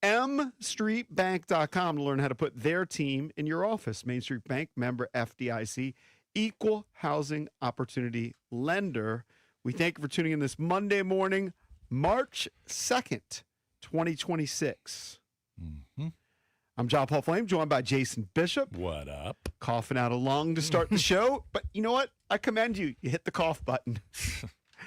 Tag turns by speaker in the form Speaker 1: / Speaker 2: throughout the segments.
Speaker 1: mstreetbank.com to learn how to put their team in your office. Main Street Bank, member FDIC, equal housing opportunity lender. We thank you for tuning in this Monday morning, March 2nd, 2026.
Speaker 2: Mm-hmm.
Speaker 1: I'm John Paul Flame, joined by Jason Bishop.
Speaker 2: What up?
Speaker 1: Coughing out a lung to start the show. But you know what? I commend you. You hit the cough button.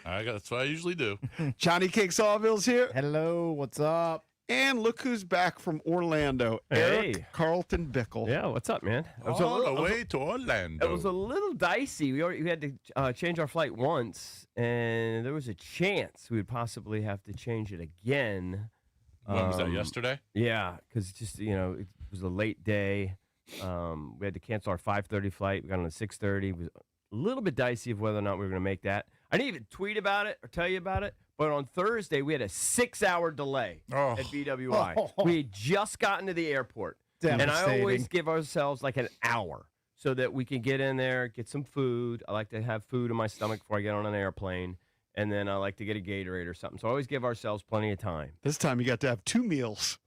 Speaker 2: That's what I usually do.
Speaker 1: Johnny King Sawville's here.
Speaker 3: Hello, what's up?
Speaker 1: And look who's back from Orlando.
Speaker 4: Hey.
Speaker 1: Eric Carlton Bickle.
Speaker 4: Yeah, what's up, man?
Speaker 2: All the way to Orlando.
Speaker 4: It was a little dicey. We had to change our flight once, and there was a chance we would possibly have to change it again.
Speaker 2: When was that, yesterday?
Speaker 4: Yeah, because just, it was a late day. We had to cancel our 5:30 flight. We got on at 6:30. It was a little bit dicey of whether or not we were going to make that. I didn't even tweet about it or tell you about it, but on Thursday, we had a 6-hour delay at BWI.
Speaker 3: Oh.
Speaker 4: We had just gotten to the airport. And I always give ourselves like an hour so that we can get in there, get some food. I like to have food in my stomach before I get on an airplane. And then I like to get a Gatorade or something. So I always give ourselves plenty of time.
Speaker 1: This time you got to have 2 meals.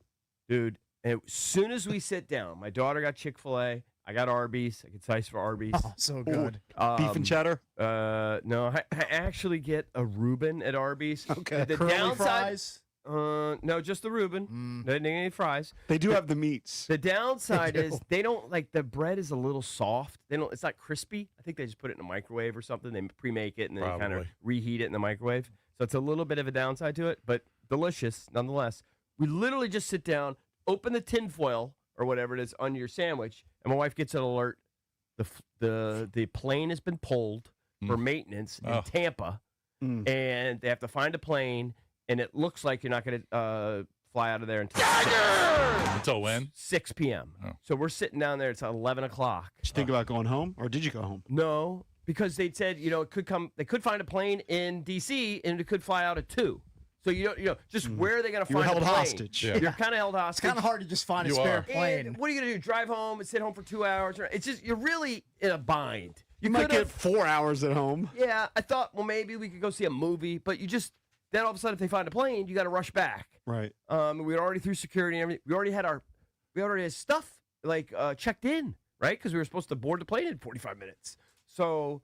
Speaker 4: Dude, and as soon as we sit down, my daughter got Chick-fil-A. I got Arby's. I get size for Arby's.
Speaker 3: Oh, so good.
Speaker 1: Beef and cheddar?
Speaker 4: No, I actually get a Reuben at Arby's.
Speaker 1: Okay.
Speaker 4: The
Speaker 3: Curly
Speaker 4: downside,
Speaker 3: fries?
Speaker 4: no, just the Reuben. They didn't get any fries.
Speaker 1: They do have the meats.
Speaker 4: The downside is they don't, like, the bread is a little soft. It's not crispy. I think they just put it in a microwave or something. They pre-make it and then kind of reheat it in the microwave. So it's a little bit of a downside to it, but delicious nonetheless. We literally just sit down, open the tin foil or whatever it is on your sandwich, and my wife gets an alert. The plane has been pulled for maintenance in Tampa, and they have to find a plane, and it looks like you're not going to fly out of there
Speaker 2: until when?
Speaker 4: 6 p.m. Oh. So we're sitting down there. It's 11 o'clock.
Speaker 1: Did you think about going home, or did you go home?
Speaker 4: No, because they said, it could come. They could find a plane in D.C., and it could fly out at 2. So, just where are they going to find a plane?
Speaker 1: You're held hostage.
Speaker 4: Yeah. You're kind of held hostage.
Speaker 3: It's kind of hard to just find a spare plane.
Speaker 4: And what are you going to do? Drive home and sit home for 2 hours? It's just, you're really in a bind.
Speaker 1: You might get 4 hours at home.
Speaker 4: Yeah, I thought, well, maybe we could go see a movie, but then all of a sudden, if they find a plane, you got to rush back.
Speaker 1: Right.
Speaker 4: We were already through security and everything. We already had stuff checked in, right? Because we were supposed to board the plane in 45 minutes. So,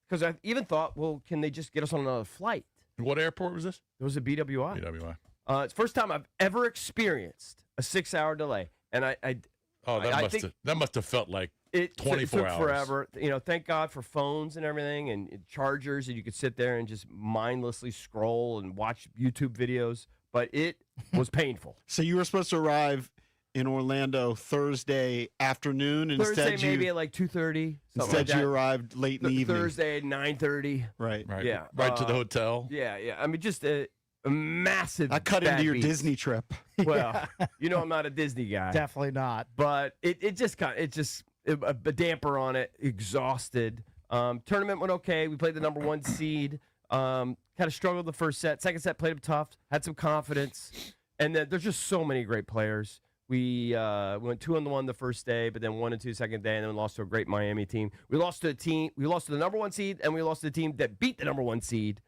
Speaker 4: because I even thought, well, can they just get us on another flight?
Speaker 2: What airport was this?
Speaker 4: It was a BWI.
Speaker 2: BWI.
Speaker 4: It's the first time I've ever experienced a 6-hour delay, and
Speaker 2: that must have felt like 24
Speaker 4: it took
Speaker 2: hours.
Speaker 4: Forever. Thank God for phones and everything and chargers, and you could sit there and just mindlessly scroll and watch YouTube videos. But it was painful.
Speaker 1: So you were supposed to arrive in Orlando Thursday afternoon, and
Speaker 4: Thursday maybe at like 2:30.
Speaker 1: Instead, you arrived late in the evening.
Speaker 4: Thursday at 9:30.
Speaker 1: Right.
Speaker 4: Yeah.
Speaker 2: Right to the hotel.
Speaker 4: Yeah. I mean, just a massive.
Speaker 1: I cut into your
Speaker 4: beats.
Speaker 1: Disney trip.
Speaker 4: Well, I'm not a Disney guy.
Speaker 3: Definitely not.
Speaker 4: But it just a damper on it. Exhausted. Tournament went okay. We played the number 1 seed. Kind of struggled the first set. Second set played them tough. Had some confidence. And then there's just so many great players. We went 2-1 the first day, but then 1-2 second day, and then we lost to a great Miami team. We lost to the number 1 seed, and we lost to the team that beat the number 1 seed.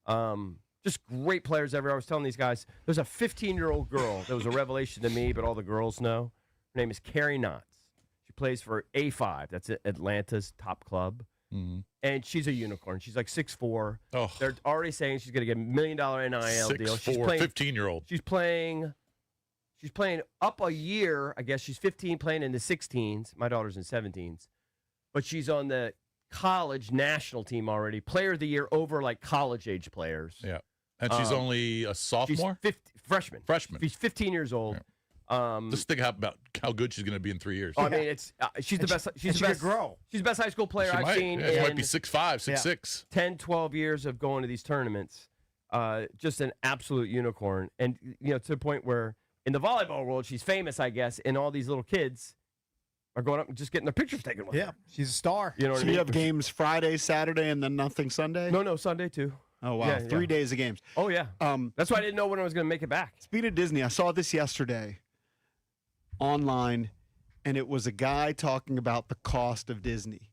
Speaker 4: Just great players everywhere. I was telling these guys, there's a 15-year-old girl that was a revelation to me, but all the girls know. Her name is Carrie Knotts. She plays for A5. That's Atlanta's top club. Mm-hmm. And she's a unicorn. She's like 6'4".
Speaker 2: Oh.
Speaker 4: They're already saying she's going to get $1 million NIL deal. She's
Speaker 2: 15-year-old.
Speaker 4: She's playing up a year. I guess she's 15, playing in the 16s. My daughter's in 17s. But she's on the college national team already. Player of the year over like college-age players.
Speaker 2: Yeah. And she's only a sophomore?
Speaker 4: She's freshman. She's 15 years old.
Speaker 2: Yeah. Just think about how good she's going to be in 3 years.
Speaker 4: I mean, she's the best. She's the best.
Speaker 3: Grow.
Speaker 4: She's the best high school player I've seen.
Speaker 2: Yeah, she might be 6'5", 6'6".
Speaker 4: 10, 12 years of going to these tournaments. Just an absolute unicorn. And, to the point where in the volleyball world, she's famous, I guess, and all these little kids are going up and just getting their pictures taken with her.
Speaker 3: She's a star.
Speaker 4: You know what I mean?
Speaker 1: You have games Friday, Saturday, and then nothing Sunday?
Speaker 4: No, Sunday too.
Speaker 1: Oh, wow. 3 days of games.
Speaker 4: Oh, yeah. That's why I didn't know when I was going to make it back.
Speaker 1: Speaking of Disney, I saw this yesterday online, and it was a guy talking about the cost of Disney.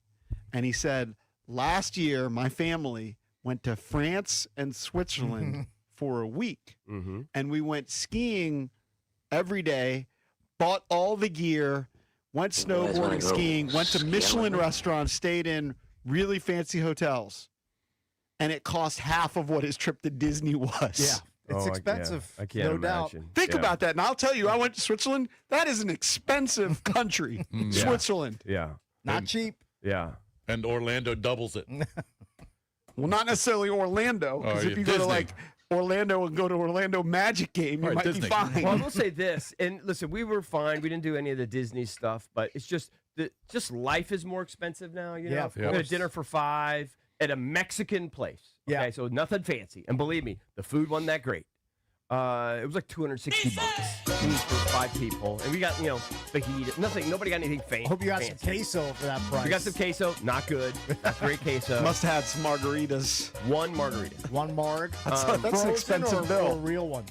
Speaker 1: And he said, last year, my family went to France and Switzerland for a week, and we went skiing every day, bought all the gear, went snowboarding, skiing, went to Michelin restaurants, stayed in really fancy hotels, and it cost half of what his trip to Disney was.
Speaker 3: Yeah. It's
Speaker 4: Oh,
Speaker 3: expensive.
Speaker 4: I can't
Speaker 3: no doubt.
Speaker 4: imagine.
Speaker 1: Think
Speaker 4: Yeah.
Speaker 1: about that. And I'll tell you, I went to Switzerland. That is an expensive country, Switzerland.
Speaker 4: Yeah.
Speaker 3: Not cheap.
Speaker 4: Yeah.
Speaker 2: And Orlando doubles it.
Speaker 1: Well, not necessarily Orlando, because
Speaker 2: Oh,
Speaker 1: if you go to
Speaker 2: Disney.
Speaker 1: like Orlando and go to Orlando Magic game, you
Speaker 2: Right,
Speaker 1: might
Speaker 2: Disney.
Speaker 1: be fine.
Speaker 4: Well, I will say this, and listen, we were fine. We didn't do any of the Disney stuff, but it's just life is more expensive now. You know,
Speaker 3: Yeah, of
Speaker 4: we had a
Speaker 3: course.
Speaker 4: dinner for $5 at a Mexican place. Okay,
Speaker 3: Yeah.
Speaker 4: so nothing fancy, and believe me, the food wasn't that great. It was like $260 for 5 people, and we got fajita. Nothing. Nobody got anything
Speaker 3: I hope you got some
Speaker 4: fancy.
Speaker 3: queso for that price.
Speaker 4: We got some queso. Not good. Not great queso.
Speaker 1: Must have had some margaritas.
Speaker 4: One margarita.
Speaker 3: One marg.
Speaker 1: That's an
Speaker 3: Frozen
Speaker 1: expensive
Speaker 3: or
Speaker 1: bill.
Speaker 3: a real one.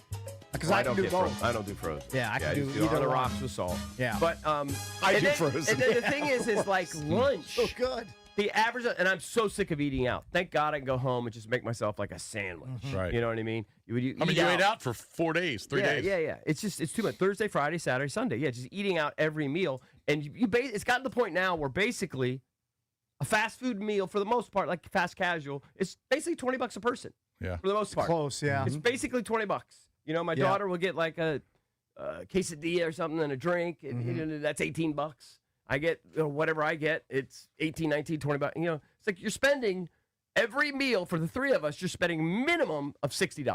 Speaker 3: Because
Speaker 4: Well,
Speaker 3: I can do
Speaker 4: get
Speaker 3: both.
Speaker 4: I don't do frozen.
Speaker 3: Yeah, I can do
Speaker 4: just
Speaker 3: either
Speaker 4: on the
Speaker 3: one.
Speaker 4: rocks with salt.
Speaker 3: Yeah.
Speaker 4: But
Speaker 1: I
Speaker 4: and
Speaker 1: do
Speaker 4: then,
Speaker 1: frozen.
Speaker 4: And then the thing is like lunch.
Speaker 3: So good.
Speaker 4: The average, and I'm so sick of eating out. Thank God I can go home and just make myself like a sandwich.
Speaker 2: Right.
Speaker 4: You know what I mean? You
Speaker 2: I mean, you ate out for 4 days, 3 days.
Speaker 4: Yeah. It's too much. Thursday, Friday, Saturday, Sunday. Yeah, just eating out every meal, and it's gotten to the point now where basically a fast food meal, for the most part, like fast casual, it's basically $20 a person.
Speaker 2: Yeah.
Speaker 4: For the most part,
Speaker 3: Close, yeah.
Speaker 4: it's basically $20. You know, my
Speaker 3: Yeah.
Speaker 4: daughter will get like a quesadilla or something and a drink, and that's $18. I get whatever I get. It's 18, 19, $20. You know, it's like you're spending every meal for the 3 of us. You're spending minimum of $60.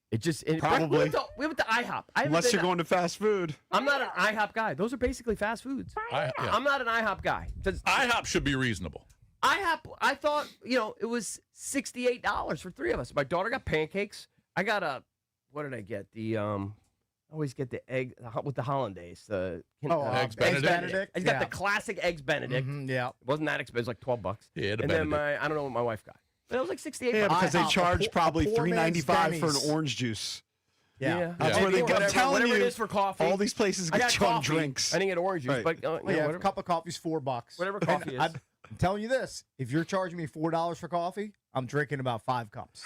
Speaker 4: It just
Speaker 1: Probably.
Speaker 4: we went to IHOP.
Speaker 1: Unless you're going to fast food.
Speaker 4: I'm not an IHOP guy. Those are basically fast foods. I'm not an IHOP guy.
Speaker 2: IHOP should be reasonable.
Speaker 4: IHOP. I thought it was $68 for 3 of us. My daughter got pancakes. I got what did I get? I always get the egg with the hollandaise.
Speaker 2: Eggs Benedict.
Speaker 4: I got the classic eggs Benedict.
Speaker 3: Yeah.
Speaker 4: It wasn't that expensive. It was like $12.
Speaker 2: Yeah, the
Speaker 4: and then
Speaker 2: Benedict.
Speaker 4: I don't know what my wife got. But it was like $68.
Speaker 1: Yeah, because they
Speaker 3: IHOP,
Speaker 1: charge
Speaker 3: a
Speaker 1: probably
Speaker 3: poor man's
Speaker 1: $3.95 for an
Speaker 3: Denny's.
Speaker 1: orange juice.
Speaker 3: Yeah.
Speaker 1: That's
Speaker 2: Yeah.
Speaker 1: where they go. I'm
Speaker 4: Whatever-
Speaker 1: telling
Speaker 4: whatever
Speaker 1: you,
Speaker 4: it is for coffee.
Speaker 1: all these places
Speaker 4: I
Speaker 1: get
Speaker 4: got
Speaker 1: you on
Speaker 4: coffee.
Speaker 1: drinks.
Speaker 4: I didn't get orange juice,
Speaker 1: Right.
Speaker 4: but
Speaker 3: Well, yeah, a
Speaker 4: whatever,
Speaker 3: cup of coffee's $4.
Speaker 4: whatever coffee is.
Speaker 3: I'm telling you this: if you're charging me $4 for coffee, I'm drinking about 5 cups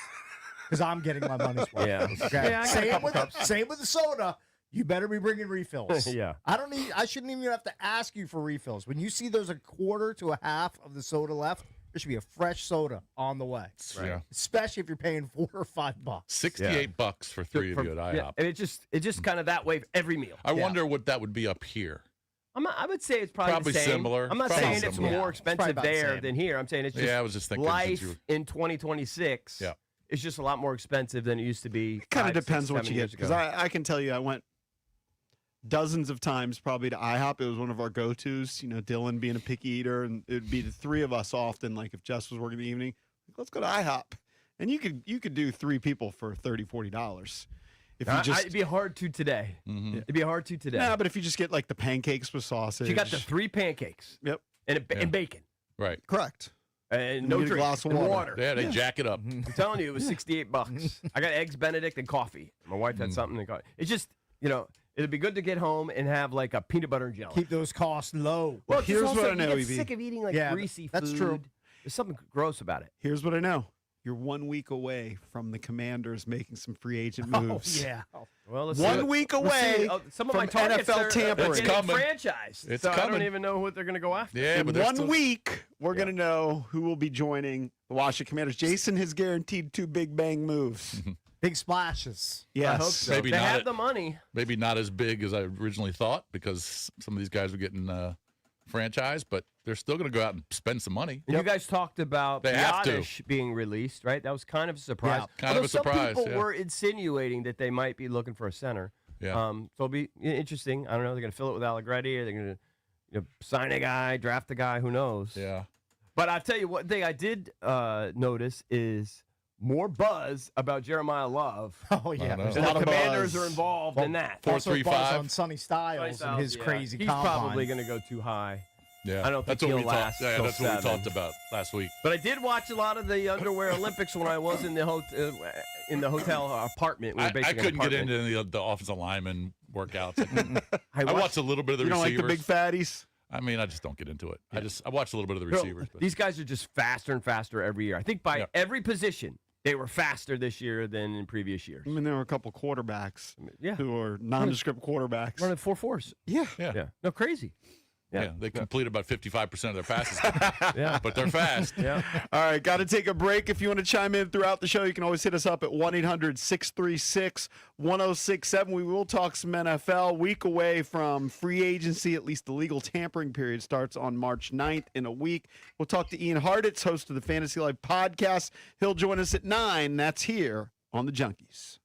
Speaker 3: because I'm getting my money's worth.
Speaker 4: Yeah.
Speaker 3: Okay.
Speaker 4: Yeah, I got a
Speaker 3: same
Speaker 4: couple
Speaker 3: with
Speaker 4: cups.
Speaker 3: same with the soda. You better be bringing refills.
Speaker 4: Yeah.
Speaker 3: I shouldn't even have to ask you for refills. When you see there's a quarter to a half of the soda left, there should be a fresh soda on the way.
Speaker 2: Yeah.
Speaker 3: Especially if you're paying $4 or $5.
Speaker 2: $68 for 3 of you at IHOP.
Speaker 4: Yeah, and it's just kind of that way for every meal.
Speaker 2: I wonder what that would be up here.
Speaker 4: I would say it's probably
Speaker 2: Probably
Speaker 4: the same.
Speaker 2: similar.
Speaker 4: I'm not
Speaker 2: Probably
Speaker 4: saying it's
Speaker 2: similar.
Speaker 4: more
Speaker 3: Yeah, it's probably
Speaker 4: expensive
Speaker 3: about the
Speaker 4: there
Speaker 3: same.
Speaker 4: than here. I'm saying it's just
Speaker 2: Yeah, I was just thinking. since
Speaker 4: life
Speaker 2: you were-
Speaker 4: in 2026.
Speaker 2: Yeah.
Speaker 4: It's just a lot more expensive than it used to be.
Speaker 1: It kind of
Speaker 4: 5,
Speaker 1: depends
Speaker 4: 6,
Speaker 1: what
Speaker 4: 7
Speaker 1: you
Speaker 4: years
Speaker 1: get. Because
Speaker 4: ago.
Speaker 1: I can tell you, I went dozens of times probably to IHOP. It was one of our go-tos. Dylan being a picky eater, and it'd be the 3 of us often. Like if Jess was working the evening, like, let's go to IHOP, and you could do 3 people for $30, $40. If you just
Speaker 4: it'd be hard to today.
Speaker 2: Mhm.
Speaker 4: It'd be hard to today.
Speaker 1: yeah, but if you just get like the pancakes with sausage,
Speaker 4: You got the 3 pancakes.
Speaker 1: Yep.
Speaker 4: And
Speaker 2: Yeah.
Speaker 4: and bacon.
Speaker 2: Right.
Speaker 1: correct.
Speaker 4: And
Speaker 1: You
Speaker 4: no
Speaker 1: get a
Speaker 4: drink.
Speaker 1: glass of
Speaker 4: and
Speaker 1: water.
Speaker 2: Yeah, they jack it up.
Speaker 4: I'm telling you, it was $68. I got eggs Benedict and coffee. My wife had something and coffee. It's just, it'd be good to get home and have like a peanut butter and jelly.
Speaker 3: Keep those costs low.
Speaker 4: Well, it's just
Speaker 1: Here's
Speaker 4: also,
Speaker 1: what I know,
Speaker 4: you get
Speaker 1: EV.
Speaker 4: sick of eating like
Speaker 3: Yeah,
Speaker 4: greasy food.
Speaker 3: that's true.
Speaker 4: There's something gross about it.
Speaker 1: Here's what I know: you're 1 week away from the Commanders making some free agent
Speaker 3: Oh,
Speaker 1: moves.
Speaker 3: yeah.
Speaker 4: Well, let's
Speaker 1: 1
Speaker 4: see.
Speaker 1: week
Speaker 4: We'll see.
Speaker 1: away
Speaker 4: Some of my
Speaker 1: from
Speaker 4: targets
Speaker 1: NFL
Speaker 4: are
Speaker 1: tampering.
Speaker 2: It's
Speaker 4: getting
Speaker 2: coming.
Speaker 4: franchised.
Speaker 2: It's
Speaker 4: so I
Speaker 2: coming.
Speaker 4: don't even know what they're going to go after.
Speaker 2: Yeah,
Speaker 1: In
Speaker 2: but there's
Speaker 1: 1
Speaker 2: still-
Speaker 1: week, we're going to know who will be joining the Washington Commanders. Jason has guaranteed 2 big bang moves.
Speaker 3: Big splashes.
Speaker 1: Yes.
Speaker 4: I hope so.
Speaker 2: Maybe
Speaker 4: they
Speaker 2: not
Speaker 4: have
Speaker 2: it.
Speaker 4: the money.
Speaker 2: Maybe not as big as I originally thought because some of these guys were getting franchised, but they're still going to go out and spend some money.
Speaker 4: And you guys talked about
Speaker 2: They have to.
Speaker 4: Biotish being released, right? That was kind of a surprise.
Speaker 3: Yeah.
Speaker 2: Kind of a
Speaker 4: Some
Speaker 2: surprise,
Speaker 4: people
Speaker 2: yeah.
Speaker 4: were insinuating that they might be looking for a center.
Speaker 2: Yeah.
Speaker 4: So it'll be interesting. I don't know. They're going to fill it with Allegretti, or they're going to sign a guy, draft a guy. Who knows?
Speaker 2: Yeah.
Speaker 4: But I'll tell you one thing I did notice is more buzz about Jeremiah Love.
Speaker 3: Oh, yeah.
Speaker 2: know.
Speaker 3: There's
Speaker 4: And
Speaker 3: a lot
Speaker 4: the
Speaker 3: of
Speaker 4: Commanders
Speaker 3: buzz.
Speaker 4: are involved in that.
Speaker 3: Also buzz
Speaker 2: 4.35.
Speaker 3: on Sonny Styles and his
Speaker 4: Yeah.
Speaker 3: crazy
Speaker 4: He's
Speaker 3: combine.
Speaker 4: probably going to go too high.
Speaker 2: Yeah.
Speaker 4: I don't think
Speaker 2: that's what
Speaker 4: he'll
Speaker 2: we talked.
Speaker 4: last
Speaker 2: Yeah,
Speaker 4: till
Speaker 2: that's what we
Speaker 4: 7.
Speaker 2: talked about last week.
Speaker 4: But I did watch a lot of the underwear Olympics when I was in the hotel apartment. We were
Speaker 2: I
Speaker 4: basically in an
Speaker 2: couldn't get
Speaker 4: apartment.
Speaker 2: into the offensive lineman workouts. I
Speaker 4: I
Speaker 2: watched a little bit of the
Speaker 1: You don't like
Speaker 2: receivers.
Speaker 1: the big fatties?
Speaker 2: I mean, I just don't get into it. I watched a little bit of the
Speaker 4: Bro,
Speaker 2: receivers. But
Speaker 4: these guys are just faster and faster every year. I think by
Speaker 2: Yeah.
Speaker 4: every position, they were faster this year than in previous years.
Speaker 1: I mean, there were a couple quarterbacks
Speaker 4: Yeah,
Speaker 1: who are nondescript quarterbacks.
Speaker 4: running 4.4s.
Speaker 1: Yeah.
Speaker 2: Yeah.
Speaker 4: No, crazy.
Speaker 2: Yeah, they complete about 55% of their passes,
Speaker 4: Yeah,
Speaker 2: but they're fast.
Speaker 4: yeah.
Speaker 1: All right, got to take a break. If you want to chime in throughout the show, you can always hit us up at 1-800-636-1067. We will talk some NFL. Week away from free agency, at least the legal tampering period starts on March 9th in a week. We'll talk to Ian Harditz, host of the Fantasy Life podcast. He'll join us at 9. That's here on the Junkies.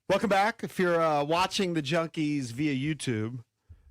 Speaker 1: Welcome back. If you're watching the Junkies via YouTube,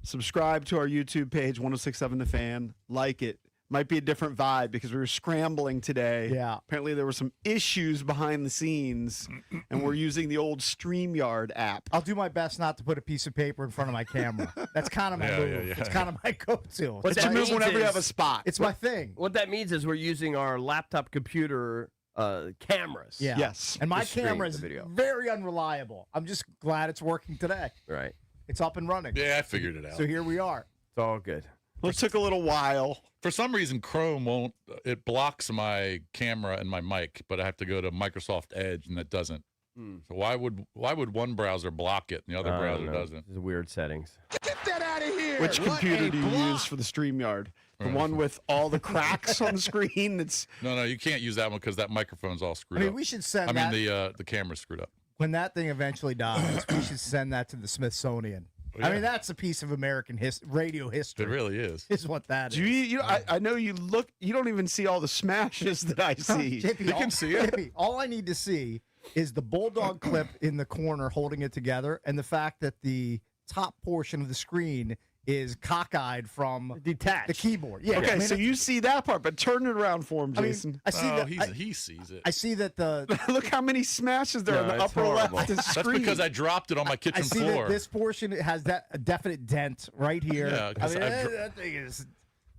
Speaker 1: subscribe to our YouTube page, 1067 The Fan. Like it. Might be a different vibe because we were scrambling today.
Speaker 3: Yeah.
Speaker 1: Apparently there were some issues behind the scenes, and we're using the old StreamYard app.
Speaker 3: I'll do my best not to put a piece of paper in front of my camera. That's kind of my move. It's kind of my go-to.
Speaker 4: What
Speaker 1: It's
Speaker 4: that
Speaker 1: your move
Speaker 4: means
Speaker 1: whenever you
Speaker 4: is-
Speaker 1: have a spot.
Speaker 3: It's my thing.
Speaker 4: What that means is we're using our laptop computer cameras.
Speaker 3: Yeah.
Speaker 1: Yes.
Speaker 3: And my
Speaker 4: To stream
Speaker 3: camera is
Speaker 4: the video.
Speaker 3: very unreliable. I'm just glad it's working today.
Speaker 4: Right.
Speaker 3: It's up and running.
Speaker 2: Yeah, I figured it out.
Speaker 3: So here we are.
Speaker 4: It's all good.
Speaker 1: It took a little while.
Speaker 2: For some reason, Chrome won't. It blocks my camera and my mic, but I have to go to Microsoft Edge, and that doesn't. So why would one browser block it and the other
Speaker 4: I don't
Speaker 2: browser
Speaker 4: know.
Speaker 2: doesn't?
Speaker 4: There's weird settings.
Speaker 3: Get that out of here.
Speaker 1: Which computer do you use for the StreamYard? The one with all the cracks on the screen? That's
Speaker 2: No, you can't use that one because that microphone's all screwed
Speaker 3: I mean,
Speaker 2: up.
Speaker 3: we should send
Speaker 2: I
Speaker 3: that.
Speaker 2: mean, the camera's screwed up.
Speaker 3: When that thing eventually dies, we should send that to the Smithsonian.
Speaker 2: Yeah.
Speaker 3: I mean, that's a piece of American radio history.
Speaker 2: It really is.
Speaker 3: Is what that is.
Speaker 1: do you know, I know you look. You don't even see all the smashes that I see.
Speaker 3: JP,
Speaker 2: You can see it.
Speaker 3: JP, all I need to see is the bulldog clip in the corner holding it together, and the fact that the top portion of the screen is cockeyed from
Speaker 4: Detached.
Speaker 3: the keyboard. Yeah.
Speaker 1: Okay,
Speaker 3: I mean,
Speaker 1: so you see that part, but turn it around for him,
Speaker 3: I mean,
Speaker 1: Jason.
Speaker 3: I see that.
Speaker 2: He sees it.
Speaker 3: I see that the.
Speaker 1: Look how many smashes there
Speaker 4: No,
Speaker 1: on the
Speaker 4: it's
Speaker 1: upper
Speaker 4: horrible.
Speaker 1: left of the
Speaker 2: That's
Speaker 1: screen.
Speaker 2: because I dropped it on my
Speaker 3: I
Speaker 2: kitchen
Speaker 3: see
Speaker 2: floor.
Speaker 3: that this portion has a definite dent right here.
Speaker 2: Yeah,
Speaker 3: I
Speaker 2: 'cause
Speaker 3: mean,
Speaker 2: I've
Speaker 3: that thing is.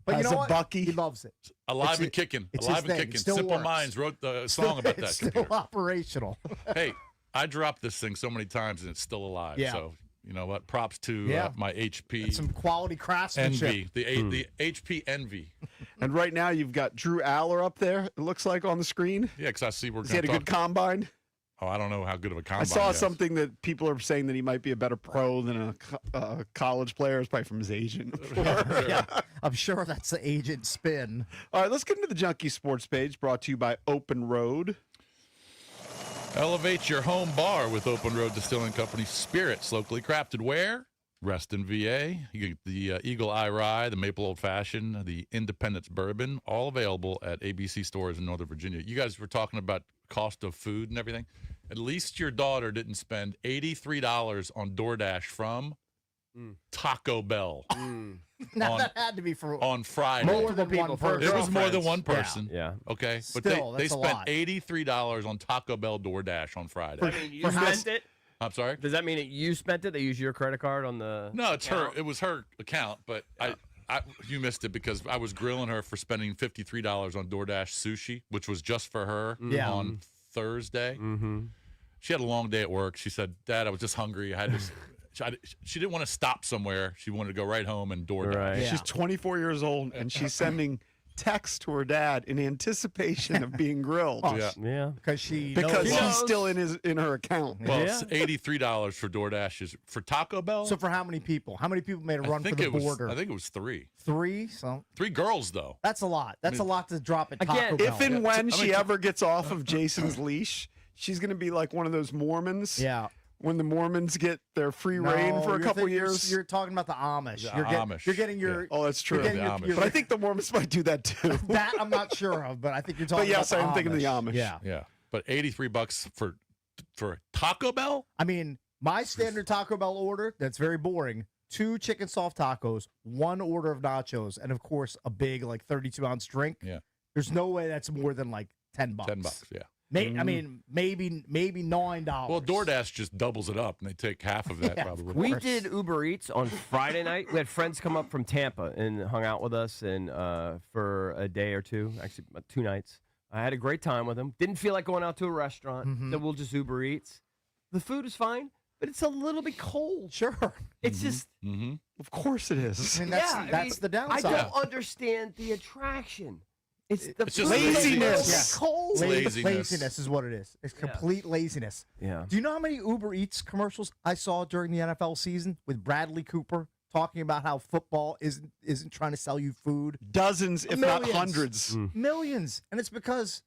Speaker 3: But you
Speaker 1: Has
Speaker 3: know
Speaker 1: a
Speaker 3: what?
Speaker 1: Bucky.
Speaker 3: He loves it.
Speaker 2: Alive
Speaker 3: It's
Speaker 2: and
Speaker 3: a-
Speaker 2: kicking.
Speaker 3: it's
Speaker 2: Alive
Speaker 3: his
Speaker 2: and
Speaker 3: thing. It
Speaker 2: kicking.
Speaker 3: still
Speaker 2: Simple
Speaker 3: works.
Speaker 2: Minds wrote the song about that
Speaker 3: It's
Speaker 2: computer.
Speaker 3: still operational.
Speaker 2: Hey, I dropped this thing so many times and it's still alive.
Speaker 3: Yeah.
Speaker 2: So you know what? Props to
Speaker 3: Yeah.
Speaker 2: my HP
Speaker 3: That's some quality craftsmanship.
Speaker 2: Envy, the HP Envy.
Speaker 1: And right now you've got Drew Aller up there. It looks like on the screen.
Speaker 2: Yeah, because I see we're
Speaker 1: Has he
Speaker 2: going
Speaker 1: had a
Speaker 2: to
Speaker 1: good
Speaker 2: talk.
Speaker 1: combine?
Speaker 2: Oh, I don't know how good of a combine.
Speaker 1: I saw
Speaker 2: he has.
Speaker 1: something that people are saying that he might be a better pro than a college player. It's probably from his agent.
Speaker 3: Yeah, I'm sure that's the agent spin.
Speaker 1: All right, let's get into the Junkie Sports page brought to you by Open Road.
Speaker 2: Elevate your home bar with Open Road Distilling Company spirits, locally crafted. Where? Reston, VA. You get the Eagle Eye Rye, the Maple Old Fashioned, the Independence Bourbon, all available at ABC stores in Northern Virginia. You guys were talking about cost of food and everything. At least your daughter didn't spend $83 on DoorDash from Taco Bell
Speaker 3: Now
Speaker 2: On-
Speaker 3: that had to be for
Speaker 2: on Friday.
Speaker 3: more
Speaker 4: Multiple
Speaker 3: than
Speaker 4: people
Speaker 3: one
Speaker 4: for
Speaker 3: person.
Speaker 2: It was more than one
Speaker 4: girlfriends.
Speaker 2: person.
Speaker 4: Yeah.
Speaker 2: Okay, but
Speaker 3: Still,
Speaker 2: they
Speaker 3: that's a
Speaker 2: spent
Speaker 3: lot.
Speaker 2: $83 on Taco Bell DoorDash on Friday.
Speaker 4: I mean, you
Speaker 3: For how-
Speaker 4: spent it?
Speaker 2: I'm sorry.
Speaker 4: Does that mean that you spent it? They use your credit card on the.
Speaker 2: No, it's her.
Speaker 4: account?
Speaker 2: It was her account, but you missed it because I was grilling her for spending $53 on DoorDash sushi, which was just for her
Speaker 3: Yeah.
Speaker 2: on Thursday.
Speaker 4: Mm-hmm.
Speaker 2: She had a long day at work. She said, "Dad, I was just hungry. I had to." She didn't want to stop somewhere. She wanted to go right home and DoorDash.
Speaker 4: Right.
Speaker 3: Yeah.
Speaker 1: She's 24 years old, and she's sending texts to her dad in anticipation of being grilled
Speaker 3: Oh,
Speaker 2: Yeah.
Speaker 4: Yeah.
Speaker 3: because she
Speaker 1: because
Speaker 3: knows.
Speaker 1: he's still in her account.
Speaker 2: Well,
Speaker 4: Yeah.
Speaker 2: it's $83 for DoorDash is for Taco Bell.
Speaker 3: So for how many people? How many people made a
Speaker 2: I
Speaker 3: run for
Speaker 2: think
Speaker 3: the
Speaker 2: it was.
Speaker 3: border?
Speaker 2: I think it was three.
Speaker 3: 3. So
Speaker 2: Girls though.
Speaker 3: that's a lot. That's a lot to drop at Taco
Speaker 4: Again,
Speaker 3: Bell.
Speaker 1: If and when
Speaker 2: I
Speaker 1: she
Speaker 2: mean-
Speaker 1: ever gets off of Jason's leash, she's going to be like one of those Mormons.
Speaker 3: yeah.
Speaker 1: When the Mormons get their free reign for a couple years.
Speaker 3: You're talking about the Amish.
Speaker 2: The
Speaker 3: You're
Speaker 2: Amish,
Speaker 3: getting your.
Speaker 1: Oh, that's true.
Speaker 3: You're getting
Speaker 2: The
Speaker 3: your-
Speaker 2: Amish.
Speaker 3: your-
Speaker 1: But I think the Mormons might do that too.
Speaker 3: that I'm not sure of, but I think you're talking.
Speaker 1: But yes,
Speaker 3: about
Speaker 1: I am thinking of the Amish.
Speaker 3: Yeah.
Speaker 2: Yeah, but $83 for Taco Bell.
Speaker 3: I mean, my standard Taco Bell order, that's very boring. 2 chicken soft tacos, 1 order of nachos, and of course a big like 32-ounce drink.
Speaker 2: Yeah.
Speaker 3: There's no way that's more than like $10.
Speaker 2: $10. Yeah.
Speaker 3: I mean, maybe $9.
Speaker 2: Well, DoorDash just doubles it up, and they take half of that
Speaker 3: Yeah,
Speaker 2: probably.
Speaker 3: of
Speaker 4: We
Speaker 3: course.
Speaker 4: did Uber Eats on Friday night. We had friends come up from Tampa and hung out with us and for a day or two, actually 2 nights. I had a great time with them. Didn't feel like going out to a restaurant,
Speaker 3: Mhm.
Speaker 4: so we'll just Uber Eats. The food is fine, but it's a little bit cold.
Speaker 3: Sure.
Speaker 4: It's just
Speaker 2: Mm-hmm.
Speaker 1: Of course it is.
Speaker 3: I mean, that's
Speaker 4: yeah, I
Speaker 3: that's
Speaker 4: mean,
Speaker 3: the
Speaker 4: I
Speaker 3: downside.
Speaker 4: don't understand the attraction. It's the
Speaker 2: It's just
Speaker 4: food is
Speaker 1: laziness.
Speaker 4: so cold.
Speaker 2: It's laziness.
Speaker 3: Laziness is what it is. It's complete laziness.
Speaker 4: Yeah.
Speaker 3: Do you know how many Uber Eats commercials I saw during the NFL season with Bradley Cooper talking about how football isn't trying to sell you food?
Speaker 1: Dozens, if not
Speaker 3: Millions.
Speaker 1: hundreds.
Speaker 3: Millions. And it's because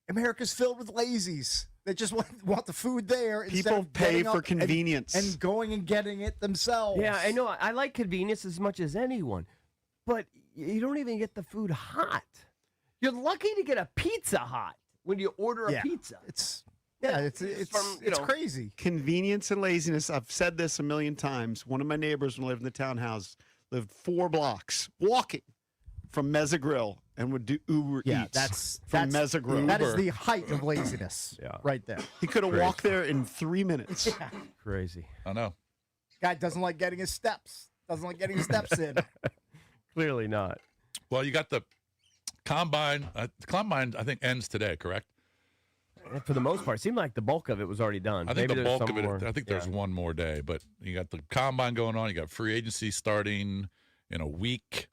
Speaker 3: America's filled with lazies. They just want the food there. instead
Speaker 1: People
Speaker 3: of
Speaker 1: pay
Speaker 3: getting
Speaker 1: for
Speaker 3: up
Speaker 1: convenience.
Speaker 3: and going and getting it themselves.
Speaker 4: Yeah, I know. I like convenience as much as anyone, but you don't even get the food hot. You're lucky to get a pizza hot when you order a
Speaker 3: Yeah.
Speaker 4: pizza.
Speaker 3: It's Yeah, it's
Speaker 4: from, you know,
Speaker 3: crazy.
Speaker 1: Convenience and laziness. I've said this a million times. One of my neighbors, when I lived in the townhouse, lived 4 blocks walking from Mezza Grill and would do Uber
Speaker 3: Yeah,
Speaker 1: Eats
Speaker 3: that's
Speaker 1: from Mezza Grill.
Speaker 3: That is the height of laziness.
Speaker 4: Yeah.
Speaker 3: Right there.
Speaker 1: He could have walked there in 3 minutes.
Speaker 4: Crazy.
Speaker 2: I know.
Speaker 3: Guy doesn't like getting his steps. Doesn't like getting his steps in.
Speaker 4: Clearly not.
Speaker 2: Well, you got the combine. The combine, I think, ends today, correct?
Speaker 4: And for the most part, it seemed like the bulk of it was already done.
Speaker 2: I think
Speaker 4: Maybe
Speaker 2: the
Speaker 4: there's
Speaker 2: bulk
Speaker 4: some
Speaker 2: of it,
Speaker 4: more.
Speaker 2: I think there's one more day, but you got the combine going on. You got free agency starting in a week.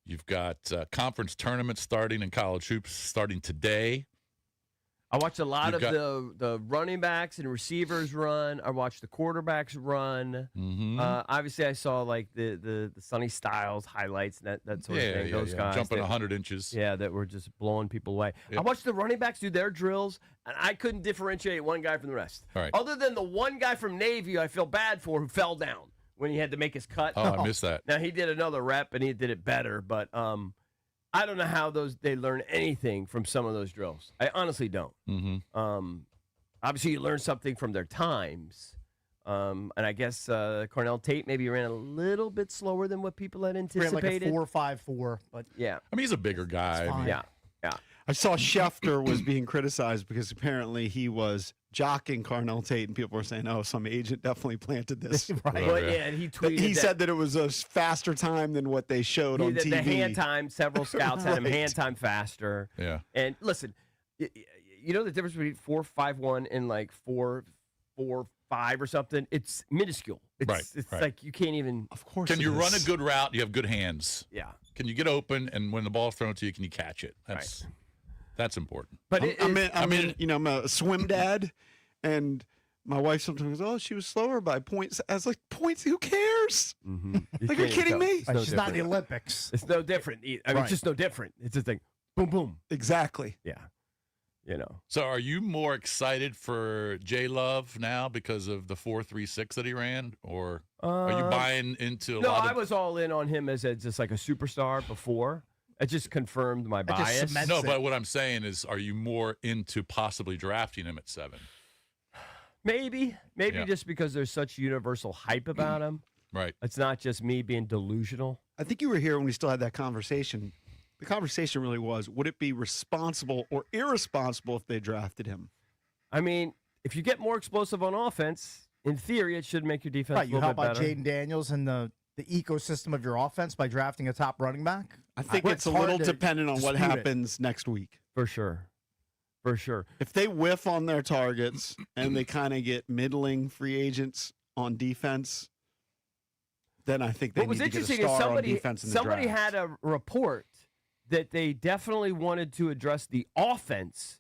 Speaker 2: You've got conference tournaments starting and college hoops starting today.
Speaker 4: I watched a lot
Speaker 2: You've
Speaker 4: of the running backs and receivers run. I watched the quarterbacks run.
Speaker 2: Mm-hmm.
Speaker 4: Obviously, I saw like the Sonny Styles highlights and that sort of thing. Those guys
Speaker 2: jumping
Speaker 4: that,
Speaker 2: 100 inches.
Speaker 4: Yeah, that were just blowing people away.
Speaker 2: Yeah.
Speaker 4: I watched the running backs do their drills, and I couldn't differentiate one guy from the rest.
Speaker 2: All right.
Speaker 4: Other than the one guy from Navy I feel bad for who fell down when he had to make his cut.
Speaker 2: Oh, I missed that.
Speaker 4: Now, he did another rep, and he did it better, but I don't know how they learn anything from some of those drills. I honestly don't.
Speaker 2: Mm-hmm.
Speaker 4: Obviously, you learn something from their times. And I guess Cornell Tate maybe ran a little bit slower than what people had
Speaker 3: Ran
Speaker 4: anticipated.
Speaker 3: like a 4.54, but
Speaker 4: Yeah.
Speaker 2: I mean, he's a bigger guy. I mean,
Speaker 4: Yeah.
Speaker 1: I saw Schefter was being criticized because apparently he was jocking Carnell Tate, and people were saying, "Oh, some agent definitely planted this."
Speaker 3: right.
Speaker 4: But yeah, and he
Speaker 1: But
Speaker 4: tweeted
Speaker 1: he
Speaker 4: that
Speaker 1: said that it was a faster time than what they showed on
Speaker 4: the
Speaker 1: TV.
Speaker 4: hand time, several scouts had him
Speaker 1: Right.
Speaker 4: hand time faster.
Speaker 2: Yeah.
Speaker 4: And listen, you know the difference between 4.51 and like 4.45 or something? It's minuscule. It's
Speaker 2: Right.
Speaker 4: like you can't even.
Speaker 1: Of course.
Speaker 2: Can
Speaker 1: it
Speaker 2: you run a
Speaker 1: is.
Speaker 2: good route? You have good hands.
Speaker 4: Yeah.
Speaker 2: Can you get open? And when the ball's thrown to you, can you catch it? That's important.
Speaker 4: But
Speaker 1: I'm in, you know, I'm a swim dad, and my wife sometimes goes, "Oh, she was slower by points." I was like, "Points? Who cares?" Like, you're kidding me?
Speaker 3: she's not in the Olympics.
Speaker 4: It's no different. I mean,
Speaker 3: Right.
Speaker 4: it's just no different. It's just like boom, boom.
Speaker 1: Exactly.
Speaker 4: Yeah. You know.
Speaker 2: So are you more excited for J Love now because of the 4.36 that he ran? Or are you buying into a
Speaker 4: No,
Speaker 2: lot of
Speaker 4: I was all in on him as just like a superstar before. It just confirmed my
Speaker 3: just
Speaker 4: bias.
Speaker 3: cements
Speaker 2: No,
Speaker 3: it.
Speaker 2: but what I'm saying is, are you more into possibly drafting him at 7?
Speaker 4: Maybe
Speaker 2: Yeah.
Speaker 4: just because there's such universal hype about him.
Speaker 2: Right.
Speaker 4: It's not just me being delusional.
Speaker 1: I think you were here when we still had that conversation. The conversation really was: would it be responsible or irresponsible if they drafted him?
Speaker 4: I mean, if you get more explosive on offense, in theory, it should make your defense
Speaker 3: Right,
Speaker 4: a
Speaker 3: you
Speaker 4: little
Speaker 3: help
Speaker 4: bit
Speaker 3: out
Speaker 4: better.
Speaker 3: Jaden Daniels and the ecosystem of your offense by drafting a top running back.
Speaker 1: I think
Speaker 3: Well,
Speaker 1: it's a
Speaker 3: hard
Speaker 1: little
Speaker 3: to
Speaker 1: dependent on what
Speaker 3: dispute it.
Speaker 1: happens next week.
Speaker 4: For sure. For sure.
Speaker 1: If they whiff on their targets and they kind of get middling free agents on defense, then I think they
Speaker 4: What was
Speaker 1: need to get a
Speaker 4: interesting is
Speaker 1: star on
Speaker 4: somebody
Speaker 1: defense in the
Speaker 4: somebody
Speaker 1: draft.
Speaker 4: had a report that they definitely wanted to address the offense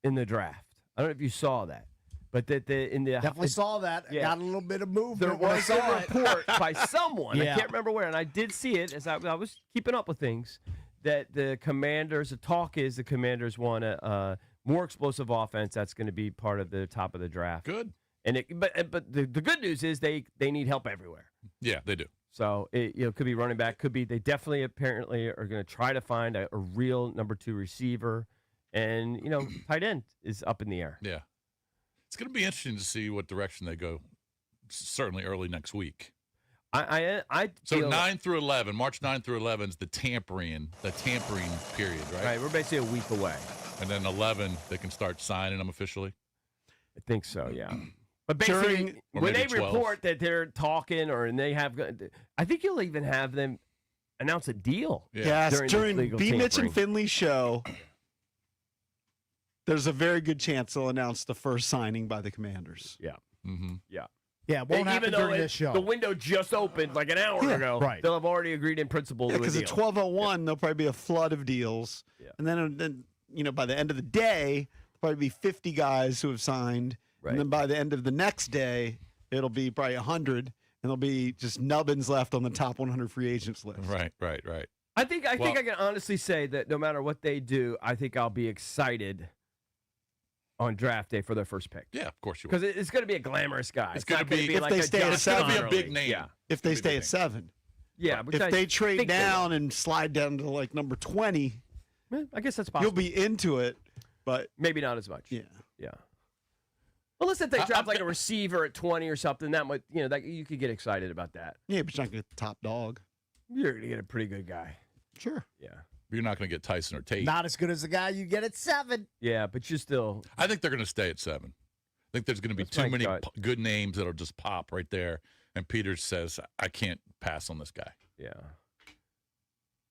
Speaker 4: in the draft. I don't know if you saw that, but that in the
Speaker 3: Definitely saw that.
Speaker 4: Yeah.
Speaker 3: Got a little bit of movement.
Speaker 4: there
Speaker 3: when I
Speaker 4: was
Speaker 3: saw
Speaker 4: a
Speaker 3: it.
Speaker 4: report by someone. I
Speaker 3: Yeah.
Speaker 4: can't remember where, and I did see it as I was keeping up with things. That the Commanders, the talk is the Commanders want a more explosive offense. That's going to be part of the top of the draft.
Speaker 2: Good.
Speaker 4: And but the good news is they need help everywhere.
Speaker 2: Yeah, they do.
Speaker 4: So it could be running back, could be they definitely apparently are going to try to find a real number 2 receiver, and tight end is up in the air.
Speaker 2: Yeah. It's going to be interesting to see what direction they go, certainly early next week.
Speaker 4: I
Speaker 2: So
Speaker 4: feel,
Speaker 2: 9 through 11, March 9 through 11 is the tampering period, right?
Speaker 4: right. We're basically a week away.
Speaker 2: And then 11, they can start signing them officially.
Speaker 4: I think so, yeah. But basically,
Speaker 1: During-
Speaker 2: Or
Speaker 4: when they
Speaker 2: maybe 12.
Speaker 4: report that they're talking and they have, I think you'll even have them announce a deal.
Speaker 2: Yeah.
Speaker 1: Yes,
Speaker 4: During
Speaker 1: during
Speaker 4: the legal
Speaker 1: BMitch
Speaker 4: tampering.
Speaker 1: and Finlay show, there's a very good chance they'll announce the first signing by the Commanders.
Speaker 4: Yeah.
Speaker 2: Mm-hmm.
Speaker 4: Yeah.
Speaker 3: Yeah, it won't happen
Speaker 4: Even though
Speaker 3: during this show.
Speaker 4: the window just opened like an hour
Speaker 1: Yeah,
Speaker 4: ago,
Speaker 3: right.
Speaker 4: they'll have already agreed in principle to a
Speaker 1: Because
Speaker 4: deal.
Speaker 1: at 12:01, there'll probably be a flood of deals,
Speaker 4: Yeah.
Speaker 1: and then by the end of the day, there'll probably be 50 guys who have signed,
Speaker 4: Right.
Speaker 1: and then by the end of the next day, it'll be probably 100, and there'll be just nubbins left on the top 100 free agents list.
Speaker 2: Right.
Speaker 4: I think I
Speaker 2: Well-
Speaker 4: can honestly say that no matter what they do, I think I'll be excited on draft day for their first pick.
Speaker 2: Yeah, of course you will.
Speaker 4: Because it's going to be a glamorous guy.
Speaker 2: It's
Speaker 4: not
Speaker 2: gonna be-
Speaker 4: gonna
Speaker 1: if
Speaker 4: like
Speaker 1: they
Speaker 4: a
Speaker 1: stay at
Speaker 4: Josh
Speaker 1: It's gonna be a
Speaker 4: Connerly.
Speaker 2: big name.
Speaker 4: Yeah.
Speaker 1: If they
Speaker 2: Big
Speaker 1: stay
Speaker 2: thing.
Speaker 1: at 7.
Speaker 4: Yeah. which
Speaker 1: If
Speaker 4: I
Speaker 1: they trade
Speaker 4: think they
Speaker 1: down and slide down to like number 20,
Speaker 4: will. I guess that's
Speaker 1: you'll
Speaker 4: possible.
Speaker 1: be into it, but
Speaker 4: Maybe not as much.
Speaker 1: yeah.
Speaker 4: Yeah. Unless if they draft like a receiver at 20 or something, that might, that you could get excited about that.
Speaker 1: Yeah, but you're not going to get the top dog.
Speaker 4: You're going to get a pretty good guy.
Speaker 1: Sure.
Speaker 4: Yeah.
Speaker 2: You're not going to get Tyson or Tate.
Speaker 3: Not as good as the guy you get at 7.
Speaker 4: Yeah, but you still.
Speaker 2: I think they're going to stay at 7. I think there's going to be
Speaker 4: That's
Speaker 2: too
Speaker 4: my
Speaker 2: many
Speaker 4: gut.
Speaker 2: good names that'll just pop right there. And Peters says, I can't pass on this guy.
Speaker 4: Yeah.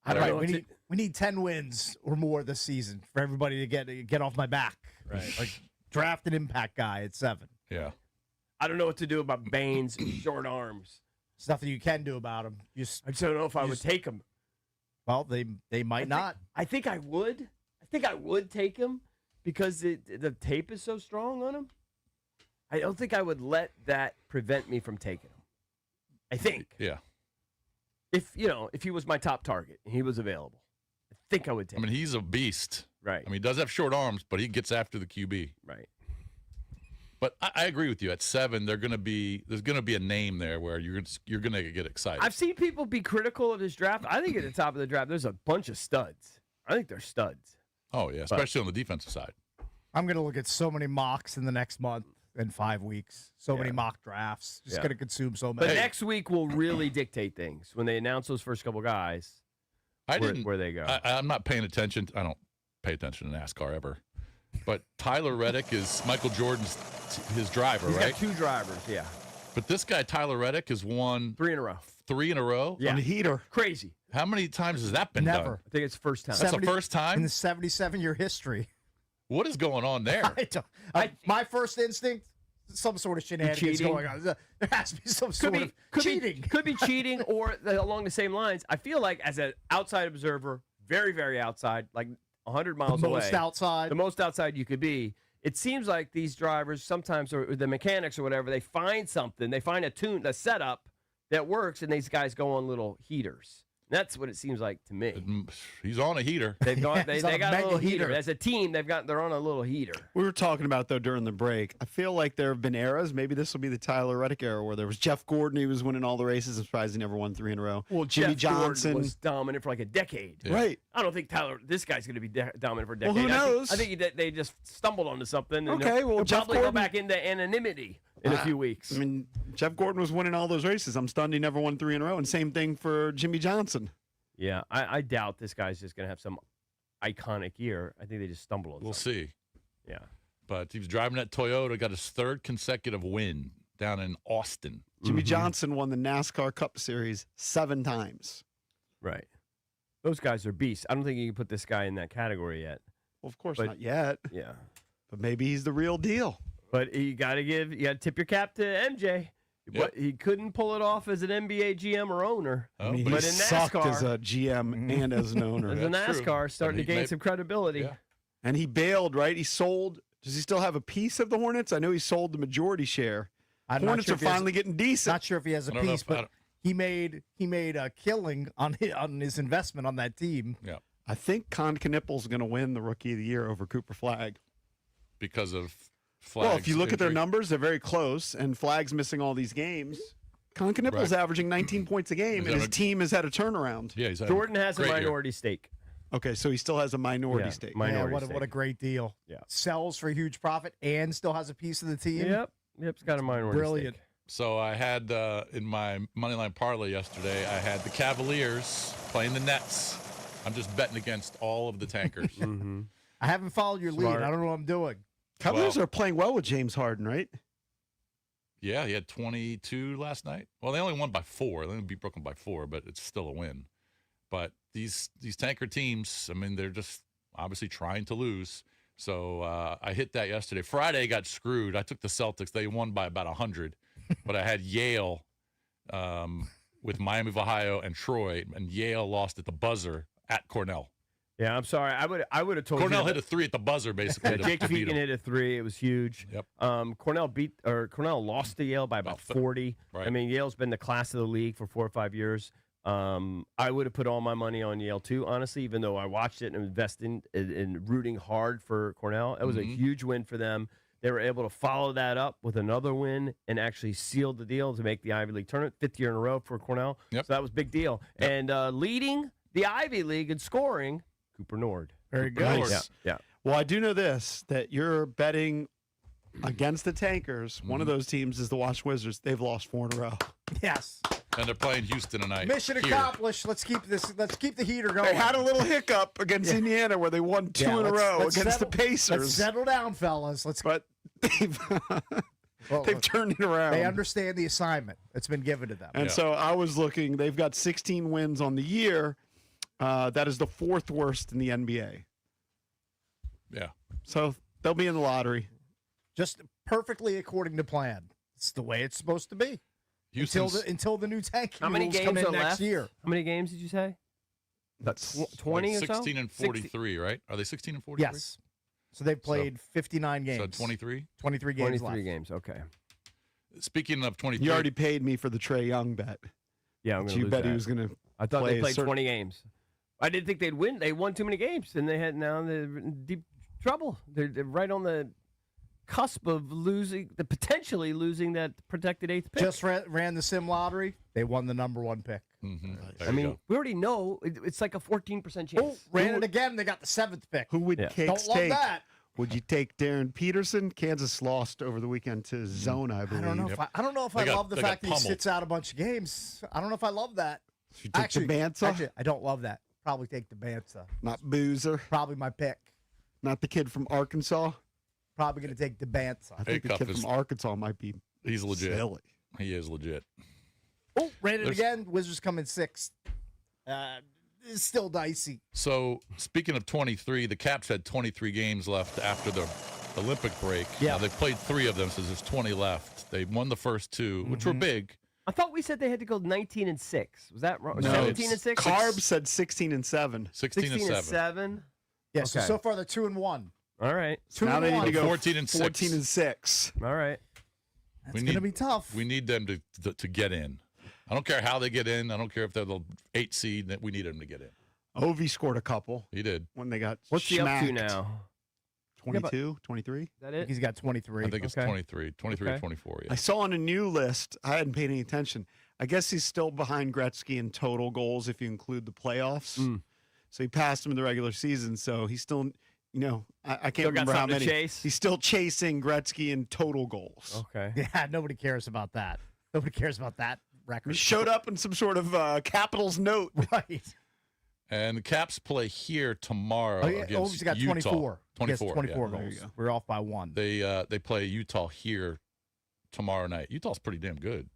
Speaker 4: I don't
Speaker 3: Right,
Speaker 4: know.
Speaker 3: we need 10 wins or more this season for everybody to get off my back.
Speaker 4: Right.
Speaker 3: Like draft an impact guy at 7.
Speaker 2: Yeah.
Speaker 4: I don't know what to do about Baines' short arms.
Speaker 3: There's nothing you can do about him.
Speaker 4: I just don't know if I would take him.
Speaker 3: Well, they might not.
Speaker 4: I think I would. I think I would take him because the tape is so strong on him. I don't think I would let that prevent me from taking him. I think.
Speaker 2: Yeah.
Speaker 4: If he was my top target and he was available, I think I would take
Speaker 2: I mean,
Speaker 4: him.
Speaker 2: he's a beast.
Speaker 4: Right.
Speaker 2: I mean, he does have short arms, but he gets after the QB.
Speaker 4: Right.
Speaker 2: But I agree with you. At 7, there's going to be a name there where you're going to get excited.
Speaker 4: I've seen people be critical of his draft. I think at the top of the draft, there's a bunch of studs. I think they're studs.
Speaker 2: Oh, yeah, especially on the defensive side.
Speaker 3: I'm going to look at so many mocks in the next month and 5 weeks. So many mock drafts. Just
Speaker 4: Yeah.
Speaker 3: going to consume so
Speaker 4: But
Speaker 3: many.
Speaker 4: next week will really dictate things when they announce those first couple guys. Where they go.
Speaker 2: I'm not paying attention. I don't pay attention to NASCAR ever. But Tyler Reddick is Michael Jordan's his driver,
Speaker 4: He's
Speaker 2: right?
Speaker 4: got 2 drivers, yeah.
Speaker 2: But this guy, Tyler Reddick, has won
Speaker 4: 3 in a row.
Speaker 2: 3 in a row.
Speaker 4: Yeah.
Speaker 1: On a heater.
Speaker 4: Crazy.
Speaker 2: How many times has that been done?
Speaker 3: Never.
Speaker 4: I think it's first time.
Speaker 2: That's the first
Speaker 3: In
Speaker 2: time?
Speaker 3: the 77-year history.
Speaker 2: What is going on there?
Speaker 3: My first instinct, some sort of shenanigans
Speaker 4: cheating?
Speaker 3: going on. There has to be some sort of cheating.
Speaker 4: Could be cheating or along the same lines. I feel like as an outside observer, very, very outside, like 100 miles
Speaker 3: the
Speaker 4: away.
Speaker 3: most outside.
Speaker 4: The most outside you could be. It seems like these drivers sometimes, or the mechanics or whatever, they find something. They find a setup that works, and these guys go on little heaters. That's what it seems like to me.
Speaker 2: He's on a heater.
Speaker 4: They've gone.
Speaker 3: He's
Speaker 4: They
Speaker 3: on a
Speaker 4: got a
Speaker 3: mega
Speaker 4: little heater.
Speaker 3: heater.
Speaker 4: As a team, they're on a little heater.
Speaker 1: We were talking about, though, during the break. I feel like there have been eras. Maybe this will be the Tyler Reddick era where there was Jeff Gordon. He was winning all the races. I'm surprised he never won 3 in a row.
Speaker 4: Well,
Speaker 1: Jimmy
Speaker 4: Jeff Gordon
Speaker 1: Johnson.
Speaker 4: was dominant for like a decade.
Speaker 2: Yeah.
Speaker 1: Right.
Speaker 4: I don't think this guy's going to be dominant for a decade.
Speaker 1: Well, who knows?
Speaker 4: I think they just stumbled onto something. And
Speaker 1: Okay, well,
Speaker 4: he'll
Speaker 1: Jeff
Speaker 4: probably go
Speaker 1: Gordon-
Speaker 4: back into anonymity in a few weeks.
Speaker 1: I mean, Jeff Gordon was winning all those races. I'm stunned he never won 3 in a row. And same thing for Jimmy Johnson.
Speaker 4: Yeah, I doubt this guy's just going to have some iconic year. I think they just stumble on
Speaker 2: We'll
Speaker 4: something.
Speaker 2: see.
Speaker 4: Yeah.
Speaker 2: But he was driving that Toyota, got his 3rd consecutive win down in Austin.
Speaker 1: Jimmy Johnson won the NASCAR Cup Series 7 times.
Speaker 4: Right. Those guys are beasts. I don't think you can put this guy in that category yet.
Speaker 1: Well, of course
Speaker 4: But-
Speaker 1: not yet,
Speaker 4: Yeah.
Speaker 1: but maybe he's the real deal.
Speaker 4: But you got to tip your cap to MJ.
Speaker 2: Yep.
Speaker 4: But he couldn't pull it off as an NBA GM or owner.
Speaker 2: Oh,
Speaker 1: I mean,
Speaker 2: but
Speaker 1: he
Speaker 4: in
Speaker 1: sucked
Speaker 4: NASCAR-
Speaker 1: as a GM and as an owner.
Speaker 4: As a
Speaker 2: That's true.
Speaker 4: NASCAR, starting
Speaker 2: But
Speaker 4: to gain
Speaker 2: he
Speaker 4: some credibility.
Speaker 2: Yeah.
Speaker 1: And he bailed, right? He sold. Does he still have a piece of the Hornets? I know he sold the majority share.
Speaker 3: I'm not
Speaker 1: Hornets
Speaker 3: sure
Speaker 1: are
Speaker 3: if he has-
Speaker 1: finally getting decent.
Speaker 3: Not sure if he has a
Speaker 2: I don't know
Speaker 3: piece,
Speaker 2: if- I
Speaker 3: but he made a killing on his investment on that team.
Speaker 2: Yeah.
Speaker 1: I think Con Knippel's going to win the Rookie of the Year over Cooper Flagg.
Speaker 2: Because of Flagg's
Speaker 1: Well, if you look at their
Speaker 2: injury.
Speaker 1: numbers, they're very close, and Flagg's missing all these games. Con Knippel's
Speaker 2: Right.
Speaker 1: averaging 19 points a game,
Speaker 2: He's
Speaker 1: and his
Speaker 2: having-
Speaker 1: team has had a turnaround.
Speaker 2: Yeah, he's had
Speaker 4: Jordan has a
Speaker 2: great year.
Speaker 4: minority stake.
Speaker 1: Okay, so he still has a minority
Speaker 4: Yeah,
Speaker 1: stake.
Speaker 4: minority
Speaker 3: Yeah, what a
Speaker 4: stake.
Speaker 3: great deal.
Speaker 4: Yeah.
Speaker 3: Sells for a huge profit and still has a piece of the team.
Speaker 4: Yep, it's got a minority
Speaker 3: Brilliant.
Speaker 4: stake.
Speaker 2: So I had in my moneyline parlay yesterday, I had the Cavaliers playing the Nets. I'm just betting against all of the tankers.
Speaker 4: Mm-hmm.
Speaker 3: I haven't followed your
Speaker 4: Smart.
Speaker 3: lead. I don't know what I'm doing.
Speaker 1: Cavaliers
Speaker 2: Well-
Speaker 1: are playing well with James Harden, right?
Speaker 2: Yeah, he had 22 last night. Well, they only won by 4. They only beat Brooklyn by 4, but it's still a win. But these tanker teams, I mean, they're just obviously trying to lose. So I hit that yesterday. Friday got screwed. I took the Celtics. They won by about 100. But I had Yale with Miami of Ohio and Troy, and Yale lost at the buzzer at Cornell.
Speaker 4: Yeah, I'm sorry. I would have told
Speaker 2: Cornell
Speaker 4: you.
Speaker 2: hit a 3 at the buzzer, basically.
Speaker 4: Yeah,
Speaker 2: to
Speaker 4: Jake
Speaker 2: beat
Speaker 4: Fegan
Speaker 2: 'em.
Speaker 4: hit a 3. It was huge.
Speaker 2: Yep.
Speaker 4: Cornell lost to Yale by about 40.
Speaker 2: Right.
Speaker 4: I mean, Yale's been the class of the league for 4 or 5 years. I would have put all my money on Yale too, honestly, even though I watched it and invested in rooting hard for Cornell. It was a huge win for them. They were able to follow that up with another win and actually sealed the deal to make the Ivy League tournament, 5th year in a row for Cornell.
Speaker 2: Yep.
Speaker 4: So that was a big deal.
Speaker 2: Yep.
Speaker 4: And leading the Ivy League in scoring, Cooper Nord.
Speaker 3: Very good.
Speaker 2: Nice.
Speaker 4: Yeah, yeah.
Speaker 1: Well, I do know this, that you're betting against the Tankers. One of those teams is the Washington Wizards. They've lost 4 in a row.
Speaker 3: Yes.
Speaker 2: And they're playing Houston tonight.
Speaker 3: Mission
Speaker 2: here.
Speaker 3: accomplished. Let's keep the heater going.
Speaker 1: They had a little hiccup against Indiana where they won 2 in a row against the Pacers.
Speaker 3: Let's settle down, fellas.
Speaker 1: But they've turned it around.
Speaker 3: They understand the assignment that's been given to them.
Speaker 1: And so I was looking. They've got 16 wins on the year. That is the 4th worst in the NBA.
Speaker 2: Yeah.
Speaker 1: So they'll be in the lottery.
Speaker 3: Just perfectly according to plan. It's the way it's supposed to be. Until the new tanking
Speaker 4: How many
Speaker 3: rules
Speaker 4: games
Speaker 3: come in
Speaker 4: are
Speaker 3: next
Speaker 4: left?
Speaker 3: year.
Speaker 4: How many games did you say?
Speaker 1: That's
Speaker 4: 20 or so?
Speaker 2: 16 and 43, right? Are they 16 and 43?
Speaker 3: Yes. So they've played 59 games.
Speaker 2: So 23?
Speaker 3: 23 games
Speaker 4: 23
Speaker 3: left.
Speaker 4: games, okay.
Speaker 2: Speaking of 23.
Speaker 1: You already paid me for the Trae Young bet.
Speaker 4: Yeah, I'm going to
Speaker 1: You
Speaker 4: lose
Speaker 1: bet
Speaker 4: that.
Speaker 1: he was going to.
Speaker 4: I thought
Speaker 1: play
Speaker 4: they
Speaker 1: a
Speaker 4: played
Speaker 1: certain-
Speaker 4: 20 games. I didn't think they'd win. They won too many games, and they're in deep trouble. They're right on the cusp of potentially losing that protected 8th pick.
Speaker 3: Just ran the sim lottery. They won the number 1 pick.
Speaker 4: I mean, we already know it's like a 14% chance.
Speaker 3: Oh, ran it again. They got the 7th pick.
Speaker 1: Who would
Speaker 4: Yeah.
Speaker 1: Cakes
Speaker 3: Don't love
Speaker 1: take?
Speaker 3: that.
Speaker 1: Would you take Darren Peterson? Kansas lost over the weekend to Zona, I believe.
Speaker 3: I don't know if I love the
Speaker 2: they
Speaker 3: fact
Speaker 2: got
Speaker 3: that he
Speaker 2: pummeled.
Speaker 3: sits out a bunch of games. I don't know if I love that.
Speaker 1: Should you take
Speaker 3: Actually,
Speaker 1: Banza?
Speaker 3: I don't love that. Probably take the Banza.
Speaker 1: Not Boozer.
Speaker 3: Probably my pick.
Speaker 1: Not the kid from Arkansas.
Speaker 3: Probably going to take the Banza.
Speaker 1: I think the
Speaker 2: Cup
Speaker 1: kid
Speaker 2: is-
Speaker 1: from Arkansas might be
Speaker 2: He's legit.
Speaker 1: silly.
Speaker 2: He is legit.
Speaker 3: Oh, ran it
Speaker 2: There's-
Speaker 3: again. Wizards come in 6th. It's still dicey.
Speaker 2: So, speaking of 23, the Caps had 23 games left after the Olympic break.
Speaker 3: Yeah.
Speaker 2: Now, they've played 3 of them, so there's 20 left. They won the first 2, which were big.
Speaker 4: I thought we said they had to go 19-6. Was that wrong?
Speaker 2: No,
Speaker 4: 17-6?
Speaker 1: Carb said 16-7.
Speaker 2: 16 and 7.
Speaker 4: 7.
Speaker 3: Yeah,
Speaker 4: Okay.
Speaker 3: so far they're 2-1.
Speaker 4: All right.
Speaker 1: Now they need to go
Speaker 2: 14 and 6.
Speaker 1: 14 and 6.
Speaker 4: All right.
Speaker 3: That's
Speaker 2: We
Speaker 3: going to
Speaker 2: need-
Speaker 3: be tough.
Speaker 2: We need them to get in. I don't care how they get in. I don't care if they're the 8 seed. That we need them to get in.
Speaker 1: Ovi scored a couple
Speaker 2: He did.
Speaker 1: when they got
Speaker 4: What's he up to
Speaker 1: schmacked.
Speaker 4: now?
Speaker 1: 22, 23?
Speaker 4: Is that
Speaker 3: I think
Speaker 4: it?
Speaker 3: he's got 23.
Speaker 2: I think it's
Speaker 4: Okay.
Speaker 2: 23
Speaker 4: Okay.
Speaker 2: or 24. Yeah.
Speaker 1: I saw on a new list, I hadn't paid any attention. I guess he's still behind Gretzky in total goals if you include the playoffs. So he passed him in the regular season. So he's still, I can't
Speaker 4: Still got
Speaker 1: remember how
Speaker 4: something to
Speaker 1: many.
Speaker 4: chase?
Speaker 1: He's still chasing Gretzky in total goals.
Speaker 4: Okay.
Speaker 3: Yeah, nobody cares about that. Nobody cares about that record.
Speaker 1: He showed up in some sort of Capitals note.
Speaker 3: Right.
Speaker 2: And the Caps play here tomorrow
Speaker 3: Oh, yeah.
Speaker 2: against
Speaker 3: He's got
Speaker 2: Utah.
Speaker 3: 24. He has
Speaker 2: 24.
Speaker 3: 24
Speaker 2: yeah.
Speaker 3: goals. We're off by 1.
Speaker 2: They play Utah here tomorrow night. Utah's pretty damn good.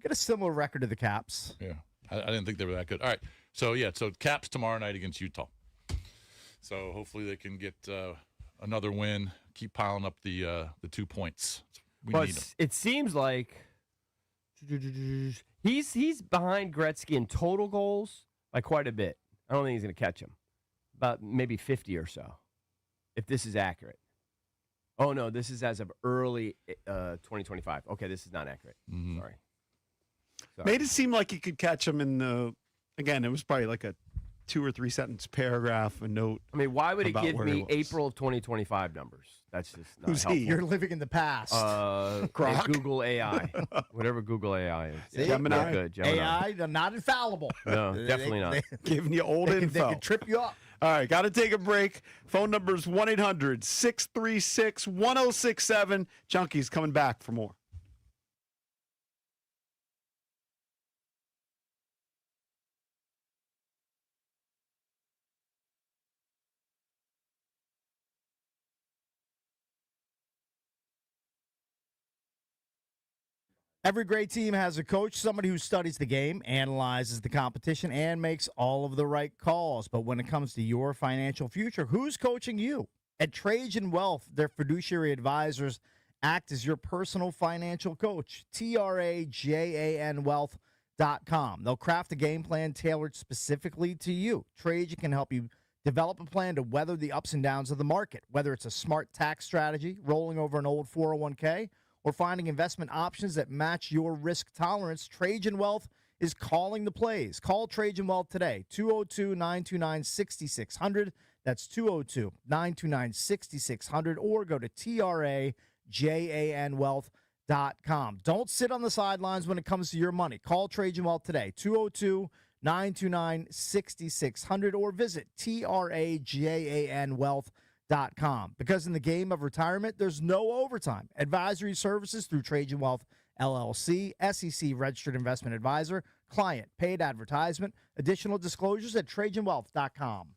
Speaker 3: Get a similar record to the Caps.
Speaker 2: Yeah, I didn't think they were that good. All right, so Caps tomorrow night against Utah. So hopefully they can get another win. Keep piling up the 2 points. We
Speaker 4: Well,
Speaker 2: need them.
Speaker 4: it seems like he's behind Gretzky in total goals by quite a bit. I don't think he's going to catch him. About maybe 50 or so, if this is accurate. Oh, no, this is as of early 2025. Okay, this is not accurate.
Speaker 2: Mhm.
Speaker 4: Sorry.
Speaker 1: Made it seem like he could catch him in the, again, it was probably like a 2 or 3 sentence paragraph, a note.
Speaker 4: I mean, why would it
Speaker 1: About
Speaker 4: give
Speaker 1: where he
Speaker 4: me
Speaker 1: was.
Speaker 4: April of 2025 numbers? That's just not
Speaker 1: Who's he?
Speaker 4: helpful.
Speaker 3: You're living in the past.
Speaker 1: Grok?
Speaker 4: Google AI. Whatever Google AI is.
Speaker 3: See?
Speaker 1: Gemini?
Speaker 4: Not good. Gemini.
Speaker 3: AI, they're not infallible.
Speaker 4: No, definitely not.
Speaker 1: Giving you old
Speaker 3: They
Speaker 1: info.
Speaker 3: can trip you up.
Speaker 1: All right, got to take a break. Phone number is 1-800-636-1067. Junkies coming back for more.
Speaker 3: Every great team has a coach, somebody who studies the game, analyzes the competition, and makes all of the right calls. But when it comes to your financial future, who's coaching you? At Trajan Wealth, their fiduciary advisors act as your personal financial coach. TRAJAN Wealth.com. They'll craft a game plan tailored specifically to you. Trajan can help you develop a plan to weather the ups and downs of the market, whether it's a smart tax strategy, rolling over an old 401k, or finding investment options that match your risk tolerance. Trajan Wealth is calling the plays. Call Trajan Wealth today, 202-929-6600. That's 202-929-6600, or go to TRAJANwealth.com. Don't sit on the sidelines when it comes to your money. Call Trajan Wealth today, 202-929-6600, or visit TRAJANwealth.com. Because in the game of retirement, there's no overtime. Advisory services through Trajan Wealth LLC, SEC registered investment advisor, client paid advertisement. Additional disclosures at TrajanWealth.com.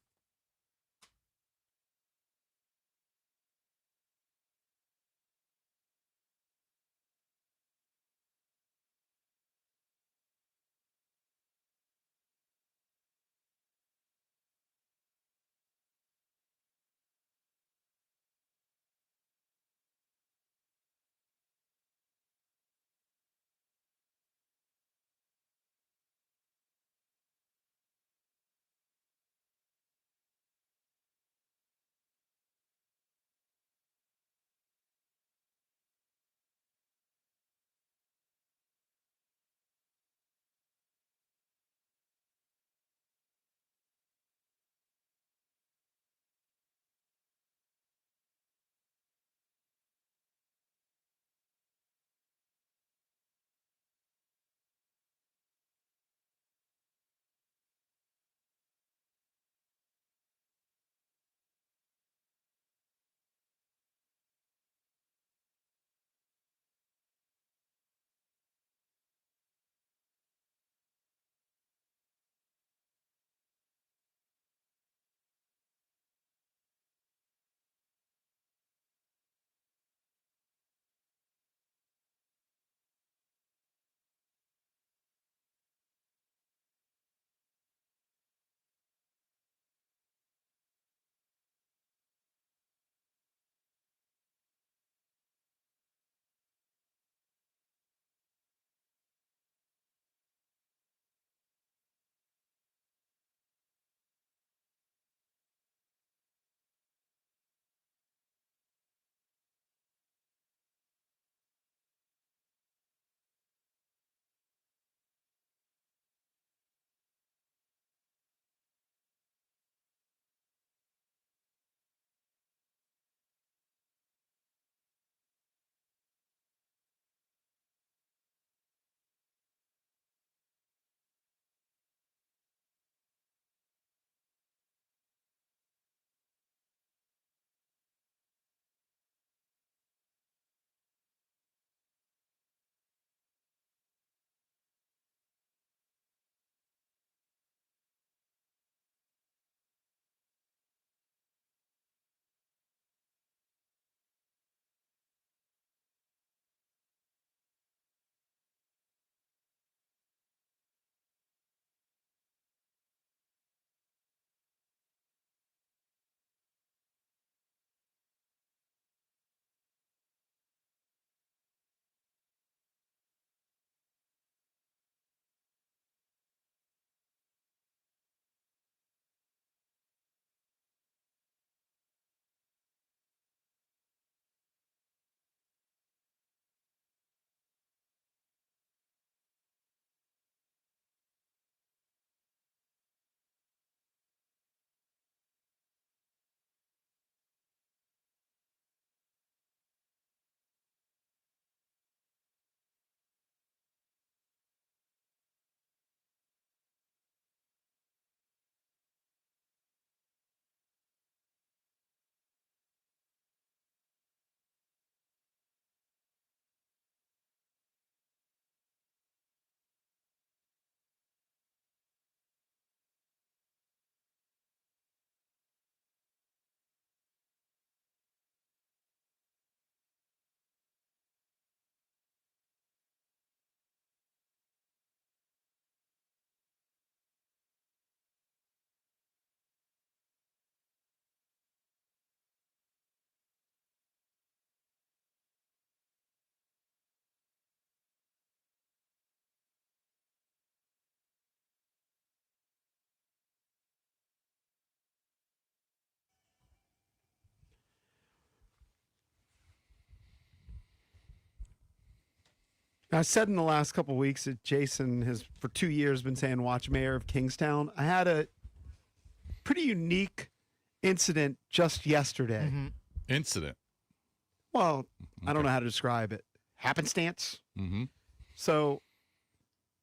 Speaker 1: I said in the last couple of weeks that Jason has, for 2 years, been saying, watch Mayor of Kingstown. I had a pretty unique incident just yesterday.
Speaker 2: Incident.
Speaker 1: Well, I don't know how to describe it. Happenstance.
Speaker 2: Mm-hmm.
Speaker 1: So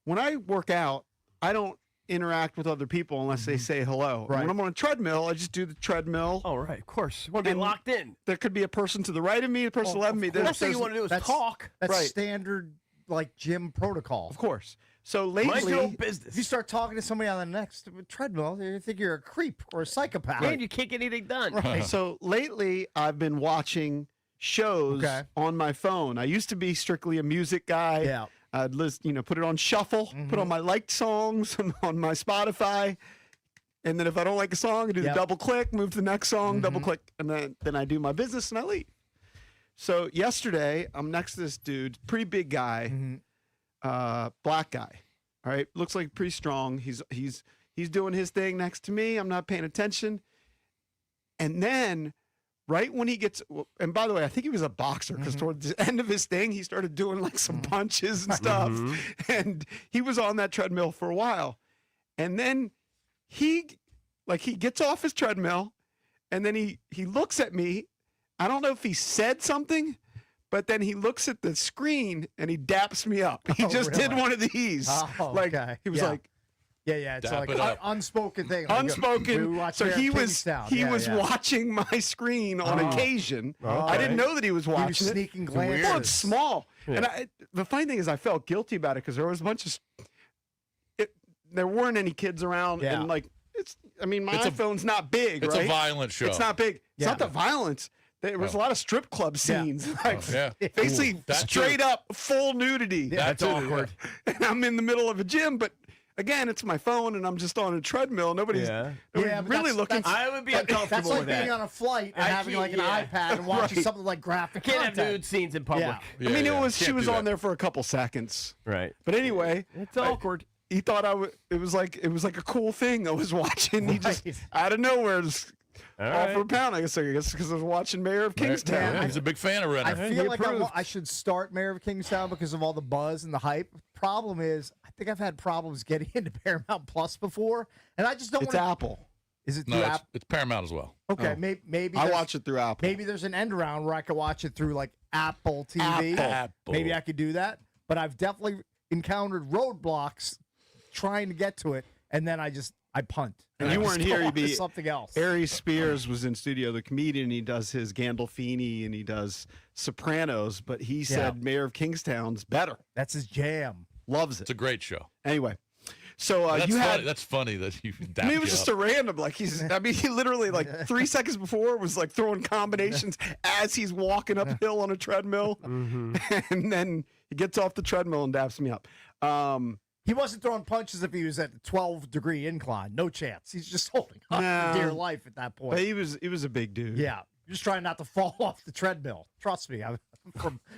Speaker 1: when I work out, I don't interact with other people unless they say hello.
Speaker 3: Right.
Speaker 1: When I'm on a treadmill, I just do the treadmill.
Speaker 4: Oh, right. Of course. Want to be
Speaker 1: And
Speaker 4: locked in.
Speaker 1: There could be a person to the right of me, a person to the left of me.
Speaker 4: Last thing you want to do is
Speaker 3: That's-
Speaker 4: talk.
Speaker 3: That's
Speaker 1: Right.
Speaker 3: standard like gym protocol.
Speaker 1: Of course. So
Speaker 4: Mind your
Speaker 1: lately,
Speaker 4: own business.
Speaker 3: If you start talking to somebody on the next treadmill, they think you're a creep or a psychopath.
Speaker 4: And you can't get anything done.
Speaker 1: so lately I've been watching shows
Speaker 3: Okay.
Speaker 1: on my phone. I used to be strictly a music guy.
Speaker 3: Yeah.
Speaker 1: I'd put it on shuffle, put on my liked songs on my Spotify. And then if I don't like a song, I do the
Speaker 3: Yep.
Speaker 1: double click, move to the next song, double click, and then I do my business and I leave. So yesterday, I'm next to this dude, pretty big guy, black guy. All right, looks like pretty strong. He's doing his thing next to me. I'm not paying attention. And then right when he gets, and by the way, I think he was a boxer because toward the end of his thing, he started doing like some punches and stuff. And he was on that treadmill for a while. And then he gets off his treadmill and then he looks at me. I don't know if he said something, but then he looks at the screen and he daps me up. He
Speaker 3: Oh,
Speaker 1: just did
Speaker 3: really?
Speaker 1: one of these.
Speaker 3: Oh,
Speaker 1: like
Speaker 3: okay.
Speaker 1: he was
Speaker 3: Yeah.
Speaker 1: like,
Speaker 3: Yeah, it's
Speaker 2: Dap
Speaker 3: like
Speaker 2: it up.
Speaker 3: unspoken thing. Like,
Speaker 1: unspoken.
Speaker 3: we watch
Speaker 1: So
Speaker 3: Mayor
Speaker 1: he
Speaker 3: of
Speaker 1: was
Speaker 3: Kingstown.
Speaker 1: he
Speaker 3: Yeah,
Speaker 1: was
Speaker 3: yeah.
Speaker 1: watching my screen on occasion. I
Speaker 3: Okay.
Speaker 1: didn't know that he was
Speaker 3: He was
Speaker 1: watching it.
Speaker 3: sneaking glances.
Speaker 1: Well, it's small, and the funny thing is, I felt guilty about it because there was a bunch of. There weren't any kids around,
Speaker 3: Yeah.
Speaker 1: and like it's. I mean, my
Speaker 2: It's a-
Speaker 1: iPhone's not big,
Speaker 2: It's
Speaker 1: right?
Speaker 2: a violent show.
Speaker 1: It's not big. It's
Speaker 3: Yeah.
Speaker 1: not the violence. There was a lot of strip club scenes, like
Speaker 2: Yeah.
Speaker 1: basically
Speaker 2: That
Speaker 1: straight
Speaker 2: too.
Speaker 1: up full nudity.
Speaker 2: That's awkward.
Speaker 1: And I'm in the middle of a gym, but again, it's my phone, and I'm just on a treadmill. Nobody's
Speaker 3: Yeah, but
Speaker 1: really
Speaker 3: that's-
Speaker 1: looking.
Speaker 3: that's-
Speaker 4: I would be
Speaker 3: That's
Speaker 4: uncomfortable
Speaker 3: like
Speaker 4: with
Speaker 3: being
Speaker 4: that.
Speaker 3: on a flight and
Speaker 4: I
Speaker 3: having like an
Speaker 4: can't-
Speaker 3: iPad and watching
Speaker 1: Right.
Speaker 3: something like graphic
Speaker 4: Can't have
Speaker 3: content.
Speaker 4: nude scenes in public.
Speaker 3: Yeah.
Speaker 1: I mean, it was she
Speaker 2: Can't
Speaker 1: was
Speaker 2: do
Speaker 1: on
Speaker 2: that.
Speaker 1: there for a couple seconds,
Speaker 4: Right.
Speaker 1: but anyway,
Speaker 4: It's awkward.
Speaker 1: he thought it was like a cool thing I was watching. He just
Speaker 3: Right.
Speaker 1: out of nowhere just
Speaker 4: All
Speaker 1: off for a
Speaker 4: right.
Speaker 1: pound. I guess because I was watching Mayor of Kingstown.
Speaker 2: Yeah, he's a big fan of
Speaker 3: I
Speaker 2: Renner.
Speaker 3: feel like
Speaker 4: approved.
Speaker 3: I should start Mayor of Kingstown because of all the buzz and the hype. Problem is, I think I've had problems getting into Paramount Plus before, and I just don't
Speaker 1: It's
Speaker 3: want to.
Speaker 1: Apple.
Speaker 3: Is it
Speaker 2: No,
Speaker 3: through
Speaker 2: it's,
Speaker 3: Apple?
Speaker 2: it's Paramount as well.
Speaker 3: Okay,
Speaker 1: Oh.
Speaker 3: maybe
Speaker 1: I
Speaker 3: there's-
Speaker 1: watch it through Apple.
Speaker 3: Maybe there's an end around where I could watch it through like Apple TV.
Speaker 2: Apple.
Speaker 3: Maybe I could do that. But I've definitely encountered roadblocks trying to get to it, and then I punt.
Speaker 1: And
Speaker 3: I
Speaker 1: you
Speaker 3: just
Speaker 1: weren't
Speaker 3: go
Speaker 1: here,
Speaker 3: on
Speaker 1: you'd
Speaker 3: to
Speaker 1: be
Speaker 3: something else.
Speaker 1: Ari Spears was in studio, the comedian. He does his Gandolfini and he does Sopranos, but he said Mayor of Kingstown's better.
Speaker 3: That's his jam.
Speaker 1: Loves
Speaker 2: It's
Speaker 1: it.
Speaker 2: a great show.
Speaker 1: Anyway, so
Speaker 2: That's
Speaker 1: you
Speaker 2: funny.
Speaker 1: had.
Speaker 2: That's funny that you.
Speaker 1: I mean, it was just a random. Like he literally like 3 seconds before was like throwing combinations as he's walking uphill on a treadmill, and then he gets off the treadmill and daps me up.
Speaker 3: He wasn't throwing punches if he was at a 12-degree incline. No chance. He's just holding on
Speaker 1: No.
Speaker 3: for dear life at that point.
Speaker 1: But he was a big dude.
Speaker 3: Yeah, you're just trying not to fall off the treadmill. Trust me, I'm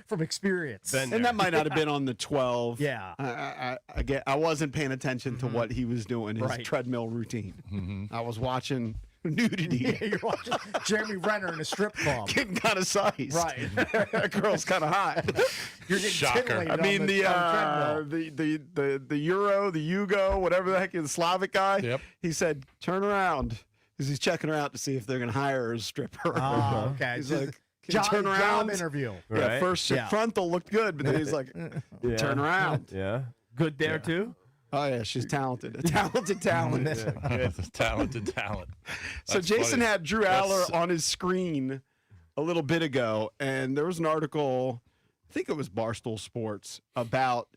Speaker 3: from experience.
Speaker 4: Been
Speaker 1: And that might not have been on the 12.
Speaker 3: Yeah.
Speaker 1: I wasn't paying attention to what he was doing, his
Speaker 3: Right.
Speaker 1: treadmill routine. I was watching nudity,
Speaker 3: You're watching Jeremy Renner in a strip club.
Speaker 1: getting kind of sized.
Speaker 3: Right.
Speaker 1: That girl's kind of hot.
Speaker 3: You're getting
Speaker 2: Shocker.
Speaker 3: titillated
Speaker 1: I mean,
Speaker 3: on
Speaker 1: the
Speaker 3: treadmill.
Speaker 1: the Euro, the Yugo, whatever the heck is, the Slavic guy.
Speaker 2: Yep.
Speaker 1: He said, "Turn around," because he's checking her out to see if they're going to hire her as a stripper.
Speaker 3: Oh, okay.
Speaker 1: He's
Speaker 3: Just
Speaker 1: like, "Can you turn
Speaker 3: job
Speaker 1: around?"
Speaker 3: interview.
Speaker 1: Yeah,
Speaker 4: Right.
Speaker 1: first
Speaker 3: Yeah.
Speaker 1: frontal looked good, but then he's like, "Turn around."
Speaker 4: Yeah. Good there, too?
Speaker 1: Oh yeah, she's talented. A talented talent.
Speaker 2: Talented talent.
Speaker 1: So
Speaker 2: That's
Speaker 1: Jason
Speaker 2: funny.
Speaker 1: had Drew
Speaker 2: That's-
Speaker 1: Aller on his screen a little bit ago, and there was an article, I think it was Barstool Sports, about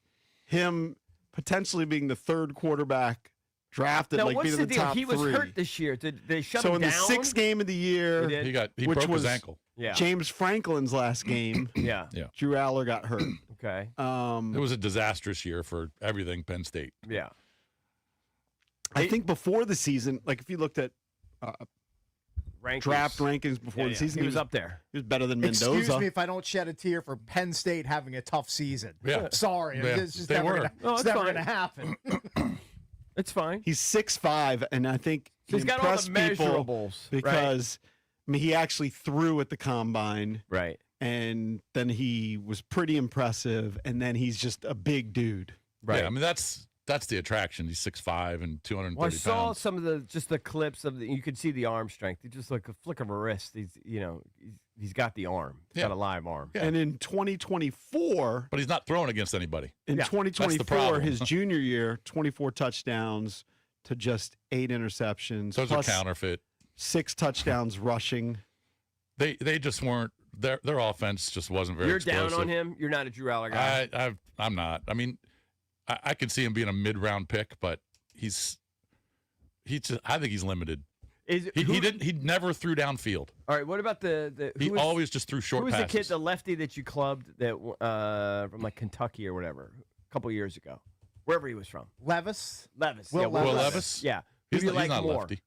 Speaker 1: him potentially being the third quarterback drafted,
Speaker 4: Now,
Speaker 1: like
Speaker 4: what's
Speaker 1: being
Speaker 4: the
Speaker 1: in the
Speaker 4: deal?
Speaker 1: top
Speaker 4: He was
Speaker 1: three.
Speaker 4: hurt this year. Did they shut
Speaker 1: So
Speaker 4: him
Speaker 1: in
Speaker 4: down?
Speaker 1: the sixth game of the year,
Speaker 4: He did?
Speaker 2: He
Speaker 1: which
Speaker 2: broke
Speaker 1: was
Speaker 2: his ankle.
Speaker 4: Yeah.
Speaker 1: James Franklin's last game,
Speaker 4: Yeah.
Speaker 1: Drew Aller got hurt.
Speaker 4: Okay.
Speaker 2: It was a disastrous year for everything Penn State.
Speaker 4: Yeah.
Speaker 1: I think before the season, like if you looked at
Speaker 4: Rankings.
Speaker 1: draft rankings before the season,
Speaker 4: He was up there.
Speaker 1: He was better than Mendoza.
Speaker 3: Excuse me if I don't shed a tear for Penn State having a tough season.
Speaker 2: Yeah.
Speaker 3: Sorry.
Speaker 2: Yeah,
Speaker 3: It's just
Speaker 2: they
Speaker 3: never
Speaker 2: were.
Speaker 3: gonna,
Speaker 4: No,
Speaker 3: it's
Speaker 4: it's
Speaker 3: never
Speaker 4: fine.
Speaker 3: going to happen.
Speaker 4: It's fine.
Speaker 1: He's 6'5", and I think he
Speaker 4: He's got all the
Speaker 1: impressed people
Speaker 4: measurables.
Speaker 1: because I mean, he actually threw at the combine,
Speaker 4: Right.
Speaker 1: and then he was pretty impressive, and then he's just a big dude.
Speaker 4: Right.
Speaker 2: Yeah, I mean that's the attraction. He's 6'5" and 230
Speaker 4: Well, I saw
Speaker 2: pounds.
Speaker 4: some of the clips of you could see the arm strength. He just like a flick of a wrist. He's got the arm. He's got a live arm.
Speaker 1: And in 2024,
Speaker 2: But he's not throwing against anybody.
Speaker 1: in
Speaker 4: Yeah,
Speaker 1: 2024,
Speaker 2: problem.
Speaker 1: his junior year, 24 touchdowns, to just 8 interceptions.
Speaker 2: Those are
Speaker 1: plus
Speaker 2: counterfeit.
Speaker 1: 6 touchdowns rushing.
Speaker 2: They just weren't. Their offense just wasn't very.
Speaker 4: You're
Speaker 2: explosive.
Speaker 4: down on him. You're not a Drew Aller guy.
Speaker 2: I'm not. I mean, I could see him being a mid-round pick, but he's just, I think he's limited. He never threw downfield.
Speaker 4: All right. What about
Speaker 2: He always just threw short
Speaker 4: who was
Speaker 2: passes.
Speaker 4: the kid, the lefty that you clubbed that from like Kentucky or whatever a couple years ago, wherever he was from?
Speaker 3: Levis.
Speaker 4: Will
Speaker 2: Will Levis?
Speaker 4: Yeah.
Speaker 2: He's
Speaker 4: Who do you like
Speaker 2: not
Speaker 4: more?
Speaker 2: lefty.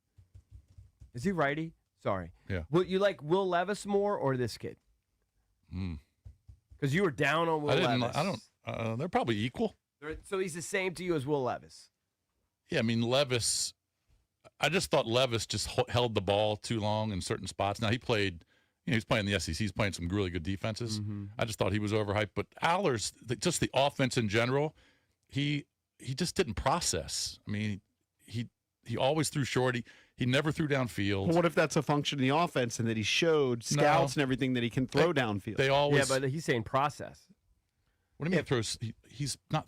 Speaker 4: Is he righty? Sorry.
Speaker 2: Yeah.
Speaker 4: Will you like Will Levis more or this kid? Because you were down on Will Levis.
Speaker 2: I don't. They're probably equal.
Speaker 4: So he's the same to you as Will Levis.
Speaker 2: Yeah, I mean Levis. I just thought Levis just held the ball too long in certain spots. Now he played. He's playing the SEC. He's playing some really good defenses.
Speaker 4: Mm-hmm.
Speaker 2: I just thought he was overhyped. But Aller's just the offense in general. He just didn't process. I mean, he always threw short. He never threw downfield.
Speaker 1: Well, what if that's a function of the offense and that he showed scouts and everything that he can throw downfield?
Speaker 2: They always.
Speaker 4: Yeah, but he's saying process.
Speaker 2: What do you mean throws? He's not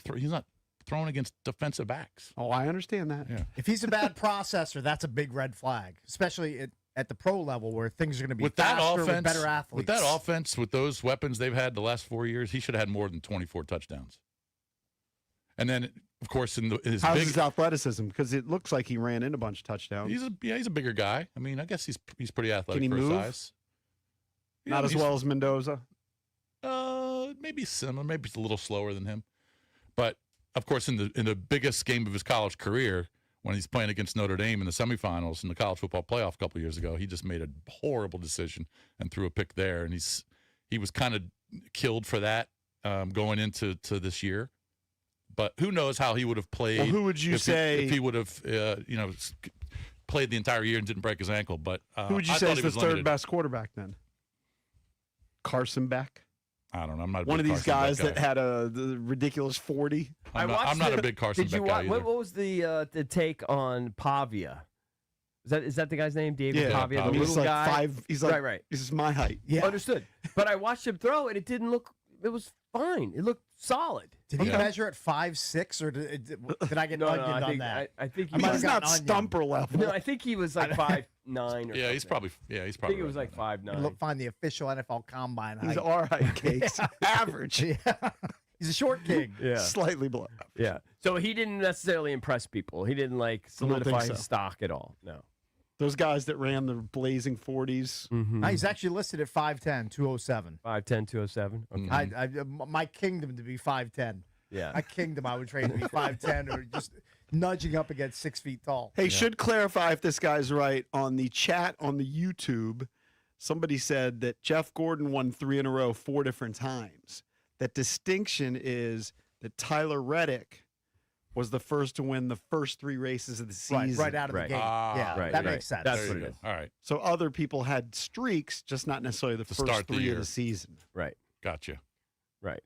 Speaker 2: throwing against defensive backs.
Speaker 1: Oh, I understand that.
Speaker 2: Yeah.
Speaker 3: If he's a bad processor, that's a big red flag, especially at the pro level where things are going to be
Speaker 2: With that
Speaker 3: faster,
Speaker 2: offense,
Speaker 3: with better athletes.
Speaker 2: with that offense, with those weapons they've had the last 4 years, he should have had more than 24 touchdowns. And then, of course, his
Speaker 1: How's
Speaker 2: big,
Speaker 1: his athleticism? Because it looks like he ran in a bunch of touchdowns.
Speaker 2: he's a bigger guy. I mean, I guess he's pretty athletic
Speaker 1: Can he
Speaker 2: for his
Speaker 1: move?
Speaker 2: size.
Speaker 1: Not as well as Mendoza.
Speaker 2: Maybe similar. Maybe it's a little slower than him. But of course, in the biggest game of his college career, when he's playing against Notre Dame in the semifinals in the college football playoff a couple of years ago, he just made a horrible decision and threw a pick there, and he was kind of killed for that going into this year. But who knows how he would have played?
Speaker 1: Well, who would you say
Speaker 2: if he would have played the entire year and didn't break his ankle? But
Speaker 1: who would you
Speaker 2: I
Speaker 1: say
Speaker 2: thought
Speaker 1: is
Speaker 2: he
Speaker 1: the
Speaker 2: was
Speaker 1: third
Speaker 2: limited.
Speaker 1: best quarterback then? Carson Beck,
Speaker 2: I don't know. I'm not a
Speaker 1: one of
Speaker 2: big
Speaker 1: these
Speaker 2: Carson
Speaker 1: guys
Speaker 2: Beck
Speaker 1: that
Speaker 2: guy.
Speaker 1: had the ridiculous 40.
Speaker 2: I'm not a big Carson
Speaker 4: Did you
Speaker 2: Beck guy
Speaker 4: watch?
Speaker 2: either.
Speaker 4: What was the take on Pavia? Is that the guy's name? David
Speaker 1: Yeah,
Speaker 4: Pavia, the
Speaker 2: Pavia.
Speaker 1: He's
Speaker 4: little
Speaker 1: like
Speaker 4: guy.
Speaker 1: 5. He's like
Speaker 4: right.
Speaker 1: He's my height.
Speaker 3: Yeah.
Speaker 4: Understood. But I watched him throw, and it didn't look. It was fine. It looked solid.
Speaker 3: Did he
Speaker 2: Yeah.
Speaker 3: measure at 5'6", or did I get onion
Speaker 4: I
Speaker 3: on
Speaker 4: think,
Speaker 3: that?
Speaker 4: I think he
Speaker 3: I might
Speaker 1: He's
Speaker 3: have
Speaker 4: was.
Speaker 1: not
Speaker 3: gotten onion.
Speaker 1: stumper level.
Speaker 4: No, I think he was like 5'9" or
Speaker 2: Yeah, he's
Speaker 4: something.
Speaker 2: probably.
Speaker 4: I think it was like
Speaker 2: right around
Speaker 4: 5'9".
Speaker 3: Look, find the official NFL Combine height.
Speaker 1: He's our height, Cakes. Average.
Speaker 3: Yeah. He's a short king.
Speaker 4: Yeah.
Speaker 1: Slightly below.
Speaker 4: Yeah. So he didn't necessarily impress people. He didn't like
Speaker 1: don't think
Speaker 4: solidify
Speaker 1: so.
Speaker 4: his stock at all. No.
Speaker 1: Those guys that ran the blazing 40s.
Speaker 3: No, he's actually listed at 5'10", 207.
Speaker 4: 5'10", 207. Okay.
Speaker 3: My kingdom to be 5'10".
Speaker 4: Yeah.
Speaker 3: My kingdom, I would train to be 5'10", or just nudging up against 6 feet tall.
Speaker 1: Hey, should clarify if this guy's right. On the chat on the YouTube, somebody said that Jeff Gordon won 3 in a row 4 different times. That distinction is that Tyler Reddick was the first to win the first 3 races of the season.
Speaker 3: Right out of the
Speaker 4: Right.
Speaker 3: gate. Yeah,
Speaker 4: right,
Speaker 3: that
Speaker 4: right.
Speaker 3: makes sense.
Speaker 4: That's
Speaker 2: There
Speaker 4: what
Speaker 2: you
Speaker 4: it
Speaker 2: go.
Speaker 4: is.
Speaker 2: All right,
Speaker 1: So other people had streaks, just not necessarily the
Speaker 2: To
Speaker 1: first
Speaker 2: start the
Speaker 1: 3 of
Speaker 2: year.
Speaker 1: the season.
Speaker 4: Right.
Speaker 2: gotcha.
Speaker 4: Right.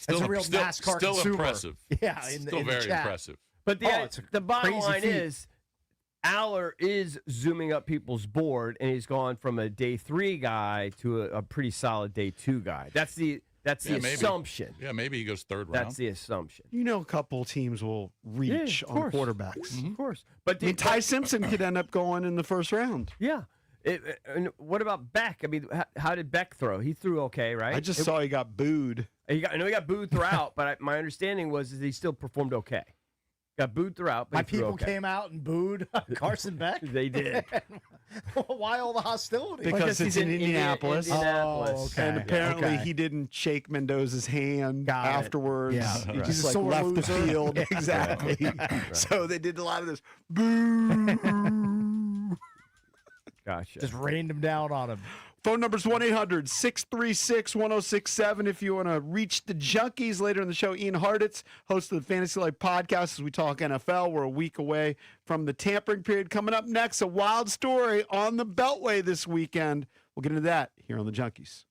Speaker 3: That's a real NASCAR
Speaker 2: still
Speaker 3: consumer.
Speaker 2: impressive.
Speaker 3: Yeah,
Speaker 2: Still
Speaker 3: in the
Speaker 2: very
Speaker 3: chat.
Speaker 2: impressive.
Speaker 4: But
Speaker 3: it's a
Speaker 4: the bottom
Speaker 3: crazy
Speaker 4: line
Speaker 3: feat.
Speaker 4: is, Aller is zooming up people's board, and he's gone from a day 3 guy to a pretty solid day 2 guy. That's the
Speaker 2: maybe.
Speaker 4: assumption.
Speaker 2: Yeah, maybe he goes third round.
Speaker 4: That's the assumption.
Speaker 1: You know, a couple teams will reach
Speaker 4: of
Speaker 1: on
Speaker 4: course.
Speaker 1: quarterbacks.
Speaker 4: Of course. But
Speaker 1: I mean, Ty Simpson could end up going in the first round.
Speaker 4: yeah. And what about Beck? I mean, how did Beck throw? He threw okay, right?
Speaker 1: I just saw he got booed.
Speaker 4: I know he got booed throughout, but my understanding was that he still performed okay. Got booed throughout, but
Speaker 3: My
Speaker 4: he threw
Speaker 3: people
Speaker 4: okay.
Speaker 3: came out and booed Carson Beck.
Speaker 4: They did.
Speaker 3: Why all the hostility?
Speaker 1: Because it's
Speaker 4: he's
Speaker 1: in Indianapolis.
Speaker 4: Indianapolis.
Speaker 3: Oh, okay.
Speaker 1: And apparently
Speaker 3: Okay.
Speaker 1: he didn't shake Mendoza's hand
Speaker 3: Got it.
Speaker 1: afterwards.
Speaker 3: Yeah.
Speaker 1: He
Speaker 3: Right.
Speaker 1: just
Speaker 3: He's a
Speaker 1: like
Speaker 3: sore
Speaker 1: left the
Speaker 3: loser.
Speaker 1: field. Exactly. So they did a lot of this boo.
Speaker 4: Gotcha.
Speaker 3: Just rained him down on him.
Speaker 1: Phone number's 1-800-636-1067 if you want to reach the Junkies later in the show. Ian Harditz, host of the Fantasy Life podcast as we talk NFL. We're a week away from the tampering period. Coming up next, a wild story on the Beltway this weekend. We'll get into that here on the Junkies.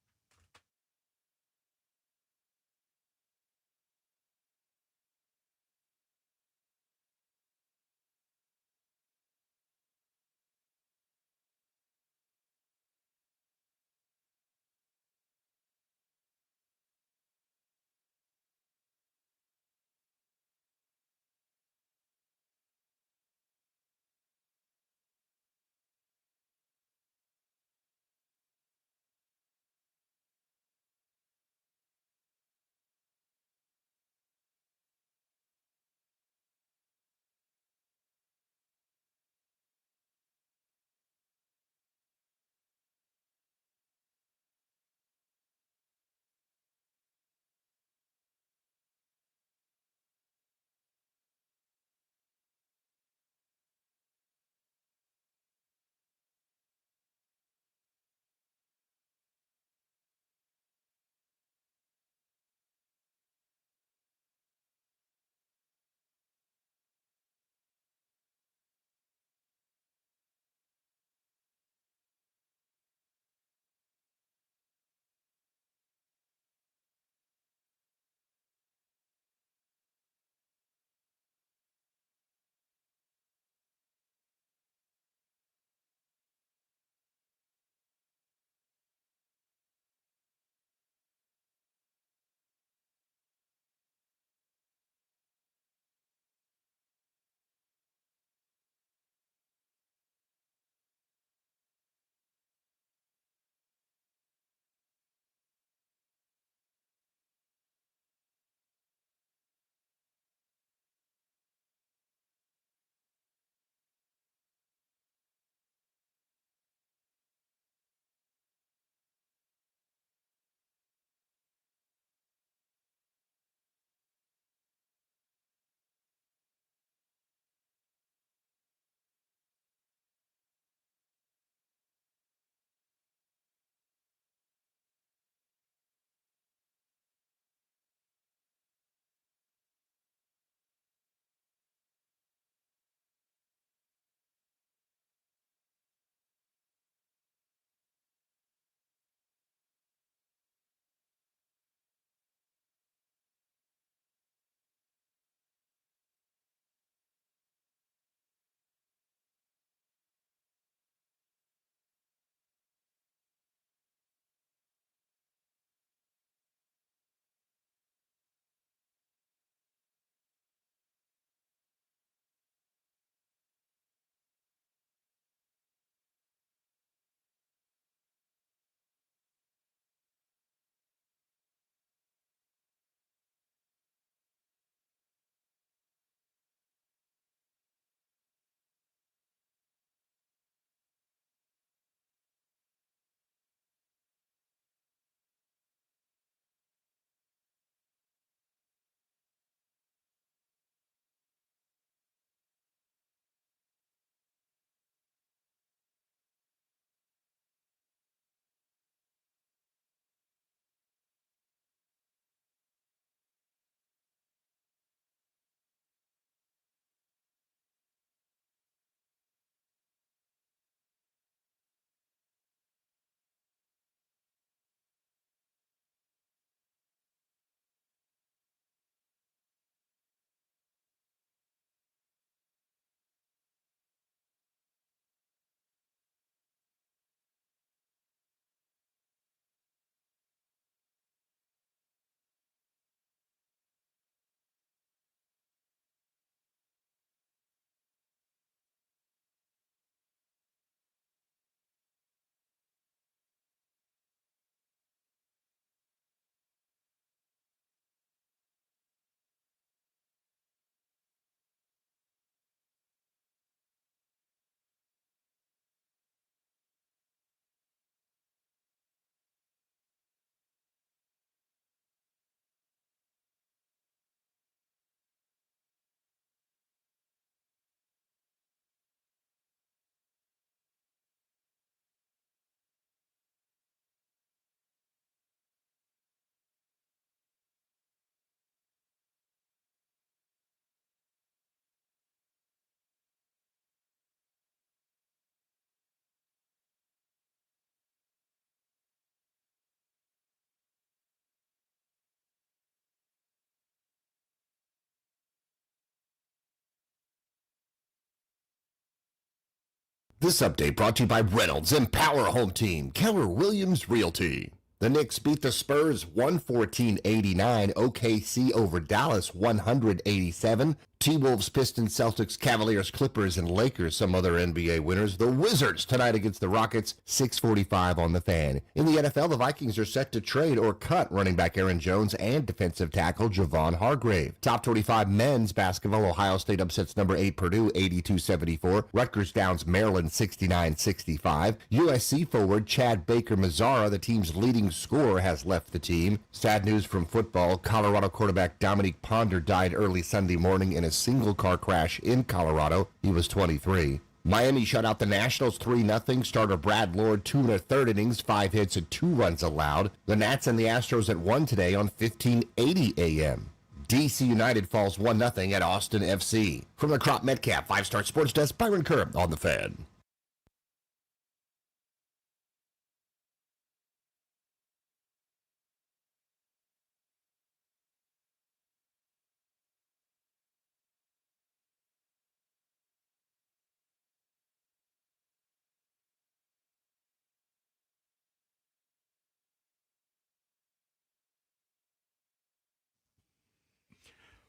Speaker 5: This update brought to you by Reynolds and Power Home Team, Keller Williams Realty. The Knicks beat the Spurs 114-89, OKC over Dallas 187, T-Wolves, Pistons, Celtics, Cavaliers, Clippers, and Lakers, some other NBA winners. The Wizards tonight against the Rockets, 6:45 on the Fan. In the NFL, the Vikings are set to trade or cut running back Aaron Jones and defensive tackle Javon Hargrave. Top 25 men's basketball, Ohio State upsets number 8 Purdue 82-74. Rutgers downs Maryland 69-65. USC forward Chad Baker-Mazzara, the team's leading scorer, has left the team. Sad news from football. Colorado quarterback Dominique Ponder died early Sunday morning in a single car crash in Colorado. He was 23. Miami shut out the Nationals 3-0. Starter Brad Lord 2 1/3 innings, 5 hits and 2 runs allowed. The Nats and the Astros at 1 today on 1580 AM. DC United falls 1-0 at Austin FC. From the Crop Metcalf 5-Star Sports Desk, Byron Kerr on the Fan.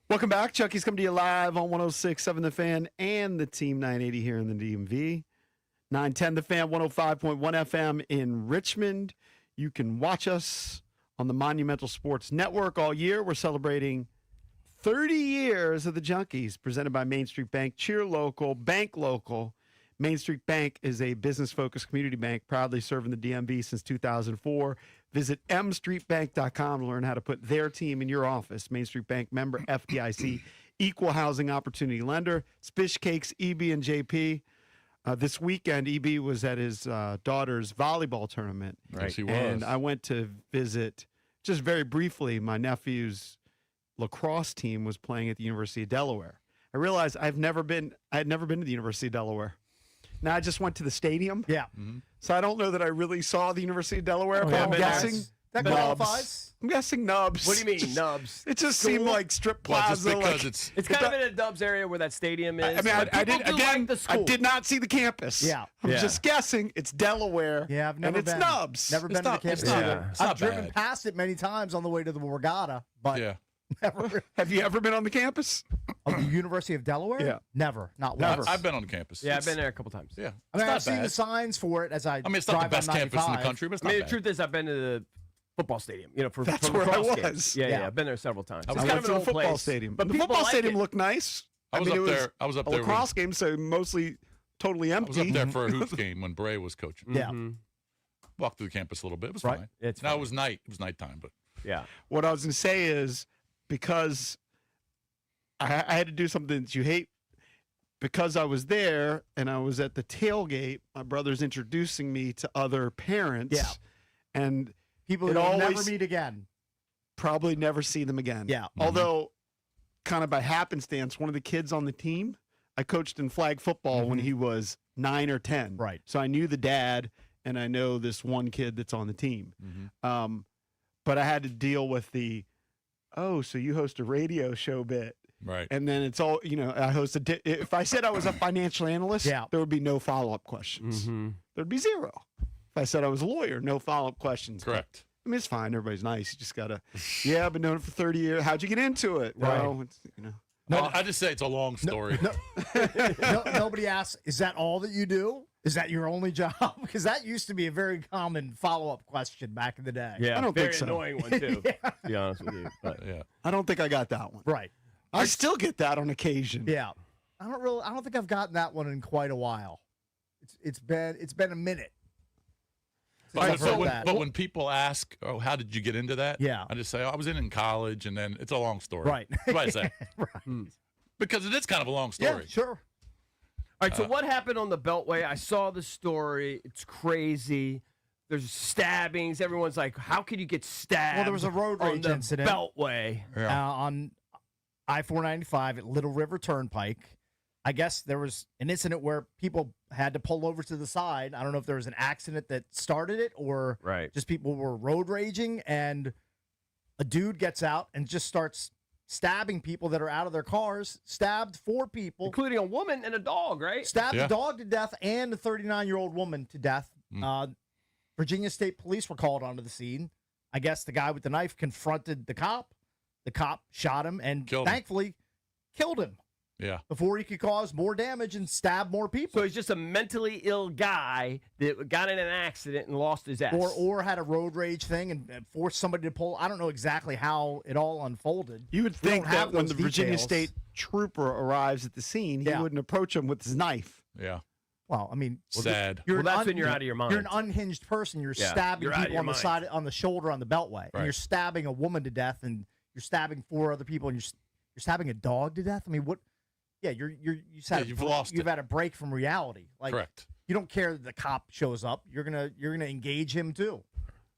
Speaker 1: Welcome back. Junkies come to you live on 106.7 The Fan and the Team 980 here in the DMV. 910 The Fan, 105.1 FM in Richmond. You can watch us on the Monumental Sports Network all year. We're celebrating 30 years of the Junkies, presented by Main Street Bank. Cheer local, bank local. Main Street Bank is a business-focused community bank proudly serving the DMV since 2004. Visit mstreetbank.com to learn how to put their team in your office. Main Street Bank member FDIC, equal housing opportunity lender. Spish Cakes, EB and JP. This weekend, EB was at his daughter's volleyball tournament.
Speaker 2: Right. Yes, he was.
Speaker 1: And I went to visit, just very briefly, my nephew's lacrosse team was playing at the University of Delaware. I realized I had never been to the University of Delaware. Now I just went to the stadium.
Speaker 3: Yeah.
Speaker 2: Mm-hmm.
Speaker 1: So I don't know that I really saw the University of Delaware.
Speaker 3: Oh,
Speaker 1: But
Speaker 3: yeah,
Speaker 1: I'm
Speaker 3: but
Speaker 1: guessing
Speaker 3: that
Speaker 1: nubs.
Speaker 3: qualifies.
Speaker 1: I'm guessing nubs.
Speaker 4: What do you mean, nubs?
Speaker 1: It just seemed like strip
Speaker 2: Well,
Speaker 1: plaza.
Speaker 2: just because
Speaker 1: like,
Speaker 2: it's
Speaker 4: It's kind of in a Dubs area where that stadium is.
Speaker 1: I mean,
Speaker 4: but
Speaker 1: I
Speaker 4: people
Speaker 1: did
Speaker 4: do
Speaker 1: again.
Speaker 4: like the
Speaker 1: I
Speaker 4: school.
Speaker 1: did not see the campus.
Speaker 3: Yeah.
Speaker 1: I'm
Speaker 4: Yeah.
Speaker 1: just guessing. It's Delaware.
Speaker 3: Yeah, I've never
Speaker 1: and it's
Speaker 3: been.
Speaker 1: nubs.
Speaker 3: Never been
Speaker 2: It's
Speaker 3: to the
Speaker 2: not-
Speaker 3: campus
Speaker 2: it's not-
Speaker 3: either.
Speaker 2: it's not
Speaker 3: I've driven
Speaker 2: bad.
Speaker 3: past it many times on the way to the regatta, but
Speaker 2: yeah.
Speaker 3: never.
Speaker 1: Have you ever been on the campus?
Speaker 3: Of the University of Delaware?
Speaker 1: Yeah.
Speaker 3: Never. Not
Speaker 1: Never.
Speaker 3: once.
Speaker 2: I've been on campus.
Speaker 4: Yeah, I've
Speaker 2: It's-
Speaker 4: been there a couple times.
Speaker 2: Yeah.
Speaker 3: I
Speaker 2: It's
Speaker 3: mean,
Speaker 2: not
Speaker 3: I've seen
Speaker 2: bad.
Speaker 3: the signs for it as I
Speaker 2: I mean, it's not the
Speaker 3: drive
Speaker 2: best
Speaker 3: on
Speaker 2: campus in the
Speaker 3: 95.
Speaker 2: country, but it's
Speaker 4: I
Speaker 2: not
Speaker 4: mean, the
Speaker 2: bad.
Speaker 4: truth is, I've been to the football stadium. For
Speaker 1: That's
Speaker 4: from
Speaker 1: where I
Speaker 4: lacrosse games.
Speaker 1: was.
Speaker 4: Yeah,
Speaker 3: Yeah.
Speaker 4: I've been there several times.
Speaker 2: I
Speaker 4: It's
Speaker 2: went
Speaker 4: kind of
Speaker 1: to
Speaker 4: an
Speaker 1: the
Speaker 4: old
Speaker 1: football
Speaker 4: place,
Speaker 1: stadium.
Speaker 4: but
Speaker 1: the
Speaker 4: people
Speaker 1: football
Speaker 4: like
Speaker 1: stadium
Speaker 4: it.
Speaker 1: looked nice.
Speaker 2: I was
Speaker 1: mean,
Speaker 2: up
Speaker 1: it
Speaker 2: there. I was up
Speaker 1: a
Speaker 2: there.
Speaker 1: lacrosse game, so mostly totally
Speaker 2: I
Speaker 1: empty.
Speaker 2: was up there for a hoops game when Bray was coaching.
Speaker 3: Yeah.
Speaker 4: Mhm.
Speaker 2: Walked through the campus a little bit. It was
Speaker 3: Right.
Speaker 2: fine.
Speaker 4: It's
Speaker 2: Now
Speaker 4: fine.
Speaker 2: it was night. It was nighttime, but
Speaker 4: Yeah.
Speaker 1: What I was going to say is because I had to do something that you hate. Because I was there and I was at the tailgate, my brother's introducing me to other parents.
Speaker 3: Yeah.
Speaker 1: And
Speaker 3: People
Speaker 1: It
Speaker 3: who will never
Speaker 1: always-
Speaker 3: meet again.
Speaker 1: probably never see them again.
Speaker 3: Yeah.
Speaker 1: Although, kind of by happenstance, one of the kids on the team, I coached in flag football when he was 9 or 10.
Speaker 3: Right.
Speaker 1: So I knew the dad, and I know this one kid that's on the team. But I had to deal with so you host a radio show bit.
Speaker 2: right.
Speaker 1: And then it's all, I host if I said I was a financial analyst,
Speaker 3: Yeah.
Speaker 1: there would be no follow-up questions.
Speaker 4: Mm-hmm.
Speaker 1: There'd be zero. If I said I was a lawyer, no follow-up questions. But,
Speaker 2: Correct.
Speaker 1: I mean, it's fine. Everybody's nice. You just got to, I've been doing it for 30 years. How'd you get into it?
Speaker 3: Right.
Speaker 1: Well, it's,
Speaker 2: I just say it's a long story.
Speaker 3: Nobody asks, is that all that you do? Is that your only job? Because that used to be a very common follow-up question back in the day.
Speaker 4: Yeah.
Speaker 1: I don't
Speaker 4: very
Speaker 1: think so.
Speaker 4: annoying one too. To be honest with you. But
Speaker 2: Yeah.
Speaker 1: I don't think I got that one.
Speaker 3: Right.
Speaker 1: I still get that on occasion.
Speaker 3: Yeah. I don't think I've gotten that one in quite a while. It's been a minute. since
Speaker 2: But,
Speaker 3: I've heard that.
Speaker 2: but when people ask, "Oh, how did you get into that?"
Speaker 3: Yeah.
Speaker 2: I just say, "I was in college," and then it's a long story.
Speaker 3: Right.
Speaker 2: That's what I say.
Speaker 3: Right.
Speaker 2: Because it is kind of a long
Speaker 3: Yeah,
Speaker 2: story.
Speaker 3: sure.
Speaker 4: All right, so what happened on the Beltway? I saw the story. It's crazy. There's stabbings. Everyone's like, how could you get stabbed?
Speaker 3: Well, there was a road
Speaker 4: on
Speaker 3: rage
Speaker 4: the
Speaker 3: incident.
Speaker 4: Beltway.
Speaker 3: On I-495 at Little River Turnpike. I guess there was an incident where people had to pull over to the side. I don't know if there was an accident that started it or
Speaker 4: Right.
Speaker 3: just people were road raging, and a dude gets out and just starts stabbing people that are out of their cars, stabbed 4 people,
Speaker 4: including a woman and a dog, right?
Speaker 3: stabbed
Speaker 2: Yeah.
Speaker 3: a dog to death and a 39-year-old woman to death. Virginia State Police were called onto the scene. I guess the guy with the knife confronted the cop. The cop shot him and
Speaker 2: Killed him.
Speaker 3: thankfully killed him
Speaker 2: Yeah.
Speaker 3: before he could cause more damage and stab more people.
Speaker 4: So he's just a mentally ill guy that got in an accident and lost his ass.
Speaker 3: Or had a road rage thing and forced somebody to pull. I don't know exactly how it all unfolded.
Speaker 1: You would
Speaker 3: We
Speaker 1: think
Speaker 3: don't
Speaker 1: that
Speaker 3: have
Speaker 1: when
Speaker 3: those
Speaker 1: the Virginia
Speaker 3: details.
Speaker 1: State trooper arrives at the scene, he
Speaker 3: Yeah.
Speaker 1: wouldn't approach him with his knife.
Speaker 2: Yeah.
Speaker 3: Well, I mean,
Speaker 2: Sad.
Speaker 3: You're
Speaker 4: Well, that's when you're out of your mind.
Speaker 3: You're an unhinged person. You're
Speaker 4: Yeah,
Speaker 3: stabbing
Speaker 4: you're out of
Speaker 3: people
Speaker 4: your
Speaker 3: on the
Speaker 4: mind.
Speaker 3: side, on the shoulder, on the beltway,
Speaker 2: Right.
Speaker 3: and you're stabbing a woman to death, and you're stabbing 4 other people, and you're stabbing a dog to death. I mean, what? Yeah, you've had a break from reality. Like,
Speaker 2: Correct.
Speaker 3: you don't care that the cop shows up. You're gonna engage him too.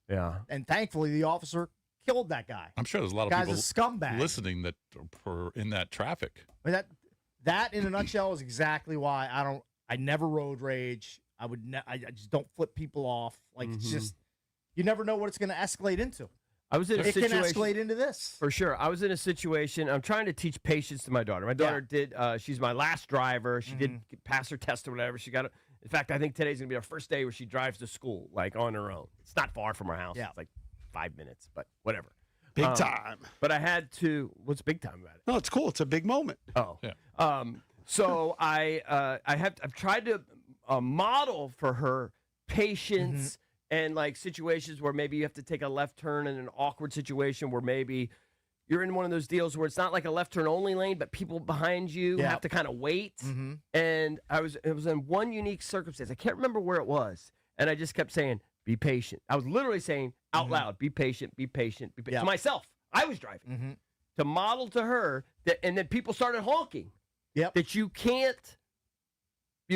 Speaker 4: Yeah.
Speaker 3: And thankfully, the officer killed that guy.
Speaker 2: I'm sure there's a lot of
Speaker 3: Guy's
Speaker 2: people
Speaker 3: a scumbag.
Speaker 2: listening that are in that traffic.
Speaker 3: I mean, that in a nutshell is exactly why I never road rage. I just don't flip people off. Like, it's just, you never know what it's going to escalate into.
Speaker 4: I was in a
Speaker 3: It can
Speaker 4: situation.
Speaker 3: escalate into this.
Speaker 4: For sure. I was in a situation. I'm trying to teach patience to my daughter. My daughter did, she's my last driver. She did pass her test or whatever. She got it. In fact, I think today's going to be our first day where she drives to school, like on her own. It's not far from her house.
Speaker 3: Yeah.
Speaker 4: It's like 5 minutes, but whatever.
Speaker 1: Big time.
Speaker 4: But I had to, what's big time about it?
Speaker 1: No, it's cool. It's a big moment.
Speaker 4: Oh.
Speaker 2: Yeah.
Speaker 4: So I've tried to model for her patience and like situations where maybe you have to take a left turn in an awkward situation where maybe you're in one of those deals where it's not like a left turn only lane, but people behind you have to kind of wait. And it was in one unique circumstance. I can't remember where it was. And I just kept saying, be patient. I was literally saying out loud, be patient, be patient, be patient. To myself, I was driving to model to her that, and then people started honking.
Speaker 3: Yep.
Speaker 4: That you can't,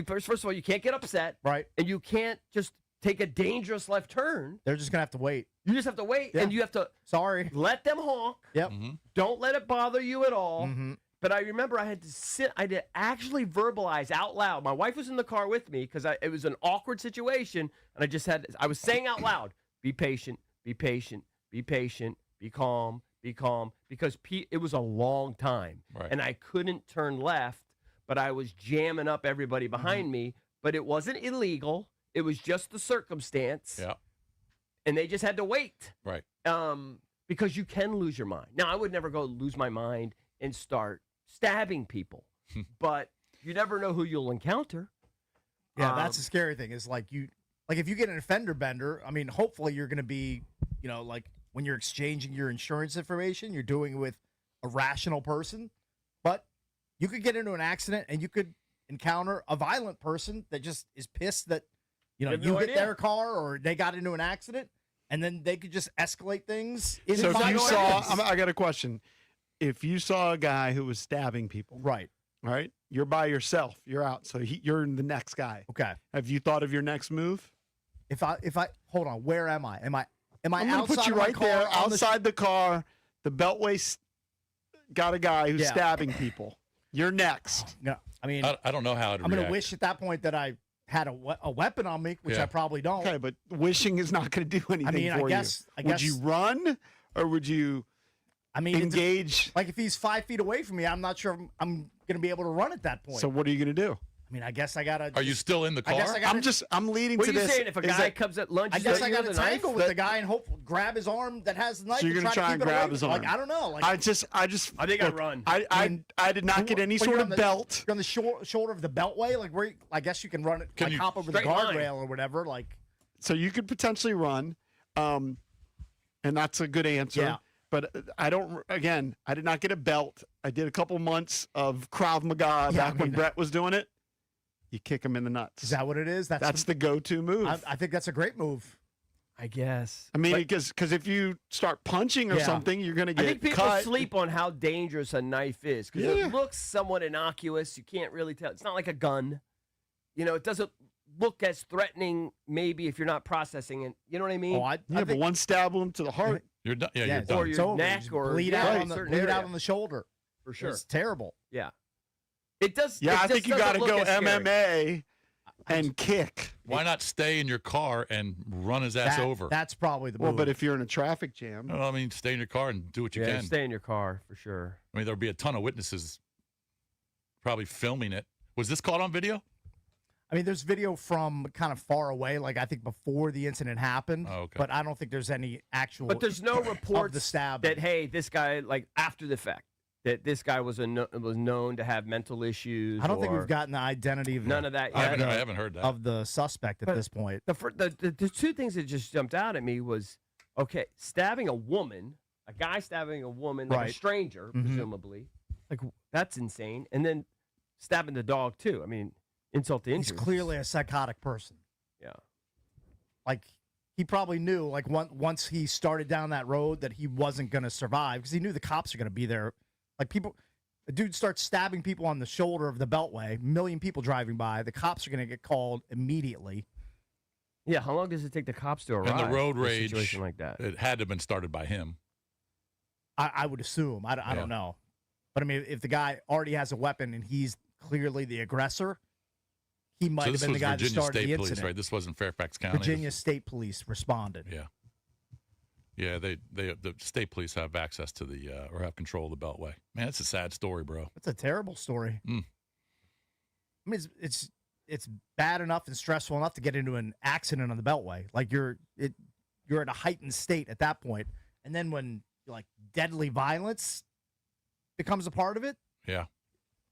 Speaker 4: first of all, you can't get upset.
Speaker 3: Right.
Speaker 4: And you can't just take a dangerous left turn.
Speaker 3: They're just going to have to wait.
Speaker 4: You just have to wait,
Speaker 3: Yeah.
Speaker 4: and you have to
Speaker 3: Sorry.
Speaker 4: let them honk.
Speaker 3: Yep.
Speaker 4: Don't let it bother you at all.
Speaker 3: Mm-hmm.
Speaker 4: But I remember I had to sit, I had to actually verbalize out loud. My wife was in the car with me because it was an awkward situation, and I was saying out loud, be patient, be patient, be patient, be calm, because it was a long time.
Speaker 2: Right.
Speaker 4: And I couldn't turn left, but I was jamming up everybody behind me, but it wasn't illegal. It was just the circumstance.
Speaker 2: Yeah.
Speaker 4: And they just had to wait.
Speaker 2: Right.
Speaker 4: Because you can lose your mind. Now, I would never go lose my mind and start stabbing people, but you never know who you'll encounter.
Speaker 3: Yeah, that's the scary thing is like if you get an offender bender, I mean, hopefully you're going to be, like when you're exchanging your insurance information, you're doing it with a rational person, but you could get into an accident and you could encounter a violent person that just is pissed that, you
Speaker 4: have
Speaker 3: hit
Speaker 4: no idea.
Speaker 3: their car or they got into an accident and then they could just escalate things.
Speaker 1: So if
Speaker 3: inside
Speaker 1: you
Speaker 3: the
Speaker 1: saw,
Speaker 3: lines.
Speaker 1: I got a question. If you saw a guy who was stabbing people,
Speaker 3: Right.
Speaker 1: all right, you're by yourself, you're out, so you're the next guy.
Speaker 3: Okay.
Speaker 1: Have you thought of your next move?
Speaker 3: If I hold on, where am I? Am I
Speaker 1: I'm going to
Speaker 3: outside
Speaker 1: put you
Speaker 3: of my
Speaker 1: right
Speaker 3: car
Speaker 1: there,
Speaker 3: on the
Speaker 1: outside the car. The Beltway got a guy who's
Speaker 3: Yeah.
Speaker 1: stabbing people. You're next.
Speaker 3: No, I mean,
Speaker 2: I don't know how to
Speaker 3: I'm going
Speaker 2: react.
Speaker 3: to wish at that point that I had a weapon on me, which
Speaker 2: Yeah.
Speaker 3: I probably don't.
Speaker 1: Okay, but wishing is not going to do anything
Speaker 3: I mean,
Speaker 1: for
Speaker 3: I guess.
Speaker 1: you. Would you run or would you
Speaker 3: I mean, it's-
Speaker 1: engage?
Speaker 3: like if he's 5 feet away from me, I'm not sure I'm going to be able to run at that point.
Speaker 1: So what are you going to do?
Speaker 3: I mean, I guess I got to.
Speaker 2: Are you still in the car?
Speaker 3: I guess I gotta-
Speaker 1: I'm leading
Speaker 4: What
Speaker 1: to
Speaker 4: are you
Speaker 1: this.
Speaker 4: saying? If a
Speaker 1: is
Speaker 4: guy
Speaker 1: that-
Speaker 4: comes at lunch,
Speaker 3: I guess I got
Speaker 4: got
Speaker 3: to tangle with the guy and grab his arm that has the knife.
Speaker 1: So you're
Speaker 3: going
Speaker 1: gonna
Speaker 3: to
Speaker 1: try and
Speaker 3: keep it
Speaker 1: grab
Speaker 3: away.
Speaker 1: his
Speaker 3: Like,
Speaker 1: arm.
Speaker 3: I don't know. Like
Speaker 1: I think
Speaker 4: I run.
Speaker 1: I did not get any
Speaker 3: But
Speaker 1: sort
Speaker 3: you're
Speaker 1: of
Speaker 3: on the-
Speaker 1: belt.
Speaker 3: You're on the shoulder of the beltway, like where I guess you can run it,
Speaker 2: Can
Speaker 3: like
Speaker 2: you-
Speaker 3: hop over the
Speaker 4: straight line.
Speaker 3: guardrail or whatever. Like,
Speaker 1: So you could potentially run, and that's a good answer.
Speaker 3: Yeah.
Speaker 1: But I did not get a belt. I did a couple months of Krav Maga back when Brett was doing it. You kick him in the nuts.
Speaker 3: is that what it is?
Speaker 1: That's the go-to move.
Speaker 3: I think that's a great move.
Speaker 4: I guess.
Speaker 1: I mean, because if you start punching or
Speaker 3: Yeah.
Speaker 1: something, you're going to
Speaker 4: I
Speaker 1: get
Speaker 4: think people
Speaker 1: cut.
Speaker 4: sleep on how dangerous a knife is because
Speaker 1: Yeah.
Speaker 4: it looks somewhat innocuous. You can't really tell. It's not like a gun. It doesn't look as threatening maybe if you're not processing it. You know what I mean?
Speaker 3: Oh, I
Speaker 1: Yeah, but
Speaker 3: think,
Speaker 1: one stab him to the heart.
Speaker 2: You're done. Yeah,
Speaker 3: yeah,
Speaker 2: you're done.
Speaker 4: Or
Speaker 3: it's
Speaker 4: your
Speaker 3: over.
Speaker 4: neck
Speaker 3: You just
Speaker 4: or
Speaker 3: bleed
Speaker 4: yeah,
Speaker 3: out
Speaker 4: right.
Speaker 3: on the
Speaker 4: certain
Speaker 3: bleed
Speaker 4: area.
Speaker 3: out on the shoulder.
Speaker 4: For sure.
Speaker 3: It's terrible.
Speaker 4: Yeah. It does.
Speaker 1: Yeah,
Speaker 4: it
Speaker 1: I think
Speaker 4: just
Speaker 1: you got to
Speaker 4: doesn't
Speaker 1: go
Speaker 4: look as scary.
Speaker 1: MMA and kick.
Speaker 2: Why not stay in your car and run his ass over?
Speaker 3: That's probably the
Speaker 1: Well,
Speaker 3: move.
Speaker 1: but if you're in a traffic jam,
Speaker 2: No, I mean, stay in your car and do what you
Speaker 4: Yeah,
Speaker 2: can.
Speaker 4: stay in your car for sure.
Speaker 2: I mean, there'll be a ton of witnesses probably filming it. Was this caught on video?
Speaker 3: I mean, there's video from kind of far away, like I think before the incident happened.
Speaker 2: Oh, okay.
Speaker 3: But I don't think there's any actual.
Speaker 4: But there's no
Speaker 3: of
Speaker 4: reports
Speaker 3: the stab
Speaker 4: that hey, this guy like after the fact that this guy was was known to have mental issues.
Speaker 3: I don't think
Speaker 4: or
Speaker 3: we've gotten the identity of
Speaker 4: none of that
Speaker 2: I
Speaker 4: yet.
Speaker 2: haven't heard that.
Speaker 3: of the suspect at
Speaker 4: But
Speaker 3: this point.
Speaker 4: The two things that just jumped out at me was okay, stabbing a woman, a guy stabbing a woman, like a
Speaker 3: Right.
Speaker 4: stranger,
Speaker 3: Mhm.
Speaker 4: presumably, like that's insane. And then stabbing the dog too. I mean, insult to
Speaker 3: He's
Speaker 4: injury.
Speaker 3: clearly a psychotic person.
Speaker 4: Yeah.
Speaker 3: Like he probably knew, like once he started down that road, that he wasn't going to survive because he knew the cops are going to be there. Like a dude starts stabbing people on the shoulder of the Beltway, million people driving by. The cops are going to get called immediately.
Speaker 4: Yeah. How long does it take the cops to arrive?
Speaker 2: And the road
Speaker 4: in a
Speaker 2: rage,
Speaker 4: situation like that.
Speaker 2: it had to have been started by him.
Speaker 3: I would assume. I
Speaker 2: Yeah.
Speaker 3: don't know. But I mean, if the guy already has a weapon and he's clearly the aggressor, he might
Speaker 2: So
Speaker 3: have
Speaker 2: this
Speaker 3: been
Speaker 2: was
Speaker 3: the guy that
Speaker 2: Virginia
Speaker 3: started
Speaker 2: State
Speaker 3: the
Speaker 2: Police,
Speaker 3: incident.
Speaker 2: right? This wasn't Fairfax County.
Speaker 3: Virginia State Police responded.
Speaker 2: Yeah. Yeah, the state police have access to the or have control of the Beltway. Man, it's a sad story, bro.
Speaker 3: That's a terrible story.
Speaker 2: Mm.
Speaker 3: I mean, it's bad enough and stressful enough to get into an accident on the Beltway. Like you're at a heightened state at that point, and then when like deadly violence becomes a part of it,
Speaker 2: Yeah.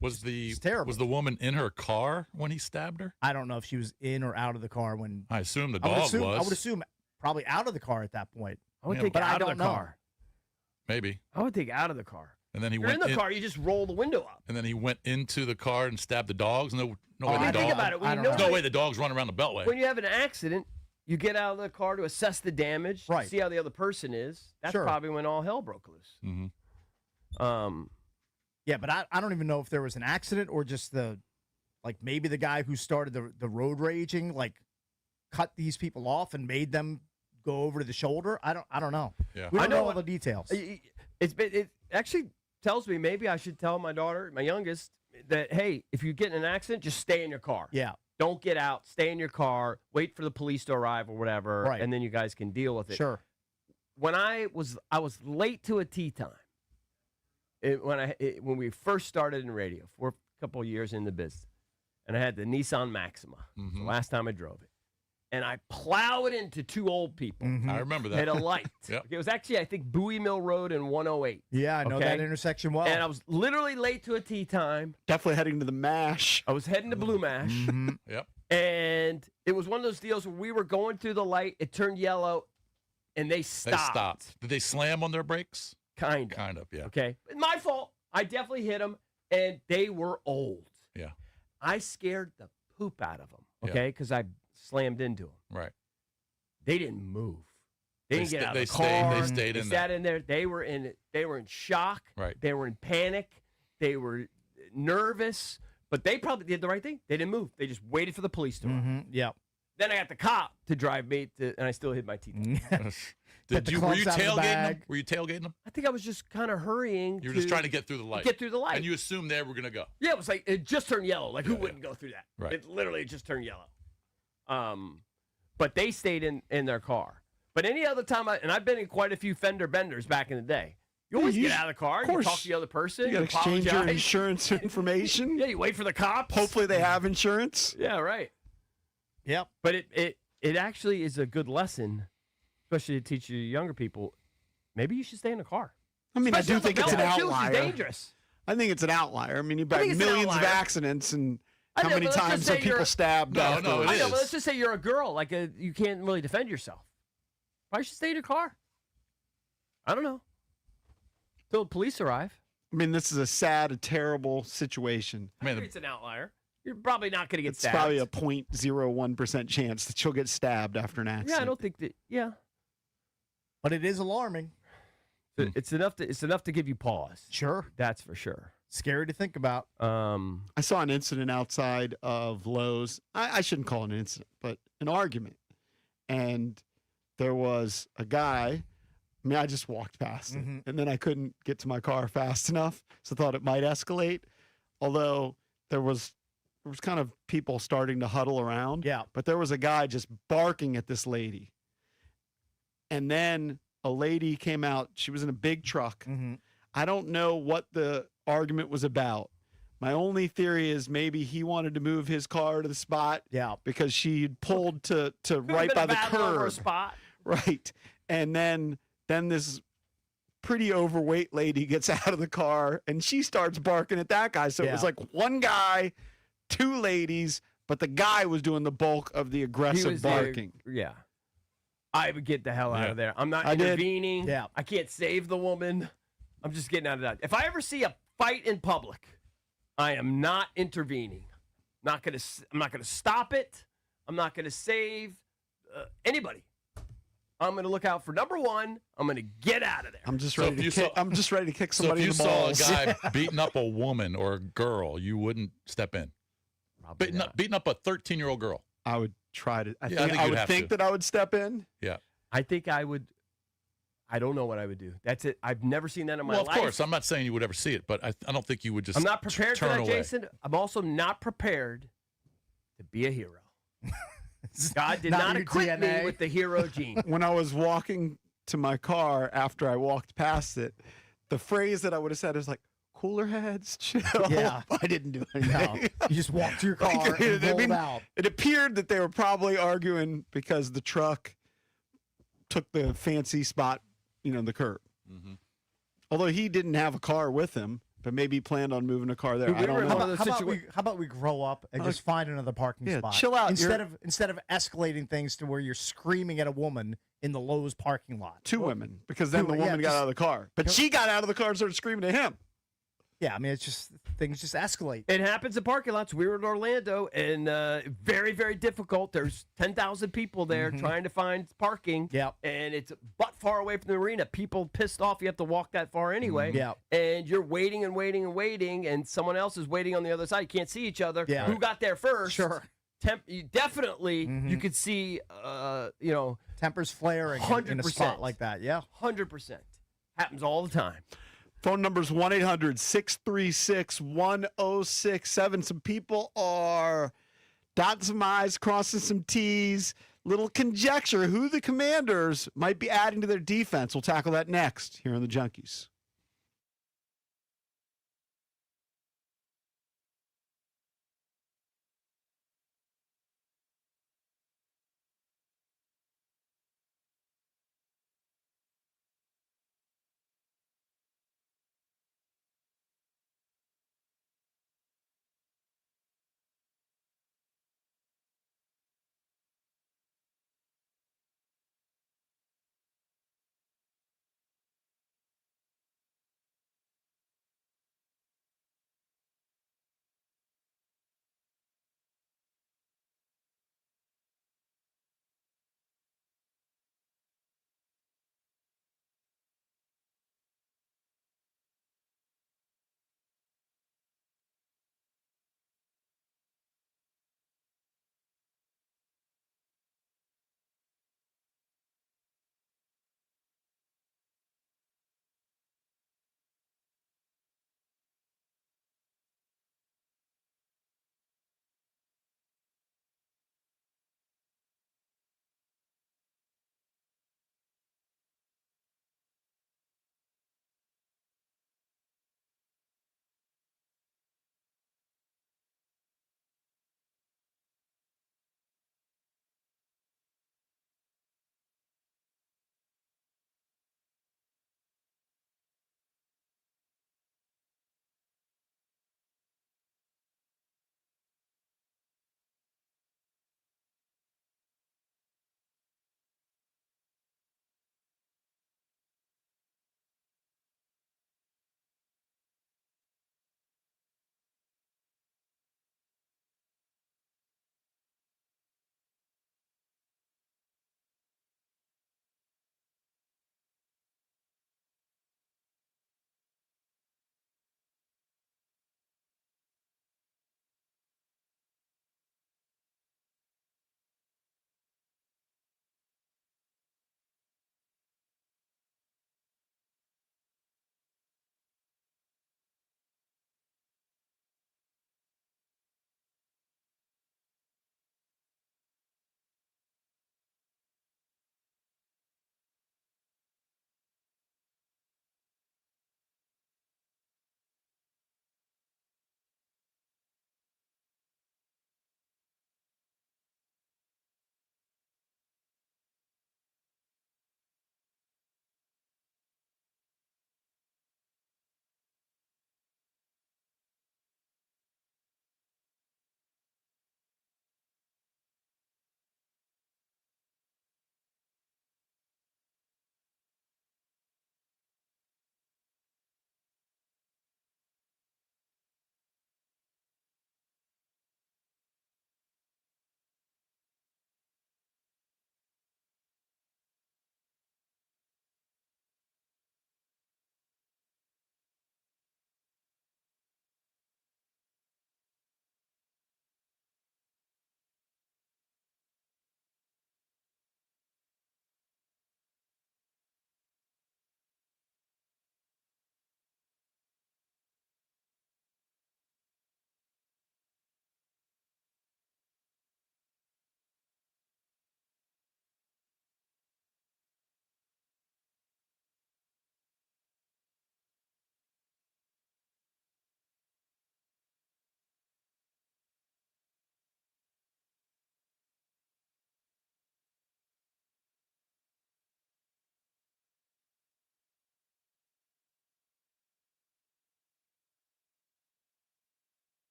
Speaker 2: Was
Speaker 3: It's terrible.
Speaker 2: the woman in her car when he stabbed her?
Speaker 3: I don't know if she was in or out of the car when.
Speaker 2: I assume the
Speaker 3: I
Speaker 2: dog
Speaker 3: would assume probably out of the car at that point.
Speaker 4: I would
Speaker 2: Yeah,
Speaker 4: think
Speaker 3: but I
Speaker 4: out of
Speaker 3: don't
Speaker 4: the
Speaker 3: know.
Speaker 4: car.
Speaker 2: Maybe.
Speaker 4: I would think out of the car.
Speaker 2: And then he
Speaker 4: You're in
Speaker 2: went
Speaker 4: the car, you just roll the window up.
Speaker 2: and then he went into the car and stabbed the dogs. No way
Speaker 3: Oh,
Speaker 2: the
Speaker 3: I
Speaker 4: I
Speaker 2: dog.
Speaker 4: think about it. When
Speaker 3: I
Speaker 4: you
Speaker 3: don't
Speaker 4: know
Speaker 3: know.
Speaker 2: There's no way the dog's running around the Beltway.
Speaker 4: when you have an accident, you get out of the car to assess the damage,
Speaker 3: Right.
Speaker 4: see how the other person is. That's
Speaker 3: Sure.
Speaker 4: probably when all hell broke loose.
Speaker 2: Mhm.
Speaker 3: Yeah, but I don't even know if there was an accident or just maybe the guy who started the road raging cut these people off and made them go over to the shoulder. I don't know.
Speaker 2: Yeah.
Speaker 3: We
Speaker 4: I
Speaker 3: don't
Speaker 4: know
Speaker 3: know all
Speaker 4: what-
Speaker 3: the details.
Speaker 4: It actually tells me maybe I should tell my daughter, my youngest, that hey, if you get in an accident, just stay in your car.
Speaker 3: Yeah.
Speaker 4: Don't get out. Stay in your ar. Wait for the police to arrive or whatever,
Speaker 3: Right.
Speaker 4: and then you guys can deal with it.
Speaker 3: Sure.
Speaker 4: When I was late to a tea time. When we first started in radio, for a couple of years in the business, and I had the Nissan Maxima.
Speaker 2: Mhm.
Speaker 4: The last time I drove it, and I plowed into two old people
Speaker 3: Mhm.
Speaker 2: I remember that.
Speaker 4: at a light.
Speaker 2: Yep.
Speaker 4: It was actually, I think, Bowie Mill Road and 108.
Speaker 3: Yeah, I know
Speaker 4: Okay.
Speaker 3: that intersection well.
Speaker 4: And I was literally late to a tea time.
Speaker 1: definitely heading to the MASH.
Speaker 4: I was heading to Blue Mash,
Speaker 3: Mhm.
Speaker 2: Yep.
Speaker 4: and it was one of those deals where we were going through the light. It turned yellow, and they
Speaker 2: They
Speaker 4: stopped.
Speaker 2: stopped. Did they slam on their brakes?
Speaker 4: Kind of.
Speaker 2: Kind of, yeah.
Speaker 4: Okay. My fault. I definitely hit them, and they were old.
Speaker 2: Yeah.
Speaker 4: I scared the poop out of them,
Speaker 2: Yeah.
Speaker 4: okay, because I slammed into them.
Speaker 2: Right.
Speaker 4: They didn't move. They didn't get out of
Speaker 2: they
Speaker 4: the car.
Speaker 2: They stayed
Speaker 4: They
Speaker 2: in
Speaker 4: sat
Speaker 2: there.
Speaker 4: in there. They were in shock.
Speaker 2: Right.
Speaker 4: They were in panic. They were nervous, but they probably did the right thing. They didn't move. They just waited for the police to arrive.
Speaker 3: Mhm. Yep.
Speaker 4: Then I got the cop to drive me and I still hit my teeth.
Speaker 3: Get the
Speaker 2: Were
Speaker 3: clumps
Speaker 2: you
Speaker 3: out of the
Speaker 2: tailgating them?
Speaker 3: bag.
Speaker 2: Were you tailgating them?
Speaker 4: I think I was just kind of hurrying.
Speaker 2: You were just trying to get through the light.
Speaker 4: get through the light.
Speaker 2: And you assumed they were going to go.
Speaker 4: Yeah, it was like it just turned yellow. Like who
Speaker 2: Yeah,
Speaker 4: wouldn't go through that?
Speaker 2: Right.
Speaker 4: It literally just turned yellow. But they stayed in their car. But any other time, and I've been in quite a few fender benders back in the day. You always
Speaker 1: you
Speaker 4: get out of the car,
Speaker 1: of
Speaker 4: you
Speaker 1: course.
Speaker 4: talk to the other person,
Speaker 1: You got to exchange your
Speaker 4: apologize.
Speaker 1: insurance information.
Speaker 4: Yeah, you wait for the cops.
Speaker 1: Hopefully they have insurance.
Speaker 4: Yeah, right.
Speaker 3: Yep.
Speaker 4: But it actually is a good lesson, especially to teach you younger people. Maybe you should stay in the car.
Speaker 1: I mean, I
Speaker 4: Especially
Speaker 1: do
Speaker 4: on the
Speaker 1: think it's an
Speaker 4: Beltway, too, which is
Speaker 1: outlier.
Speaker 4: dangerous.
Speaker 1: I think it's an outlier. I mean, you've got
Speaker 4: think it's an
Speaker 1: millions of
Speaker 4: outlier.
Speaker 1: accidents, and
Speaker 4: I
Speaker 1: how
Speaker 4: know,
Speaker 1: many
Speaker 4: but let's just
Speaker 1: times
Speaker 4: say
Speaker 1: are people
Speaker 4: you're-
Speaker 1: stabbed?
Speaker 2: No, no,
Speaker 1: afterwards?
Speaker 2: it
Speaker 4: I know,
Speaker 2: is.
Speaker 4: but let's just say you're a girl, you can't really defend yourself. Why should you stay in your car? I don't know. Till the police arrive.
Speaker 1: I mean, this is a sad, a terrible situation.
Speaker 4: I agree it's an outlier. You're probably not going to get
Speaker 1: It's
Speaker 4: stabbed.
Speaker 1: probably a 0.01% chance that you'll get stabbed after an accident.
Speaker 4: Yeah, I don't think that. Yeah,
Speaker 3: But it is alarming.
Speaker 4: it's enough to give you pause.
Speaker 3: Sure.
Speaker 4: That's for sure.
Speaker 3: Scary to think about.
Speaker 1: I saw an incident outside of Lowe's. I shouldn't call it an incident, but an argument. And there was a guy. I mean, I just walked past it, and then I couldn't get to my car fast enough, so I thought it might escalate. Although there was was kind of people starting to huddle around.
Speaker 3: Yeah.
Speaker 1: But there was a guy just barking at this lady. And then a lady came out. She was in a big truck.
Speaker 3: Mm-hmm.
Speaker 1: I don't know what the argument was about. My only theory is maybe he wanted to move his car to the spot because she had pulled to right by the curb.
Speaker 4: Spot.
Speaker 1: Right. And then this pretty overweight lady gets out of the car and she starts barking at that guy. So it was like one guy, two ladies, but the guy was doing the bulk of the aggressive barking.
Speaker 4: I would get the hell out of there. I'm not intervening. I can't save the woman. I'm just getting out of that. If I ever see a fight in public, I am not intervening. I'm not gonna stop it. I'm not gonna save anybody. I'm going to look out for number one. I'm going to get out of there.
Speaker 1: I'm just ready to kick somebody in the balls.
Speaker 2: So if you saw a guy beating up a woman or a girl, you wouldn't step in. Beating up a 13-year-old girl.
Speaker 1: I would try to.
Speaker 2: I would think
Speaker 1: that I would step in.
Speaker 2: Yeah.
Speaker 4: I think I would. I don't know what I would do. That's it. I've never seen that in my life.
Speaker 2: Well, of course. I'm not saying you would ever see it, but I don't think you would just.
Speaker 4: I'm not prepared for
Speaker 2: turn
Speaker 4: that,
Speaker 2: away.
Speaker 4: Jason. I'm also not prepared to be a hero. God did not equip me with the hero gene.
Speaker 1: When I was walking to my car after I walked past it, the phrase that I would have said is like, cooler heads, chill.
Speaker 3: Yeah.
Speaker 1: I didn't do anything.
Speaker 3: No. You just walked to your car and rolled out.
Speaker 1: It appeared that they were probably arguing because the truck took the fancy spot, the curb.
Speaker 2: Mm-hmm.
Speaker 1: Although he didn't have a car with him, but maybe he planned on moving a car there. I don't know.
Speaker 3: How about we grow up and just find another parking spot?
Speaker 1: Chill out.
Speaker 3: Instead of escalating things to where you're screaming at a woman in the Lowe's parking lot.
Speaker 1: Two women, because then the woman got out of the car. But she got out of the car and started screaming at him.
Speaker 3: Yeah, I mean, it's just things just escalate.
Speaker 4: It happens in parking lots. We were in Orlando, and very, very difficult. There's 10,000 people there trying to find parking.
Speaker 3: Yep.
Speaker 4: And it's butt far away from the arena. People pissed off. You have to walk that far anyway.
Speaker 3: Yep.
Speaker 4: And you're waiting and waiting and waiting, and someone else is waiting on the other side. You can't see each other.
Speaker 3: Yeah.
Speaker 4: Who got there first?
Speaker 3: Sure.
Speaker 4: Definitely, you could see,
Speaker 3: tempers flaring in a
Speaker 4: 100%.
Speaker 3: spot like that. Yeah.
Speaker 4: 100%. Happens all the time.
Speaker 1: Phone number's 1-800-636-1067. Some people are dotting some I's, crossing some T's. Little conjecture who the Commanders might be adding to their defense. We'll tackle that next here on the Junkies.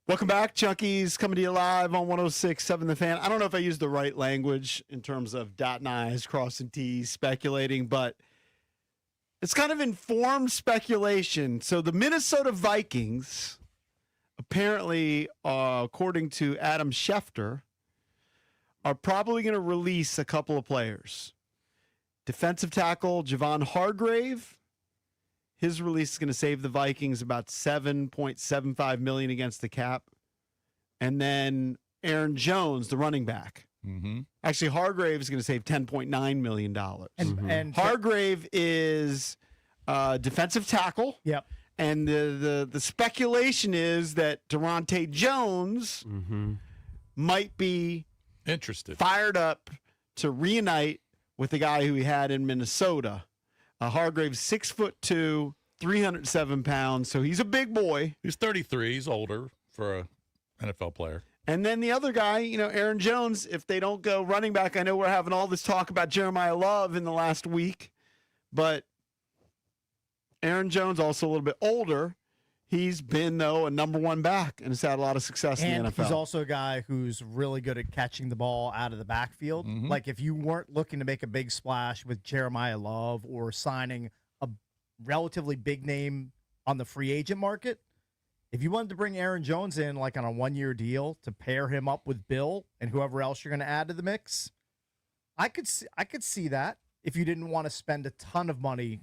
Speaker 1: Welcome back, Junkies, coming to you live on 106.7 The Fan. I don't know if I used the right language in terms of dotting I's, crossing T's, speculating, but it's kind of informed speculation. So the Minnesota Vikings, apparently, according to Adam Schefter, are probably going to release a couple of players. Defensive tackle Javon Hargrave. His release is going to save the Vikings about $7.75 million against the cap. And then Aaron Jones, the running back.
Speaker 2: Mm-hmm.
Speaker 1: Actually, Hargrave is going to save $10.9 million.
Speaker 3: And
Speaker 1: Hargrave is defensive tackle.
Speaker 3: Yep.
Speaker 1: And the speculation is that Durante Jones might be
Speaker 2: Interested.
Speaker 1: fired up to reunite with the guy who he had in Minnesota. Hargrave's 6'2", 307 pounds, so he's a big boy.
Speaker 2: He's 33. He's older for a NFL player.
Speaker 1: And then the other guy, Aaron Jones, if they don't go running back, I know we're having all this talk about Jeremiah Love in the last week, but Aaron Jones also a little bit older. He's been, though, a number one back and has had a lot of success in the NFL.
Speaker 3: He's also a guy who's really good at catching the ball out of the backfield. Like, if you weren't looking to make a big splash with Jeremiah Love or signing a relatively big name on the free agent market, if you wanted to bring Aaron Jones in, like, on a one-year deal to pair him up with Bill and whoever else you're going to add to the mix, I could see that if you didn't want to spend a ton of money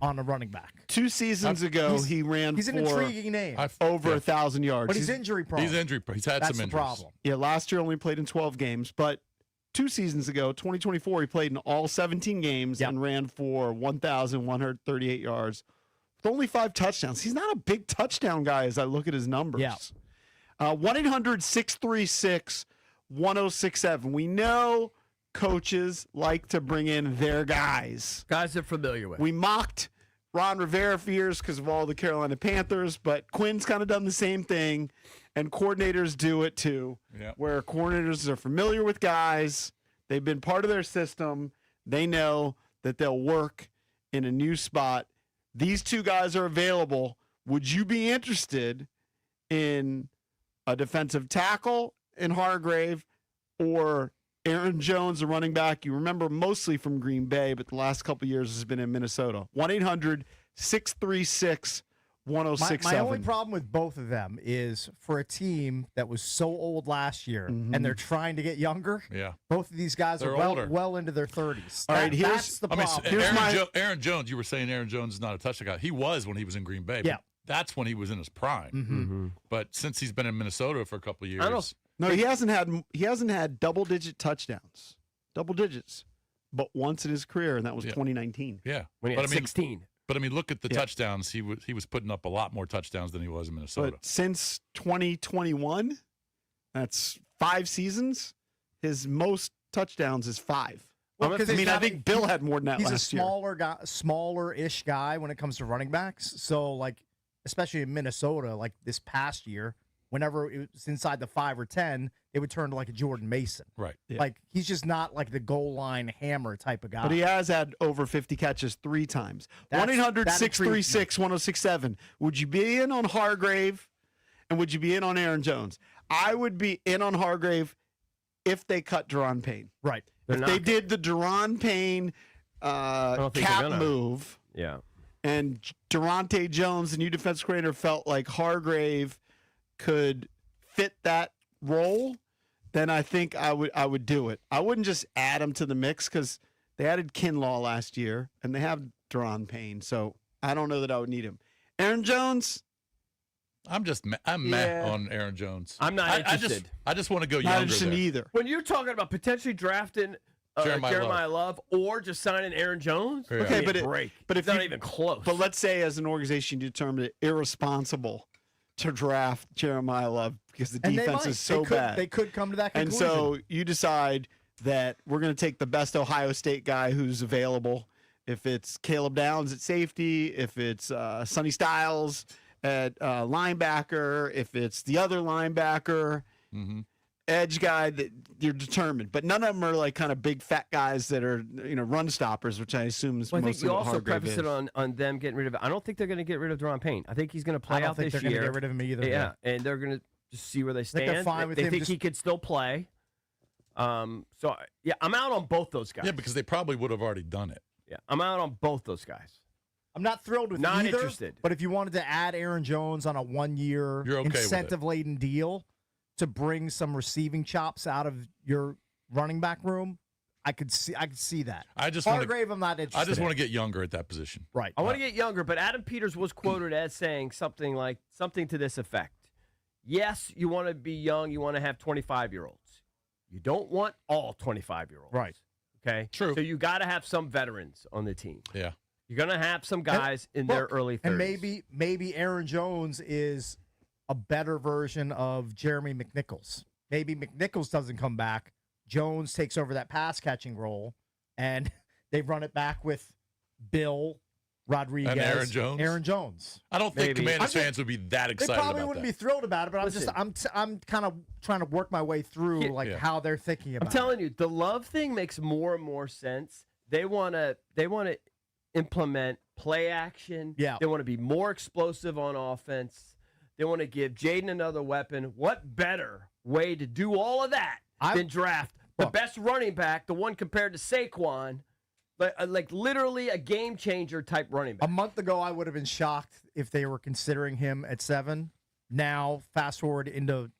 Speaker 3: on a running back.
Speaker 1: 2 seasons ago, he ran
Speaker 3: He's an
Speaker 1: for
Speaker 3: intriguing name,
Speaker 1: over 1,000 yards.
Speaker 3: but he's injury prone.
Speaker 2: He's injury. He's had
Speaker 3: That's
Speaker 2: some
Speaker 3: the
Speaker 2: injuries.
Speaker 3: problem.
Speaker 1: Yeah, last year only played in 12 games, but 2 seasons ago, 2024, he played in all 17 games and ran for 1,138 yards with only 5 touchdowns. He's not a big touchdown guy as I look at his numbers.
Speaker 3: Yeah.
Speaker 1: 1-800-636-1067. We know coaches like to bring in their guys.
Speaker 4: Guys they're familiar with.
Speaker 1: We mocked Ron Rivera for years because of all the Carolina Panthers, but Quinn's kind of done the same thing, and coordinators do it too, where coordinators are familiar with guys. They've been part of their system. They know that they'll work in a new spot. These 2 guys are available. Would you be interested in a defensive tackle in Hargrave or Aaron Jones, a running back? You remember mostly from Green Bay, but the last couple of years has been in Minnesota. 1-800-636-1067.
Speaker 3: My only problem with both of them is for a team that was so old last year and they're trying to get younger.
Speaker 2: Yeah.
Speaker 3: Both of these guys
Speaker 2: They're
Speaker 3: are
Speaker 2: older.
Speaker 3: well into their 30s.
Speaker 1: All right,
Speaker 3: that's the problem.
Speaker 2: Aaron Jones, you were saying Aaron Jones is not a touchdown guy. He was when he was in Green Bay.
Speaker 3: Yeah.
Speaker 2: But that's when he was in his prime. But since he's been in Minnesota for a couple of years.
Speaker 1: No, he hasn't had double-digit touchdowns. Double digits. But once in his career, and that was 2019.
Speaker 2: Yeah.
Speaker 4: When he had 16.
Speaker 2: But I mean, look at the touchdowns. He was putting up a lot more touchdowns than he was in Minnesota.
Speaker 1: But since 2021, that's 5 seasons, his most touchdowns is 5.
Speaker 3: Well,
Speaker 1: I mean, I think Bill had more than that
Speaker 3: He's
Speaker 1: last
Speaker 3: a
Speaker 1: year.
Speaker 3: smaller guy, smaller-ish guy when it comes to running backs. So, like, especially in Minnesota, like this past year, whenever it was inside the 5 or 10, it would turn to like a Jordan Mason.
Speaker 2: Right.
Speaker 1: Yeah.
Speaker 3: Like, he's just not like the goal line hammer type of guy.
Speaker 1: But he has had over 50 catches 3 times.
Speaker 3: That
Speaker 1: 1-800-636-1067. Would you be in on Hargrave, and would you be in on Aaron Jones? I would be in on Hargrave if they cut Deron Payne.
Speaker 3: Right.
Speaker 1: If they did the Deron Payne cap move, and Durante Jones, the new defense coordinator, felt like Hargrave could fit that role, then I think I would do it. I wouldn't just add him to the mix because they added Kinlaw last year and they have Deron Payne, so I don't know that I would need him. Aaron Jones,
Speaker 2: I'm meh on Aaron Jones.
Speaker 4: I'm not interested.
Speaker 2: I just want to go
Speaker 1: not
Speaker 2: younger
Speaker 1: interested
Speaker 2: there.
Speaker 1: either.
Speaker 4: When you're talking about potentially drafting Jeremiah Love or just signing Aaron Jones,
Speaker 2: Yeah.
Speaker 1: Okay, but
Speaker 4: it's not even close.
Speaker 1: But let's say as an organization you determined it irresponsible to draft Jeremiah Love because the defense is so bad.
Speaker 3: They could come to that
Speaker 1: And
Speaker 3: conclusion.
Speaker 1: so you decide that we're going to take the best Ohio State guy who's available. If it's Caleb Downs at safety, if it's Sonny Styles at linebacker, if it's the other linebacker, edge guy that you're determined, but none of them are like kind of big fat guys that are run stoppers, which I assume is
Speaker 4: Well, I think
Speaker 1: mostly
Speaker 4: you
Speaker 1: what
Speaker 4: also
Speaker 1: Hargrave
Speaker 4: preface
Speaker 1: is.
Speaker 4: it on them getting rid of it. I don't think they're going to get rid of Deron Payne. I think he's going to play
Speaker 3: I don't
Speaker 4: out
Speaker 3: think
Speaker 4: this
Speaker 3: they're
Speaker 4: year.
Speaker 3: going to get rid of him either.
Speaker 4: Yeah, and they're going to just see where they
Speaker 3: think
Speaker 4: stand.
Speaker 3: they're fine with
Speaker 4: they
Speaker 3: him
Speaker 4: think
Speaker 3: just-
Speaker 4: he could still play. So yeah, I'm out on both those guys.
Speaker 2: Yeah, because they probably would have already done it.
Speaker 4: Yeah, I'm out on both those guys.
Speaker 3: I'm not thrilled with
Speaker 4: Not
Speaker 3: either,
Speaker 4: interested.
Speaker 3: But if you wanted to add Aaron Jones on a 1-year
Speaker 2: You're okay with it.
Speaker 3: incentive-laden deal to bring some receiving chops out of your running back room, I could see that.
Speaker 2: I just want to.
Speaker 3: Hargrave, I'm not interested.
Speaker 2: I just
Speaker 3: in.
Speaker 2: want to get younger at that position.
Speaker 3: Right.
Speaker 4: I want to get younger, but Adam Peters was quoted as saying something to this effect. Yes, you want to be young. You want to have 25-year-olds. You don't want all 25-year-olds.
Speaker 3: Right.
Speaker 4: Okay?
Speaker 2: True.
Speaker 4: So you got to have some veterans on the team.
Speaker 2: Yeah.
Speaker 4: You're going to have some guys in their early 30s.
Speaker 3: And maybe Aaron Jones is a better version of Jeremy McNichols. Maybe McNichols doesn't come back. Jones takes over that pass-catching role, and they run it back with Bill Rodriguez.
Speaker 2: And Aaron Jones? I don't think
Speaker 4: Maybe.
Speaker 2: Commanders fans would be that
Speaker 3: They
Speaker 2: excited
Speaker 3: probably
Speaker 2: about
Speaker 3: wouldn't
Speaker 2: that.
Speaker 3: be thrilled about it, but
Speaker 4: Listen.
Speaker 3: I'm kind of trying to work my way through
Speaker 2: Yeah.
Speaker 3: how they're thinking about
Speaker 4: I'm telling you, the Love thing makes more and more sense. They want to implement play action.
Speaker 3: Yeah.
Speaker 4: They want to be more explosive on offense. They want to give Jaden another weapon. What better way to do all of that than draft the best running back, the one compared to Saquon, like literally a game changer type running
Speaker 3: A
Speaker 4: back.
Speaker 3: month ago, I would have been shocked if they were considering him at 7. Now, fast forward into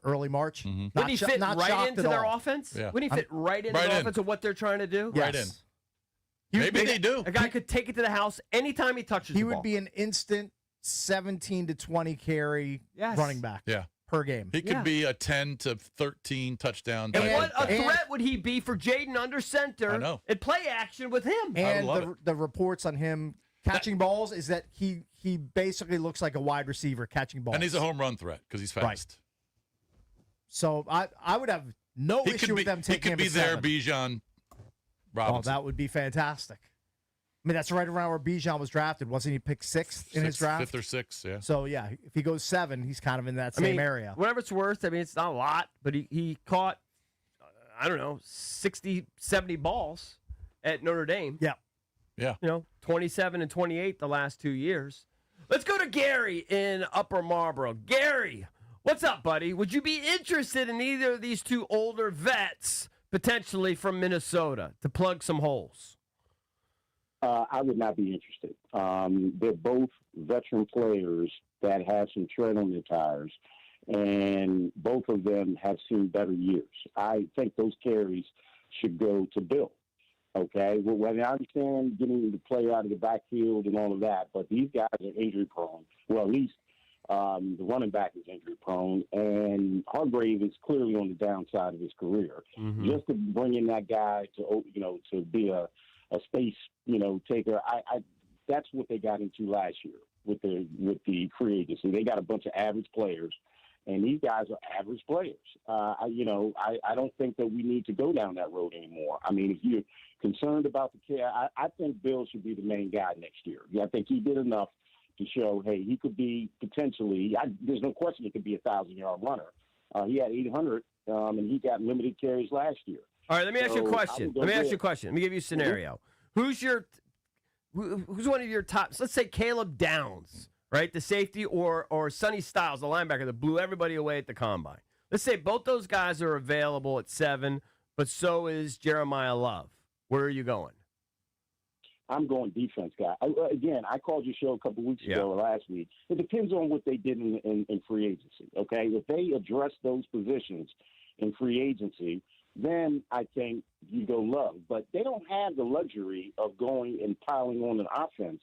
Speaker 3: early March.
Speaker 4: Wouldn't he fit
Speaker 3: not
Speaker 4: right
Speaker 3: shocked
Speaker 4: into
Speaker 3: at
Speaker 4: their
Speaker 3: all.
Speaker 4: offense?
Speaker 2: Yeah.
Speaker 4: Wouldn't he fit right into
Speaker 2: Right
Speaker 4: the
Speaker 2: in.
Speaker 4: offense of what they're trying to do?
Speaker 2: Right in. Maybe they do.
Speaker 4: A guy could take it to the house anytime he touches
Speaker 3: He
Speaker 4: the ball.
Speaker 3: would be an instant 17 to 20 carry running back
Speaker 2: Yeah.
Speaker 3: per game.
Speaker 2: He could be a 10 to 13 touchdown.
Speaker 4: And
Speaker 2: type
Speaker 4: what
Speaker 2: of
Speaker 4: a
Speaker 2: guy.
Speaker 4: threat would he be for Jaden under center
Speaker 2: I know.
Speaker 4: and play action with him?
Speaker 3: And
Speaker 2: love
Speaker 3: the reports on him catching balls is that he basically looks like a wide receiver catching balls.
Speaker 2: And he's a home run threat because he's fast.
Speaker 3: So I would have no
Speaker 2: He
Speaker 3: issue
Speaker 2: could
Speaker 3: with
Speaker 2: be,
Speaker 3: them taking
Speaker 2: he could
Speaker 3: him
Speaker 2: be
Speaker 3: at
Speaker 2: their
Speaker 3: 7.
Speaker 2: Bijan
Speaker 3: Oh,
Speaker 2: Robinson.
Speaker 3: that would be fantastic. I mean, that's right around where Bijan was drafted. Wasn't he picked 6th in his draft?
Speaker 2: 5th or 6th, yeah.
Speaker 3: So, yeah, if he goes 7, he's kind of in that same area.
Speaker 4: Whatever it's worth, I mean, it's not a lot, but he caught, 60, 70 balls at Notre Dame.
Speaker 3: Yeah.
Speaker 2: Yeah.
Speaker 4: 27 and 28 the last 2 years. Let's go to Gary in Upper Marlboro. Gary, what's up, buddy? Would you be interested in either of these two older vets, potentially from Minnesota, to plug some holes?
Speaker 6: I would not be interested. They're both veteran players that have some tread on their tires, and both of them have seen better years. I think those carries should go to Bill. Okay, well, when I understand getting the play out of the backfield and all of that, but these guys are injury prone. Well, at least the running back is injury prone, and Hargrave is clearly on the downside of his career.
Speaker 4: Mm-hmm.
Speaker 6: Just to bring in that guy to be a space taker, I that's what they got into last year with the free agency. They got a bunch of average players, and these guys are average players. I don't think that we need to go down that road anymore. I mean, if you're concerned about the care, I think Bill should be the main guy next year. I think he did enough to show, hey, he could be potentially. There's no question he could be a 1,000-yard runner. He had 800, and he got limited carries last year.
Speaker 4: All right, let me ask you a question. Let me give you a scenario. Who's one of your tops? Let's say Caleb Downs, right? The safety, or Sonny Styles, the linebacker that blew everybody away at the combine. Let's say both those guys are available at 7, but so is Jeremiah Love. Where are you going?
Speaker 6: I'm going defense guy. I called your show a couple weeks ago or last week. It depends on what they did in free agency, okay? If they address those positions in free agency, then I think you go Love. But they don't have the luxury of going and piling on an offense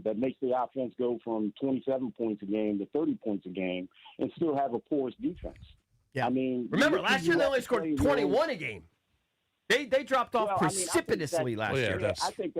Speaker 6: that makes the offense go from 27 points a game to 30 points a game and still have a porous defense.
Speaker 3: Yeah.
Speaker 6: I mean,
Speaker 4: Remember, last year they only scored 21 a game. They dropped off precipitously last year.
Speaker 6: I think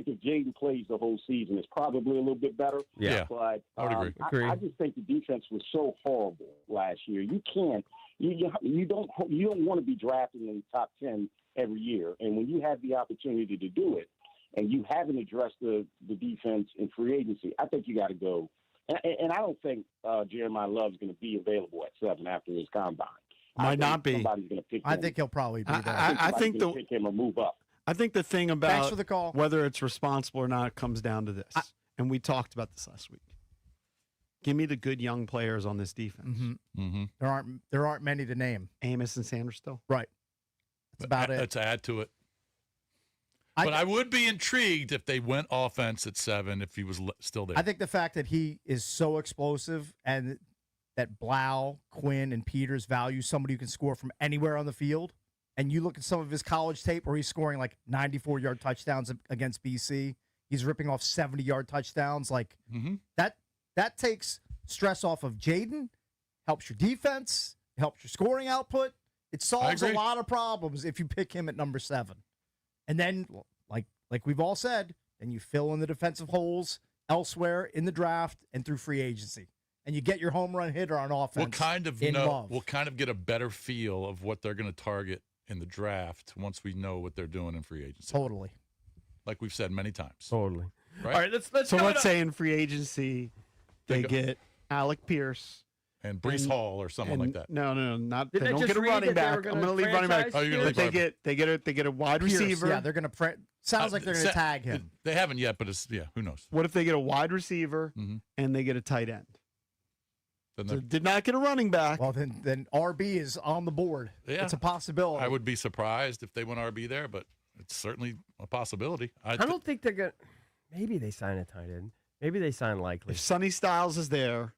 Speaker 6: if Jaden plays the whole season, it's probably a little bit better.
Speaker 2: Yeah.
Speaker 6: But
Speaker 2: I would agree.
Speaker 6: I just think the defense was so horrible last year. You can't. You don't want to be drafted in the top 10 every year. And when you have the opportunity to do it, and you haven't addressed the defense in free agency, I think you got to go And I don't think Jeremiah Love's going to be available at 7 after his combine.
Speaker 1: Might not be.
Speaker 6: Somebody's going to pick him.
Speaker 3: I think he'll probably be there.
Speaker 1: I think
Speaker 6: pick him or move up.
Speaker 1: I think the thing
Speaker 3: Thanks
Speaker 1: about
Speaker 3: for the call.
Speaker 1: whether it's responsible or not comes down to this, and we talked about this last week. Give me the good young players on this defense.
Speaker 3: Mm-hmm. There aren't many to name.
Speaker 1: Amos and Sanders still.
Speaker 3: Right. That's about it.
Speaker 2: Let's add to it. But I would be intrigued if they went offense at 7 if he was still there.
Speaker 3: I think the fact that he is so explosive and that Blau, Quinn, and Peters value somebody who can score from anywhere on the field, and you look at some of his college tape where he's scoring like 94-yard touchdowns against BC, he's ripping off 70-yard touchdowns. Like that takes stress off of Jaden, helps your defense, helps your scoring output. It solves a lot of problems if you pick him at number 7. And then, like we've all said, then you fill in the defensive holes elsewhere in the draft and through free agency. And you get your home run hitter on offense.
Speaker 2: We'll kind of get a better feel of what they're going to target in the draft once we know what they're doing in free agency.
Speaker 3: Totally.
Speaker 2: Like we've said many times.
Speaker 4: Totally.
Speaker 2: Right?
Speaker 4: All right, let's
Speaker 1: So
Speaker 4: go
Speaker 1: let's
Speaker 4: to-
Speaker 1: say in free agency they get Alec Pierce.
Speaker 2: And Brees Hall or someone like that.
Speaker 1: No, not.
Speaker 4: Didn't
Speaker 1: They
Speaker 4: I
Speaker 1: don't
Speaker 4: just
Speaker 1: get a
Speaker 4: read
Speaker 1: running
Speaker 4: that they
Speaker 1: back.
Speaker 4: were
Speaker 1: I'm
Speaker 4: gonna
Speaker 1: going to leave running back.
Speaker 2: Oh, you're gonna leave
Speaker 1: But
Speaker 2: running
Speaker 1: they get a wide
Speaker 3: Pierce,
Speaker 1: receiver.
Speaker 3: yeah, they're going to sounds like they're going to tag him.
Speaker 2: They haven't yet, but who knows?
Speaker 1: What if they get a wide receiver and they get a tight end?
Speaker 2: Then
Speaker 1: So did not get a running back.
Speaker 3: Well, then RB is on the board.
Speaker 2: Yeah.
Speaker 3: It's a possibility.
Speaker 2: I would be surprised if they went RB there, but it's certainly a possibility.
Speaker 4: I don't think they're going to – maybe they sign a tight end. Maybe they sign Likely.
Speaker 1: If Sonny Styles is there,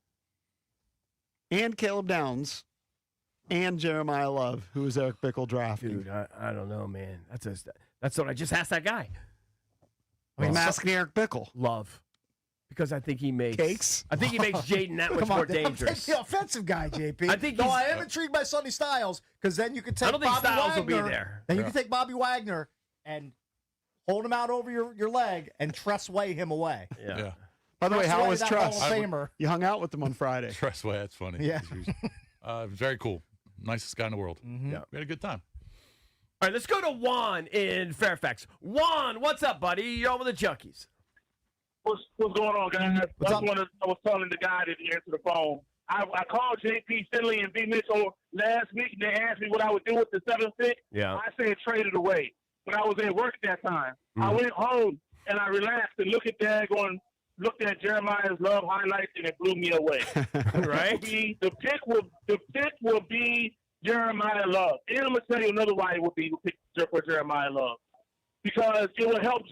Speaker 1: and Caleb Downs, and Jeremiah Love, who is Eric Bickle drafting.
Speaker 4: Dude, I don't know, man. That's what I just asked that guy.
Speaker 1: I'm asking Eric Bickle.
Speaker 4: Love. Because I think he makes
Speaker 1: Cakes?
Speaker 4: I think he makes Jaden that much more dangerous.
Speaker 3: Take the offensive guy, JP.
Speaker 4: I think
Speaker 3: I am intrigued by Sonny Styles because then you could take
Speaker 4: I don't think
Speaker 3: Bobby
Speaker 4: Styles
Speaker 3: Wagner.
Speaker 4: will be there.
Speaker 3: Then you can take Bobby Wagner and hold him out over your leg and Tressway him away.
Speaker 2: Yeah.
Speaker 1: By the way, how
Speaker 3: Tressway,
Speaker 1: was
Speaker 3: that
Speaker 1: Tress?
Speaker 3: Hall of Famer.
Speaker 1: You hung out with him on Friday.
Speaker 2: Tressway, that's funny.
Speaker 3: Yeah.
Speaker 2: Very cool. Nicest guy in the world.
Speaker 4: Yeah.
Speaker 2: We had a good time.
Speaker 4: All right, let's go to Juan in Fairfax. Juan, what's up, buddy? You're on with the Junkies.
Speaker 7: What's going on, guys? I was telling the guy that answered the phone. I called JP Finlay and BMitch last week, and they asked me what I would do with the 7th pick.
Speaker 4: Yeah.
Speaker 7: I said trade it away. But I was at work at that time. I went home, and I relaxed and looked at Jeremiah's Love highlights, and it blew me away.
Speaker 4: Right?
Speaker 7: The pick will be Jeremiah Love. And I'm gonna tell you another why it would be the pick for Jeremiah Love, because it would help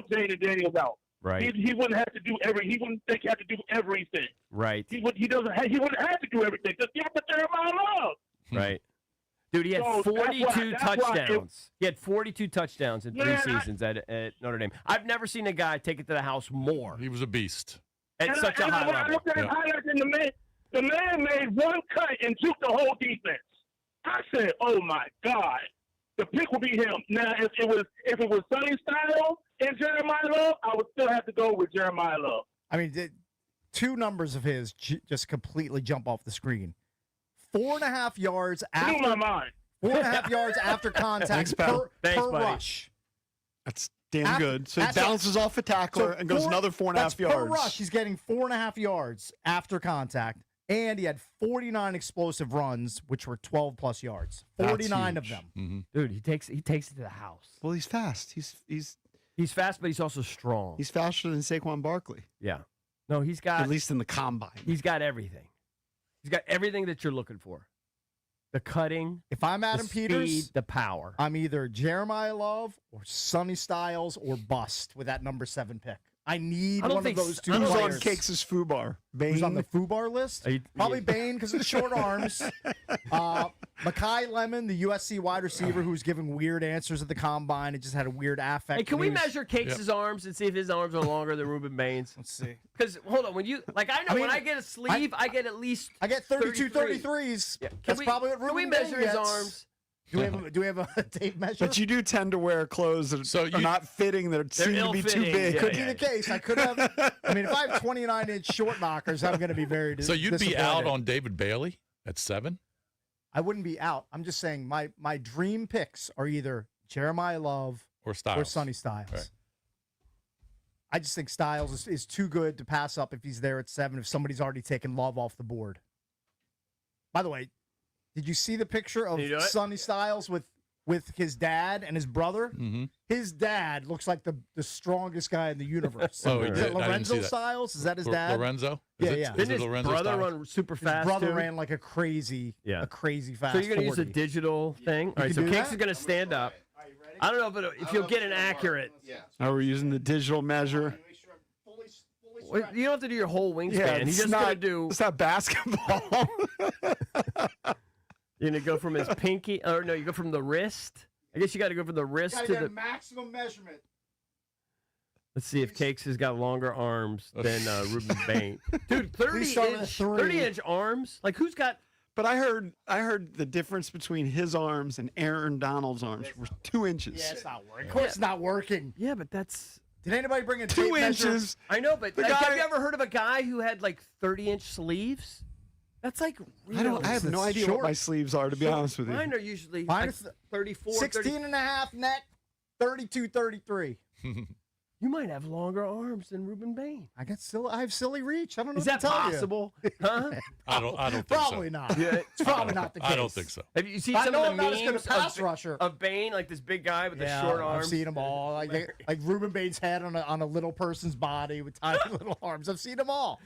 Speaker 7: Jaden Daniels out.
Speaker 4: Right.
Speaker 7: He wouldn't have to do he wouldn't think he had to do everything.
Speaker 4: Right.
Speaker 7: He wouldn't have to do everything. Just give it to Jeremiah Love.
Speaker 4: Right. Dude, he had
Speaker 7: So
Speaker 4: 42
Speaker 7: that's why
Speaker 4: touchdowns. He had 42 touchdowns in 3 seasons at Notre Dame. I've never seen a guy take it to the house more
Speaker 2: He was a beast.
Speaker 4: at such a high
Speaker 7: when I
Speaker 4: level.
Speaker 7: looked at his highlights, and the man made one cut and took the whole defense. I said, "Oh my God, the pick will be him." Now, if it was Sonny Styles and Jeremiah Love, I would still have to go with Jeremiah Love.
Speaker 3: I mean, 2 numbers of his just completely jump off the screen. 4.5 yards
Speaker 7: Blew my
Speaker 3: after
Speaker 7: mind.
Speaker 3: 4.5 yards after contact
Speaker 1: Thanks, pal.
Speaker 3: per
Speaker 4: Thanks, buddy.
Speaker 3: rush.
Speaker 1: That's damn
Speaker 3: After-
Speaker 1: good. So he
Speaker 3: after-
Speaker 1: bounces off a tackler and goes another 4.5
Speaker 3: that's
Speaker 1: yards.
Speaker 3: Per rush, he's getting 4.5 yards after contact, and he had 49 explosive runs, which were 12+ yards. 49 of
Speaker 1: huge.
Speaker 3: them.
Speaker 4: Dude, he takes it to the house.
Speaker 1: Well, he's fast.
Speaker 4: He's fast, but he's also strong.
Speaker 1: He's faster than Saquon Barkley,
Speaker 4: yeah. No, he's got
Speaker 1: at least in the combine.
Speaker 4: he's got everything. He's got everything that you're looking for. The cutting,
Speaker 3: If I'm
Speaker 4: the
Speaker 3: Adam
Speaker 4: speed,
Speaker 3: Peters,
Speaker 4: the power.
Speaker 3: I'm either Jeremiah Love or Sonny Styles or bust with that number 7 pick. I need
Speaker 4: I don't
Speaker 3: one of
Speaker 4: think
Speaker 3: those
Speaker 4: s-
Speaker 3: 2
Speaker 4: I don't
Speaker 1: Who's
Speaker 4: think
Speaker 1: on
Speaker 3: players.
Speaker 1: Cakes' Fubar?
Speaker 3: Who's on the
Speaker 1: Bain?
Speaker 3: FUBAR list?
Speaker 4: Are you-
Speaker 3: Probably Bain because of the short arms. Makai Lemon, the USC wide receiver who was giving weird answers at the combine. It just had a weird affect.
Speaker 4: Hey, can
Speaker 3: when
Speaker 4: we
Speaker 3: he was-
Speaker 4: measure Cakes' arms and see if his arms are longer than Ruben Bain's?
Speaker 3: Let's see.
Speaker 4: Because hold on, when you I know
Speaker 3: mean,
Speaker 4: when I get a sleeve, I get at least
Speaker 3: I get 32
Speaker 4: 33.
Speaker 3: 33s.
Speaker 4: Yeah.
Speaker 3: That's probably what
Speaker 4: Can we
Speaker 3: Ruben
Speaker 4: measure
Speaker 3: Bain
Speaker 4: his
Speaker 3: gets.
Speaker 4: arms?
Speaker 3: Do we have a tape measure?
Speaker 1: But you do tend to wear clothes that
Speaker 2: So
Speaker 1: are
Speaker 2: you-
Speaker 1: not fitting, that seem to be too
Speaker 4: ill-fitting,
Speaker 1: big.
Speaker 4: yeah,
Speaker 3: could be the case. I could have. I mean, if I have 29-inch short knockers, I'm going to be very
Speaker 2: So you'd be out
Speaker 3: disappointed.
Speaker 2: on David Bailey at 7?
Speaker 3: I wouldn't be out. I'm just saying my dream picks are either Jeremiah Love
Speaker 2: Or Styles?
Speaker 3: or Sonny Styles.
Speaker 2: Right.
Speaker 3: I just think Styles is too good to pass up if he's there at 7 if somebody's already taken Love off the board. By the way, did you see the picture of Sonny Styles with his dad and his brother?
Speaker 2: Mm-hmm.
Speaker 3: His dad looks like the strongest guy in the universe.
Speaker 2: Oh,
Speaker 3: Is it Lorenzo Styles? Is that his dad?
Speaker 2: Lorenzo?
Speaker 3: Yeah.
Speaker 2: Is
Speaker 4: Didn't
Speaker 2: it
Speaker 4: his
Speaker 2: Lorenzo
Speaker 4: brother
Speaker 2: Styles?
Speaker 4: run super
Speaker 3: His
Speaker 4: fast?
Speaker 3: brother
Speaker 4: too?
Speaker 3: ran like a crazy fast.
Speaker 4: So you're going to use
Speaker 3: 40.
Speaker 4: a digital thing? All right, so
Speaker 3: do
Speaker 4: Cakes
Speaker 3: that?
Speaker 4: is going to stand up. I don't know, but if you'll get an accurate.
Speaker 1: Are we using the digital measure?
Speaker 4: Well, you don't have to do your whole wingspan. He's just going to do.
Speaker 1: It's not basketball.
Speaker 4: You're going to go from his pinky. Or no, you go from the wrist. I guess you got to go from the wrist to the.
Speaker 3: maximum measurement.
Speaker 4: Let's see if Cakes has got longer arms than Ruben Bain. Dude,
Speaker 3: Please start with a 3.
Speaker 4: 30-inch arms? Like, who's got.
Speaker 1: But I heard the difference between his arms and Aaron Donald's arms were 2 inches.
Speaker 3: Yeah, it's not working. Of course, it's not working.
Speaker 4: Yeah, but that's.
Speaker 3: Did anybody bring a
Speaker 1: 2
Speaker 3: tape measure?
Speaker 1: inches.
Speaker 4: I know, but
Speaker 1: The
Speaker 4: like, have
Speaker 1: guy-
Speaker 4: you ever heard of a guy who had like 30-inch sleeves? That's like.
Speaker 1: I have no idea what my sleeves are, to be honest with you.
Speaker 4: Mine are usually
Speaker 3: Mine
Speaker 4: like
Speaker 3: is
Speaker 4: 34,
Speaker 3: 16 and a half net, 32, 33.
Speaker 4: You might have longer arms than Ruben Bain.
Speaker 3: I have silly reach. I don't know
Speaker 4: Is
Speaker 3: what
Speaker 4: that
Speaker 3: to tell
Speaker 4: possible? Huh?
Speaker 2: I don't think
Speaker 3: Probably
Speaker 2: so.
Speaker 3: not.
Speaker 4: Yeah.
Speaker 3: It's probably not the case.
Speaker 2: I don't think so.
Speaker 4: Have you seen
Speaker 3: I
Speaker 4: some
Speaker 3: know
Speaker 4: of
Speaker 3: I'm
Speaker 4: the
Speaker 3: not as good a
Speaker 4: memes
Speaker 3: pass rusher.
Speaker 4: of Bain, like this big guy with the short arms?
Speaker 3: I've seen them all. Like Ruben Bain's head on a little person's body with tiny little arms. I've seen them all.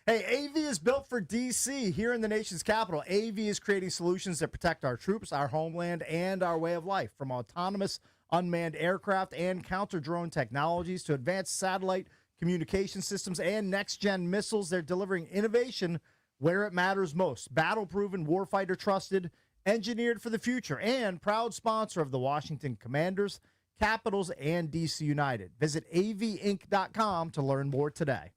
Speaker 3: Hey, AV is built for D.C. Here in the nation's capital, AV is creating solutions that protect our troops, our homeland, and our way of life. From autonomous unmanned aircraft and counter-drone technologies to advanced satellite communication systems and next-gen missiles, they're delivering innovation where it matters most. Battle-proven, warfighter trusted, engineered for the future, and proud sponsor of the Washington Commanders, Capitals, and DC United. Visit avinc.com to learn more today.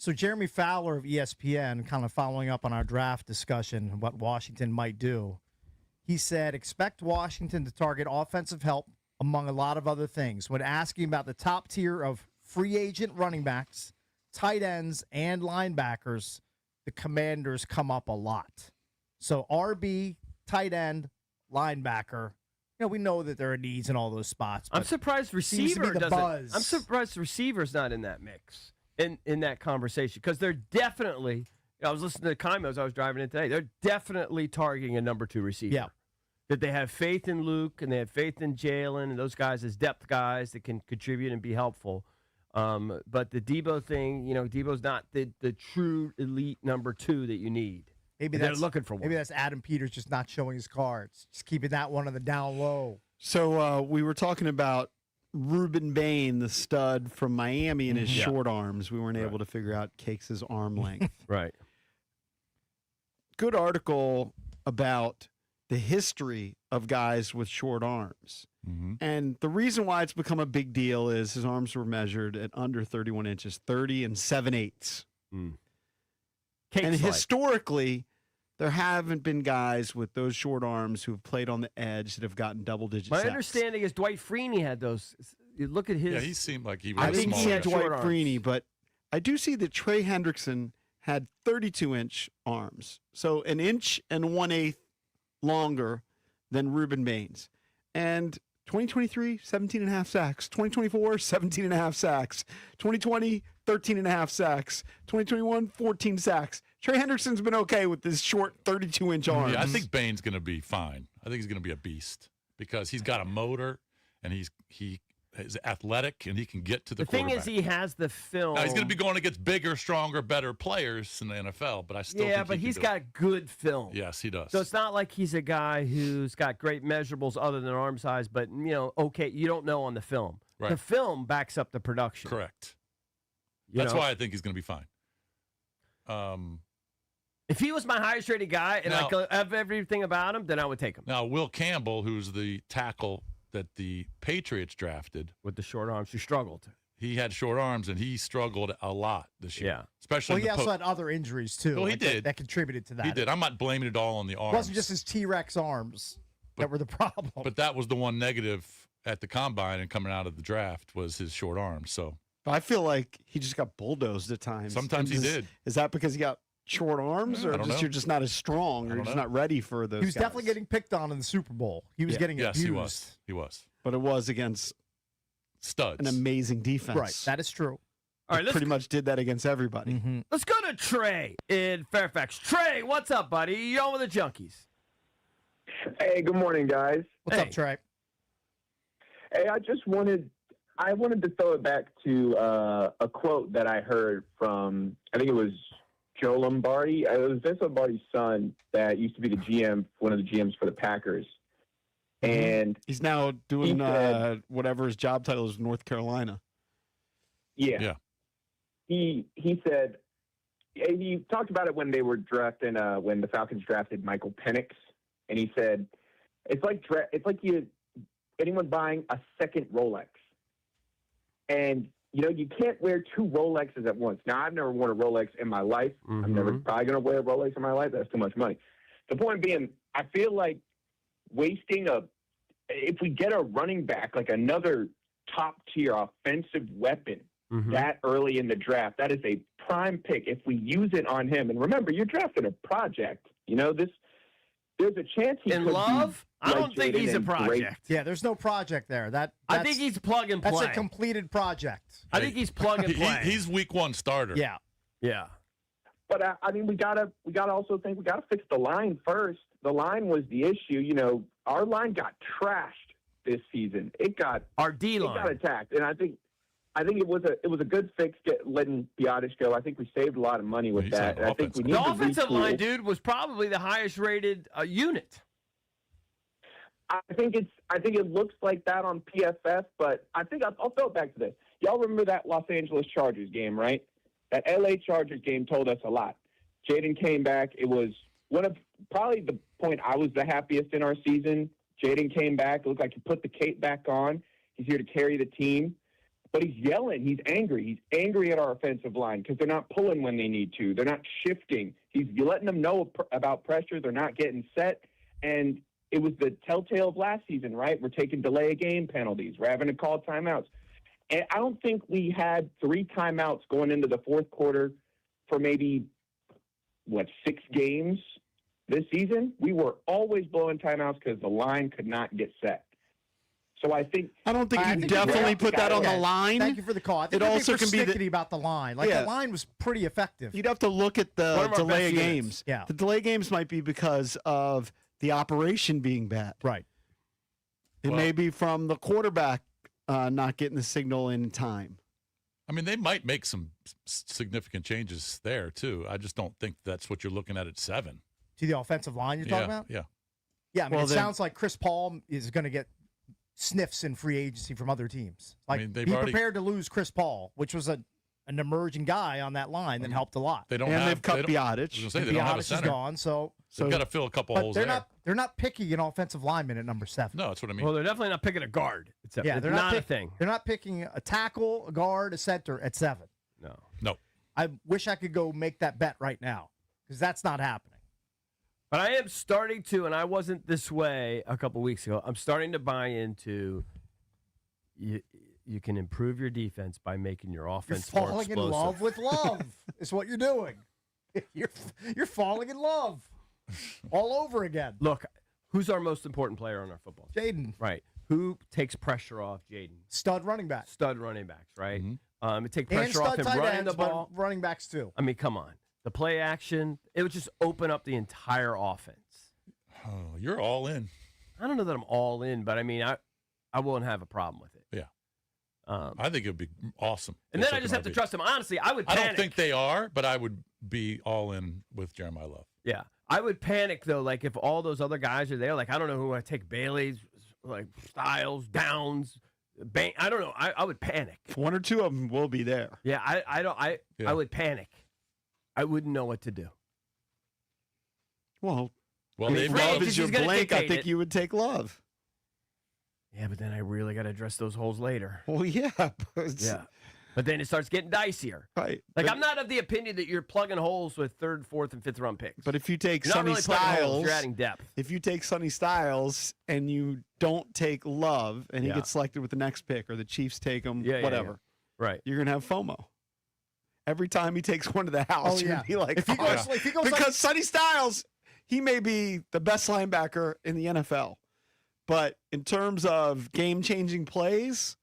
Speaker 3: So Jeremy Fowler of ESPN, kind of following up on our draft discussion, what Washington might do, he said, expect Washington to target offensive help among a lot of other things. When asking about the top tier of free agent running backs, tight ends, and linebackers, the Commanders come up a lot. So RB, tight end, linebacker, we know that there are needs in all those spots.
Speaker 4: I'm surprised receiver
Speaker 3: the
Speaker 4: doesn't.
Speaker 3: buzz.
Speaker 4: I'm surprised the receiver's not in that mix, in that conversation, because they're definitely. I was listening to Kimo as I was driving in today. They're definitely targeting a number 2 receiver.
Speaker 3: Yeah.
Speaker 4: That they have faith in Luke and they have faith in Jalen and those guys as depth guys that can contribute and be helpful. But the Debo thing, Debo's not the true elite number 2 that you need.
Speaker 3: Maybe
Speaker 4: they're
Speaker 3: that's
Speaker 4: looking for one.
Speaker 3: Maybe that's Adam Peters just not showing his cards, just keeping that one on the down low.
Speaker 1: So we were talking about Ruben Bain, the stud from Miami, and his short arms. We weren't able to figure out Cakes' arm length.
Speaker 4: Right.
Speaker 1: Good article about the history of guys with short arms.
Speaker 2: Mm-hmm.
Speaker 1: And the reason why it's become a big deal is his arms were measured at under 31 inches, 30 and 7/8. And historically, there haven't been guys with those short arms who have played on the edge that have gotten double-digit
Speaker 4: My
Speaker 1: sacks.
Speaker 4: understanding is Dwight Freeney had those. You look at his.
Speaker 2: Yeah, he seemed like he was
Speaker 1: I
Speaker 2: a
Speaker 1: didn't
Speaker 2: small
Speaker 1: see
Speaker 2: guy.
Speaker 1: Dwight
Speaker 4: Short arms.
Speaker 1: Freeney, but I do see that Trey Hendrickson had 32-inch arms, so 1 1/8 longer than Ruben Bain's. And 2023, 17.5 sacks. 2024, 17.5 sacks. 2020, 13.5 sacks. 2021, 14 sacks. Trey Hendrickson's been okay with this short 32-inch arms.
Speaker 2: Yeah, I think Bain's going to be fine. I think he's going to be a beast because he's got a motor and he is athletic and he can get to the
Speaker 4: thing
Speaker 2: quarterback.
Speaker 4: is, he has the film.
Speaker 2: Now, he's going to be going against bigger, stronger, better players in the NFL, but I still think
Speaker 4: but
Speaker 2: he
Speaker 4: he's
Speaker 2: can do
Speaker 4: got good film.
Speaker 2: it. Yes, he does.
Speaker 4: So it's not like he's a guy who's got great measurables other than arm size, but okay, you don't know on the film.
Speaker 2: Right.
Speaker 4: The film backs up the production.
Speaker 2: Correct.
Speaker 4: You
Speaker 2: That's
Speaker 4: know?
Speaker 2: why I think he's going to be fine.
Speaker 4: If he was my highest rated guy and
Speaker 2: Now-
Speaker 4: I have everything about him, then I would take him.
Speaker 2: Now, Will Campbell, who's the tackle that the Patriots drafted,
Speaker 4: With the short arms, who struggled.
Speaker 2: he had short arms and he struggled a lot this year.
Speaker 4: Yeah.
Speaker 2: Especially
Speaker 3: Well, he
Speaker 2: in the
Speaker 3: also had other injuries, too.
Speaker 2: Well, he
Speaker 3: like
Speaker 2: did.
Speaker 3: That contributed to that.
Speaker 2: He did. I'm not blaming it all on the
Speaker 3: It
Speaker 2: arms.
Speaker 3: wasn't just his T-Rex arms that were the problem.
Speaker 2: But that was the one negative at the combine and coming out of the draft was his short arms. So
Speaker 1: I feel like he just got bulldozed at times.
Speaker 2: Sometimes he did.
Speaker 1: Is that because he got short arms,
Speaker 2: I
Speaker 1: or
Speaker 2: don't
Speaker 1: just
Speaker 2: know.
Speaker 1: you're just not as strong, or
Speaker 2: I
Speaker 1: you're
Speaker 2: don't
Speaker 1: just
Speaker 2: know.
Speaker 1: not ready for those
Speaker 3: He was
Speaker 1: guys?
Speaker 3: definitely getting picked on in the Super Bowl. He was getting
Speaker 2: yes,
Speaker 3: abused.
Speaker 2: he was. He was.
Speaker 1: But it was against
Speaker 2: Studs.
Speaker 1: an amazing defense.
Speaker 3: Right, that is true.
Speaker 4: All right,
Speaker 1: Pretty much did that against everybody.
Speaker 3: Mm-hmm.
Speaker 4: let's go to Trey in Fairfax. Trey, what's up, buddy? You're on with the Junkies.
Speaker 8: Hey, good morning, guys.
Speaker 3: What's
Speaker 4: Hey.
Speaker 3: up, Trey?
Speaker 8: Hey, I wanted to throw it back to a quote that I heard from, I think it was Joe Lombardi. It was Vince Lombardi's son that used to be the GM, one of the GMs for the Packers. And
Speaker 1: He's now doing
Speaker 8: He said-
Speaker 1: whatever his job title is in North Carolina.
Speaker 8: yeah. He said, he talked about it when they were drafting, when the Falcons drafted Michael Penix. And he said, it's like anyone buying a second Rolex. And, you can't wear 2 Rolexes at once. Now, I've never worn a Rolex in my life. I'm never probably going to wear a Rolex in my life. That's too much money. The point being, I feel like if we get a running back, like another top-tier offensive weapon that early in the draft, that is a prime pick. If we use it on him, and remember, you're drafting a project. There's a chance he
Speaker 4: In
Speaker 8: could
Speaker 4: Love,
Speaker 8: be
Speaker 4: I
Speaker 8: like
Speaker 4: don't think
Speaker 8: Jaden
Speaker 4: he's a
Speaker 8: and great.
Speaker 4: project.
Speaker 3: Yeah, there's no project there.
Speaker 4: I think he's plug and
Speaker 3: That's
Speaker 4: play.
Speaker 3: a completed project.
Speaker 4: I think he's plug and play.
Speaker 2: He's week 1 starter.
Speaker 3: Yeah.
Speaker 4: yeah.
Speaker 8: But we gotta also think we gotta fix the line first. The line was the issue. Our line got trashed this season.
Speaker 4: Our D
Speaker 8: It got
Speaker 4: line.
Speaker 8: attacked, and I think it was a good fix letting Biotish go. I think we saved a lot of money with
Speaker 2: He's
Speaker 8: that.
Speaker 2: on
Speaker 8: And I think we need
Speaker 4: The
Speaker 8: to
Speaker 4: offensive
Speaker 8: retool.
Speaker 4: line, dude, was probably the highest rated unit.
Speaker 8: I think it looks like that on PFF, but I think I'll throw it back to this. Y'all remember that Los Angeles Chargers game, right? That LA Chargers game told us a lot. Jaden came back. It was one of probably the point I was the happiest in our season. Jaden came back. It looked like he put the cape back on. He's here to carry the team. but he's yelling. He's angry. He's angry at our offensive line because they're not pulling when they need to. They're not shifting. He's letting them know about pressure. They're not getting set. And it was the telltale of last season, right? We're taking delay of game penalties. We're having to call timeouts. And I don't think we had 3 timeouts going into the fourth quarter for maybe, 6 games this season. We were always blowing timeouts because the line could not get set. So I
Speaker 1: don't think you definitely put that on the line.
Speaker 3: Thank you for the call. I think
Speaker 1: It also can be
Speaker 3: persnickety about the line. Like,
Speaker 1: Yeah.
Speaker 3: the line was pretty effective.
Speaker 1: You'd have to look at
Speaker 4: One
Speaker 1: the
Speaker 4: of our
Speaker 1: delay
Speaker 4: best
Speaker 1: of
Speaker 4: units.
Speaker 1: games.
Speaker 3: Yeah.
Speaker 1: The delay games might be because of the operation being bad.
Speaker 3: Right.
Speaker 1: It
Speaker 2: Well-
Speaker 1: may be from the quarterback not getting the signal in time.
Speaker 2: I mean, they might make some significant changes there too. I just don't think that's what you're looking at 7.
Speaker 3: To the offensive line you're talking about?
Speaker 2: Yeah.
Speaker 3: Yeah, I mean,
Speaker 1: Well,
Speaker 3: it
Speaker 1: then-
Speaker 3: sounds like Chris Paul is going to get sniffs in free agency from other teams. Like,
Speaker 2: mean, they've
Speaker 3: be
Speaker 2: already-
Speaker 3: prepared to lose Chris Paul, which was an emerging guy on that line that helped a lot.
Speaker 2: They don't
Speaker 1: And
Speaker 2: have.
Speaker 1: they've cut
Speaker 2: they don't- I was
Speaker 1: Biotic.
Speaker 2: gonna say they don't have a
Speaker 3: Biotic is
Speaker 2: center.
Speaker 3: gone, so
Speaker 2: They've got to fill a couple
Speaker 3: but
Speaker 2: holes
Speaker 3: they're
Speaker 2: there.
Speaker 3: not picking an offensive lineman at number 7.
Speaker 2: No, that's what I mean.
Speaker 4: Well, they're definitely not picking a guard. It's
Speaker 3: they're
Speaker 4: not a
Speaker 3: pick-
Speaker 4: thing.
Speaker 3: They're not picking a tackle, a guard, a center at 7.
Speaker 4: No.
Speaker 3: I wish I could go make that bet right now because that's not happening.
Speaker 4: But I am starting to, and I wasn't this way a couple weeks ago. I'm starting to buy into you can improve your defense by making your
Speaker 3: You're
Speaker 4: offense more
Speaker 3: falling in
Speaker 4: explosive.
Speaker 3: love with love. Is what you're doing. You're falling in love all over again.
Speaker 4: Look, who's our most important player on our football team?
Speaker 3: Jaden,
Speaker 4: Right. Who takes pressure off Jaden?
Speaker 3: stud running back.
Speaker 4: Stud running backs, right?
Speaker 2: Mhm.
Speaker 4: It take
Speaker 3: And
Speaker 4: pressure off
Speaker 3: stud
Speaker 4: him
Speaker 3: tight
Speaker 4: running
Speaker 3: ends,
Speaker 4: the ball.
Speaker 3: but running backs too.
Speaker 4: I mean, come on. The play action, it would just open up the entire offense.
Speaker 2: Oh, you're all in.
Speaker 4: I don't know that I'm all in, but I mean, I wouldn't have a problem with it.
Speaker 2: Yeah.
Speaker 4: Um,
Speaker 2: I think it would be awesome.
Speaker 4: and then I just have to trust him. Honestly, I would
Speaker 2: I
Speaker 4: panic.
Speaker 2: don't think they are, but I would be all in with Jeremiah Love.
Speaker 4: Yeah. I would panic, though, like if all those other guys are there. Like, I don't know who I take. Bailey's, like Styles, Downs, I don't know. I would panic.
Speaker 1: 1 or 2 of them will be there.
Speaker 4: Yeah, I
Speaker 2: Yeah.
Speaker 4: would panic. I wouldn't know what to do.
Speaker 1: Well,
Speaker 2: Well,
Speaker 1: if
Speaker 2: they've
Speaker 4: free
Speaker 1: Love
Speaker 4: agency's
Speaker 1: is your
Speaker 4: gonna
Speaker 1: blank, I
Speaker 4: dictate
Speaker 1: think
Speaker 4: it.
Speaker 1: you would take Love.
Speaker 4: Yeah, but then I really got to address those holes later.
Speaker 1: Well, yeah. But
Speaker 4: Yeah. But then it starts getting dicier.
Speaker 1: Right.
Speaker 4: Like,
Speaker 1: but,
Speaker 4: I'm not of the opinion that you're plugging holes with 3rd, 4th, and 5th round picks.
Speaker 1: But if you take
Speaker 4: you're not
Speaker 1: Sonny
Speaker 4: really plugging holes,
Speaker 1: Styles,
Speaker 4: you're adding depth.
Speaker 1: if you take Sonny Styles and you don't take Love and he
Speaker 4: Yeah.
Speaker 1: gets selected with the next pick or the Chiefs take him,
Speaker 4: Yeah, yeah,
Speaker 1: whatever,
Speaker 4: Right.
Speaker 1: you're going to have FOMO. Every time he takes one to the house,
Speaker 3: Oh,
Speaker 1: you're
Speaker 3: yeah.
Speaker 1: going to be like,
Speaker 3: If he
Speaker 1: "Oh,
Speaker 3: goes,
Speaker 1: yeah."
Speaker 3: if he goes
Speaker 1: Because Sonny Styles, he may be the best linebacker in the NFL. But in terms of game-changing plays,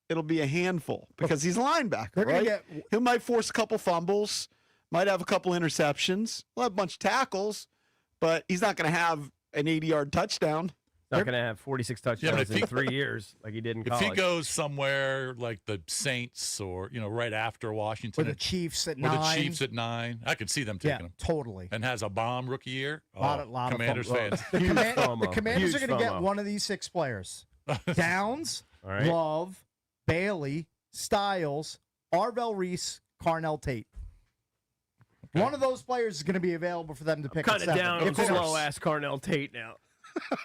Speaker 1: it'll be a handful because he's a linebacker,
Speaker 3: they're going
Speaker 1: right?
Speaker 3: to get
Speaker 1: He might force a couple fumbles, might have a couple interceptions, he'll have a bunch of tackles, but he's not going to have an 80-yard touchdown.
Speaker 4: Not going to have 46 touchdowns
Speaker 2: if
Speaker 4: in
Speaker 2: he-
Speaker 4: 3 years like he did in
Speaker 2: If
Speaker 4: college.
Speaker 2: he goes somewhere like the Saints or, right after
Speaker 3: or
Speaker 2: Washington
Speaker 3: the Chiefs at
Speaker 2: or
Speaker 3: 9.
Speaker 2: the Chiefs at 9, I could see them
Speaker 3: Yeah,
Speaker 2: taking him.
Speaker 3: totally.
Speaker 2: And has a bomb rookie year.
Speaker 3: Lot of
Speaker 2: Commanders
Speaker 3: FOMO.
Speaker 2: fans.
Speaker 3: The,
Speaker 4: Huge
Speaker 3: the
Speaker 4: FOMO.
Speaker 3: Commanders
Speaker 4: Huge
Speaker 3: are going to get
Speaker 4: FOMO.
Speaker 3: one of these 6 players. Downs,
Speaker 4: All right.
Speaker 3: Love, Bailey, Styles, Arvell Reese, Carnell Tate.
Speaker 2: Okay.
Speaker 3: One of those players is going to be available for them to pick.
Speaker 4: Kind
Speaker 3: at
Speaker 4: of
Speaker 3: 7.
Speaker 4: down
Speaker 3: If
Speaker 4: on
Speaker 3: they don't-
Speaker 4: slow-ass Carnell Tate now.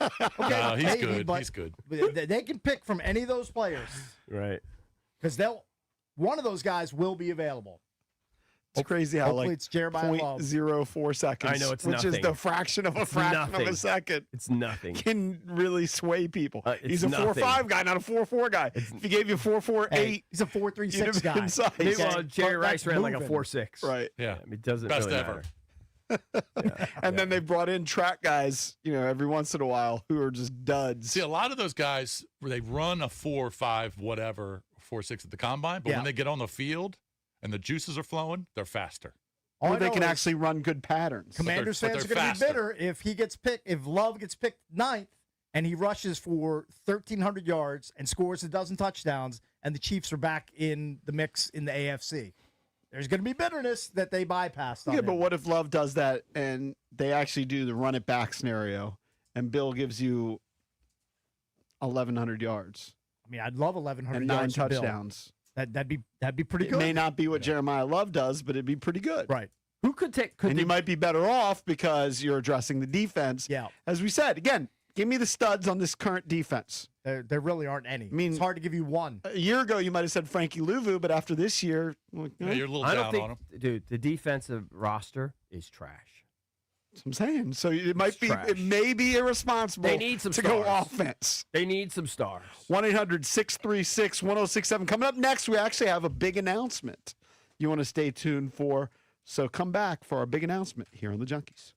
Speaker 3: Okay,
Speaker 2: No, he's
Speaker 3: maybe,
Speaker 2: good.
Speaker 3: but
Speaker 2: He's good.
Speaker 3: They can pick from any of those players
Speaker 4: Right.
Speaker 3: because one of those guys will be available.
Speaker 1: It's crazy how
Speaker 3: Hopefully
Speaker 1: like
Speaker 3: it's Jeremiah Love.
Speaker 1: 0.04 seconds,
Speaker 4: I know, it's
Speaker 1: which
Speaker 4: nothing.
Speaker 1: is the fraction of a fraction of
Speaker 4: nothing.
Speaker 1: a second,
Speaker 4: It's nothing.
Speaker 1: can really sway people.
Speaker 4: It's
Speaker 1: He's a
Speaker 4: nothing.
Speaker 1: 4.5 guy, not a 4.4 guy. If he gave you 4.48,
Speaker 3: Hey, he's a
Speaker 1: you'd
Speaker 3: 4.36
Speaker 1: have
Speaker 3: guy.
Speaker 1: been inside.
Speaker 4: Meanwhile, Jerry
Speaker 3: But
Speaker 4: Rice
Speaker 3: that's
Speaker 4: ran like a
Speaker 3: moving.
Speaker 4: 4.6.
Speaker 2: Yeah.
Speaker 1: Right.
Speaker 4: I mean, it doesn't
Speaker 2: Best
Speaker 4: really
Speaker 2: ever.
Speaker 4: matter.
Speaker 1: And then they brought in track guys, every once in a while who are just duds.
Speaker 2: See, a lot of those guys, where they run a 4.5, whatever, 4.6 at the combine, but
Speaker 3: Yeah.
Speaker 2: when they get on the field and the juices are flowing, they're faster.
Speaker 3: All
Speaker 1: Or
Speaker 3: I
Speaker 1: they
Speaker 3: know
Speaker 1: can
Speaker 3: is
Speaker 1: actually run good patterns.
Speaker 3: Commanders
Speaker 2: but
Speaker 3: fans are
Speaker 2: they're
Speaker 3: going to be
Speaker 2: faster.
Speaker 3: bitter if Love gets picked 9th and he rushes for 1,300 yards and scores a dozen touchdowns, and the Chiefs are back in the mix in the AFC. There's going to be bitterness that they bypassed. On
Speaker 1: Yeah,
Speaker 3: him.
Speaker 1: but what if Love does that and they actually do the run it back scenario and Bill gives you 1,100 yards
Speaker 3: I mean, I'd love 1,100
Speaker 1: and 9
Speaker 3: yards for Bill.
Speaker 1: touchdowns?
Speaker 3: That'd be pretty
Speaker 1: It
Speaker 3: good.
Speaker 1: may not be what Jeremiah Love does, but it'd be pretty good.
Speaker 3: Right.
Speaker 4: Who could take? Could
Speaker 1: And
Speaker 4: they,
Speaker 1: you might be better off because you're addressing the defense.
Speaker 3: Yeah.
Speaker 1: As we said, again, Give me the studs on this current defense.
Speaker 3: There really aren't any.
Speaker 1: I mean,
Speaker 3: it's hard to give you one.
Speaker 1: A year ago, you might have said Frankie Louvu, but after this year,
Speaker 2: Yeah, you're a little
Speaker 4: I don't
Speaker 2: down
Speaker 4: think,
Speaker 2: on him.
Speaker 4: dude, the defensive roster is trash.
Speaker 1: That's what I'm saying. So it might be,
Speaker 4: trash.
Speaker 1: it may be irresponsible
Speaker 4: They need some
Speaker 1: to go
Speaker 4: stars.
Speaker 1: offense.
Speaker 4: They need some stars.
Speaker 1: 1-800-636-1067. Coming up next, we actually have a big announcement you want to stay tuned for. So come back for our big announcement here on the Junkies.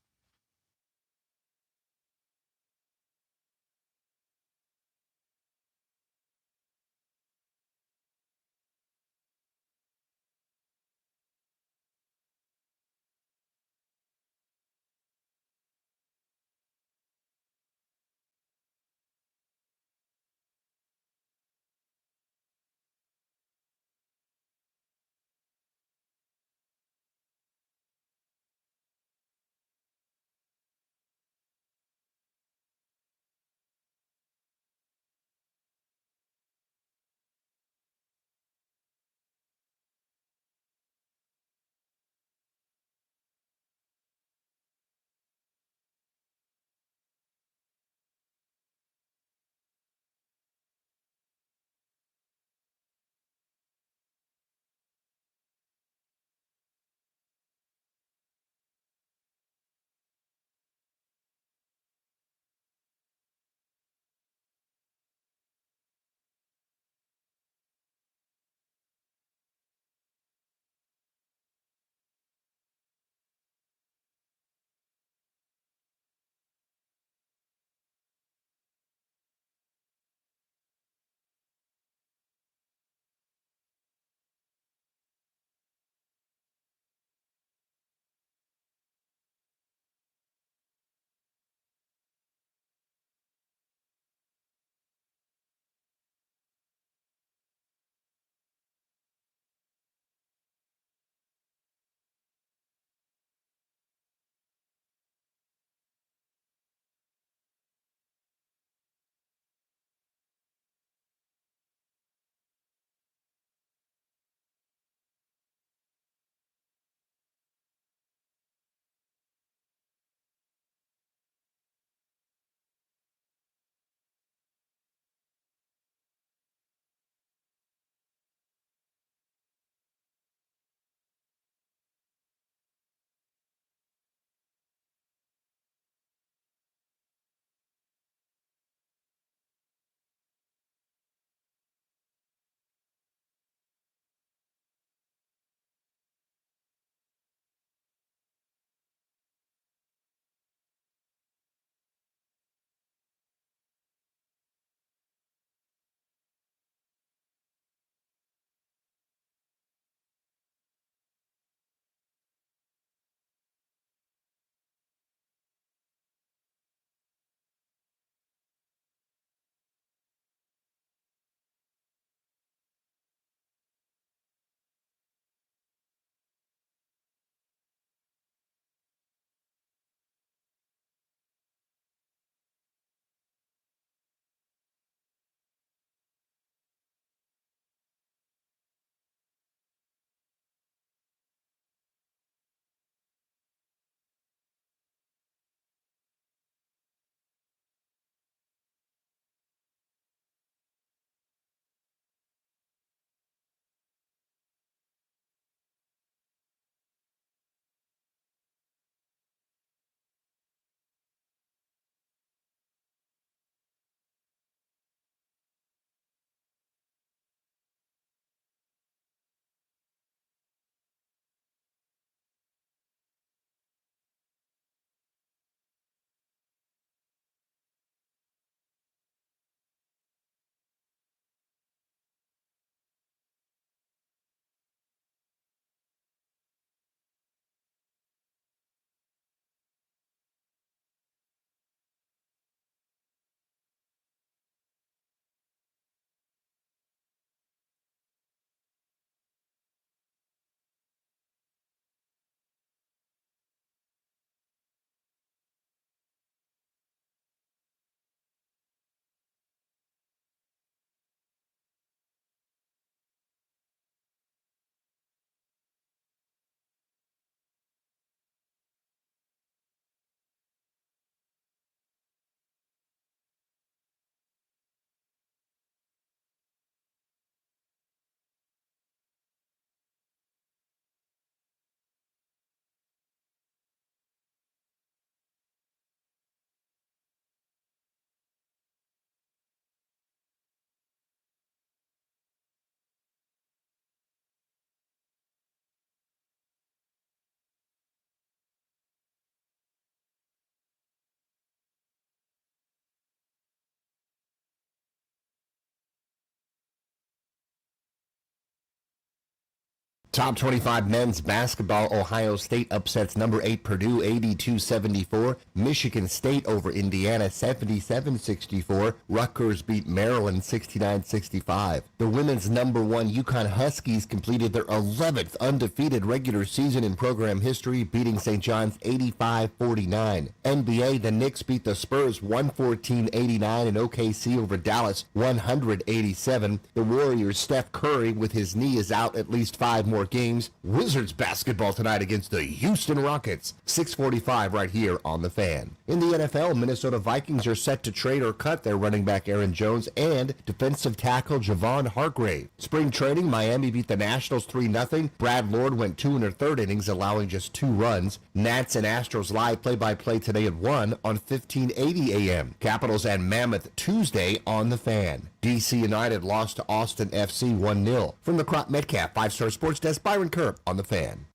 Speaker 5: Top 25 men's basketball, Ohio State upsets number 8 Purdue 82-74. Michigan State over Indiana 77-64. Rutgers beat Maryland 69-65. The women's number 1 UConn Huskies completed their 11th undefeated regular season in program history, beating St. John's 85-49. NBA, the Knicks beat the Spurs 114-89 and OKC over Dallas 187. The Warriors' Steph Curry, with his knee, is out at least 5 more games. Wizards basketball tonight against the Houston Rockets. 6:45 right here on The Fan. In the NFL, Minnesota Vikings are set to trade or cut their running back Aaron Jones and defensive tackle Javon Hargrave. Spring training, Miami beat the Nationals 3-0. Brad Lord went 2 1/3 innings, allowing just 2 runs. Nats and Astros live play-by-play today at 1 on 1580 AM. Capitals and Mammoth Tuesday on The Fan. DC United lost to Austin FC 1-0. From the Crop Metcalf 5-Star Sports Desk, Byron Kerp on The Fan.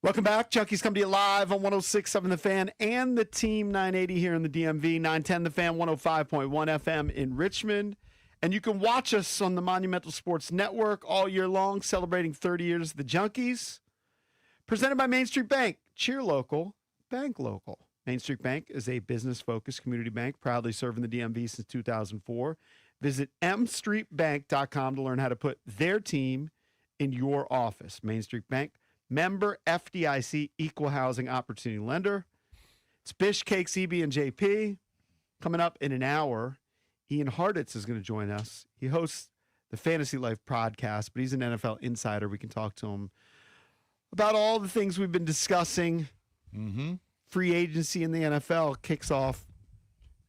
Speaker 1: Welcome back. Junkies come to you live on 106.7 The Fan and the Team 980 here in the DMV, 910 The Fan, 105.1 FM in Richmond. And you can watch us on the Monumental Sports Network all year long, celebrating 30 years of the Junkies. Presented by Main Street Bank. Cheer local, bank local. Main Street Bank is a business-focused community bank, proudly serving the DMV since 2004. Visit mstreetbank.com to learn how to put their team in your office. Main Street Bank. Member FDIC, equal housing opportunity lender. It's Bish, Cakes, EB, and JP. Coming up in an hour, Ian Harditz is going to join us. He hosts the Fantasy Life podcast, but he's an NFL insider. We can talk to him about all the things we've been discussing. Free agency in the NFL kicks off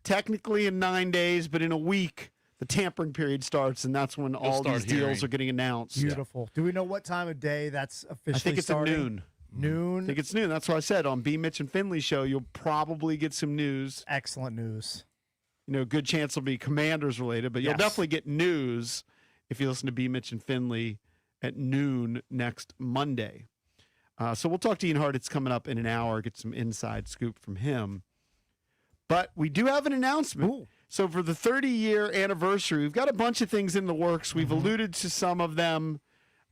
Speaker 1: technically in 9 days, but in a week, the tampering period starts, and that's when all these deals are getting announced.
Speaker 3: Beautiful. Do we know what time of day that's officially
Speaker 1: I think it's
Speaker 3: starting?
Speaker 1: at noon.
Speaker 3: Noon?
Speaker 1: I think it's noon. That's what I said. On BMitch and Finlay show, you'll probably get some news.
Speaker 3: Excellent news.
Speaker 1: You know, good chance will be Commanders related, but you'll definitely get news if you listen to BMitch and Finlay at noon next Monday. So we'll talk to Ian Hart. It's coming up in an hour, get some inside scoop from him. But we do have an announcement.
Speaker 3: Ooh.
Speaker 1: So for the 30-year anniversary, we've got a bunch of things in the works. We've alluded to some of them.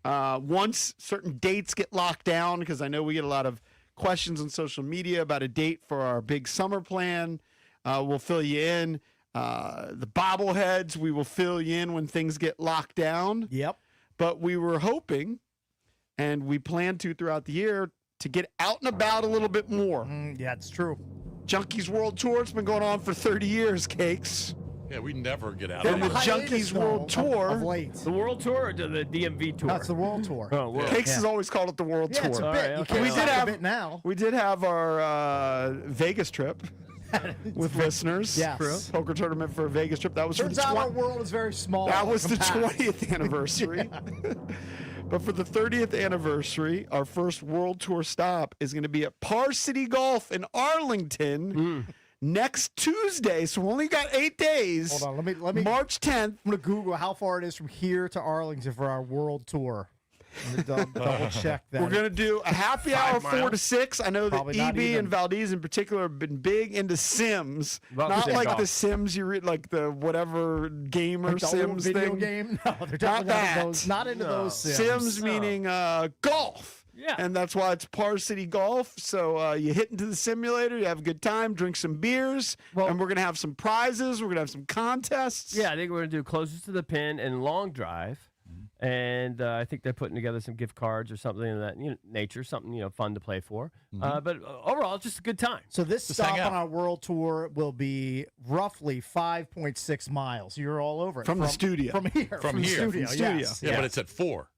Speaker 1: Once certain dates get locked down, because I know we get a lot of questions on social media about a date for our big summer plan, we'll fill you in. The bobbleheads, we will fill you in when things get locked down.
Speaker 3: Yep.
Speaker 1: But we were hoping, and we plan to throughout the year, to get out and about a little bit more.
Speaker 3: Yeah, it's true.
Speaker 1: Junkies World Tour, it's been going on for 30 years, Cakes.
Speaker 2: Yeah, we never get out
Speaker 1: Then
Speaker 2: of
Speaker 1: the
Speaker 2: it.
Speaker 1: Junkies World Tour.
Speaker 3: Of late.
Speaker 4: The World Tour or the DMV Tour?
Speaker 3: No, it's the World Tour.
Speaker 4: Oh, World.
Speaker 1: Cakes has always called it the World
Speaker 3: Yeah,
Speaker 1: Tour.
Speaker 3: it's a bit.
Speaker 4: right,
Speaker 3: You
Speaker 4: okay.
Speaker 3: can't
Speaker 1: We
Speaker 3: stop
Speaker 1: did
Speaker 3: a
Speaker 1: have-
Speaker 3: bit now.
Speaker 1: We did have our Vegas trip with listeners.
Speaker 3: Yes. True.
Speaker 1: Poker tournament for a Vegas trip. That was for
Speaker 3: Turns
Speaker 1: the
Speaker 3: out our
Speaker 1: 20th.
Speaker 3: world is very small.
Speaker 1: That was the
Speaker 3: compact.
Speaker 1: 20th anniversary. But for the 30th anniversary, our first World Tour stop is going to be at Par City Golf in Arlington next Tuesday. So we only got 8 days.
Speaker 3: Hold on, let me.
Speaker 1: March 10th.
Speaker 3: I'm gonna Google how far it is from here to Arlington for our world tour. I'm gonna double check that.
Speaker 1: We're going to do a happy hour 4 to 6. I know that
Speaker 3: Probably not
Speaker 1: EB
Speaker 3: even.
Speaker 1: and Valdez in particular have been big into Sims.
Speaker 4: Love
Speaker 1: Not
Speaker 4: Sim
Speaker 1: like
Speaker 4: golf.
Speaker 1: the Sims you read, like the whatever gamer
Speaker 3: Like the old
Speaker 1: Sims
Speaker 3: video
Speaker 1: thing.
Speaker 3: game. No, they're definitely
Speaker 1: Not that.
Speaker 3: into those. Not into those Sims.
Speaker 1: Sims meaning golf.
Speaker 4: Yeah.
Speaker 1: And that's why it's Par City Golf. So you hit into the simulator, you have a good time, drink some beers,
Speaker 4: Well-
Speaker 1: and we're going to have some prizes. We're going to have some contests.
Speaker 4: Yeah, I think we're going to do closest to the pin and long drive. And I think they're putting together some gift cards or something of that nature, something fun to play for. But overall, it's just a good time.
Speaker 3: So this
Speaker 2: Just
Speaker 3: stop
Speaker 2: hang out.
Speaker 3: on our world tour will be roughly 5.6 miles. You're all over it.
Speaker 1: From the studio.
Speaker 3: From here.
Speaker 2: From
Speaker 3: the
Speaker 2: here.
Speaker 3: studio.
Speaker 1: From the studio.
Speaker 3: Yes.
Speaker 2: Yeah, but it's at 4.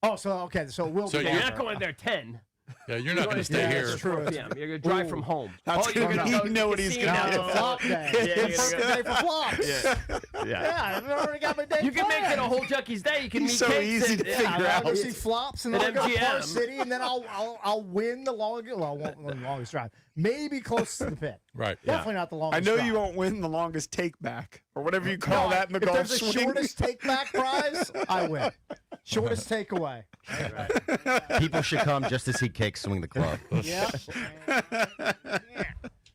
Speaker 3: Oh, so okay. So we'll
Speaker 2: So
Speaker 3: be
Speaker 2: you're
Speaker 4: You're
Speaker 3: there.
Speaker 4: not going there 10.
Speaker 2: Yeah, you're not going to stay here.
Speaker 3: That's true.
Speaker 4: You're going to drive from home.
Speaker 1: That's
Speaker 4: you're
Speaker 1: gonna
Speaker 4: gonna
Speaker 1: be-
Speaker 4: go
Speaker 1: you know what he's gonna do.
Speaker 3: Flop day.
Speaker 4: Yeah,
Speaker 3: It's
Speaker 4: you're gonna
Speaker 3: day for flops.
Speaker 4: Yeah.
Speaker 3: I've already got my day
Speaker 4: You can make it a
Speaker 3: planned.
Speaker 4: whole Junkies day. You can
Speaker 1: He's
Speaker 4: meet
Speaker 1: so
Speaker 4: cakes
Speaker 1: easy
Speaker 4: and,
Speaker 1: to figure
Speaker 3: I'll
Speaker 1: out.
Speaker 3: go see flops and
Speaker 4: At
Speaker 3: then I'll go to Park
Speaker 4: MGM.
Speaker 3: City and then I'll win the longest. Well, I won't win the longest drive. Maybe close to the pit.
Speaker 2: Right.
Speaker 3: Definitely not the
Speaker 1: I
Speaker 3: longest.
Speaker 1: know
Speaker 3: drive.
Speaker 1: you won't win the longest take back or whatever you call that in the
Speaker 3: if
Speaker 1: golf
Speaker 3: there's a
Speaker 1: swing.
Speaker 3: shortest take back prize, I win. Shortest takeaway.
Speaker 9: People should come just to see Cake swing the club.
Speaker 3: Yeah.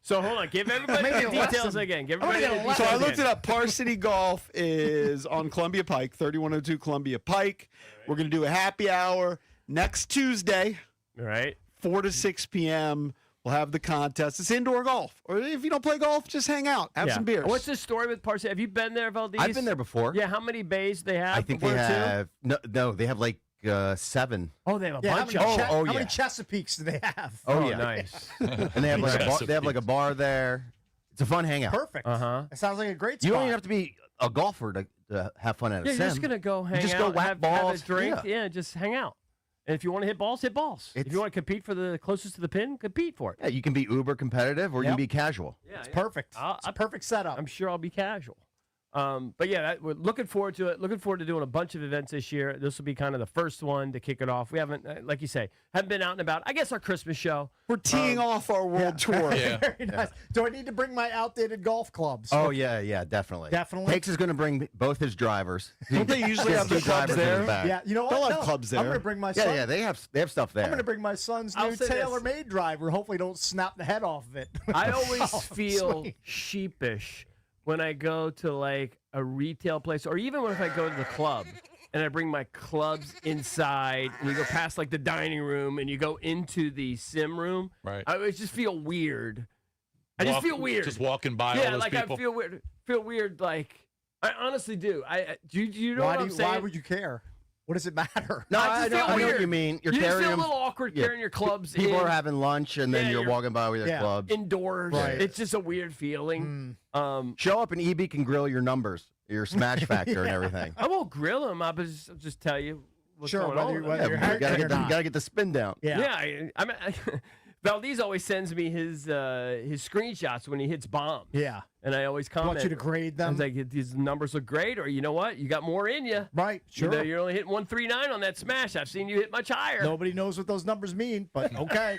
Speaker 4: So hold on. Give everybody
Speaker 3: Maybe
Speaker 4: the
Speaker 3: a
Speaker 4: details
Speaker 3: lesson.
Speaker 4: again. Give
Speaker 3: I'm gonna
Speaker 4: everybody
Speaker 3: get
Speaker 4: the
Speaker 3: a
Speaker 1: So
Speaker 4: details
Speaker 1: I looked
Speaker 4: again.
Speaker 1: it up. Par City Golf is on Columbia Pike, 3102 Columbia Pike. We're going to do a happy hour next Tuesday,
Speaker 4: All right.
Speaker 1: 4 to 6 p.m. We'll have the contest. It's indoor golf. Or if you don't play golf, just hang out. Have some beers.
Speaker 4: What's the story with Parsi? Have you been there, Valdez?
Speaker 9: I've been there before.
Speaker 4: Yeah. How many bays do they have?
Speaker 9: I think they
Speaker 4: One or two?
Speaker 9: have no, they have like 7.
Speaker 4: Oh, they have a
Speaker 3: Yeah,
Speaker 4: bunch
Speaker 3: how
Speaker 4: of
Speaker 3: many,
Speaker 9: Oh,
Speaker 3: how
Speaker 9: yeah.
Speaker 3: many Chesapeakes do they have?
Speaker 9: Oh, yeah.
Speaker 4: nice.
Speaker 9: And they have like a bar there. It's a fun hangout.
Speaker 3: Perfect.
Speaker 4: Uh-huh.
Speaker 3: It sounds like a great spot.
Speaker 9: You don't even have to be a golfer to have fun at a
Speaker 4: Yeah,
Speaker 9: sim.
Speaker 4: you're just gonna go hang
Speaker 9: just
Speaker 4: out,
Speaker 9: go whack
Speaker 4: have
Speaker 9: balls.
Speaker 4: a drink,
Speaker 9: Yeah.
Speaker 4: just hang out. And if you want to hit balls, hit balls. If
Speaker 9: It's-
Speaker 4: you want to compete for the closest to the pin, compete for it.
Speaker 9: Yeah, you can be uber competitive or you
Speaker 3: Yep.
Speaker 9: can be casual.
Speaker 4: Yeah,
Speaker 3: It's perfect.
Speaker 4: I'll-
Speaker 3: It's a perfect setup.
Speaker 4: I'm sure I'll be casual. But yeah, we're looking forward to it. Looking forward to doing a bunch of events this year. This will be kind of the first one to kick it off. We haven't, like you say, haven't been out and about. I guess our Christmas show.
Speaker 1: We're teeing off our world tour.
Speaker 2: Yeah.
Speaker 3: Very nice. Do I need to bring my outdated golf clubs?
Speaker 9: Oh, yeah, definitely.
Speaker 3: Definitely.
Speaker 9: Cakes is going to bring both his drivers.
Speaker 1: Don't they usually
Speaker 9: Yes,
Speaker 1: have the
Speaker 9: two
Speaker 1: clubs
Speaker 9: drivers in
Speaker 1: there?
Speaker 9: his back.
Speaker 3: Yeah, you know what?
Speaker 1: They'll have
Speaker 3: No,
Speaker 1: clubs
Speaker 3: I'm
Speaker 1: there.
Speaker 3: going to bring my son.
Speaker 9: Yeah, they have stuff there.
Speaker 3: I'm going to bring my son's
Speaker 4: I'll
Speaker 3: new
Speaker 4: say this.
Speaker 3: tailor-made driver. Hopefully, don't snap the head off of it.
Speaker 4: I always
Speaker 3: Oh,
Speaker 4: feel
Speaker 3: sweet.
Speaker 4: sheepish when I go to like a retail place, or even if I go to the club and I bring my clubs inside, and you go past like the dining room and you go into the sim room.
Speaker 2: Right.
Speaker 4: I always just feel weird. I just feel weird.
Speaker 2: Just walking by all
Speaker 4: Yeah,
Speaker 2: those
Speaker 4: like
Speaker 2: people.
Speaker 4: I feel weird. Feel weird. Like I honestly do. Do you know
Speaker 3: Why,
Speaker 4: what
Speaker 3: do
Speaker 4: I'm
Speaker 3: you,
Speaker 4: saying?
Speaker 3: why would you care? What does it matter?
Speaker 9: No,
Speaker 4: I just feel
Speaker 9: I know what
Speaker 4: weird.
Speaker 9: you mean. You're
Speaker 4: you just
Speaker 9: carrying
Speaker 4: feel a
Speaker 9: them.
Speaker 4: little awkward
Speaker 9: yeah.
Speaker 4: carrying your clubs
Speaker 9: People
Speaker 4: in,
Speaker 9: are having lunch and then
Speaker 4: Yeah,
Speaker 9: you're
Speaker 4: you're-
Speaker 9: walking by with your
Speaker 3: Yeah.
Speaker 9: clubs.
Speaker 4: indoors.
Speaker 3: Right.
Speaker 4: It's just a weird feeling.
Speaker 9: Show up and EB can grill your numbers, your smash factor and everything.
Speaker 4: I won't grill him. I'll just tell you what's
Speaker 3: Sure,
Speaker 4: going
Speaker 3: whether
Speaker 4: on.
Speaker 3: you-
Speaker 4: with
Speaker 3: whether
Speaker 4: him.
Speaker 3: you're
Speaker 9: you
Speaker 3: happy
Speaker 9: gotta
Speaker 3: or
Speaker 9: get
Speaker 3: not.
Speaker 9: you gotta get the spin down.
Speaker 3: Yeah.
Speaker 4: I mean, Valdez always sends me his screenshots when he hits bombs.
Speaker 3: Yeah.
Speaker 4: And I always
Speaker 3: I
Speaker 4: comment.
Speaker 3: want you to grade
Speaker 4: I
Speaker 3: them.
Speaker 4: was like, these numbers look great, or you know what? You got more in you.
Speaker 3: Right.
Speaker 4: You
Speaker 3: Sure.
Speaker 4: know, you're only hitting 139 on that smash. I've seen you hit much higher.
Speaker 3: Nobody knows what those numbers mean, but okay.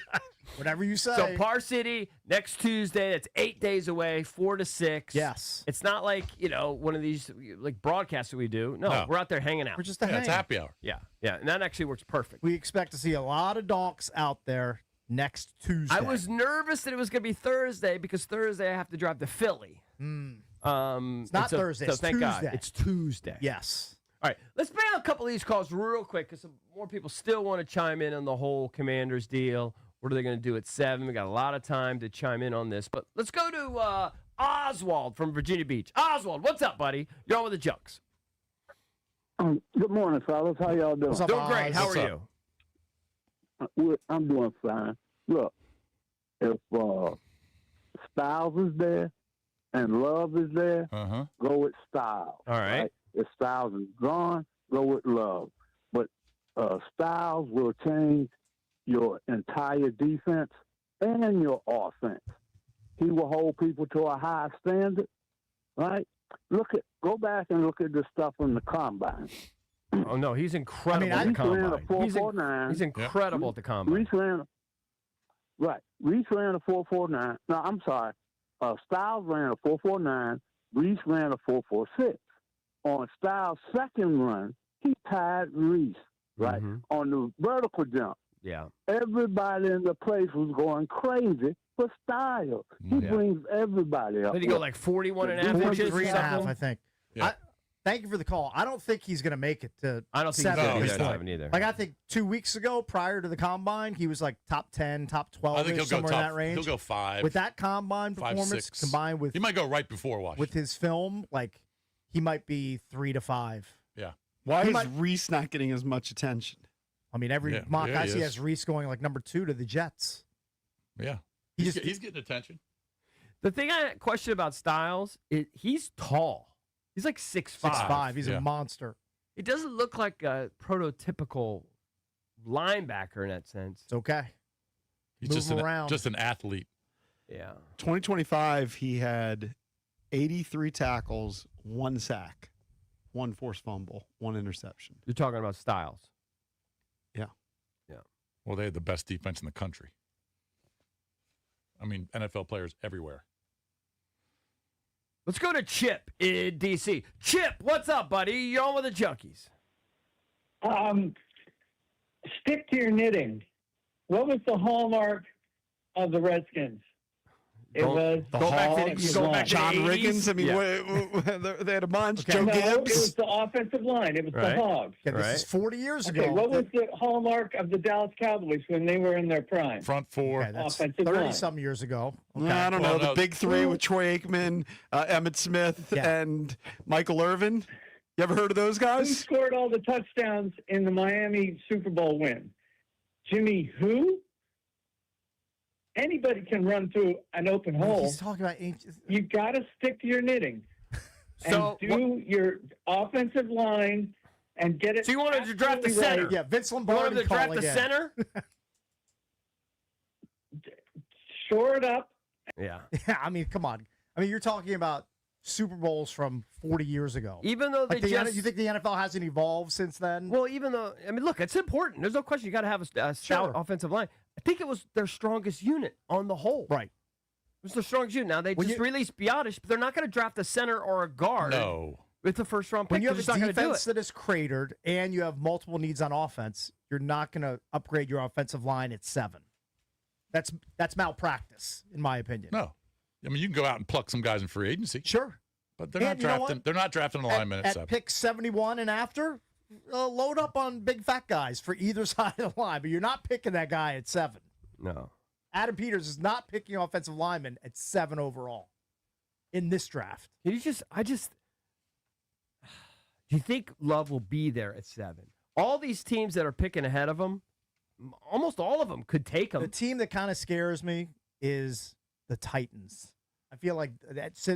Speaker 3: Whatever you say.
Speaker 4: So Par City next Tuesday. That's 8 days away, 4 to 6.
Speaker 3: Yes.
Speaker 4: It's not like one of these like broadcasts that we do. No,
Speaker 2: No.
Speaker 4: we're out there hanging out.
Speaker 3: We're just a
Speaker 2: Yeah, it's
Speaker 3: hang.
Speaker 2: happy hour.
Speaker 4: Yeah, and that actually works perfect.
Speaker 3: We expect to see a lot of donks out there next Tuesday.
Speaker 4: I was nervous that it was going to be Thursday because Thursday I have to drive to Philly. It's
Speaker 3: not Thursday,
Speaker 4: So
Speaker 3: it's
Speaker 4: thank God
Speaker 3: Tuesday.
Speaker 4: it's Tuesday.
Speaker 3: Yes.
Speaker 4: All right, let's bring out a couple of these calls real quick because more people still want to chime in on the whole Commanders deal. What are they going to do at 7? We got a lot of time to chime in on this, but let's go to Oswald from Virginia Beach. Oswald, what's up, buddy? You're on with the Junks.
Speaker 6: Good morning, fellas. How y'all doing?
Speaker 3: What's up,
Speaker 4: Doing great.
Speaker 3: Oz?
Speaker 4: How
Speaker 2: What's
Speaker 4: are
Speaker 2: up?
Speaker 4: you?
Speaker 6: I'm doing fine. Look, if Styles is there and Love is there,
Speaker 2: Uh-huh.
Speaker 6: go with Styles.
Speaker 4: All right.
Speaker 6: If Styles is gone, go with Love. But Styles will change your entire defense and your offense. He will hold people to a high standard, right? Go back and look at the stuff from the combine.
Speaker 4: Oh, no, he's incredible at the
Speaker 6: Reese ran a
Speaker 4: combine.
Speaker 6: 4.49.
Speaker 4: He's incredible at the combine.
Speaker 6: Reese ran a 4.49. No, I'm sorry. Styles ran a 4.49. Reese ran a 4.46. On Styles' second run, he tied Reese, right?
Speaker 4: Mhm.
Speaker 6: On the vertical jump.
Speaker 4: Yeah.
Speaker 6: Everybody in the place was going crazy for Styles. He
Speaker 4: Yeah.
Speaker 6: brings everybody up.
Speaker 4: Did he go like 41 and a half inches?
Speaker 3: 43 and a half, I think.
Speaker 2: Yeah.
Speaker 3: Thank you for the call. I don't think he's going to make it to
Speaker 4: I don't think he's
Speaker 3: 7
Speaker 4: going
Speaker 3: at
Speaker 4: to
Speaker 3: this
Speaker 4: do
Speaker 3: point.
Speaker 4: 7 either.
Speaker 3: Like, I think 2 weeks ago, prior to the combine, he was like top 10, top 12,
Speaker 2: I think he'll go
Speaker 3: somewhere
Speaker 2: top.
Speaker 3: in that range.
Speaker 2: He'll go 5.
Speaker 3: With that combine
Speaker 2: 5,
Speaker 3: performance
Speaker 2: 6.
Speaker 3: combined with
Speaker 2: He might go right before Washington.
Speaker 3: with his film, like, he might be 3 to 5.
Speaker 2: Yeah.
Speaker 1: Why
Speaker 3: He
Speaker 1: is
Speaker 3: might-
Speaker 1: Reese not getting as much attention?
Speaker 3: I mean, every
Speaker 2: Yeah,
Speaker 3: mock
Speaker 2: yeah,
Speaker 3: I
Speaker 2: he
Speaker 3: see
Speaker 2: is.
Speaker 3: has Reese going like number 2 to the Jets.
Speaker 2: Yeah.
Speaker 3: He
Speaker 2: He's,
Speaker 3: just-
Speaker 2: he's getting attention.
Speaker 4: The thing I question about Styles is he's tall. He's like 6'5".
Speaker 3: 6'5". He's
Speaker 2: Yeah.
Speaker 3: a monster.
Speaker 4: It doesn't look like a prototypical linebacker in that sense.
Speaker 3: It's okay.
Speaker 2: He's
Speaker 3: Move around.
Speaker 2: just an athlete.
Speaker 4: Yeah.
Speaker 1: 2025, he had 83 tackles, 1 sack, 1 forced fumble, 1 interception.
Speaker 4: You're talking about Styles.
Speaker 1: Yeah.
Speaker 4: Yeah.
Speaker 2: Well, they had the best defense in the country. I mean, NFL players everywhere.
Speaker 4: Let's go to Chip in D.C. Chip, what's up, buddy? You're on with the Junkies.
Speaker 10: Stick to your knitting. What was the hallmark of the Redskins? It was
Speaker 1: The
Speaker 4: Go back to the-
Speaker 1: Hogs,
Speaker 4: go back to the
Speaker 1: John
Speaker 4: 80s?
Speaker 1: Riggins. I mean,
Speaker 4: Yeah.
Speaker 1: they had a bunch.
Speaker 4: Okay.
Speaker 1: Joe
Speaker 10: no, it was
Speaker 1: Gibbs.
Speaker 10: the offensive line. It was
Speaker 4: Right.
Speaker 10: the Hogs.
Speaker 3: Yeah, this
Speaker 4: Right.
Speaker 3: is 40 years
Speaker 10: Okay,
Speaker 3: ago.
Speaker 10: what was the hallmark of the Dallas Cowboys when they were in their prime?
Speaker 2: Front four.
Speaker 3: Okay, that's
Speaker 10: offensive line.
Speaker 3: 30-some years ago. Okay.
Speaker 1: I don't
Speaker 2: Well,
Speaker 1: know.
Speaker 2: no.
Speaker 1: The big three with Troy Aikman, Emmett Smith,
Speaker 3: Yeah.
Speaker 1: and Michael Irvin. You ever heard of those
Speaker 10: Who
Speaker 1: guys?
Speaker 10: scored all the touchdowns in the Miami Super Bowl win? Jimmy who? Anybody can run through an open hole.
Speaker 3: He's talking about ancient.
Speaker 10: You got to stick to your knitting
Speaker 4: So,
Speaker 10: and do your offensive line and get it.
Speaker 4: So you wanted to draft the
Speaker 10: absolutely
Speaker 4: center?
Speaker 10: right.
Speaker 3: Yeah, Vince
Speaker 4: you
Speaker 3: Lombardi
Speaker 4: wanted to draft
Speaker 3: calling
Speaker 4: the
Speaker 3: in.
Speaker 4: center?
Speaker 10: Shore it up.
Speaker 4: Yeah.
Speaker 3: Yeah, I mean, come on. I mean, you're talking about Super Bowls from 40 years ago.
Speaker 4: Even though they
Speaker 3: Like
Speaker 4: just...
Speaker 3: you think the NFL hasn't evolved since then?
Speaker 4: Well, even though, I mean, look, it's important. There's no question you got to have a stout
Speaker 3: Sure.
Speaker 4: offensive line. I think it was their strongest unit on the whole.
Speaker 3: Right.
Speaker 4: It was their strongest unit. Now, they
Speaker 3: When
Speaker 4: just
Speaker 3: you-
Speaker 4: released Biotish, but they're not going to draft a center or a guard
Speaker 2: No.
Speaker 4: with the first-round pick.
Speaker 3: When you
Speaker 4: They're
Speaker 3: have
Speaker 4: just
Speaker 3: a
Speaker 4: not going to do
Speaker 3: defense
Speaker 4: it.
Speaker 3: that is cratered and you have multiple needs on offense, you're not going to upgrade your offensive line at 7. That's malpractice, in my opinion.
Speaker 2: No. I mean, you can go out and pluck some guys in free agency,
Speaker 3: Sure.
Speaker 2: but they're
Speaker 3: And
Speaker 2: not
Speaker 3: you know
Speaker 2: drafting.
Speaker 3: what?
Speaker 2: They're not drafting a lineman at 7.
Speaker 3: pick 71 and after, load up on big fat guys for either side of the line, but you're not picking that guy at 7.
Speaker 4: No.
Speaker 3: Adam Peters is not picking offensive linemen at 7 overall in this draft.
Speaker 4: Do you think Love will be there at 7? All these teams that are picking ahead of him, almost all of them could take
Speaker 3: The
Speaker 4: him.
Speaker 3: team that kind of scares me is the Titans. I feel like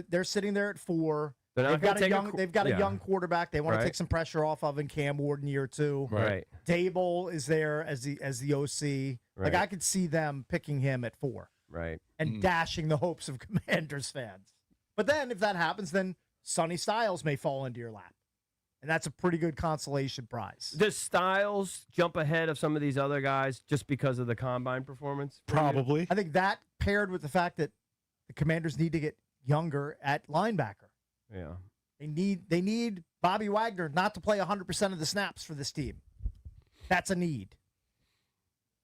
Speaker 3: they're sitting there at 4.
Speaker 4: They're not
Speaker 3: They've
Speaker 4: gonna
Speaker 3: got,
Speaker 4: take
Speaker 3: a
Speaker 4: yeah.
Speaker 3: young quarterback. They want
Speaker 4: Right.
Speaker 3: to take some pressure off of in Cam Ward in year 2.
Speaker 4: Right.
Speaker 3: Dable is there as the OC. Like
Speaker 4: Right.
Speaker 3: I could see them picking him at 4
Speaker 4: Right.
Speaker 3: and dashing the hopes of Commanders fans. But then if that happens, then Sonny Styles may fall into your lap. And that's a pretty good consolation prize.
Speaker 4: Does Styles jump ahead of some of these other guys just because of the combine performance? for you?
Speaker 1: Probably.
Speaker 3: I think that paired with the fact that the Commanders need to get younger at linebacker.
Speaker 4: Yeah.
Speaker 3: They need Bobby Wagner not to play 100% of the snaps for this team. That's a need.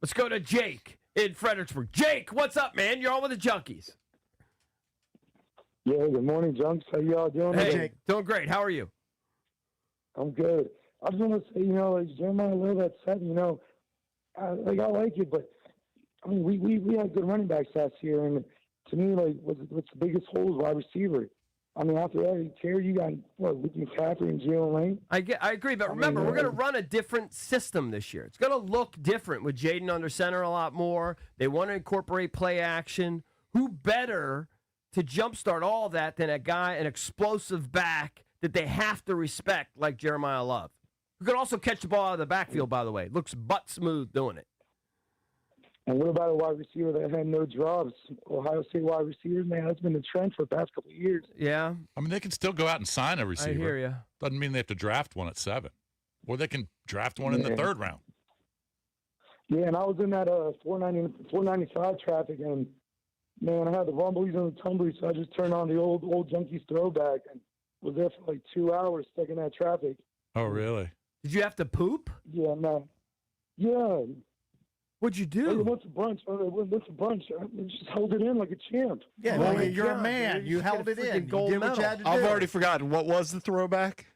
Speaker 4: Let's go to Jake in Fredericksburg. Jake, what's up, man? You're on with the Junkies.
Speaker 11: Yeah, good morning, Junks. How y'all doing?
Speaker 4: Hey,
Speaker 3: Jake.
Speaker 4: doing great. How are you?
Speaker 11: I'm good. I just want to say, like Jeremiah Love at 7, I like it, but I mean, we had good running backs last year, and to me, like, what's the biggest hole is wide receiver. I mean, after that, Terry, you got with McCaffrey and Jalen Lane.
Speaker 4: I agree, but remember, we're going to run a different system this year. It's going to look different with Jaden under center a lot more. They want to incorporate play action. Who better to jumpstart all that than an explosive back that they have to respect like Jeremiah Love, who can also catch the ball out of the backfield, by the way. Looks butt smooth doing it.
Speaker 11: And what about a wide receiver that had no drops? Ohio State wide receivers, man, that's been the trend for the past couple of years.
Speaker 4: Yeah.
Speaker 2: I mean, they can still go out and sign a receiver.
Speaker 4: I hear you.
Speaker 2: Doesn't mean they have to draft one at 7. Or they can draft one in the 3rd round.
Speaker 11: Yeah, and I was in that 495 traffic, and, man, I had the rumblies and the tumblies, so I just turned on the old Junkies throwback and was there for like 2 hours stuck in that traffic.
Speaker 2: Oh, really?
Speaker 4: Did you have to poop?
Speaker 11: Yeah, man. Yeah.
Speaker 4: What'd you do?
Speaker 11: Hey, what's a brunch? I just held it in like a champ.
Speaker 3: Yeah,
Speaker 11: Oh,
Speaker 3: well,
Speaker 11: my
Speaker 3: you're a
Speaker 11: God,
Speaker 3: man.
Speaker 11: dude.
Speaker 3: You
Speaker 4: should
Speaker 3: held
Speaker 4: get
Speaker 3: it
Speaker 4: a freaking
Speaker 3: in. You
Speaker 4: gold
Speaker 3: did what you
Speaker 4: medal.
Speaker 3: had to do.
Speaker 1: I've already forgotten. What was the throwback?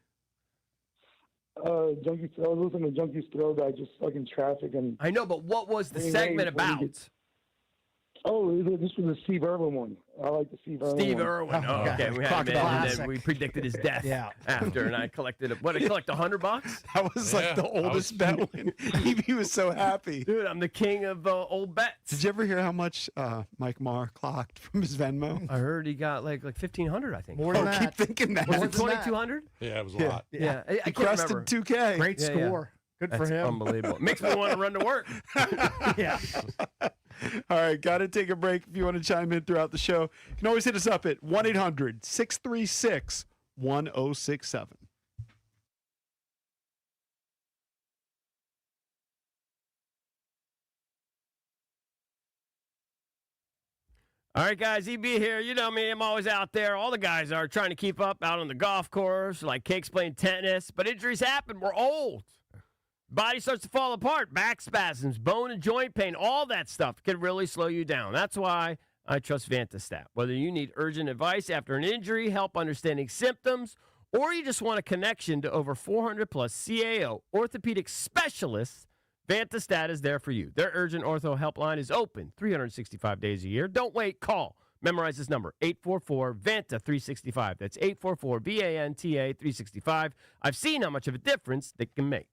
Speaker 11: Junkies. I was listening to Junkies throwback, just stuck in traffic, and
Speaker 4: I know, but what was the
Speaker 11: Hey,
Speaker 4: segment
Speaker 11: hey, what do you
Speaker 4: about?
Speaker 11: get- this was a Steve Irwin one. I like the Steve Irwin.
Speaker 4: Steve
Speaker 11: one.
Speaker 4: Irwin. Oh,
Speaker 3: Okay.
Speaker 4: okay. We had him in,
Speaker 3: Crocodile
Speaker 4: and then
Speaker 3: classic.
Speaker 4: we predicted his death
Speaker 3: Yeah.
Speaker 4: after, and I collected it. What, did I collect $100?
Speaker 1: That was
Speaker 2: Yeah,
Speaker 1: like the
Speaker 2: I
Speaker 1: oldest
Speaker 2: was-
Speaker 1: bet win. He was so happy.
Speaker 4: Dude, I'm the king of old bets.
Speaker 1: Did you ever hear how much Mike Marr clocked from his Venmo?
Speaker 4: I heard he got like 1,500, I think.
Speaker 3: More
Speaker 1: Oh,
Speaker 3: than
Speaker 1: keep
Speaker 3: that.
Speaker 1: thinking that.
Speaker 4: Was
Speaker 3: more
Speaker 4: it
Speaker 3: than that.
Speaker 4: 2,200?
Speaker 2: Yeah, it was a
Speaker 1: Yeah.
Speaker 2: lot.
Speaker 4: Yeah. I
Speaker 1: He
Speaker 4: can't
Speaker 1: crested
Speaker 4: remember.
Speaker 1: 2K.
Speaker 3: Great
Speaker 4: Yeah, yeah.
Speaker 3: score. Good
Speaker 4: That's
Speaker 3: for him.
Speaker 4: unbelievable. Makes me want to run to work.
Speaker 3: Yeah.
Speaker 1: All right, got to take a break. If you want to chime in throughout the show, you can always hit us up at 1-800-636-1067.
Speaker 4: All right, guys, EB here. You know me, I'm always out there. All the guys are trying to keep up out on the golf course, like Cake's playing tennis. But injuries happen. We're old. Body starts to fall apart. Back spasms, bone and joint pain, all that stuff can really slow you down. That's why I trust Vantastat. Whether you need urgent advice after an injury, help understanding symptoms, or you just want a connection to over 400 plus CAO orthopedic specialists, Vantastat is there for you. Their urgent ortho helpline is open 365 days a year. Don't wait. Call. Memorize this number, 844-VANTA-365. That's 844-VANTA-365. I've seen how much of a difference they can make.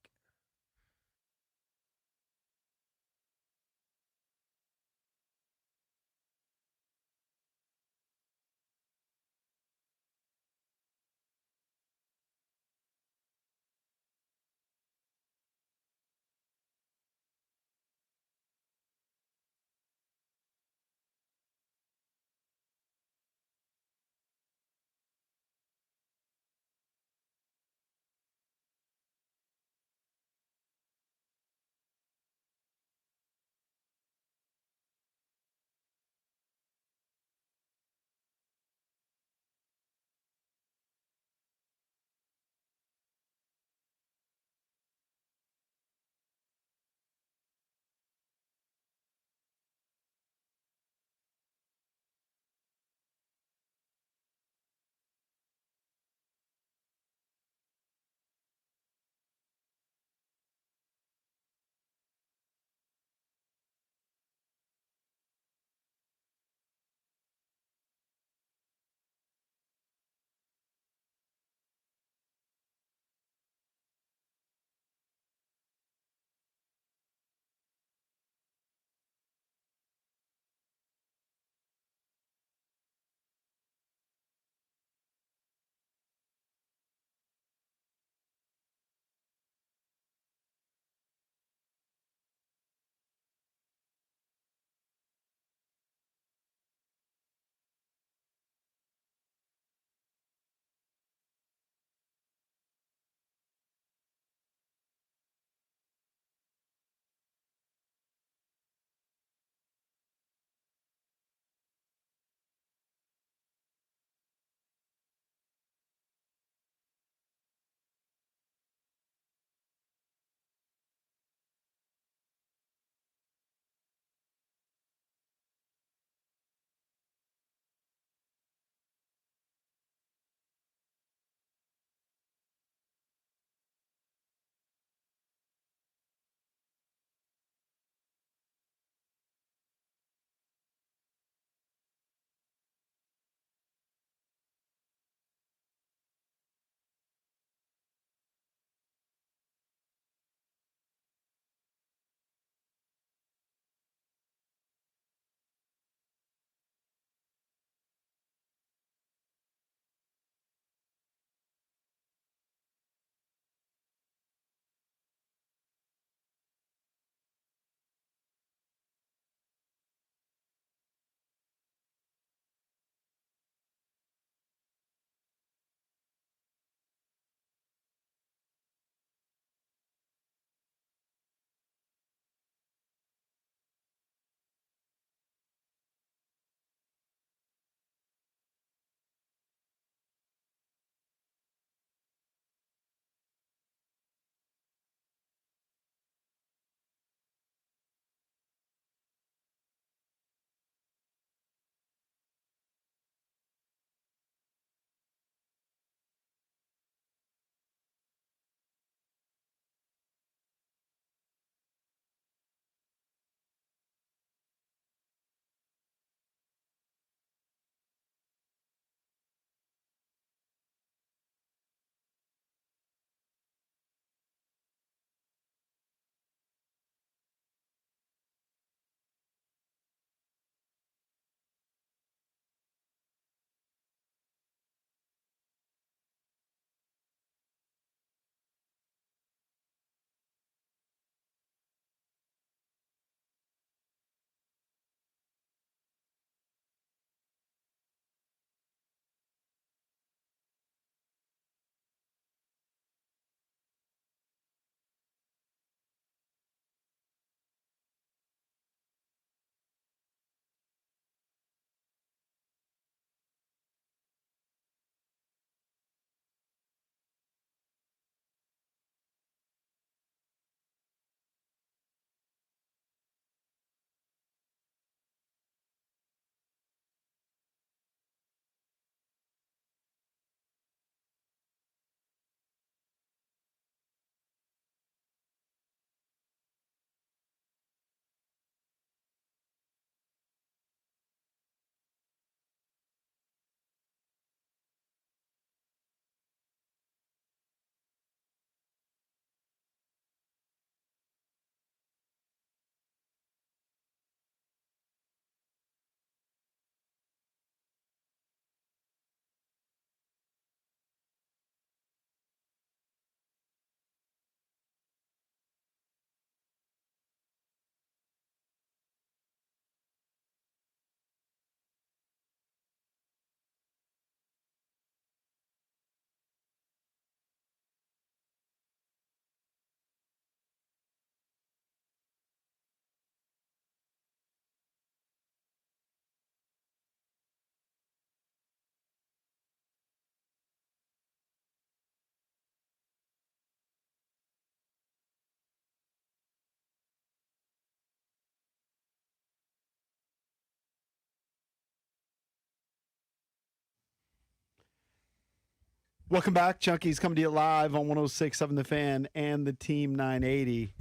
Speaker 1: Welcome back. Junkies coming to you live on 106.7 The Fan and the Team 980.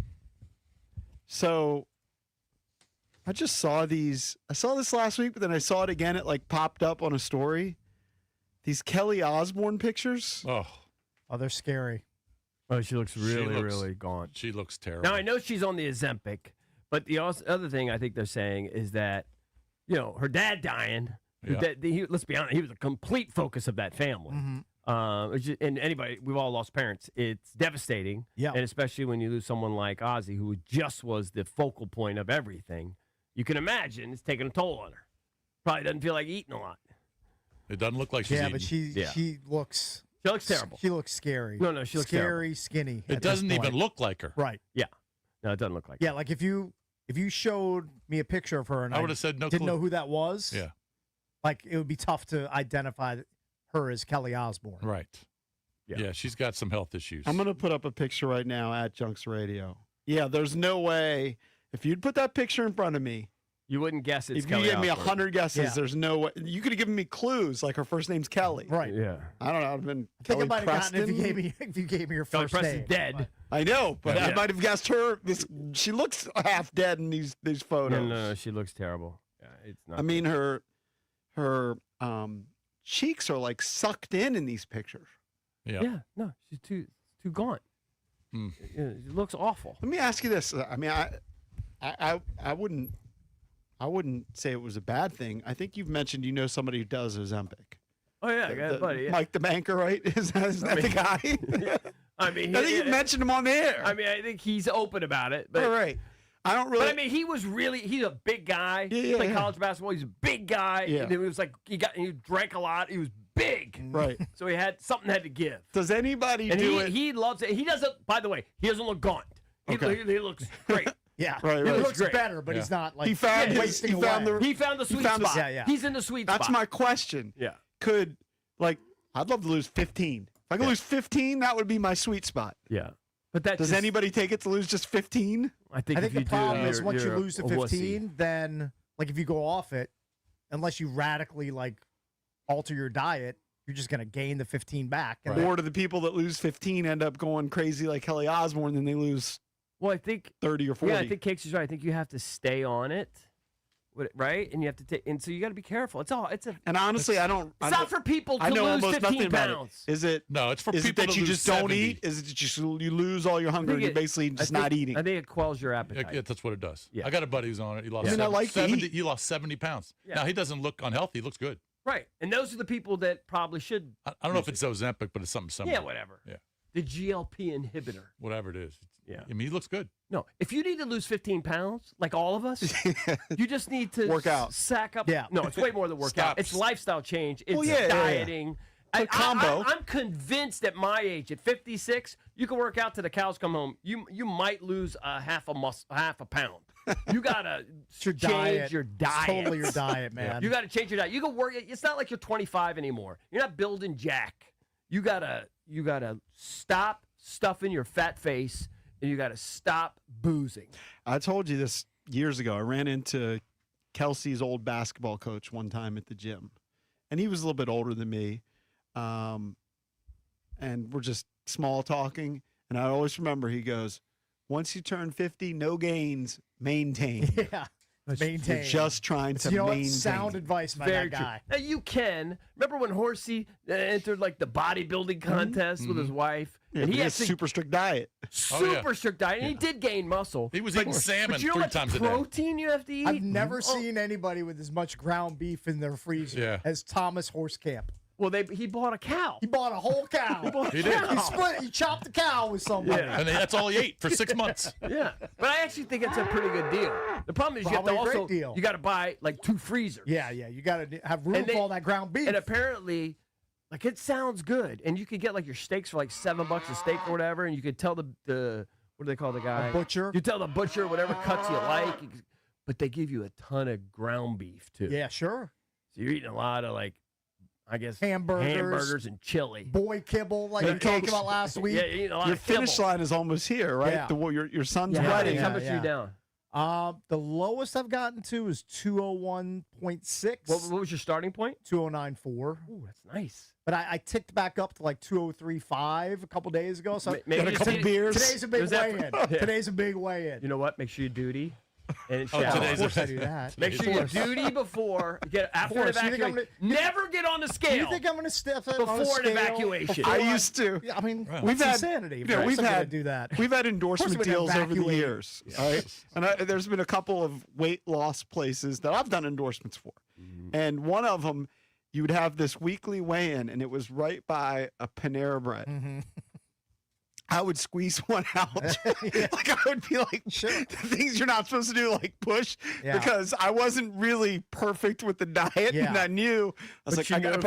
Speaker 1: So I just saw these. I saw this last week, but then I saw it again. It like popped up on a story. These Kelly Osbourne pictures.
Speaker 2: Oh,
Speaker 3: they're scary.
Speaker 4: Oh, she looks really gaunt.
Speaker 2: She looks terrible.
Speaker 4: Now, I know she's on the Ozempic, but the other thing I think they're saying is that, her dad dying, let's be honest, he was a complete focus of that family.
Speaker 3: Mm-hmm.
Speaker 4: And anybody, we've all lost parents. It's devastating.
Speaker 3: Yeah.
Speaker 4: And especially when you lose someone like Ozzy, who just was the focal point of everything. You can imagine it's taking a toll on her. Probably doesn't feel like eating a lot.
Speaker 2: It doesn't look like she's eating.
Speaker 3: But she looks...
Speaker 4: She looks terrible.
Speaker 3: She looks scary.
Speaker 4: No, she looks
Speaker 3: scary,
Speaker 4: terrible.
Speaker 3: skinny.
Speaker 2: It doesn't even look like her.
Speaker 3: Right.
Speaker 4: Yeah. No, it doesn't look like
Speaker 3: her. Yeah, like if you showed me a picture of her and
Speaker 2: I would have said no
Speaker 3: didn't
Speaker 2: clue.
Speaker 3: know who that was,
Speaker 2: Yeah.
Speaker 3: like it would be tough to identify her as Kelly Osbourne.
Speaker 2: Right. Yeah, she's got some health issues.
Speaker 1: I'm going to put up a picture right now at Junks Radio. Yeah, there's no way. If you'd put that picture in front of me,
Speaker 4: you wouldn't guess it's
Speaker 1: if
Speaker 4: Kelly
Speaker 1: you gave me
Speaker 4: Osbourne.
Speaker 1: 100 guesses, there's no way. You could have given me clues, like her first name's Kelly.
Speaker 3: Right.
Speaker 4: Yeah.
Speaker 1: I don't know. I'd have been
Speaker 3: I think
Speaker 1: Kelly
Speaker 3: I might have
Speaker 1: Preston.
Speaker 3: gotten if you gave me your
Speaker 4: Kelly
Speaker 3: first
Speaker 4: Preston's
Speaker 3: name.
Speaker 4: dead.
Speaker 1: I know, but
Speaker 4: Yeah.
Speaker 1: I might have guessed her. She looks half dead in these photos.
Speaker 4: No, she looks terrible. Yeah, it's not.
Speaker 1: I mean, her cheeks are like sucked in these pictures.
Speaker 2: Yeah.
Speaker 4: No, she's too gaunt.
Speaker 2: Hmm.
Speaker 4: It looks awful.
Speaker 1: Let me ask you this. I mean, I wouldn't say it was a bad thing. I think you've mentioned somebody who does Ozempic.
Speaker 4: Oh yeah, I got a buddy. Yeah.
Speaker 1: Mike the banker, right? Is that the guy?
Speaker 4: I mean,
Speaker 1: I think you mentioned him on the air.
Speaker 4: I mean, I think he's open about it. But,
Speaker 1: all right. I don't really.
Speaker 4: But I mean, he's a big guy. He played college basketball. He's a big guy.
Speaker 1: Yeah.
Speaker 4: And it was like he drank a lot. He was big.
Speaker 1: Right.
Speaker 4: So he had something had to give.
Speaker 1: Does anybody
Speaker 4: And
Speaker 1: do it?
Speaker 4: he loves it. He doesn't. By the way, he doesn't look gaunt. He looks great.
Speaker 3: Yeah.
Speaker 1: Right,
Speaker 3: He
Speaker 1: right.
Speaker 3: looks
Speaker 4: Great.
Speaker 3: better, but he's not like
Speaker 1: He found
Speaker 3: wasting
Speaker 1: he found
Speaker 3: away.
Speaker 1: the.
Speaker 4: He found the sweet
Speaker 1: found the-
Speaker 4: spot.
Speaker 3: Yeah.
Speaker 4: He's in the sweet
Speaker 1: That's
Speaker 4: spot.
Speaker 1: my question.
Speaker 4: Yeah.
Speaker 1: Could I'd love to lose 15. If I could lose 15, that would be my sweet spot.
Speaker 4: Yeah. But that
Speaker 1: Does anybody take it to lose just 15?
Speaker 4: I think
Speaker 3: the
Speaker 4: you
Speaker 3: problem
Speaker 4: do,
Speaker 3: is once you
Speaker 4: you're
Speaker 3: lose to
Speaker 4: a wussy.
Speaker 3: 15, then like if you go off it, unless you radically like alter your diet, you're just gonna gain the 15 back. And
Speaker 1: Or do the people that lose 15 end up going crazy like Kelly Osbourne, then they lose
Speaker 4: Well, I think
Speaker 1: 30 or 40?
Speaker 4: Yeah, I think Cakes is right. I think you have to stay on it, right? And you have to take, and so you got to be careful. It's a.
Speaker 1: And honestly, I don't.
Speaker 4: It's not for people to
Speaker 1: I know
Speaker 4: lose
Speaker 1: almost
Speaker 4: 15
Speaker 1: nothing about
Speaker 4: pounds.
Speaker 1: it. Is it?
Speaker 2: No, it's for
Speaker 1: Is it
Speaker 2: people
Speaker 1: that
Speaker 2: to
Speaker 1: you
Speaker 2: lose
Speaker 1: just don't
Speaker 2: 70.
Speaker 1: eat? Is it just you lose all your hunger and you're basically just not eating?
Speaker 4: I think it quells your
Speaker 2: Yeah,
Speaker 4: appetite.
Speaker 2: that's what it does.
Speaker 4: Yeah.
Speaker 2: I got a buddy who's on it. He lost.
Speaker 1: I mean, I like to
Speaker 2: 70.
Speaker 1: eat.
Speaker 2: He lost 70 pounds.
Speaker 4: Yeah.
Speaker 2: Now he doesn't look unhealthy. He looks good.
Speaker 4: Right, and those are the people that probably should.
Speaker 2: I don't know if it's Ozempic, but it's something similar.
Speaker 4: Yeah, whatever.
Speaker 2: Yeah,
Speaker 4: The GLP inhibitor.
Speaker 2: whatever it is.
Speaker 4: Yeah.
Speaker 2: I mean, he looks good.
Speaker 4: No, if you need to lose 15 pounds, like all of us, you just need to
Speaker 1: Work out.
Speaker 4: sack up.
Speaker 3: Yeah.
Speaker 4: No, it's way more than workout.
Speaker 2: Stop.
Speaker 4: It's lifestyle change. It's
Speaker 1: Well, yeah, yeah, yeah.
Speaker 4: dieting.
Speaker 1: a combo.
Speaker 4: I'm convinced at my age, at 56, you can work out till the cows come home. You might lose half a pound. You gotta
Speaker 3: your
Speaker 4: change
Speaker 3: diet.
Speaker 4: your
Speaker 3: It's
Speaker 4: diet.
Speaker 3: totally your diet, man.
Speaker 4: You gotta change your diet. You can work. It's not like you're 25 anymore. You're not building jack. You gotta stop stuffing your fat face, and you gotta stop boozing.
Speaker 1: I told you this years ago. I ran into Kelsey's old basketball coach one time at the gym, and he was a little bit older than me, and we're just small talking. And I always remember he goes, "Once you turn 50, no gains, maintain."
Speaker 3: Yeah. Maintain.
Speaker 1: You're just trying to
Speaker 3: You know what?
Speaker 1: maintain.
Speaker 3: Sound advice by
Speaker 4: Very
Speaker 3: that
Speaker 4: true.
Speaker 3: guy.
Speaker 4: Now you can remember when Horsey entered like the bodybuilding contest with his wife,
Speaker 1: Yeah,
Speaker 4: and
Speaker 1: he
Speaker 4: he
Speaker 1: has
Speaker 4: actually
Speaker 1: super strict diet.
Speaker 4: super strict diet, and he did gain muscle.
Speaker 2: He was
Speaker 4: But-
Speaker 2: eating salmon
Speaker 4: but you know
Speaker 2: 3
Speaker 4: how much
Speaker 2: times a day.
Speaker 4: protein you have to eat?
Speaker 3: I've never
Speaker 4: Oh,
Speaker 3: seen anybody with as much ground beef in their freezer
Speaker 2: Yeah.
Speaker 3: as Thomas Horsecamp.
Speaker 4: Well, he bought a cow.
Speaker 3: He bought a whole cow.
Speaker 2: He did.
Speaker 3: He chopped the cow with somebody.
Speaker 4: Yeah.
Speaker 2: And that's all he ate for 6 months.
Speaker 4: Yeah, but I actually think it's a pretty good deal. The problem is
Speaker 3: Probably
Speaker 4: you
Speaker 3: a
Speaker 4: have to
Speaker 3: great
Speaker 4: also
Speaker 3: deal.
Speaker 4: you got to buy like 2 freezers.
Speaker 3: Yeah. You got to have room
Speaker 4: And
Speaker 3: for all that ground beef.
Speaker 4: And apparently, like it sounds good, and you could get like your steaks for like $7 a steak or whatever, and you could tell the what do they call the guy?
Speaker 3: butcher.
Speaker 4: You tell the butcher whatever cuts you like, but they give you a ton of ground beef too.
Speaker 3: Yeah, sure.
Speaker 4: So you're eating a lot of like, I guess
Speaker 3: Hamburgers.
Speaker 4: and chili.
Speaker 3: Boy kibble, like
Speaker 1: Hey,
Speaker 3: we talked
Speaker 1: Coach.
Speaker 3: about last week.
Speaker 4: Yeah, you're eating a lot
Speaker 1: Your
Speaker 4: of kibble.
Speaker 1: finish line is almost here, right?
Speaker 3: Yeah.
Speaker 1: Your son's
Speaker 4: Yeah,
Speaker 1: wedding.
Speaker 4: how much are you down?
Speaker 3: The lowest I've gotten to is 201.6.
Speaker 4: What was your starting point?
Speaker 3: 209.4.
Speaker 4: Ooh, that's nice.
Speaker 3: But I ticked back up to like 203.5 a couple days ago. So
Speaker 4: Maybe
Speaker 1: Got a couple beers.
Speaker 3: today's a big
Speaker 4: Was that
Speaker 3: weigh-in.
Speaker 4: Yeah.
Speaker 3: Today's a big weigh-in.
Speaker 4: You know what? Make sure you duty. And
Speaker 2: Oh,
Speaker 4: shower.
Speaker 2: today's
Speaker 3: Of course I do that.
Speaker 4: Make sure you duty before, get after an
Speaker 3: Of course. You think I'm
Speaker 4: evacuation. Never get on the scale
Speaker 3: You think I'm going to step on a
Speaker 4: before an
Speaker 3: scale
Speaker 4: evacuation.
Speaker 3: before
Speaker 1: I used to.
Speaker 3: Yeah, I mean,
Speaker 2: Right.
Speaker 1: We've
Speaker 3: that's
Speaker 1: had-
Speaker 3: insanity.
Speaker 1: you know,
Speaker 3: Of course
Speaker 1: we've
Speaker 3: I'm gonna
Speaker 1: had-
Speaker 3: do that.
Speaker 1: We've had
Speaker 3: Of
Speaker 1: endorsement
Speaker 3: course we're gonna
Speaker 1: deals over the
Speaker 3: evacuate.
Speaker 1: years, all right? And there's been a couple of weight loss places that I've done endorsements for. And one of them, you would have this weekly weigh-in, and it was right by a Panera Bread.
Speaker 3: Mm-hmm.
Speaker 1: I would squeeze one out. Like I would be like,
Speaker 3: Sure.
Speaker 1: the things you're not supposed to do, like push,
Speaker 3: Yeah.
Speaker 1: because I wasn't really perfect with the diet,
Speaker 3: Yeah.
Speaker 1: and I knew I was
Speaker 4: But
Speaker 1: like,
Speaker 4: you know if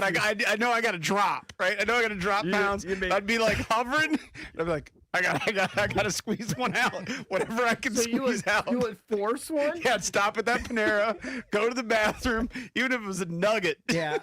Speaker 1: I know I got to drop, right? I know I got to drop pounds. I'd be like hovering. I'd be like, I got to squeeze one out, whatever I can
Speaker 4: So
Speaker 1: squeeze out.
Speaker 4: you would force one?
Speaker 1: Yeah, I'd stop at that Panera, go to the bathroom, even if it was a nugget.
Speaker 3: Yeah.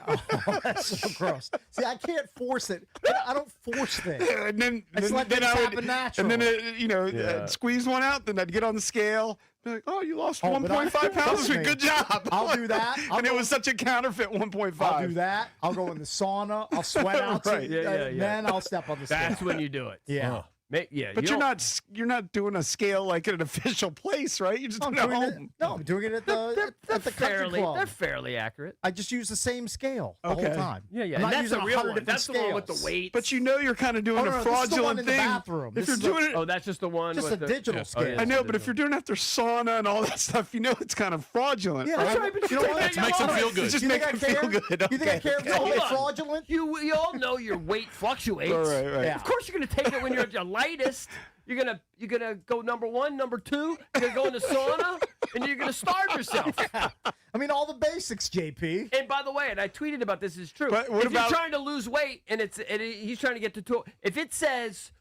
Speaker 3: Oh, that's so gross. See, I can't force it. I don't force things.
Speaker 1: And then,
Speaker 3: It's like
Speaker 1: then
Speaker 3: things
Speaker 1: I would,
Speaker 3: happen natural.
Speaker 1: and then
Speaker 4: Yeah.
Speaker 1: I'd squeeze one out. Then I'd get on the scale. Be like, oh, you lost
Speaker 3: Oh, but
Speaker 1: 1.5 pounds
Speaker 3: trust
Speaker 1: this week.
Speaker 3: me,
Speaker 1: Good job.
Speaker 3: I'll do that.
Speaker 1: And it was such a counterfeit 1.5.
Speaker 3: I'll do that. I'll go in the sauna. I'll sweat out.
Speaker 1: Right.
Speaker 4: Yeah.
Speaker 3: Then I'll step on the scale.
Speaker 4: That's when you do it.
Speaker 3: Yeah.
Speaker 4: Yeah.
Speaker 1: But
Speaker 4: you
Speaker 1: you're
Speaker 4: don't-
Speaker 1: not doing a scale like at an official place, right? You're just
Speaker 3: I'm
Speaker 1: doing it at
Speaker 3: doing it.
Speaker 1: home.
Speaker 3: No, I'm doing it at the
Speaker 4: They're
Speaker 3: at the country
Speaker 4: fairly,
Speaker 3: club.
Speaker 4: they're fairly accurate.
Speaker 3: I just use the same scale the
Speaker 1: Okay.
Speaker 3: whole time.
Speaker 4: Yeah.
Speaker 3: I'm
Speaker 4: And
Speaker 3: not
Speaker 4: that's
Speaker 3: using
Speaker 4: the real
Speaker 3: 100
Speaker 4: one.
Speaker 3: different
Speaker 4: That's the one with the
Speaker 3: scales.
Speaker 4: weights.
Speaker 1: But you know you're kind of doing
Speaker 3: Oh,
Speaker 1: a
Speaker 3: no, this is the one
Speaker 1: fraudulent
Speaker 3: in the
Speaker 1: thing.
Speaker 3: bathroom.
Speaker 1: If
Speaker 3: This
Speaker 1: you're
Speaker 3: is the-
Speaker 1: doing it,
Speaker 4: Oh, that's just the one.
Speaker 3: Just
Speaker 4: with
Speaker 3: a
Speaker 4: the,
Speaker 3: digital
Speaker 4: yeah.
Speaker 3: scale.
Speaker 4: yeah,
Speaker 1: I know,
Speaker 4: it's
Speaker 1: but if you're doing it after sauna and all that stuff, you know it's kind of fraudulent.
Speaker 3: Yeah,
Speaker 1: right?
Speaker 3: that's right, but
Speaker 1: you know what?
Speaker 2: It makes them feel good.
Speaker 1: It's just
Speaker 3: You think
Speaker 1: making
Speaker 3: I
Speaker 1: them feel
Speaker 3: care?
Speaker 1: good.
Speaker 3: You think I care if
Speaker 1: Okay.
Speaker 3: it's
Speaker 4: Hold on.
Speaker 3: fraudulent?
Speaker 4: we all know your weight fluctuates.
Speaker 1: All right.
Speaker 3: Yeah.
Speaker 4: Of course, you're gonna take it when you're at your lightest. You're gonna go number one, number two. You're gonna go in the sauna, and you're gonna starve yourself.
Speaker 3: I mean, all the basics, JP.
Speaker 4: And by the way, and I tweeted about this, is true.
Speaker 1: But what
Speaker 4: if
Speaker 1: about-
Speaker 4: you're trying to lose weight and he's trying to get to 2, if it says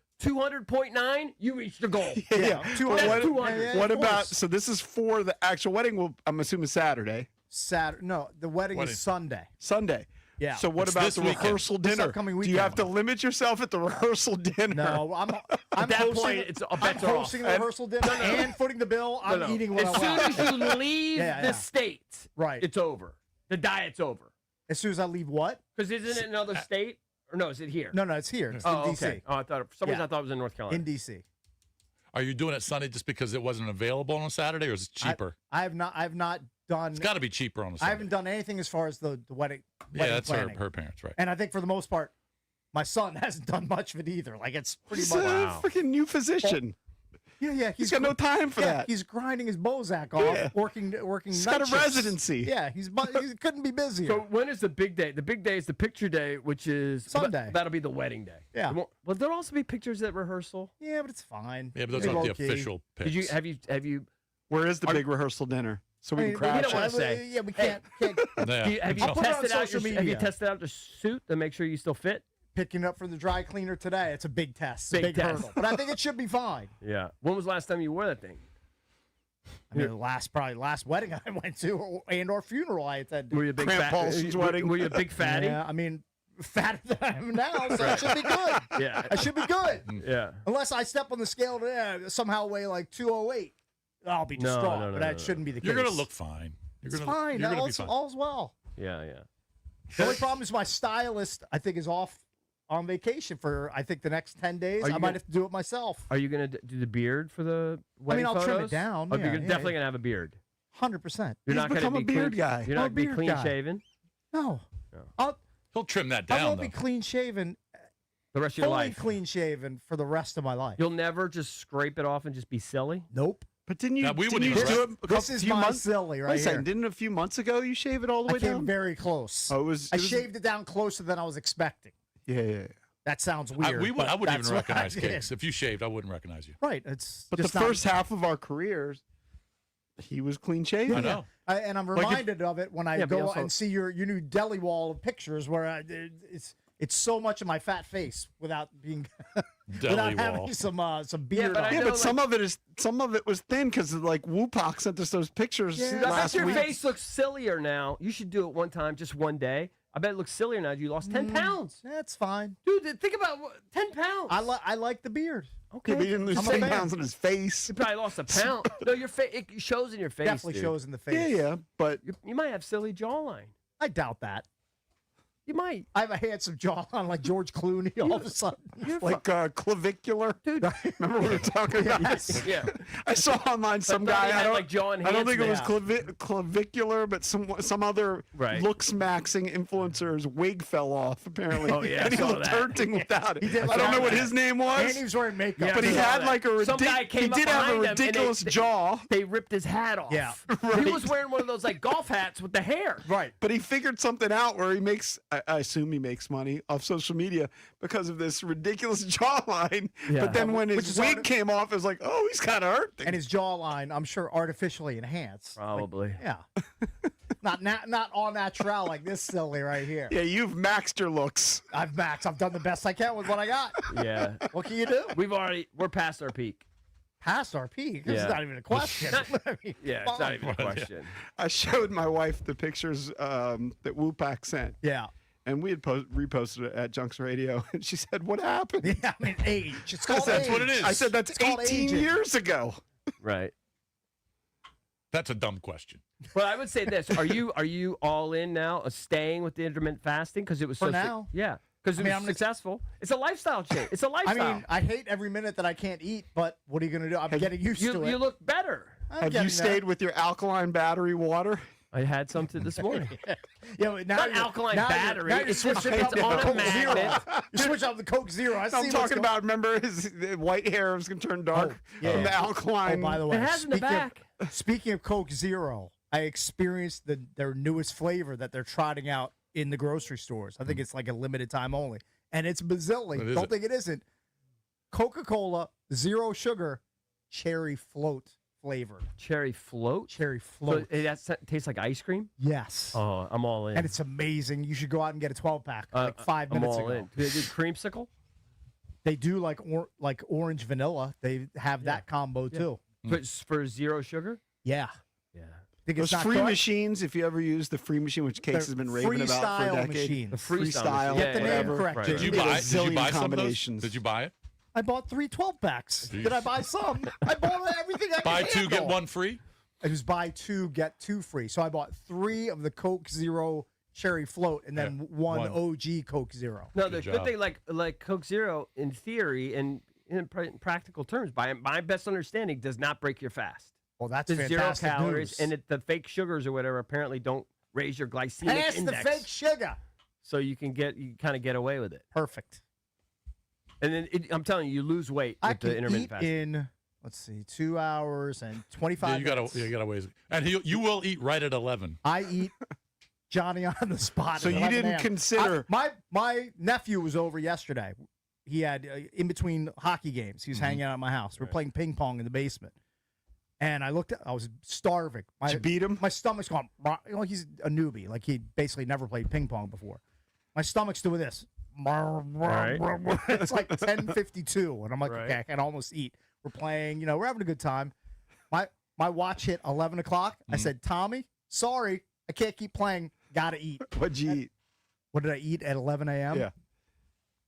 Speaker 4: 200.9, you reach the goal.
Speaker 3: Yeah.
Speaker 4: That's
Speaker 3: 200.
Speaker 4: 200.
Speaker 3: Yeah,
Speaker 1: What
Speaker 3: of
Speaker 1: about?
Speaker 3: course.
Speaker 1: So this is for the actual wedding. Well, I'm assuming Saturday,
Speaker 3: Saturday? No, the wedding
Speaker 2: Wedding.
Speaker 3: is Sunday.
Speaker 1: Sunday.
Speaker 3: Yeah.
Speaker 1: So what
Speaker 2: It's
Speaker 1: about
Speaker 2: this
Speaker 1: the
Speaker 2: weekend.
Speaker 1: rehearsal
Speaker 3: This
Speaker 1: dinner?
Speaker 3: upcoming
Speaker 1: Do you have
Speaker 3: weekend.
Speaker 1: to limit yourself at the rehearsal dinner?
Speaker 3: No, I'm
Speaker 4: At that
Speaker 3: hosting,
Speaker 4: point, it's a
Speaker 3: I'm
Speaker 4: bets are off.
Speaker 3: hosting the rehearsal dinner and footing the bill. I'm
Speaker 4: No.
Speaker 3: eating what
Speaker 4: As
Speaker 3: I
Speaker 4: soon
Speaker 3: want.
Speaker 4: as you leave
Speaker 3: Yeah,
Speaker 4: the
Speaker 3: yeah.
Speaker 4: state,
Speaker 3: Right.
Speaker 4: it's over. The diet's over.
Speaker 3: As soon as I leave what?
Speaker 4: Because isn't it another state? Or no, is it here?
Speaker 3: No, it's here. It's
Speaker 4: Oh,
Speaker 3: in D.C.
Speaker 4: okay. Oh, I thought for some reason
Speaker 3: Yeah.
Speaker 4: I thought it was in North Carolina.
Speaker 3: In D.C.
Speaker 2: Are you doing it Sunday just because it wasn't available on a Saturday, or is it cheaper?
Speaker 3: I've not done.
Speaker 2: It's got to be cheaper on a
Speaker 3: I
Speaker 2: Sunday.
Speaker 3: haven't done anything as far as the wedding.
Speaker 2: Yeah,
Speaker 3: wedding
Speaker 2: that's
Speaker 3: planning.
Speaker 2: her parents, right?
Speaker 3: And I think for the most part, my son hasn't done much of it either. Like it's pretty
Speaker 1: He's
Speaker 3: much.
Speaker 1: a freaking new physician.
Speaker 3: Yeah.
Speaker 1: He's got no time for that.
Speaker 3: He's grinding his Bozak off,
Speaker 1: Yeah.
Speaker 3: working.
Speaker 1: He's
Speaker 3: night
Speaker 1: got a
Speaker 3: shifts.
Speaker 1: residency.
Speaker 3: Yeah, he couldn't be busier.
Speaker 4: So when is the big day? The big day is the picture day, which is
Speaker 3: Sunday.
Speaker 4: That'll be the wedding day.
Speaker 3: Yeah.
Speaker 4: Will there also be pictures at rehearsal?
Speaker 3: yeah, but it's fine.
Speaker 2: Yeah, but those
Speaker 3: It's
Speaker 2: aren't the
Speaker 3: low-key.
Speaker 2: official pics.
Speaker 4: Did you have you
Speaker 1: Where is the big rehearsal dinner? So we can crash
Speaker 4: don't wanna
Speaker 1: it.
Speaker 4: say.
Speaker 3: Yeah, we can't.
Speaker 2: Yeah.
Speaker 4: have you
Speaker 3: I'll put it on
Speaker 4: tested out
Speaker 3: social
Speaker 4: your have you
Speaker 3: media.
Speaker 4: tested out the suit to make sure you still fit?
Speaker 3: Picking up from the dry cleaner today. It's a big test. It's a
Speaker 4: Big
Speaker 3: big
Speaker 4: test.
Speaker 3: hurdle. But I think it should be fine.
Speaker 4: Yeah. When was the last time you wore that thing?
Speaker 3: I mean, probably last wedding I went to or funeral I attended.
Speaker 4: Were you a big
Speaker 1: Grant
Speaker 4: fat?
Speaker 1: Paulson's wedding.
Speaker 4: Were you a big fatty?
Speaker 3: Yeah, I mean, fatter than I am now, so I should be good.
Speaker 4: Yeah.
Speaker 3: I should be good.
Speaker 4: Yeah.
Speaker 3: Unless I step on the scale and somehow weigh like 208. I'll be
Speaker 4: No,
Speaker 3: distraught,
Speaker 4: no,
Speaker 3: but
Speaker 4: no,
Speaker 3: that
Speaker 4: no.
Speaker 3: shouldn't be the
Speaker 2: You're
Speaker 3: case.
Speaker 2: gonna look fine.
Speaker 3: It's fine.
Speaker 2: You're gonna be
Speaker 3: All's,
Speaker 2: fine.
Speaker 3: all's well.
Speaker 4: Yeah.
Speaker 3: The only problem is my stylist, I think, is off on vacation for, I think, the next 10 days.
Speaker 4: Are you
Speaker 3: I might
Speaker 4: gonna-
Speaker 3: have to do it myself.
Speaker 4: Are you gonna do the beard for the wedding
Speaker 3: I'll trim it
Speaker 4: photos?
Speaker 3: down,
Speaker 4: Oh,
Speaker 3: yeah,
Speaker 4: you're
Speaker 3: yeah,
Speaker 4: definitely
Speaker 3: yeah.
Speaker 4: gonna have a beard.
Speaker 3: 100%.
Speaker 4: You're
Speaker 1: He's
Speaker 4: not gonna
Speaker 1: become
Speaker 4: be
Speaker 1: a beard
Speaker 4: clean,
Speaker 1: guy.
Speaker 4: You're
Speaker 3: I'm
Speaker 4: not
Speaker 3: a
Speaker 4: gonna be
Speaker 3: beard
Speaker 4: clean
Speaker 3: guy.
Speaker 4: shaven
Speaker 3: No.
Speaker 4: No.
Speaker 2: He'll trim that
Speaker 3: I
Speaker 2: down
Speaker 3: won't
Speaker 2: though.
Speaker 3: be clean shaven,
Speaker 4: the rest of your
Speaker 3: fully
Speaker 4: life.
Speaker 3: clean shaven for the rest of my life.
Speaker 4: You'll never just scrape it off and just be silly.
Speaker 3: Nope.
Speaker 1: But didn't you?
Speaker 2: Now, we
Speaker 1: didn't
Speaker 2: wouldn't
Speaker 1: you
Speaker 2: even
Speaker 1: do
Speaker 2: rest-
Speaker 1: it a
Speaker 3: This
Speaker 1: few
Speaker 3: is my
Speaker 1: months?
Speaker 3: silly right
Speaker 1: Wait a
Speaker 3: here.
Speaker 1: second. Didn't a few months ago you shave it all the
Speaker 3: I
Speaker 1: way
Speaker 3: came
Speaker 1: down?
Speaker 3: very close.
Speaker 1: Oh, it was.
Speaker 3: I shaved it down closer than I was expecting.
Speaker 1: Yeah.
Speaker 3: That sounds
Speaker 2: I
Speaker 3: weird.
Speaker 2: wouldn't
Speaker 3: but
Speaker 2: even
Speaker 3: that's what I
Speaker 2: recognize
Speaker 3: did.
Speaker 2: Cakes. If you shaved, I wouldn't recognize you.
Speaker 3: Right. It's
Speaker 1: But the
Speaker 3: just not-
Speaker 1: first half of our careers, he was clean shaven.
Speaker 2: I know.
Speaker 3: and I'm
Speaker 1: Like if-
Speaker 3: reminded of it when I
Speaker 4: Yeah, but
Speaker 3: go
Speaker 4: also-
Speaker 3: and see your new deli wall of pictures where it's so much of my fat face without being
Speaker 2: Deli
Speaker 3: without
Speaker 2: wall.
Speaker 3: having some beard
Speaker 4: but I
Speaker 3: on.
Speaker 1: Yeah,
Speaker 4: know,
Speaker 1: but
Speaker 4: like-
Speaker 1: some of it was thin because like Wupak sent us those pictures
Speaker 3: Yeah.
Speaker 4: I bet
Speaker 1: last
Speaker 4: your
Speaker 1: week.
Speaker 4: face looks sillier now. You should do it one time, just one day. I bet it looks sillier now. You lost 10 pounds.
Speaker 3: That's fine.
Speaker 4: Dude, think about 10 pounds.
Speaker 3: I like the beard.
Speaker 4: Okay.
Speaker 1: Yeah, but he didn't lose
Speaker 3: I'm a
Speaker 1: 10
Speaker 3: fan.
Speaker 1: pounds in his face.
Speaker 4: You probably lost a pound. No, your face, it shows in your face.
Speaker 3: Definitely
Speaker 4: dude.
Speaker 3: shows in the face.
Speaker 1: Yeah, but
Speaker 4: You might have silly jawline.
Speaker 3: I doubt that.
Speaker 4: You might.
Speaker 3: I have a handsome jawline like George Clooney all of a sudden.
Speaker 1: like clavicular.
Speaker 4: Dude.
Speaker 1: Remember we were talking about this?
Speaker 4: Yeah.
Speaker 1: I saw online some
Speaker 4: But
Speaker 1: guy.
Speaker 4: had
Speaker 1: I don't,
Speaker 4: like jaw
Speaker 1: I don't think it was
Speaker 4: enhancement.
Speaker 1: clavicular, but some other
Speaker 4: Right.
Speaker 1: looks maxing influencer's wig fell off apparently.
Speaker 4: Oh, yeah, I
Speaker 1: and he
Speaker 4: saw
Speaker 1: looked
Speaker 4: that.
Speaker 1: hurting without it.
Speaker 3: He did
Speaker 1: I
Speaker 3: like
Speaker 1: don't know
Speaker 3: that.
Speaker 1: what his name
Speaker 3: And
Speaker 1: was,
Speaker 3: he was wearing makeup.
Speaker 4: Yeah,
Speaker 1: but he
Speaker 4: I saw
Speaker 1: had
Speaker 4: that.
Speaker 1: like a
Speaker 4: Some guy
Speaker 1: he
Speaker 4: came up
Speaker 1: did have a
Speaker 4: behind him and
Speaker 1: ridiculous
Speaker 4: they-
Speaker 1: jaw.
Speaker 4: They ripped his hat off.
Speaker 3: Yeah.
Speaker 4: He was wearing one of those like golf hats with the hair.
Speaker 3: Right.
Speaker 1: But he figured something out where he makes, I assume he makes money off social media because of this ridiculous jawline.
Speaker 4: Yeah.
Speaker 1: But then when
Speaker 3: Which
Speaker 1: his
Speaker 3: is
Speaker 1: wig came off, it was like, oh, he's kind of hurting.
Speaker 3: And his jawline, I'm sure, artificially enhanced.
Speaker 4: Probably.
Speaker 3: Yeah. not all natural like this silly right here.
Speaker 1: Yeah, you've maxed your looks.
Speaker 3: I've maxed. I've done the best I can with what I got.
Speaker 4: Yeah.
Speaker 3: What can you do?
Speaker 4: We're past our peak.
Speaker 3: Past our peak. This is
Speaker 4: Yeah.
Speaker 3: not even a question. I mean,
Speaker 4: Yeah,
Speaker 3: come
Speaker 4: it's not
Speaker 3: on.
Speaker 4: even a question.
Speaker 1: I showed my wife the pictures that Wupak sent.
Speaker 3: Yeah.
Speaker 1: And we had reposted it at Junks Radio, and she said, "What happened?"
Speaker 3: Yeah, I mean, age. It's
Speaker 1: I
Speaker 3: called
Speaker 1: said,
Speaker 3: age.
Speaker 2: what it is.
Speaker 1: I said, "That's
Speaker 3: It's called
Speaker 1: 18
Speaker 3: aging.
Speaker 1: years ago."
Speaker 4: Right.
Speaker 2: That's a dumb question.
Speaker 4: Well, I would say this: Are you all in now, staying with the intermittent fasting because it was
Speaker 3: For
Speaker 4: so
Speaker 3: now.
Speaker 4: Yeah, because it
Speaker 3: I mean,
Speaker 4: was
Speaker 3: I'm
Speaker 4: successful. It's a lifestyle change. It's a
Speaker 3: I
Speaker 4: lifestyle.
Speaker 3: mean, I hate every minute that I can't eat, but what are you going to do? I'm getting used to it.
Speaker 4: you look better.
Speaker 3: I'm
Speaker 1: Have you
Speaker 3: getting
Speaker 1: stayed
Speaker 3: there.
Speaker 1: with your alkaline battery water?
Speaker 4: I had some this morning.
Speaker 3: Yeah, but now
Speaker 4: Not
Speaker 3: you're-
Speaker 4: alkaline
Speaker 3: now you're-
Speaker 4: battery.
Speaker 3: now you're
Speaker 4: It's just
Speaker 3: switching
Speaker 4: it's
Speaker 3: up to
Speaker 4: on a
Speaker 3: Coke Zero.
Speaker 4: magnet.
Speaker 3: You switch up the Coke Zero. I see
Speaker 1: I'm
Speaker 3: what's
Speaker 1: talking
Speaker 3: going-
Speaker 1: about. Remember, his white hair was going to turn dark
Speaker 3: yeah.
Speaker 1: from the
Speaker 3: Oh,
Speaker 1: alkaline.
Speaker 3: by the way,
Speaker 4: It has in the back.
Speaker 3: Speaking of Coke Zero, I experienced their newest flavor that they're trotting out in the grocery stores. I think it's like a limited time only, and it's Bazilli.
Speaker 2: What is
Speaker 3: Don't
Speaker 2: it?
Speaker 3: think it isn't. Coca-Cola Zero Sugar Cherry Float flavored.
Speaker 4: Cherry float.
Speaker 3: Cherry
Speaker 4: So
Speaker 3: Float.
Speaker 4: that tastes like ice cream.
Speaker 3: Yes.
Speaker 4: Oh, I'm all in.
Speaker 3: And it's amazing. You should go out and get a 12-pack like 5
Speaker 4: I'm
Speaker 3: minutes
Speaker 4: all
Speaker 3: ago.
Speaker 4: in. Do they do creamsicle?
Speaker 3: They do like orange vanilla. They have that combo too.
Speaker 4: For zero sugar?
Speaker 3: Yeah.
Speaker 4: Yeah.
Speaker 3: Think
Speaker 1: Those
Speaker 3: it's not
Speaker 1: free
Speaker 3: good?
Speaker 1: machines, if you ever use the free machine, which Case
Speaker 3: They're
Speaker 1: has been raving about for a
Speaker 3: freestyle
Speaker 1: decade.
Speaker 3: machines.
Speaker 4: The
Speaker 1: Freestyle,
Speaker 4: machine.
Speaker 3: Get the name
Speaker 1: whatever.
Speaker 3: correct.
Speaker 4: Right,
Speaker 3: Jim.
Speaker 2: Did you
Speaker 1: They have a
Speaker 2: buy? Did you
Speaker 1: zillion
Speaker 2: buy some of those?
Speaker 1: combinations.
Speaker 2: Did you buy it?
Speaker 3: I bought 3 12-packs.
Speaker 2: Jeez.
Speaker 3: Did I buy some? I bought everything I could
Speaker 2: Buy two, get
Speaker 3: handle.
Speaker 2: one free.
Speaker 3: It was buy 2, get 2 free. So I bought 3 of the Coke Zero Cherry Float and then one OG Coke Zero.
Speaker 4: No, the
Speaker 2: Good
Speaker 4: good
Speaker 2: job.
Speaker 4: thing, like Coke Zero, in theory and in practical terms, by my best understanding, does not break your fast.
Speaker 3: Well, that's
Speaker 4: There's zero
Speaker 3: fantastic
Speaker 4: calories,
Speaker 3: news.
Speaker 4: and the fake sugars or whatever apparently don't raise your glycemic
Speaker 3: Pass the
Speaker 4: index.
Speaker 3: fake sugar.
Speaker 4: So you kind of get away with it.
Speaker 3: Perfect.
Speaker 4: And then I'm telling you, you lose weight
Speaker 3: I
Speaker 4: with the
Speaker 3: can
Speaker 4: intermittent
Speaker 3: eat
Speaker 4: fasting.
Speaker 3: in, let's see, 2 hours and 25
Speaker 2: Yeah,
Speaker 3: minutes.
Speaker 2: you got a ways. And you will eat right at 11.
Speaker 3: I eat Johnny on the spot.
Speaker 1: So
Speaker 3: at
Speaker 1: you
Speaker 3: 11
Speaker 1: didn't
Speaker 3: a.m.
Speaker 1: consider-
Speaker 3: My nephew was over yesterday. He had in between hockey games. He was hanging out at my house. We're playing ping pong in the basement, and I looked. I was starving.
Speaker 1: Did you beat him?
Speaker 3: My stomach's going. You know, he's a newbie. Like he basically never played ping pong before. My stomach's doing this. It's like 10:52, and I'm like,
Speaker 4: Right.
Speaker 3: okay, I can almost eat. We're playing. You know, we're having a good time. My watch hit 11 o'clock. I said, Tommy, sorry, I can't keep playing. Gotta eat.
Speaker 1: What'd you eat?
Speaker 3: What did I eat at 11 a.m.?
Speaker 1: Yeah.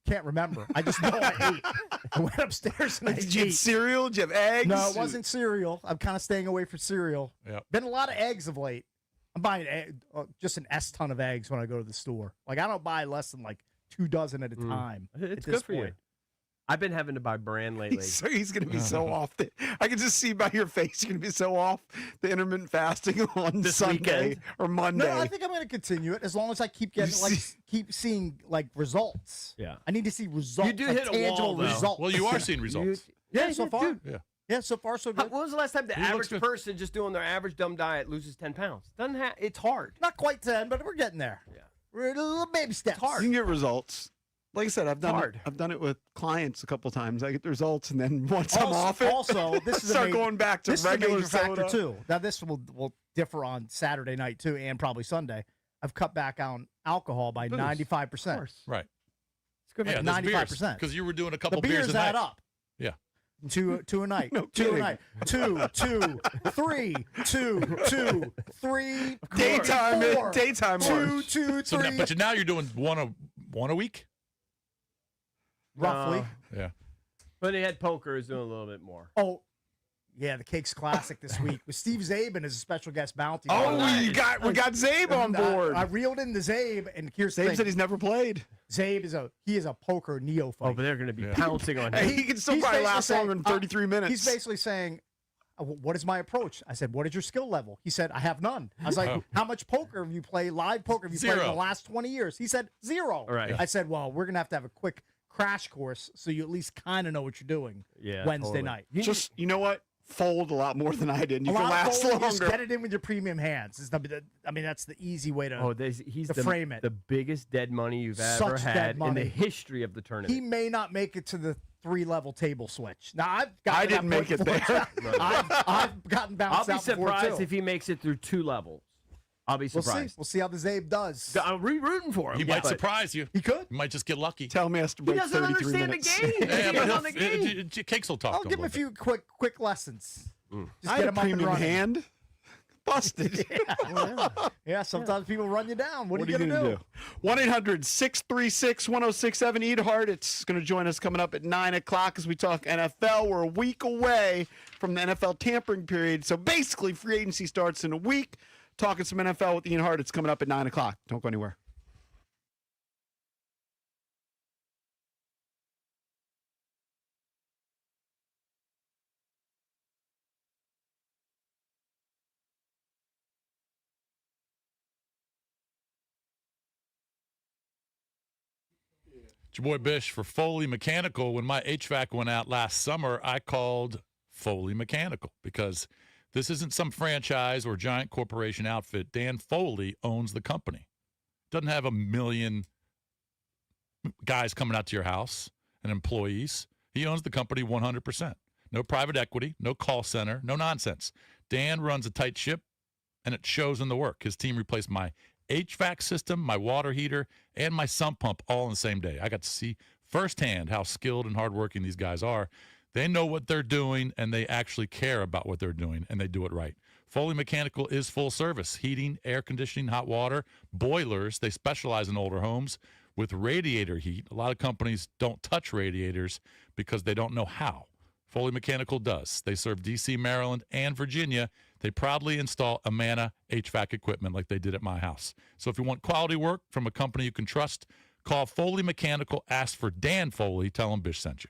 Speaker 3: Can't remember. I just know I ate. I went upstairs and I
Speaker 1: Did you
Speaker 3: ate.
Speaker 1: eat cereal? Did you have eggs?
Speaker 3: No, it wasn't cereal. I'm kind of staying away from cereal.
Speaker 2: Yep.
Speaker 3: Been a lot of eggs of late. I'm buying just an S ton of eggs when I go to the store. Like I don't buy less than like 2 dozen at a time.
Speaker 4: It's
Speaker 3: at
Speaker 4: good
Speaker 3: this
Speaker 4: for you.
Speaker 3: point.
Speaker 4: I've been having to buy brand lately.
Speaker 1: He's going to be so off. I can just see by your face you're going to be so off the intermittent fasting on
Speaker 4: This
Speaker 1: Sunday
Speaker 4: weekend?
Speaker 1: or Monday.
Speaker 3: No, I think I'm going to continue it as long as I keep getting keep seeing like results.
Speaker 4: Yeah.
Speaker 3: I need to see results.
Speaker 4: You do
Speaker 3: like,
Speaker 4: hit a
Speaker 3: tangible
Speaker 4: wall, though.
Speaker 3: results.
Speaker 2: Well, you are seeing results.
Speaker 3: Yeah, so far.
Speaker 4: dude.
Speaker 2: Yeah.
Speaker 3: Yeah, so far so good.
Speaker 4: When was the last time the
Speaker 2: He looks
Speaker 4: average
Speaker 2: good.
Speaker 4: person just doing their average dumb diet loses 10 pounds? It's hard.
Speaker 3: Not quite 10, but we're getting there.
Speaker 4: Yeah.
Speaker 3: We're at a little baby steps.
Speaker 1: You can get results. Like I said, I've done
Speaker 4: hard.
Speaker 1: I've done it with clients a couple times. I get the results, and then once I'm off it,
Speaker 3: Also, this is
Speaker 1: start
Speaker 3: a
Speaker 1: going back to
Speaker 3: this is a
Speaker 1: regular
Speaker 3: major factor
Speaker 1: soda.
Speaker 3: too. Now this will differ on Saturday night too, and probably Sunday. I've cut back on alcohol by
Speaker 4: Booze.
Speaker 3: 95%.
Speaker 2: Right.
Speaker 4: It's good for
Speaker 2: Yeah,
Speaker 4: you.
Speaker 2: those beers.
Speaker 3: 95%.
Speaker 2: Because you were doing a
Speaker 3: The
Speaker 2: couple beers
Speaker 3: beers
Speaker 2: a night.
Speaker 3: add up.
Speaker 2: Yeah.
Speaker 3: Two a night.
Speaker 1: No
Speaker 3: Two a
Speaker 1: kidding.
Speaker 3: night. 2, 2, 3, 2, 2, 3.
Speaker 1: Daytime,
Speaker 3: 4,
Speaker 1: daytime
Speaker 3: 2,
Speaker 1: march.
Speaker 3: 2,
Speaker 2: So
Speaker 3: 3.
Speaker 2: but now you're doing one a week?
Speaker 3: Roughly.
Speaker 2: Yeah.
Speaker 4: But they had poker is doing a little bit more.
Speaker 3: Oh, yeah, the Cakes Classic this week with Steve Zabin as a special guest bounty.
Speaker 1: Oh,
Speaker 3: hunter.
Speaker 1: we got Zabe on board.
Speaker 3: I reeled in the Zabe, and here's the
Speaker 1: Zabe
Speaker 3: thing.
Speaker 1: said he's never played.
Speaker 3: Zabe is a poker neophyte.
Speaker 4: Oh, but they're going to be pouncing on him.
Speaker 1: He can still
Speaker 3: He's
Speaker 1: probably
Speaker 3: basically
Speaker 1: last
Speaker 3: saying,
Speaker 1: longer than 33 minutes.
Speaker 3: He's basically saying, what is my approach? I said, what is your skill level? He said, I have none. I was like, how much poker have you played, live poker have you played in the
Speaker 2: Zero.
Speaker 3: last 20 years? He said, 0.
Speaker 4: Right.
Speaker 3: I said, well, we're going to have a quick crash course so you at least kind of know what you're doing Wednesday
Speaker 4: totally.
Speaker 3: night.
Speaker 1: Just, you know what? Fold a lot more than I did. And you
Speaker 3: A
Speaker 1: can
Speaker 3: lot of
Speaker 1: last
Speaker 3: folding, just
Speaker 1: longer.
Speaker 3: get it in with your premium hands. I mean, that's the easy way to.
Speaker 4: Oh, he's
Speaker 3: to frame it.
Speaker 4: the biggest dead money you've ever
Speaker 3: Such
Speaker 4: had
Speaker 3: dead
Speaker 4: in
Speaker 3: money.
Speaker 4: the history of the tournament.
Speaker 3: He may not make it to the 3-level table switch. Now
Speaker 1: I didn't make it there.
Speaker 3: I've gotten
Speaker 4: I'll
Speaker 3: bounced
Speaker 4: be
Speaker 3: out before,
Speaker 4: surprised
Speaker 3: too.
Speaker 4: if he makes it through 2 levels. I'll be
Speaker 3: We'll
Speaker 4: surprised.
Speaker 3: see. We'll see how the Zabe does.
Speaker 4: I'm rooting for him.
Speaker 2: He might
Speaker 4: but
Speaker 2: surprise you.
Speaker 3: He could.
Speaker 2: You might just get lucky.
Speaker 1: Tell me he has to
Speaker 4: He
Speaker 1: break
Speaker 4: doesn't
Speaker 1: 33
Speaker 4: understand
Speaker 1: minutes.
Speaker 4: the game.
Speaker 2: Yeah,
Speaker 4: He's
Speaker 2: but
Speaker 4: on the game.
Speaker 2: Cakes will talk
Speaker 3: I'll
Speaker 2: to
Speaker 3: give him a few quick lessons. Just
Speaker 1: I
Speaker 3: get
Speaker 1: had a
Speaker 3: him up and
Speaker 1: premium
Speaker 3: running.
Speaker 1: hand. Busted.
Speaker 3: Yeah, sometimes people run you down. What are you
Speaker 1: going
Speaker 3: going
Speaker 1: to
Speaker 3: to
Speaker 1: do? 1-800-636-1067. Ed Hartitz going to join us coming up at 9 o'clock as we talk NFL. We're a week away from the NFL tampering period. So basically, free agency starts in a week. Talking some NFL with Ian Hartitz coming up at 9 o'clock. Don't go anywhere.
Speaker 2: It's your boy Bish for Foley Mechanical. When my HVAC went out last summer, I called Foley Mechanical because this isn't some franchise or giant corporation outfit. Dan Foley owns the company. Doesn't have a million guys coming out to your house and employees. He owns the company 100%. No private equity, no call center, no nonsense. Dan runs a tight ship, and it shows in the work. His team replaced my HVAC system, my water heater, and my sump pump all in the same day. I got to see firsthand how skilled and hardworking these guys are. They know what they're doing, and they actually care about what they're doing, and they do it right. Foley Mechanical is full service. Heating, air conditioning, hot water, boilers. They specialize in older homes with radiator heat. A lot of companies don't touch radiators because they don't know how. Foley Mechanical does. They serve D.C., Maryland, and Virginia. They proudly install Amana HVAC equipment like they did at my house. So if you want quality work from a company you can trust, call Foley Mechanical, ask for Dan Foley, tell him Bish sent you.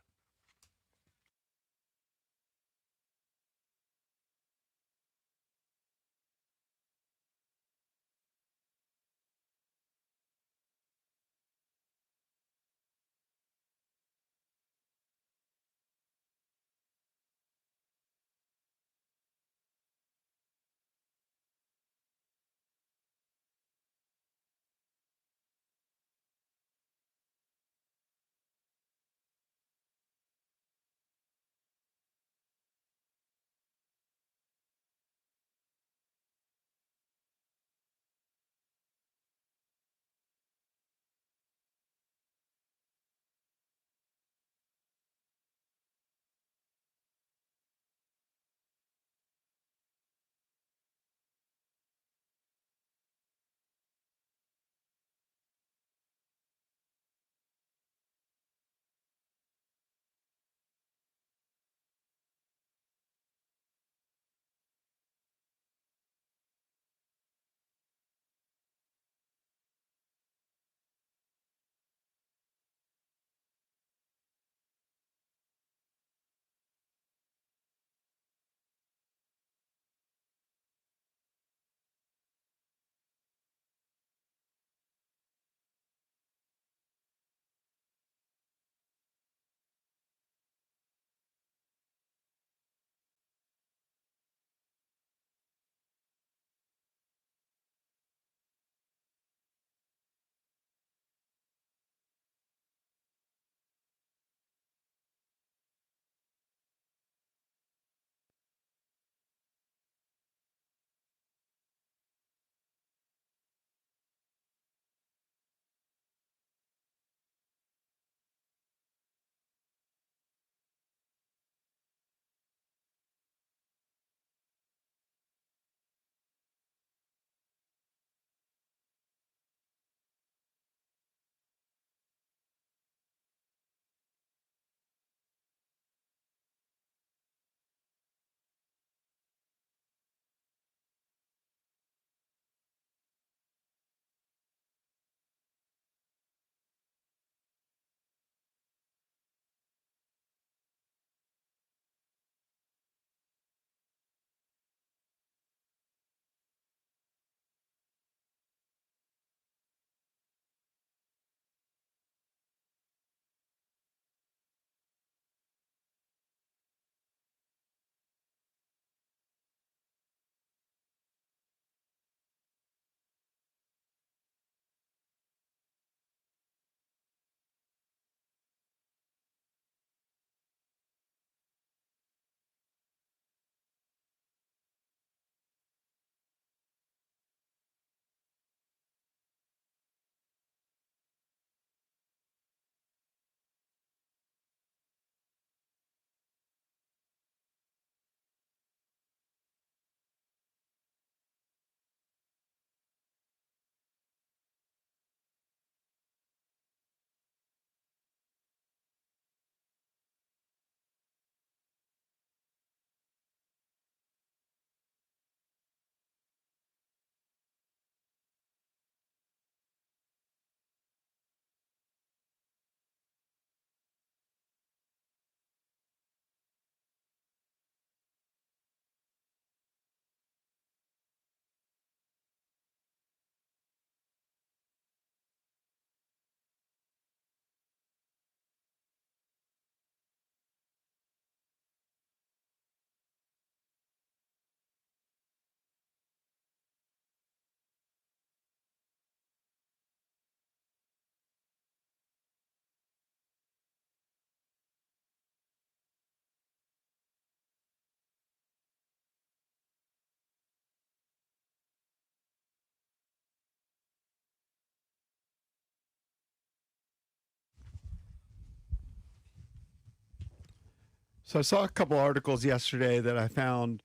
Speaker 1: So I saw a couple articles yesterday that I found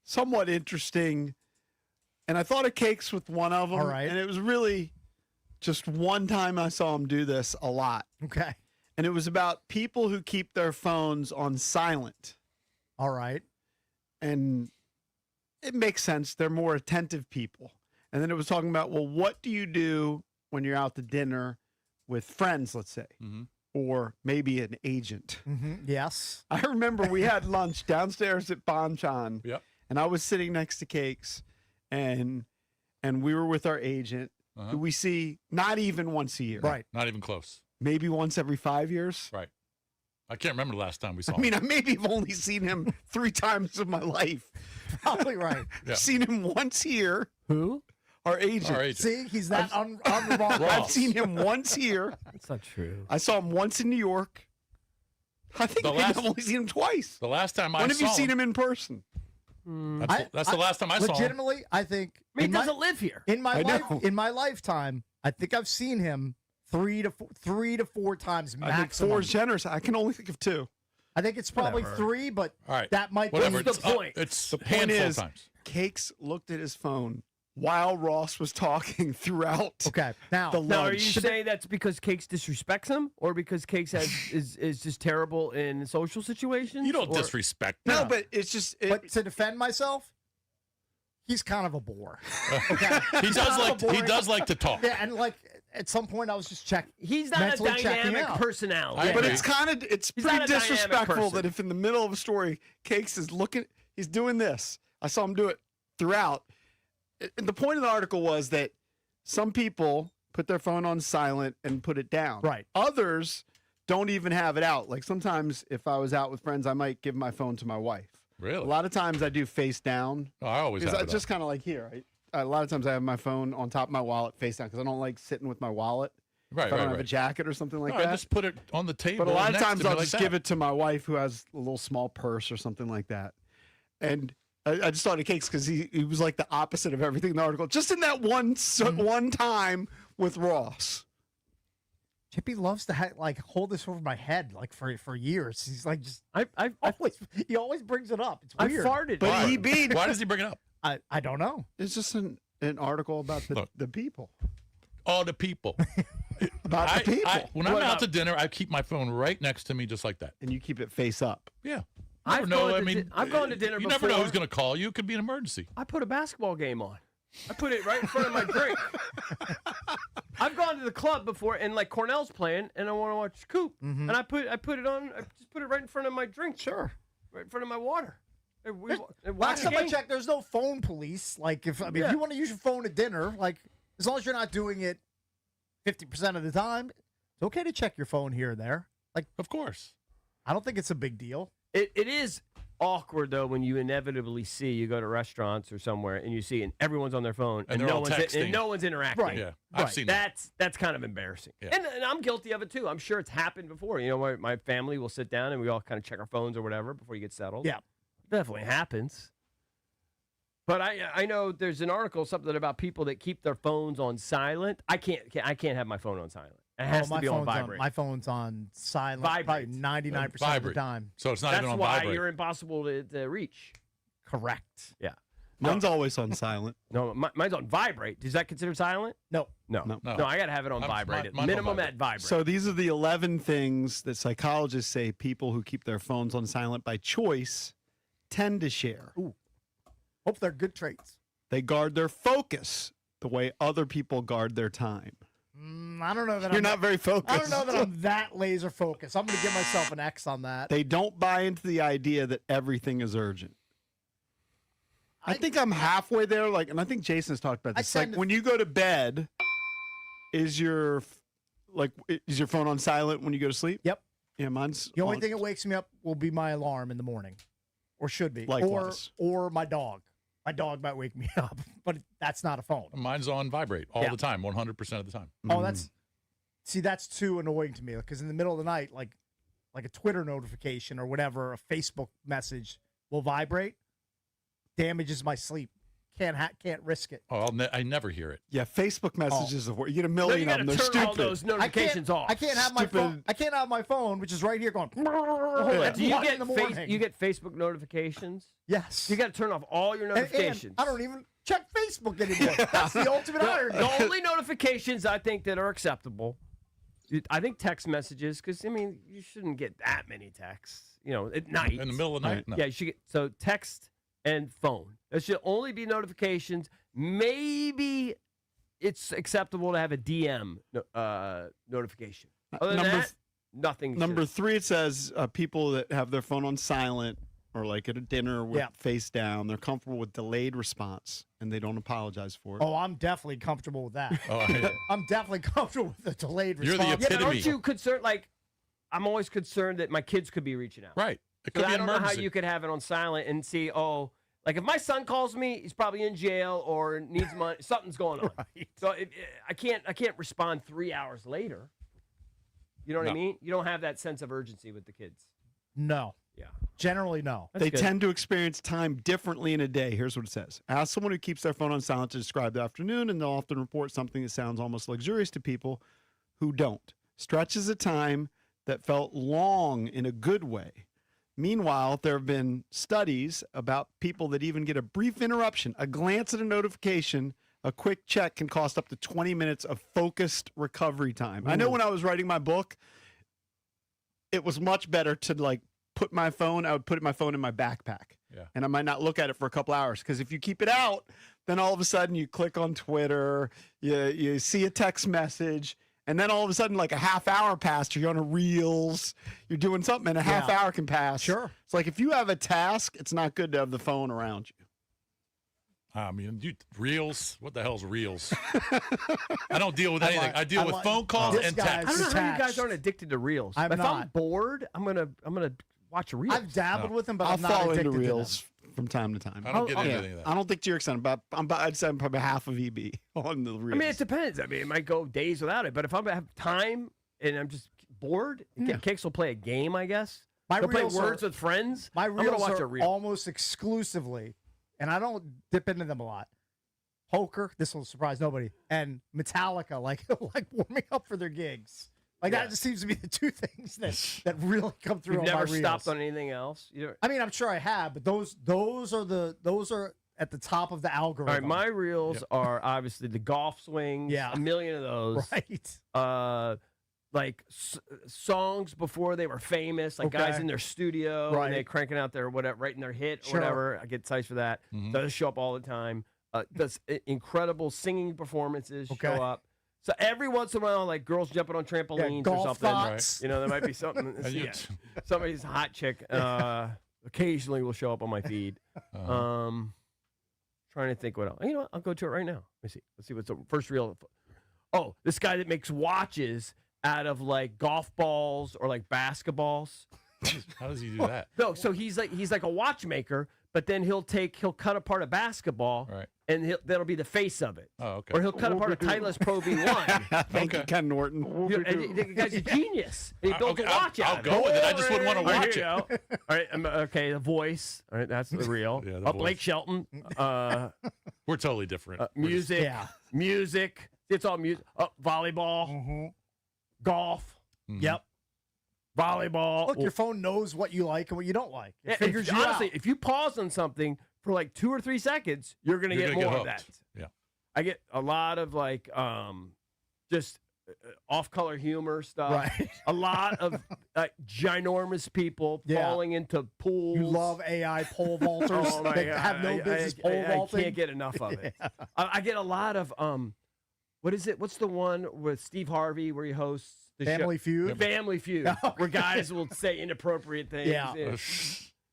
Speaker 1: somewhat interesting, and I thought of Cakes with one of them.
Speaker 3: All right.
Speaker 1: And it was really just one time I saw him do this a lot.
Speaker 3: Okay.
Speaker 1: And it was about people who keep their phones on silent.
Speaker 3: All right.
Speaker 1: And it makes sense. They're more attentive people. And then it was talking about, well, what do you do when you're out to dinner with friends, let's say, or maybe an agent?
Speaker 3: Yes.
Speaker 1: I remember we had lunch downstairs at Bonchon,
Speaker 2: Yep.
Speaker 1: and I was sitting next to Cakes, and we were with our agent, who we see not even once a year.
Speaker 3: Right.
Speaker 2: Not even close.
Speaker 1: Maybe once every 5 years.
Speaker 2: Right. I can't remember the last time we saw
Speaker 1: I mean,
Speaker 2: him.
Speaker 1: I maybe have only seen him 3 times in my life.
Speaker 3: Probably right.
Speaker 2: Yeah.
Speaker 1: Seen him once here.
Speaker 3: Who?
Speaker 1: Our agent.
Speaker 2: Our agent.
Speaker 3: See, he's that unremarkable.
Speaker 1: I've seen him once here.
Speaker 4: That's not true.
Speaker 1: I saw him once in New York. I think maybe I've only seen him twice.
Speaker 2: The last time I saw
Speaker 1: When have you seen him in person?
Speaker 2: That's the last time I saw him.
Speaker 3: Legitimately, I think.
Speaker 4: I mean,
Speaker 3: in
Speaker 4: he doesn't live here.
Speaker 3: In my
Speaker 1: I
Speaker 3: life,
Speaker 1: know.
Speaker 3: in my lifetime, I think I've seen him 3 to 4 times
Speaker 1: I think
Speaker 3: maximum.
Speaker 1: 4 is generous. I can only think of 2.
Speaker 3: I think it's probably
Speaker 4: Whatever.
Speaker 3: 3, but
Speaker 2: All right.
Speaker 3: that might
Speaker 2: Whatever.
Speaker 3: be
Speaker 2: It's
Speaker 3: the point.
Speaker 2: It's
Speaker 1: The point
Speaker 2: handful
Speaker 1: is,
Speaker 2: of times.
Speaker 1: Cakes looked at his phone while Ross was talking throughout
Speaker 3: Okay, now
Speaker 1: the
Speaker 4: Now, are
Speaker 1: lunch.
Speaker 4: you saying that's because Cakes disrespects him, or because Cakes is just terrible in social situations?
Speaker 2: You don't
Speaker 4: or-
Speaker 2: disrespect
Speaker 1: No,
Speaker 2: him.
Speaker 1: but it's just
Speaker 3: but to defend myself, he's kind of a bore. Okay,
Speaker 2: he
Speaker 3: He's kind of a
Speaker 2: he
Speaker 3: bore.
Speaker 2: does like to talk.
Speaker 3: Yeah, and like at some point, I was just checking.
Speaker 4: He's not a
Speaker 3: mentally checking
Speaker 4: dynamic
Speaker 3: out.
Speaker 4: personality.
Speaker 2: I
Speaker 1: but
Speaker 2: agree.
Speaker 1: it's kind of it's
Speaker 4: He's
Speaker 1: pretty
Speaker 4: not a dynamic
Speaker 1: disrespectful
Speaker 4: person.
Speaker 1: that if in the middle of a story, Cakes is looking, he's doing this. I saw him do it throughout. And the point of the article was that some people put their phone on silent and put it down.
Speaker 3: Right.
Speaker 1: Others don't even have it out. Like sometimes if I was out with friends, I might give my phone to my wife.
Speaker 2: Really?
Speaker 1: A lot of times I do face down.
Speaker 2: Oh, I always have
Speaker 1: Because
Speaker 2: it
Speaker 1: it's just kind of like here. A lot of times I have my phone on top of my wallet face down because I don't like sitting with my wallet.
Speaker 2: Right,
Speaker 1: if I don't
Speaker 2: right,
Speaker 1: have a
Speaker 2: right.
Speaker 1: jacket or something like
Speaker 2: No,
Speaker 1: that.
Speaker 2: I just put it on the table.
Speaker 1: But a lot of
Speaker 2: next
Speaker 1: times
Speaker 2: to me
Speaker 1: I'll
Speaker 2: like
Speaker 1: just
Speaker 2: that.
Speaker 1: give it to my wife who has a little small purse or something like that. And I just thought of Cakes because he was like the opposite of everything in the article. Just in that one time with Ross.
Speaker 3: Chippy loves to hold this over my head like for years. He's like just he always brings it up. It's
Speaker 4: I
Speaker 3: weird.
Speaker 4: farted.
Speaker 1: But
Speaker 2: Why?
Speaker 1: he beat.
Speaker 2: Why does he bring it up?
Speaker 3: I don't know.
Speaker 1: It's just an article about the people.
Speaker 2: All the people.
Speaker 1: About the people.
Speaker 2: When I'm out to dinner, I keep my phone right next to me just like that.
Speaker 1: And you keep it face up.
Speaker 2: Yeah.
Speaker 4: I've
Speaker 2: Never know.
Speaker 4: gone
Speaker 2: I
Speaker 4: to
Speaker 2: mean,
Speaker 4: I've gone to dinner
Speaker 2: you
Speaker 4: before.
Speaker 2: never know who's going to call you. It could be an emergency.
Speaker 4: I put a basketball game on. I put it right in front of my drink. I've gone to the club before, and like Cornell's playing, and I want to watch Coop, and I put it on. I just put it right in front of my drink.
Speaker 3: Sure.
Speaker 4: Right in front of my water. And we watch
Speaker 3: Last
Speaker 4: the
Speaker 3: time I
Speaker 4: game.
Speaker 3: checked, there's no phone police. Like if
Speaker 4: Yeah.
Speaker 3: you want to use your phone at dinner, like as long as you're not doing it 50% of the time, it's okay to check your phone here and there. Like
Speaker 2: Of course.
Speaker 3: I don't think it's a big deal.
Speaker 4: It is awkward though when you inevitably see you go to restaurants or somewhere and you see and everyone's on their phone
Speaker 2: And
Speaker 4: and,
Speaker 2: they're
Speaker 4: no
Speaker 2: all
Speaker 4: one's
Speaker 2: texting.
Speaker 4: and no one's interacting.
Speaker 3: Right.
Speaker 2: Yeah. I've
Speaker 3: Right.
Speaker 2: seen that.
Speaker 4: That's kind of embarrassing.
Speaker 2: Yeah.
Speaker 4: And I'm guilty of it too. I'm sure it's happened before. You know, my family will sit down and we all kind of check our phones or whatever before you get settled.
Speaker 3: Yeah.
Speaker 4: Definitely happens. But I know there's an article, something about people that keep their phones on silent. I can't have my phone on silent. It has to be on vibrate.
Speaker 3: My phone's on silent.
Speaker 4: Vibrate.
Speaker 3: Probably 99% of the
Speaker 2: Vibrate.
Speaker 3: time.
Speaker 2: So it's not
Speaker 4: That's
Speaker 2: even on
Speaker 4: why
Speaker 2: vibrate.
Speaker 4: you're impossible to reach.
Speaker 3: Correct.
Speaker 4: Yeah.
Speaker 1: Mine's always on silent.
Speaker 4: No, mine's on vibrate. Is that considered silent?
Speaker 3: No.
Speaker 4: No.
Speaker 1: No.
Speaker 2: No.
Speaker 4: I got to have it on vibrate.
Speaker 2: mine's on
Speaker 4: Minimum
Speaker 2: vibrate.
Speaker 4: at vibrate.
Speaker 1: So these are the 11 things that psychologists say people who keep their phones on silent by choice tend to share.
Speaker 3: Hope they're good traits.
Speaker 1: They guard their focus the way other people guard their time.
Speaker 3: I don't know that
Speaker 1: You're not very focused.
Speaker 3: I don't know that I'm that laser focused. I'm going to give myself an X on that.
Speaker 1: They don't buy into the idea that everything is urgent. I think I'm halfway there. And I think Jason has talked about this.
Speaker 3: tend to-
Speaker 1: When you go to bed, is your phone on silent when you go to sleep?
Speaker 3: Yep.
Speaker 1: Yeah, mine's
Speaker 3: The only
Speaker 1: on.
Speaker 3: thing that wakes me up will be my alarm in the morning, or should be,
Speaker 1: Likewise.
Speaker 3: or my dog. My dog might wake me up, but that's not a phone.
Speaker 2: Mine's on vibrate all
Speaker 3: Yeah.
Speaker 2: the time, 100% of the time.
Speaker 3: Oh, that's too annoying to me because in the middle of the night, like a Twitter notification or whatever, a Facebook message will vibrate, damages my sleep, can't risk it.
Speaker 2: Oh, I never hear it.
Speaker 1: Yeah, Facebook messages. You get a
Speaker 4: No,
Speaker 1: million
Speaker 4: you
Speaker 1: of
Speaker 4: got
Speaker 1: them.
Speaker 4: to
Speaker 1: They're
Speaker 4: turn all
Speaker 1: stupid.
Speaker 4: those notifications off.
Speaker 3: I can't have my phone. I can't have my phone, which is right here, going.
Speaker 1: Yeah.
Speaker 4: Do you
Speaker 3: One
Speaker 4: get
Speaker 3: in the morning.
Speaker 4: you get Facebook notifications?
Speaker 3: Yes.
Speaker 4: You got to turn off all your
Speaker 3: And
Speaker 4: notifications.
Speaker 3: I don't even check Facebook anymore. That's the ultimate irony.
Speaker 4: The only notifications I think that are acceptable, I think text messages, because I mean you shouldn't get that many texts. At night.
Speaker 2: In the middle of the night? No.
Speaker 4: Yeah, you should get so text and phone. There should only be notifications. Maybe it's acceptable to have a DM notification. Other than that, nothing.
Speaker 1: Number 3, it says people that have their phone on silent or like at a dinner with face down, they're comfortable with delayed response and they don't apologize for it.
Speaker 3: Oh, I'm definitely comfortable with that.
Speaker 2: Yeah.
Speaker 3: I'm definitely comfortable with the delayed
Speaker 2: You're
Speaker 3: response.
Speaker 2: the epitome.
Speaker 4: Yeah, aren't you concerned? Like, I'm always concerned that my kids could be reaching out.
Speaker 2: Right. It
Speaker 4: So
Speaker 2: could be
Speaker 4: I
Speaker 2: an
Speaker 4: don't know how
Speaker 2: emergency.
Speaker 4: you could have it on silent and see, like if my son calls me, he's probably in jail or needs money. Something's going on.
Speaker 3: Right.
Speaker 4: So I can't respond 3 hours later. You know what I mean? You don't have that sense of urgency with the kids.
Speaker 3: No.
Speaker 4: Yeah.
Speaker 3: Generally, no.
Speaker 1: They tend to experience time differently in a day. Here's what it says. Ask someone who keeps their phone on silent to describe the afternoon, and they'll often report something that sounds almost luxurious to people who don't. Stretches of time that felt long in a good way. Meanwhile, there have been studies about people that even get a brief interruption, a glance at a notification, a quick check can cost up to 20 minutes of focused recovery time. I know when I was writing my book, it was much better to I would put my phone in my backpack.
Speaker 2: Yeah.
Speaker 1: And I might not look at it for a couple hours because if you keep it out, then all of a sudden you click on Twitter, you see a text message, and then all of a sudden like a half hour passed, you're on a Reels, you're doing something, and a half hour can pass.
Speaker 3: Sure.
Speaker 1: It's like if you have a task, it's not good to have the phone around you.
Speaker 2: I mean, Reels. What the hell's Reels? I don't deal with anything. I deal with phone calls and
Speaker 3: guy's
Speaker 2: texts.
Speaker 4: I don't know how you guys
Speaker 3: detached.
Speaker 4: aren't addicted to Reels.
Speaker 3: I'm
Speaker 4: if I'm
Speaker 3: not.
Speaker 4: bored, I'm gonna watch a Reel.
Speaker 3: I've dabbled with them, but
Speaker 1: I'll
Speaker 3: I'm not
Speaker 1: fall
Speaker 3: addicted
Speaker 1: into
Speaker 3: to them.
Speaker 1: Reels from time to time.
Speaker 2: I don't get into any of that.
Speaker 1: I don't think to your extent, but I'd say I'm probably half of EB on the Reels.
Speaker 4: I mean, it depends. I mean, it might go days without it, but if I have time and I'm just bored, Kicks will play a game, I guess.
Speaker 3: My
Speaker 4: He'll play
Speaker 3: Reels
Speaker 4: Words
Speaker 3: are-
Speaker 4: with Friends.
Speaker 3: My
Speaker 4: I'm gonna
Speaker 3: Reels
Speaker 4: watch a
Speaker 3: are
Speaker 4: Reel.
Speaker 3: almost exclusively, and I don't dip into them a lot. Poker, this will surprise nobody, and Metallica, like warming up for their gigs. Like that just seems to be the two things that really come through.
Speaker 4: You've
Speaker 3: on
Speaker 4: never
Speaker 3: my Reels.
Speaker 4: stopped on anything else.
Speaker 3: I mean, I'm sure I have, but those are at the top of the
Speaker 4: All
Speaker 3: algorithm.
Speaker 4: right, my Reels are obviously the golf swings.
Speaker 3: Yeah.
Speaker 4: A million of those.
Speaker 3: Right.
Speaker 4: Like songs before they were famous, like guys
Speaker 3: Okay.
Speaker 4: in their studio,
Speaker 3: Right.
Speaker 4: and they're cranking out their whatever, writing their hit or
Speaker 3: Sure.
Speaker 4: whatever. I get excited for that. Those show up all the time. Does incredible singing performances
Speaker 3: Okay.
Speaker 4: show up? So every once in a while, like girls jumping on trampolines or
Speaker 3: golf
Speaker 4: something.
Speaker 3: thoughts.
Speaker 4: You know, there might be something.
Speaker 2: And you-
Speaker 4: yeah. Somebody's hot chick. Occasionally will show up on my feed. Trying to think what else. You know what? I'll go to it right now. Let me see. Let's see what's the first Reel. Oh, this guy that makes watches out of like golf balls or like basketballs.
Speaker 2: How does he do that?
Speaker 4: No, so he's like a watchmaker, but then he'll cut apart a basketball,
Speaker 2: Right.
Speaker 4: and that'll be the face of it.
Speaker 2: Oh, okay.
Speaker 4: Or he'll cut apart a Titleist Pro V1.
Speaker 1: Thank you, Ken Norton.
Speaker 4: The guy's a genius. And he built
Speaker 2: Okay,
Speaker 4: a watch out
Speaker 2: I'll
Speaker 4: of
Speaker 2: go
Speaker 4: it.
Speaker 2: with it. I just wouldn't want to
Speaker 4: All right,
Speaker 2: watch
Speaker 4: here
Speaker 2: it.
Speaker 4: you go. All right, okay, the voice. All right, that's the Reel.
Speaker 2: Yeah, the
Speaker 4: Blake
Speaker 2: voice.
Speaker 4: Shelton.
Speaker 2: We're totally different.
Speaker 4: Music.
Speaker 3: Yeah.
Speaker 4: Music. It's all music. Volleyball.
Speaker 3: Mm-hmm.
Speaker 4: Golf.
Speaker 3: Yep.
Speaker 4: Volleyball.
Speaker 3: Look, your phone knows what you like and what you don't like. It
Speaker 4: Yeah,
Speaker 3: figures you
Speaker 4: honestly,
Speaker 3: out.
Speaker 4: if you pause on something for like 2 or 3 seconds, you're gonna
Speaker 2: You're
Speaker 4: get
Speaker 2: gonna
Speaker 4: more
Speaker 2: get
Speaker 4: of that.
Speaker 2: hooked. Yeah.
Speaker 4: I get a lot of like just off-color humor stuff.
Speaker 3: Right.
Speaker 4: A lot of ginormous people
Speaker 3: Yeah.
Speaker 4: falling into pools.
Speaker 3: You love AI pole vaulters
Speaker 4: Oh my
Speaker 3: that
Speaker 4: God.
Speaker 3: have no business pole
Speaker 4: I
Speaker 3: vaulting.
Speaker 4: can't get enough of it. I get a lot of what is it? What's the one with Steve Harvey where he hosts the
Speaker 3: Family
Speaker 4: show?
Speaker 3: Feud.
Speaker 4: Family Feud,
Speaker 3: Okay.
Speaker 4: where guys will say inappropriate things.
Speaker 3: Yeah.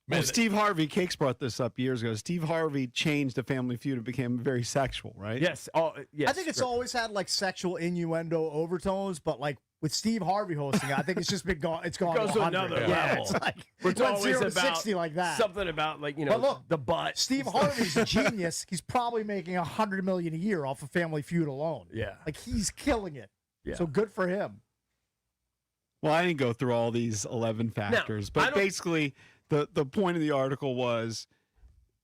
Speaker 1: Well, Steve Harvey, Cakes brought this up years ago. Steve Harvey changed the Family Feud and became very sexual, right?
Speaker 4: Yes. Oh, yes.
Speaker 3: I think it's always had like sexual innuendo overtones, but like with Steve Harvey hosting, I think it's just been gone. It's gone
Speaker 4: Goes to
Speaker 3: 100.
Speaker 4: another
Speaker 3: Yeah,
Speaker 4: level.
Speaker 3: it's like
Speaker 4: It's
Speaker 3: went
Speaker 4: always
Speaker 3: 0 to
Speaker 4: about
Speaker 3: 60 like that.
Speaker 4: Something about like
Speaker 3: But look,
Speaker 4: the butt.
Speaker 3: Steve Harvey's a genius. He's probably making $100 million a year off of Family Feud alone.
Speaker 4: Yeah.
Speaker 3: Like he's killing it.
Speaker 4: Yeah.
Speaker 3: So good for him.
Speaker 1: Well, I didn't go through all these 11 factors, but basically the point of the article was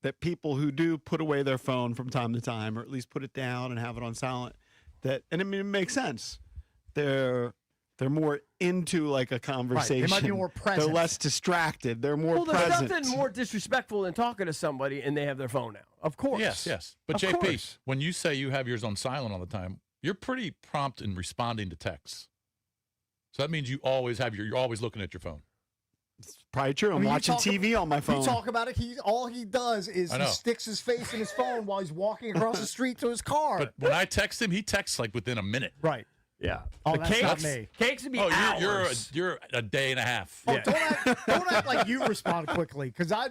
Speaker 1: that people who do put away their phone from time to time, or at least put it down and have it on silent, and I mean, it makes sense. They're more into like a conversation.
Speaker 3: They might be more present.
Speaker 1: They're less distracted. They're more
Speaker 4: There's
Speaker 1: present.
Speaker 4: nothing more disrespectful than talking to somebody and they have their phone out. Of course.
Speaker 2: Yes. But
Speaker 4: Of
Speaker 2: JP,
Speaker 4: course.
Speaker 2: when you say you have yours on silent all the time, you're pretty prompt in responding to texts. So that means you're always looking at your phone.
Speaker 1: Probably true. I'm
Speaker 3: you
Speaker 1: watching
Speaker 3: talk-
Speaker 1: TV on my phone.
Speaker 3: You talk about it. All he does is
Speaker 2: I
Speaker 3: he
Speaker 2: know.
Speaker 3: sticks his face in his phone while he's walking across the street to his car.
Speaker 2: But when I text him, he texts like within a minute.
Speaker 3: Right.
Speaker 4: Yeah.
Speaker 3: Oh,
Speaker 4: The
Speaker 3: that's
Speaker 4: cakes,
Speaker 3: not me.
Speaker 4: Cakes would be
Speaker 2: Oh,
Speaker 4: hours.
Speaker 2: you're a day and a half.
Speaker 3: Oh, don't act like you respond quickly, because I.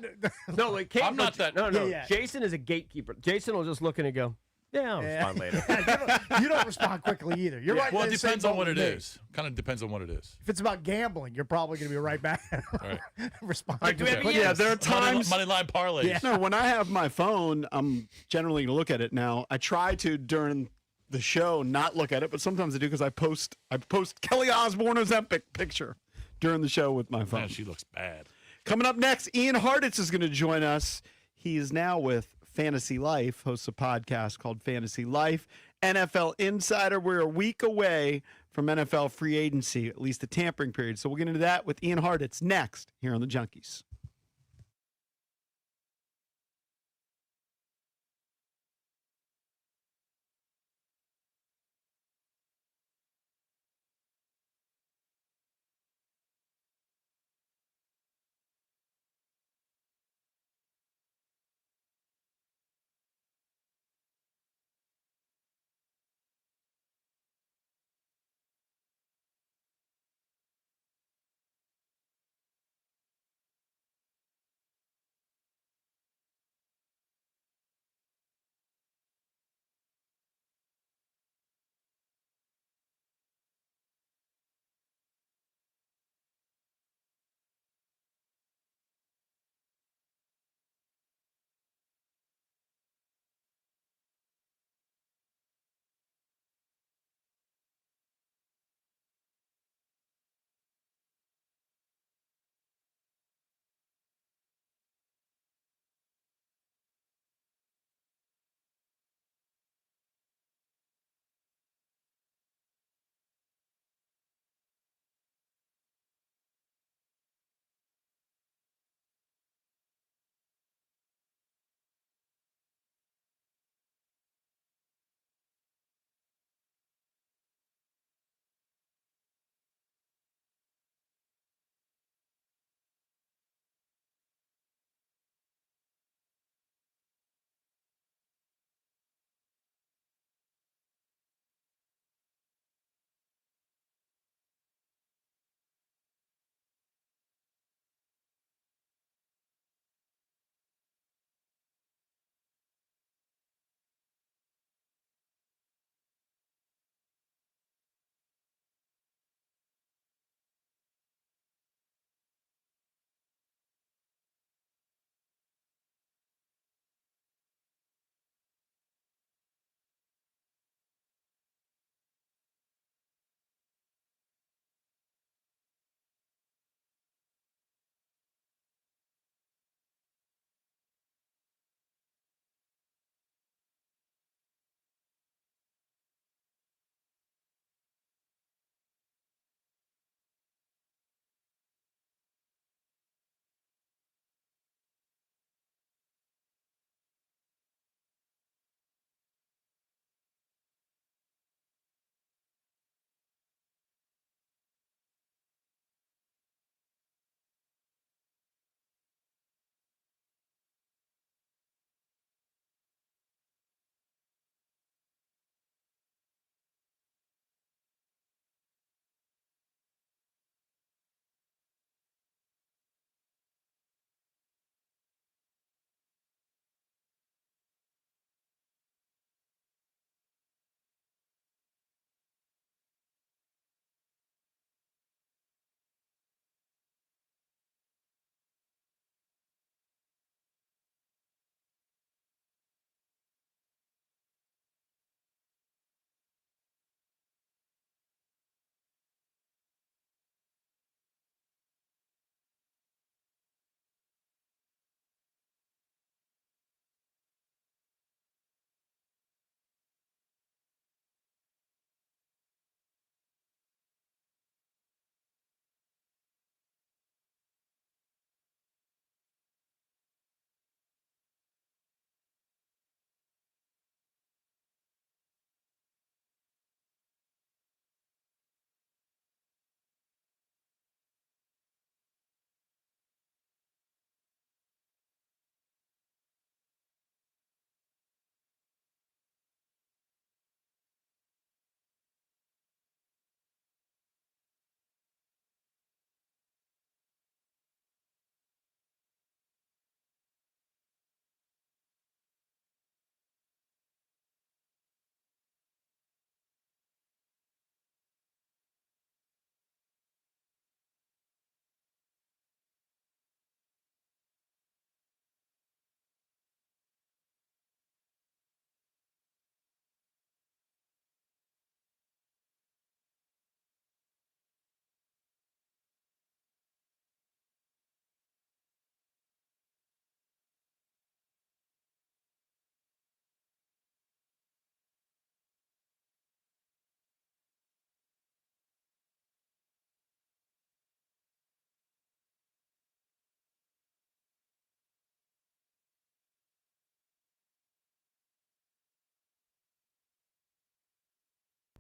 Speaker 4: No, like Cake,
Speaker 2: I'm not that-
Speaker 4: No.
Speaker 3: Yeah.
Speaker 4: Jason is a gatekeeper. Jason will just look in and go, "Yeah, I'll respond later."
Speaker 3: you don't respond quickly either. You're right.
Speaker 2: Well,
Speaker 3: in
Speaker 2: it
Speaker 3: the same
Speaker 2: depends on
Speaker 3: boat
Speaker 2: what it
Speaker 3: with me.
Speaker 2: is. Kind of depends on what it is.
Speaker 3: If it's about gambling, you're probably going to be right back.
Speaker 2: Right.
Speaker 3: Respond.
Speaker 4: All right, do we have
Speaker 1: But
Speaker 4: any
Speaker 1: yeah, there are times.
Speaker 2: Money line parlays.
Speaker 3: Yeah.
Speaker 1: No, when I have my phone, I'm generally going to look at it now. I try to during the show not look at it, but sometimes I do because I post Kelly Osbourne Ozempic picture during the show with my phone.
Speaker 2: Man, she looks bad.
Speaker 1: Coming up next, Ian Hartitz is going to join us. He is now with Fantasy Life, hosts a podcast called Fantasy Life. NFL Insider. We're a week away from NFL free agency, at least the tampering period. So we'll get into that with Ian Hartitz next here on the Junkies.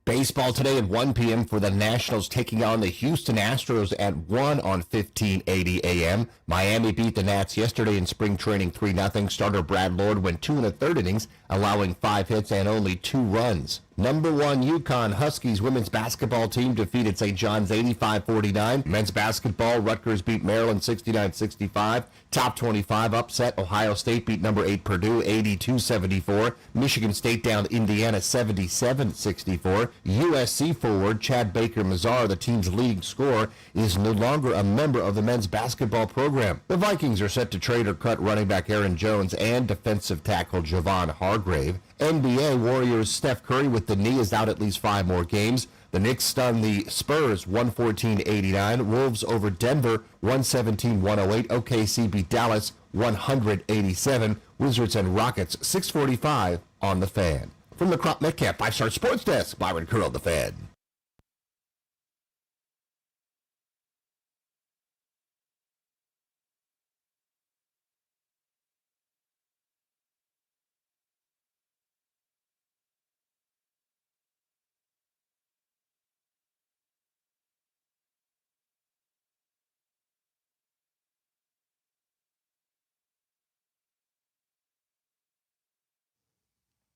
Speaker 5: Baseball today at 1 p.m. for the Nationals taking on the Houston Astros at 1 on 1580 a.m. Miami beat the Nats yesterday in spring training 3-0. Starter Brad Lord went 2 1/3 innings, allowing 5 hits and only 2 runs. Number 1 UConn Huskies women's basketball team defeated St. John's 85-49. Men's basketball, Rutgers beat Maryland 69-65. Top 25 upset, Ohio State beat number 8 Purdue 82-74. Michigan State downed Indiana 77-64. USC forward Chad Baker-Mazar, the team's leading scorer, is no longer a member of the men's basketball program. The Vikings are set to trade or cut running back Aaron Jones and defensive tackle Javon Hargrave. NBA Warriors Steph Curry with the knee is out at least 5 more games. The Knicks stun the Spurs 114-89. Wolves over Denver 117-108. OKC beat Dallas 187. Wizards and Rockets 645 on the Fan. From the Crop Metcalf 5-Star Sports Desk, Byron Curl, the Fan.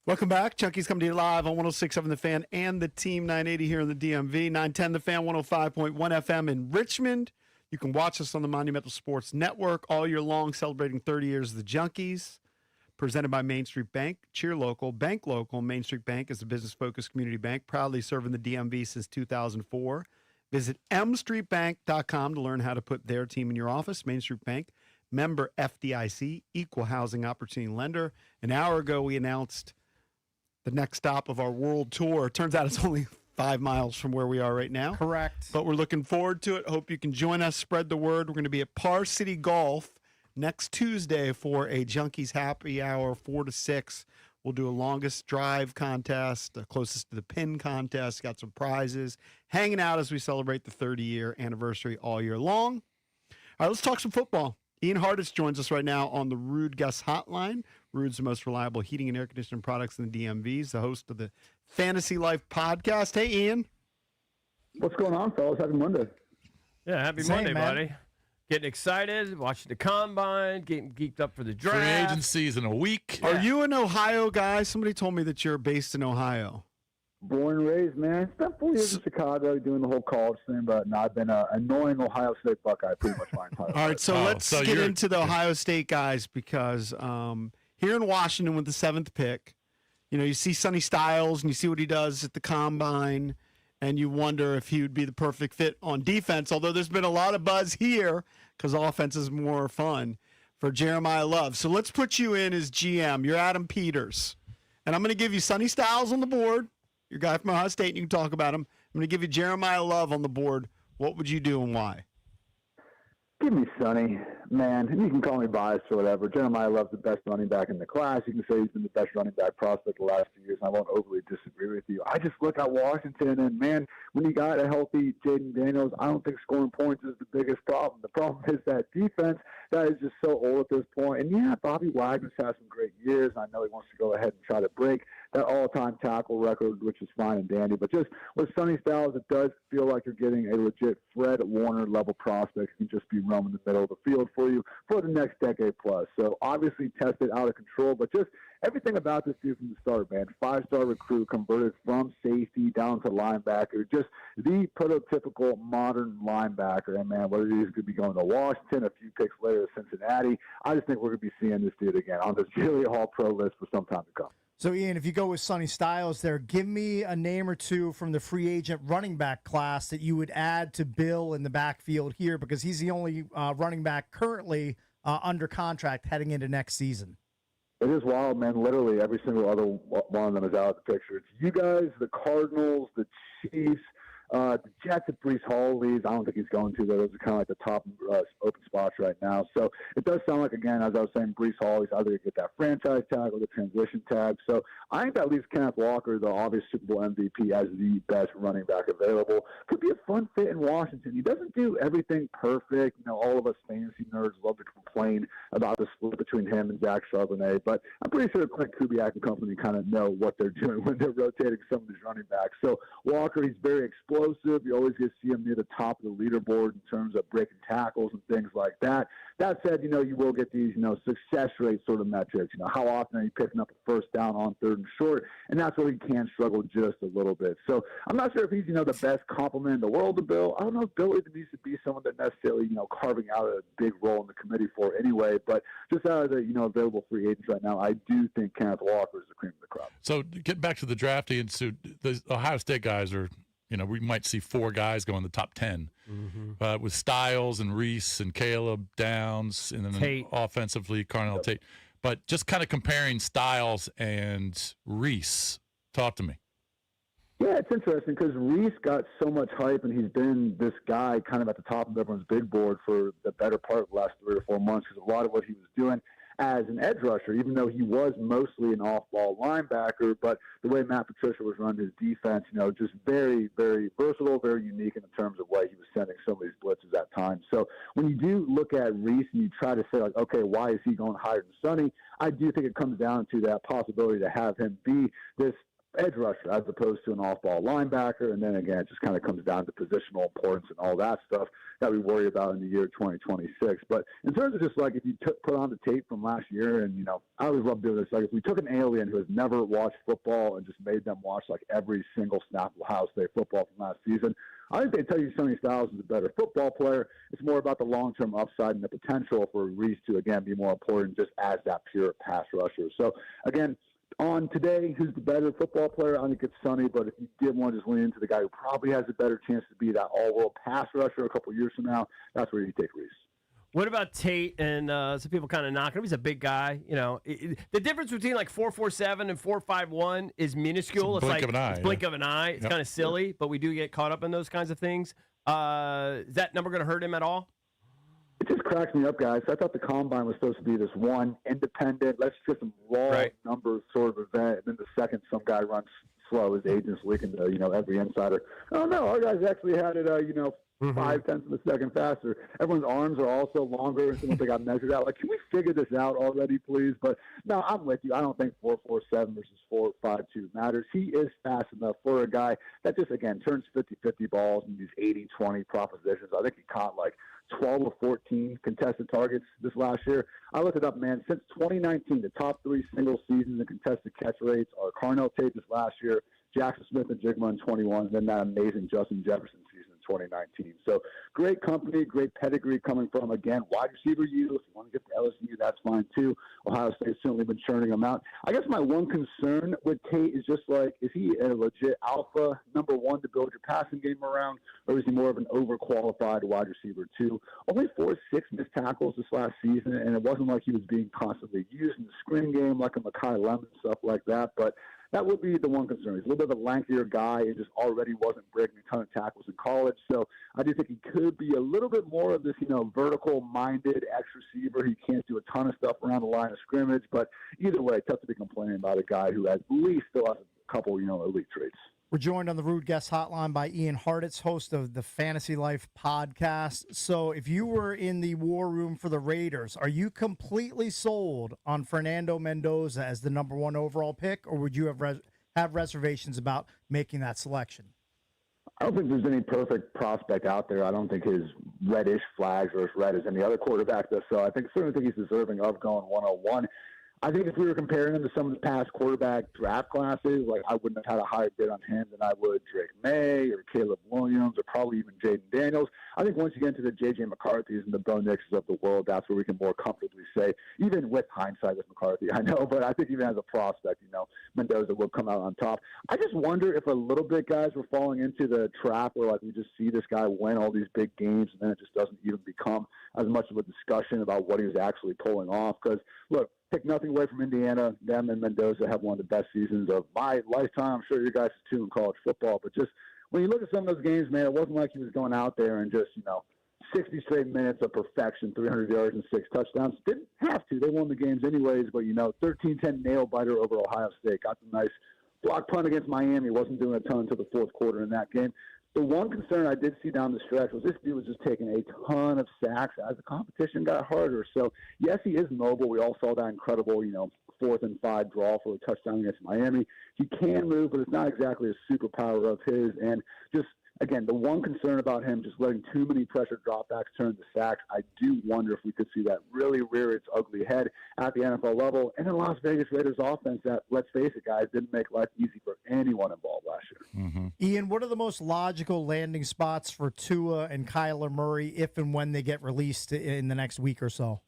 Speaker 1: Welcome back. Junkies coming to you live on 106.7 The Fan and the Team 980 here in the DMV. 910 The Fan, 105.1 FM in Richmond. You can watch us on the Monumental Sports Network all year long, celebrating 30 years of the Junkies. Presented by Main Street Bank. Cheer local, bank local. Main Street Bank is a business-focused community bank, proudly serving the DMV since 2004. Visit mstreetbank.com to learn how to put their team in your office. Main Street Bank, member FDIC, equal housing opportunity lender. An hour ago, we announced the next stop of our world tour. Turns out it's only 5 miles from where we are right now.
Speaker 3: Correct.
Speaker 1: But we're looking forward to it. Hope you can join us. Spread the word. We're going to be at Par City Golf next Tuesday for a Junkies happy hour, 4 to 6. We'll do a longest drive contest, the closest to the pin contest. Got some prizes. Hanging out as we celebrate the 30-year anniversary all year long. All right, let's talk some football. Ian Hardis joins us right now on the Rude Guest Hotline. Rude's the most reliable heating and air conditioning products in the DMV. He's the host of the Fantasy Life podcast. Hey, Ian.
Speaker 12: What's going on, fellas? Happy Monday.
Speaker 4: Yeah, happy
Speaker 3: Same,
Speaker 4: Monday,
Speaker 3: man.
Speaker 4: buddy. Getting excited, watching the combine, getting geeked up for the draft.
Speaker 2: Free agency's in a week.
Speaker 1: Are you an Ohio guy? Somebody told me that you're based in Ohio.
Speaker 12: Born and raised, man. Spent 4 years in Chicago doing the whole college thing, but no, I've been an annoying Ohio State Buckeye pretty much my entire life.
Speaker 1: All right, so let's get into the Ohio State guys because here in Washington with the 7th pick, you know, you see Sonny Styles and you see what he does at the combine, and you wonder if he would be the perfect fit on defense, although there's been a lot of buzz here because offense is more fun for Jeremiah Love. So let's put you in as GM. You're Adam Peters, and I'm going to give you Sonny Styles on the board. Your guy from Ohio State, and you can talk about him. I'm going to give you Jeremiah Love on the board. What would you do and why?
Speaker 12: Give me Sonny, man. You can call me biased or whatever. Jeremiah Love's the best running back in the class. You can say he's been the best running back prospect the last few years, and I won't overly disagree with you. I just look at Washington, and, man, when you got a healthy Jaden Daniels, I don't think scoring points is the biggest problem. The problem is that defense that is just so old at this point. And, yeah, Bobby Wagner's had some great years. I know he wants to go ahead and try to break that all-time tackle record, which is fine and dandy. But just with Sonny Styles, it does feel like you're getting a legit Fred Warner-level prospect who can just be roaming the middle of the field for you for the next decade plus. So obviously tested out of control, but just everything about this dude from the start, man. 5-star recruit, converted from safety down to linebacker. Just the prototypical modern linebacker. And, man, whether he's going to be going to Washington, a few picks later to Cincinnati, I just think we're going to be seeing this dude again on this really all-pro list for some time to come.
Speaker 3: So, Ian, if you go with Sonny Styles there, give me a name or two from the free agent running back class that you would add to Bill in the backfield here because he's the only running back currently under contract heading into next season.
Speaker 12: It is wild, man. Literally every single other one of them is out of the picture. It's you guys, the Cardinals, the Chiefs, the Jets if Breece Hall leaves. I don't think he's going to. Those are kind of like the top open spots right now. So it does sound like, again, as I was saying, Breece Hall, he's either going to get that franchise tag or the transition tag. So I think that leaves Kenneth Walker, the obvious Super Bowl MVP, as the best running back available. Could be a fun fit in Washington. He doesn't do everything perfect. You know, all of us fantasy nerds love to complain about the split between him and Zach Charbonnet. But I'm pretty sure Clint Kubiak and company kind of know what they're doing when they're rotating some of these running backs. So Walker, he's very explosive. You always get to see him near the top of the leaderboard in terms of breaking tackles and things like that. That said, you will get these, success rate sort of metrics. How often are you picking up a first down on 3rd and short? And that's where he can struggle just a little bit. So I'm not sure if he's, the best compliment in the world to Bill. I don't know if Bill even needs to be someone that necessarily, carving out a big role in the committee for anyway. But just out of the, available free agents right now, I do think Kenneth Walker is the cream of the crop.
Speaker 2: So get back to the drafting. And so the Ohio State guys are, we might see 4 guys go in the top 10 with Styles and Reese and Caleb Downs, and then
Speaker 4: Tate.
Speaker 2: Offensively, Carnell Tate. But just kind of comparing Styles and Reese, talk to me.
Speaker 12: Yeah, it's interesting because Reese got so much hype, and he's been this guy kind of at the top of everyone's big board for the better part of the last 3 or 4 months because a lot of what he was doing as an edge rusher, even though he was mostly an off-ball linebacker, but the way Matt Patricia was running his defense, just very, very versatile, very unique in terms of way he was sending some of these blitzes at times. So when you do look at Reese and you try to say, like, okay, why is he going higher than Sonny? I do think it comes down to that possibility to have him be this edge rusher as opposed to an off-ball linebacker. And then again, it just kind of comes down to positional importance and all that stuff that we worry about in the year 2026. But in terms of just like if you put on the tape from last year, and I always love doing this, like if we took an alien who has never watched football and just made them watch like every single snap of Ohio State football from last season, I think they tell you Sonny Styles is a better football player. It's more about the long-term upside and the potential for Reese to again be more important just as that pure pass rusher. So again, on today, who's the better football player? I think it's Sonny, but if you did want to just lean into the guy who probably has a better chance to be that all-world pass rusher a couple years from now, that's where you take Reese.
Speaker 4: What about Tate? And some people kind of knock him. He's a big guy. The difference between like 4.47 and 4.51 is minuscule.
Speaker 2: It's blink of an eye.
Speaker 4: It's blink of an eye. It's kind of silly, but we do get caught up in those kinds of things. Is that number going to hurt him at all?
Speaker 12: It just cracks me up, guys. I thought the Combine was supposed to be this one independent, let's get some raw numbers sort of event, and then the second some guy runs slow, his agent's leaking to, every insider. Oh, no, our guys actually had it, 5/10 of a second faster. Everyone's arms are also longer than what they got measured out. Like, can we figure this out already, please? But, no, I'm with you. I don't think 4.47 versus 4.52 matters. He is fast enough for a guy that just, again, turns 50-50 balls in these 80-20 propositions. I think he caught, 12 or 14 contested targets this last year. I looked it up, man. Since 2019, the top 3 single seasons in contested catch rates are Carnell Tate this last year, Jackson Smith and Jigma in 21, and then that amazing Justin Jefferson season in 2019. So great company, great pedigree coming from, again, wide receiver you. If you want to get to LSU, that's fine too. Ohio State's certainly been churning them out. I guess my one concern with Tate is just is he a legit alpha number 1 to build your passing game around, or is he more of an overqualified wide receiver 2? Only 4-6 missed tackles this last season, and it wasn't like he was being constantly used in the screen game like a Mekhi Lemon, stuff like that. But that would be the one concern. He's a little bit of a lankier guy and just already wasn't breaking a ton of tackles in college. So I do think he could be a little bit more of this, vertical-minded ex-receiver. He can't do a ton of stuff around the line of scrimmage. But either way, tough to be complaining about a guy who at least still has a couple, elite traits.
Speaker 3: We're joined on the Rude Guest Hotline by Ian Hartitz, host of the Fantasy Life podcast. So if you were in the war room for the Raiders, are you completely sold on Fernando Mendoza as the number 1 overall pick, or would you have reservations about making that selection?
Speaker 12: I don't think there's any perfect prospect out there. I don't think his reddish flags are as red as any other quarterback does. So I certainly think he's deserving of going 101. I think if we were comparing him to some of the past quarterback draft classes, I wouldn't have had a higher bid on him than I would Drake May or Caleb Williams or probably even Jaden Daniels. I think once you get into the J.J. McCarthy's and the Bo Nixes of the world, that's where we can more comfortably say, even with hindsight with McCarthy, I know, but I think even as a prospect, Mendoza will come out on top. I just wonder if a little bit, guys, we're falling into the trap where, we just see this guy win all these big games and then it just doesn't even become as much of a discussion about what he was actually pulling off. Because, look, take nothing away from Indiana. Them and Mendoza have one of the best seasons of my lifetime. I'm sure you guys too in college football. But just when you look at some of those games, man, it wasn't like he was going out there and just, 60 straight minutes of perfection, 300 yards and 6 touchdowns. Didn't have to. They won the games anyways. But, 13-10 nail-biter over Ohio State. Got the nice block punt against Miami. Wasn't doing a ton until the fourth quarter in that game. The one concern I did see down the stretch was this dude was just taking a ton of sacks as the competition got harder. So, yes, he is mobile. We all saw that incredible, 4th and 5 draw for a touchdown against Miami. He can move, but it's not exactly a superpower of his. And just, again, the one concern about him just letting too many pressure dropbacks turn into sacks, I do wonder if we could see that really rear its ugly head at the NFL level. And then Las Vegas Raiders offense that, let's face it, guys, didn't make life easy for anyone involved last year.
Speaker 2: Mm-hmm.
Speaker 3: Ian, what are the most logical landing spots for Tua and Kyler Murray if and when they get released in the next week or so?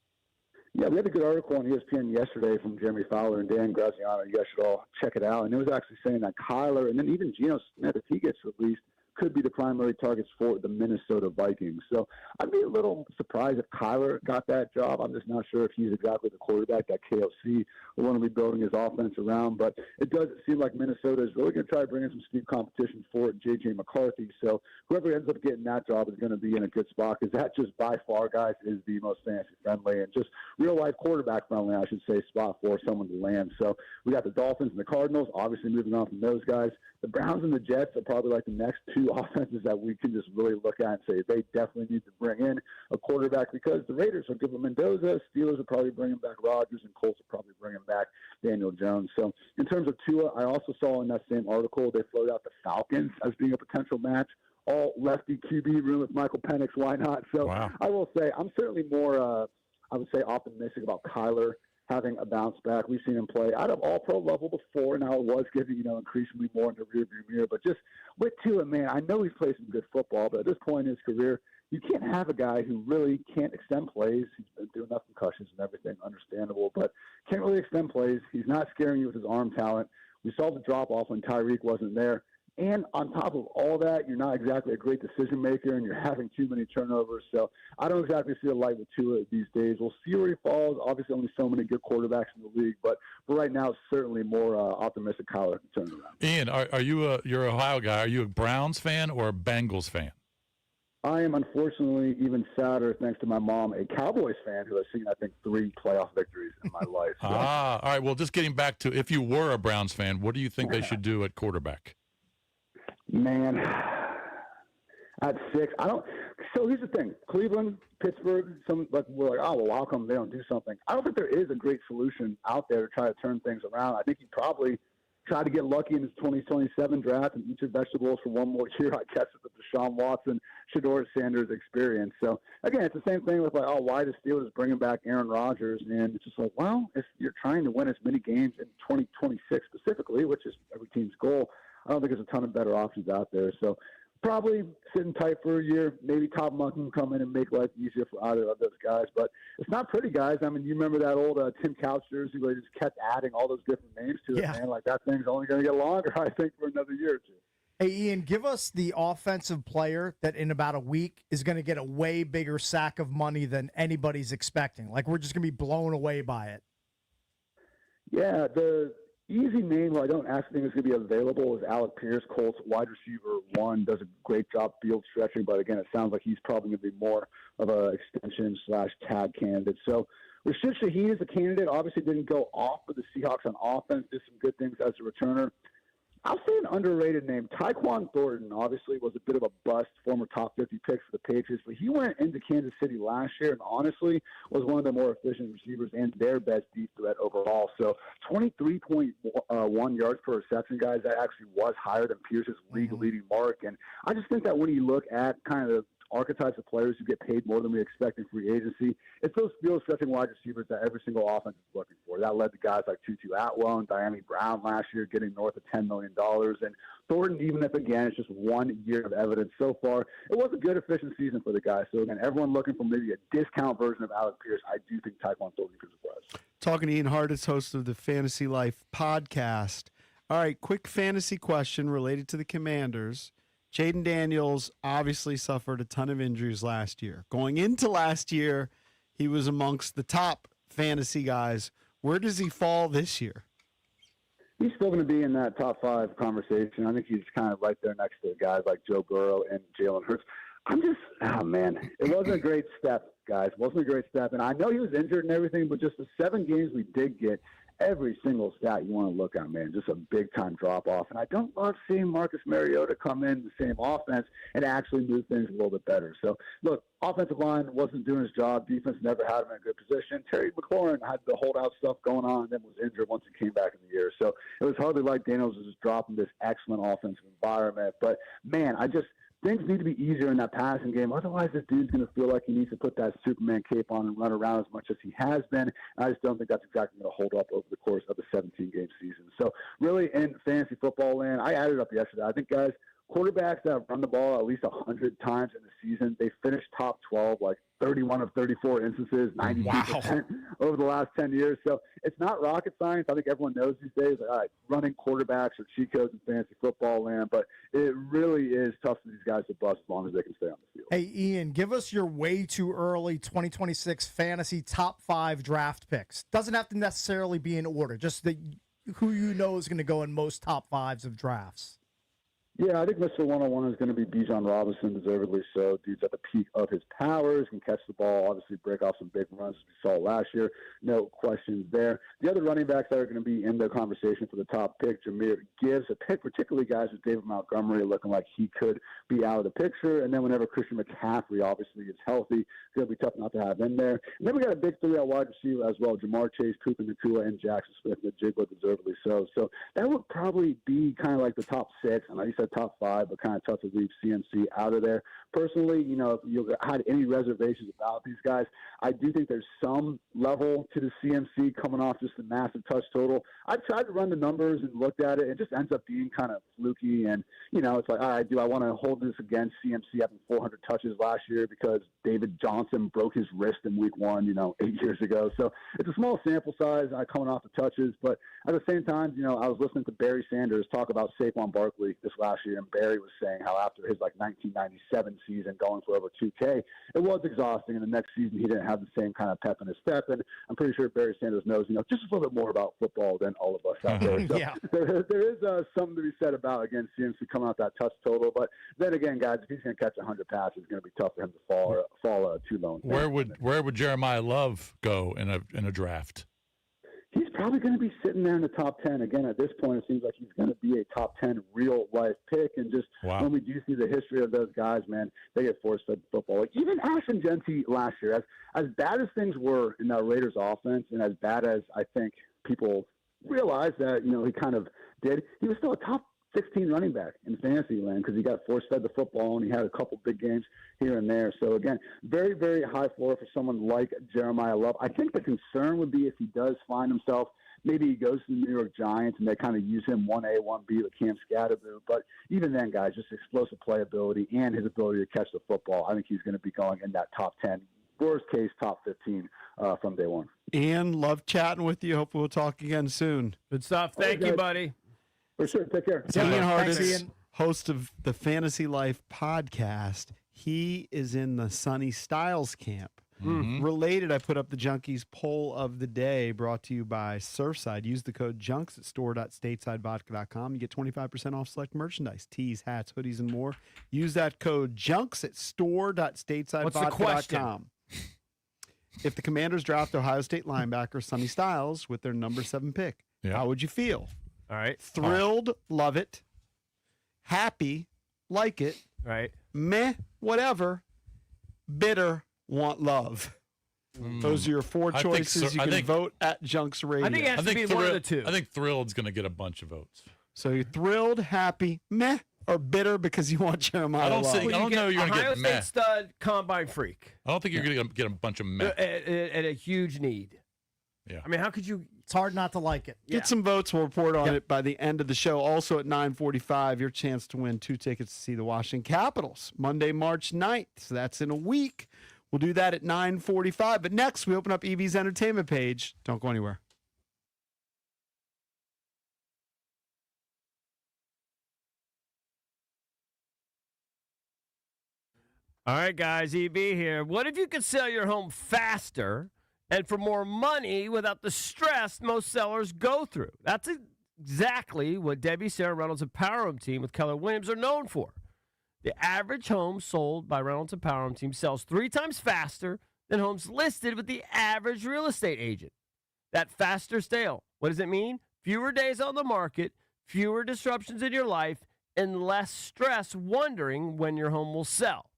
Speaker 12: Yeah, we had a good article on ESPN yesterday from Jeremy Fowler and Dan Graziano. You guys should all check it out. And it was actually saying that Kyler and then even Geno Smith, if he gets released, could be the primary targets for the Minnesota Vikings. So I'd be a little surprised if Kyler got that job. I'm just not sure if he's exactly the quarterback that KOC will want to be building his offense around. But it does seem like Minnesota is really going to try to bring in some steep competition for J.J. McCarthy. So whoever ends up getting that job is going to be in a good spot because that just by far, guys, is the most fantasy-friendly and just real-life quarterback-friendly, I should say, spot for someone to land. So we got the Dolphins and the Cardinals, obviously moving on from those guys. The Browns and the Jets are probably like the next two offenses that we can just really look at and say they definitely need to bring in a quarterback because the Raiders will give them Mendoza, Steelers will probably bring him back Rodgers, and Colts will probably bring him back Daniel Jones. So in terms of Tua, I also saw in that same article they floated out the Falcons as being a potential match. All lefty QB room with Michael Penix, why not? So wow. I will say I'm certainly more, I would say, optimistic about Kyler having a bounce back. We've seen him play out of all-pro level before. Now it was getting, increasingly more in the rearview mirror. But just with Tua, man, I know he's played some good football, but at this point in his career, you can't have a guy who really can't extend plays. He's been through enough concussions and everything, understandable, but can't really extend plays. He's not scaring you with his arm talent. We saw the drop-off when Tyreek wasn't there. And on top of all that, you're not exactly a great decision maker, and you're having too many turnovers. So I don't exactly see a light with Tua these days. We'll see where he falls. Obviously, only so many good quarterbacks in the league, but for right now, certainly more optimistic Kyler can turn around.
Speaker 2: Ian, are you you're an Ohio guy? Are you a Browns fan or a Bengals fan?
Speaker 12: I am unfortunately even sadder, thanks to my mom, a Cowboys fan who has seen, I think, 3 playoff victories in my life. So.
Speaker 2: All right. Well, just getting back to if you were a Browns fan, what do you think they should do at quarterback?
Speaker 12: Man, at 6, I don't. So here's the thing: Cleveland, Pittsburgh. We're like, oh well, how come they don't do something? I don't think there is a great solution out there to try to turn things around. I think you probably try to get lucky in his 2027 draft and eat your vegetables for one more year. I guess with the Deshaun Watson, Shedeur Sanders experience. So again, it's the same thing with like, oh, why the Steelers bringing back Aaron Rodgers? And it's just like, well, if you're trying to win as many games in 2026 specifically, which is every team's goal. I don't think there's a ton of better options out there. So probably sitting tight for a year. Maybe Todd Monken can come in and make life easier for either of those guys. But it's not pretty, guys. I mean, you remember that old Tim Couch jersey where he just kept adding all those different names to it, man. Like that thing's only going to get longer, I think, for another year or two.
Speaker 3: Hey, Ian, give us the offensive player that in about a week is going to get a way bigger sack of money than anybody's expecting. Like we're just going to be blown away by it.
Speaker 12: Yeah, the easy name who I don't actually think is going to be available is Alec Pierce, Colts wide receiver 1, does a great job field stretching, but again, it sounds like he's probably going to be more of an extension/tag candidate. So Rashid Shaheed is a candidate, obviously didn't go off for the Seahawks on offense, did some good things as a returner. I'll say an underrated name. Tyquan Thornton obviously was a bit of a bust, former top 50 pick for the Patriots, but he went into Kansas City last year and honestly was one of the more efficient receivers and their best deep threat overall. So 23.1 yards per reception, guys, that actually was higher than Pierce's league-leading mark. And I just think that when you look at kind of archetypes of players who get paid more than we expect in free agency, it's those field stretching wide receivers that every single offense is looking for. That led to guys like Tutu Atwell and Diami Brown last year getting north of $10 million. And Thornton, even if, again, it's just 1 year of evidence so far, it was a good, efficient season for the guy. So, again, everyone looking for maybe a discount version of Alec Pierce, I do think Tyquan Thornton could surprise.
Speaker 1: Talking to Ian Hardis, host of the Fantasy Life podcast. All right, quick fantasy question related to the Commanders. Jaden Daniels obviously suffered a ton of injuries last year. Going into last year, he was amongst the top fantasy guys. Where does he fall this year?
Speaker 12: He's still going to be in that top 5 conversation. I think he's kind of right there next to guys like Joe Burrow and Jalen Hurts. It wasn't a great step, guys. It wasn't a great step. And I know he was injured and everything, but just the 7 games we did get, every single stat you want to look at, man, just a big-time drop-off. And I don't love seeing Marcus Mariota come in the same offense and actually move things a little bit better. So, look, offensive line wasn't doing his job. Defense never had him in a good position. Terry McLaurin had the holdout stuff going on and then was injured once he came back in the year. So it was hardly like Daniels was just dropping this excellent offensive environment. But, man, things need to be easier in that passing game. Otherwise, this dude's going to feel like he needs to put that Superman cape on and run around as much as he has been. And I just don't think that's exactly going to hold up over the course of the 17-game season. So, really, in fantasy football land, I added up yesterday. I think, guys, quarterbacks that run the ball at least 100 times in the season, they finished top 12, like 31 of 34 instances, 92% over the last 10 years. So it's not rocket science. I think everyone knows these days, all right, running quarterbacks are cheat codes in fantasy football land, but it really is tough for these guys to bust as long as they can stay on the field.
Speaker 3: Hey, Ian, give us your way too early 2026 fantasy top 5 draft picks. Doesn't have to necessarily be in order, just who you know is going to go in most top 5s of drafts.
Speaker 12: Yeah, I think Mr. 101 is going to be Bijan Robinson, deservedly so. Dude's at the peak of his powers, can catch the ball, obviously break off some big runs as we saw last year. No questions there. The other running backs that are going to be in the conversation for the top pick, Jahmyr Gibbs, a pick, particularly guys with David Montgomery looking like he could be out of the picture. And then whenever Christian McCaffrey obviously is healthy, it's going to be tough not to have in there. And then we got a big 3 at wide receiver as well, Jamar Chase, Cooper Nakua, and Jackson Smith, and Jigba, deservedly so. So that would probably be kind of like the top 6. I know you said top 5, but kind of tough to leave CMC out of there. Personally, if you had any reservations about these guys, I do think there's some level to the CMC coming off just a massive touch total. I've tried to run the numbers and looked at it. It just ends up being kind of fluky. And, it's like, all right, do I want to hold this against CMC having 400 touches last year because David Johnson broke his wrist in week 1, 8 years ago. So it's a small sample size coming off the touches. But at the same time, I was listening to Barry Sanders talk about Saquon Barkley this last year, and Barry was saying how after his 1997 season going for over 2K, it was exhausting. And the next season, he didn't have the same kind of pep in his step. And I'm pretty sure Barry Sanders knows, just a little bit more about football than all of us out there. So
Speaker 3: Yeah.
Speaker 12: there is something to be said about, again, CMC coming out that touch total. But then again, guys, if he's going to catch 100 passes, it's going to be tough for him to fall too low.
Speaker 2: Where would Jeremiah Love go in a draft?
Speaker 12: He's probably going to be sitting there in the top 10. Again, at this point, it seems like he's going to be a top 10 real-life pick. And just when we do see the history of those guys, man, they get force-fed football. Like even Ashton Genty last year, as bad as things were in that Raiders offense and as bad as I think people realized that, he kind of did, he was still a top 16 running back in fantasy land because he got force-fed the football and he had a couple big games here and there. So, again, very, very high floor for someone like Jeremiah Love. I think the concern would be if he does find himself, maybe he goes to the New York Giants and they kind of use him 1A, 1B with Cam Scatterboo. But even then, guys, just explosive playability and his ability to catch the football, I think he's going to be going in that top 10, worst case top 15 from day one.
Speaker 1: Ian, love chatting with you. Hopefully we'll talk again soon.
Speaker 4: Good stuff. Thank you, buddy.
Speaker 12: For sure. Take care.
Speaker 1: Ian Hardis, host of the Fantasy Life podcast. He is in the Sonny Styles camp. Mm-hmm. Related, I put up the Junkies poll of the day brought to you by Surfside. Use the code JUNKS at store.statesidevodka.com. You get 25% off select merchandise, tees, hats, hoodies, and more. Use that code JUNKS at store.statesidevodka.com. If the Commanders draft Ohio State linebacker Sonny Styles with their number 7 pick, how would you feel?
Speaker 4: All right.
Speaker 1: Thrilled, love it. Happy, like it.
Speaker 4: Right.
Speaker 1: Meh, whatever. Bitter, want love. Those are your 4 choices. You can vote at Junks Radio.
Speaker 4: I think it has to be one of the 2.
Speaker 2: I think Thrilled's going to get a bunch of votes.
Speaker 1: So you're thrilled, happy, meh, or bitter because you want Jeremiah Love.
Speaker 2: I don't know you're going to get meh.
Speaker 4: Ohio State stud, combine freak.
Speaker 2: I don't think you're going to get a bunch of meh.
Speaker 4: At a huge need.
Speaker 2: Yeah.
Speaker 4: I mean, how could you...
Speaker 3: It's hard not to like it.
Speaker 1: Get some votes. We'll report on it by the end of the show. Also at 9:45, your chance to win 2 tickets to see the Washington Capitals Monday, March 9th. So that's in a week. We'll do that at 9:45. But next, we open up EB's entertainment page. Don't go anywhere.
Speaker 4: All right, guys, EB here. What if you could sell your home faster and for more money without the stress most sellers go through? That's exactly what Debbie, Sarah Reynolds, and Power Home Team with Keller Williams are known for. The average home sold by Reynolds and Power Home Team sells 3 times faster than homes listed with the average real estate agent. That faster sale What does it mean? Fewer days on the market, fewer disruptions in your life, and less stress wondering when your home will sell.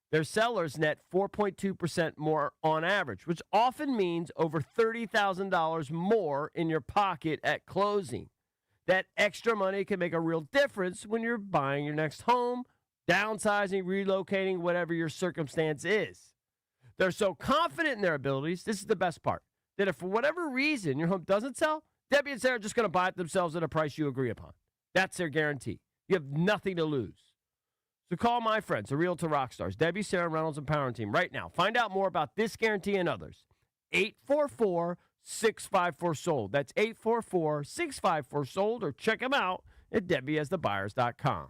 Speaker 4: Their sellers net 4.2% more on average, which often means over $30,000 more in your pocket at closing. That extra money can make a real difference when you're buying your next home, downsizing, relocating, whatever your circumstance is. They're so confident in their abilities, this is the best part, that if for whatever reason your home doesn't sell, Debbie and Sarah are just going to buy it themselves at a price you agree upon. That's their guarantee. You have nothing to lose. So call my friends, the Realtor Rockstars, Debbie, Sarah Reynolds, and Power Team right now. Find out more about this guarantee and others. 844-654-SOLD. That's 844-654-SOLD, or check them out at DebbieAsTheBuyers.com.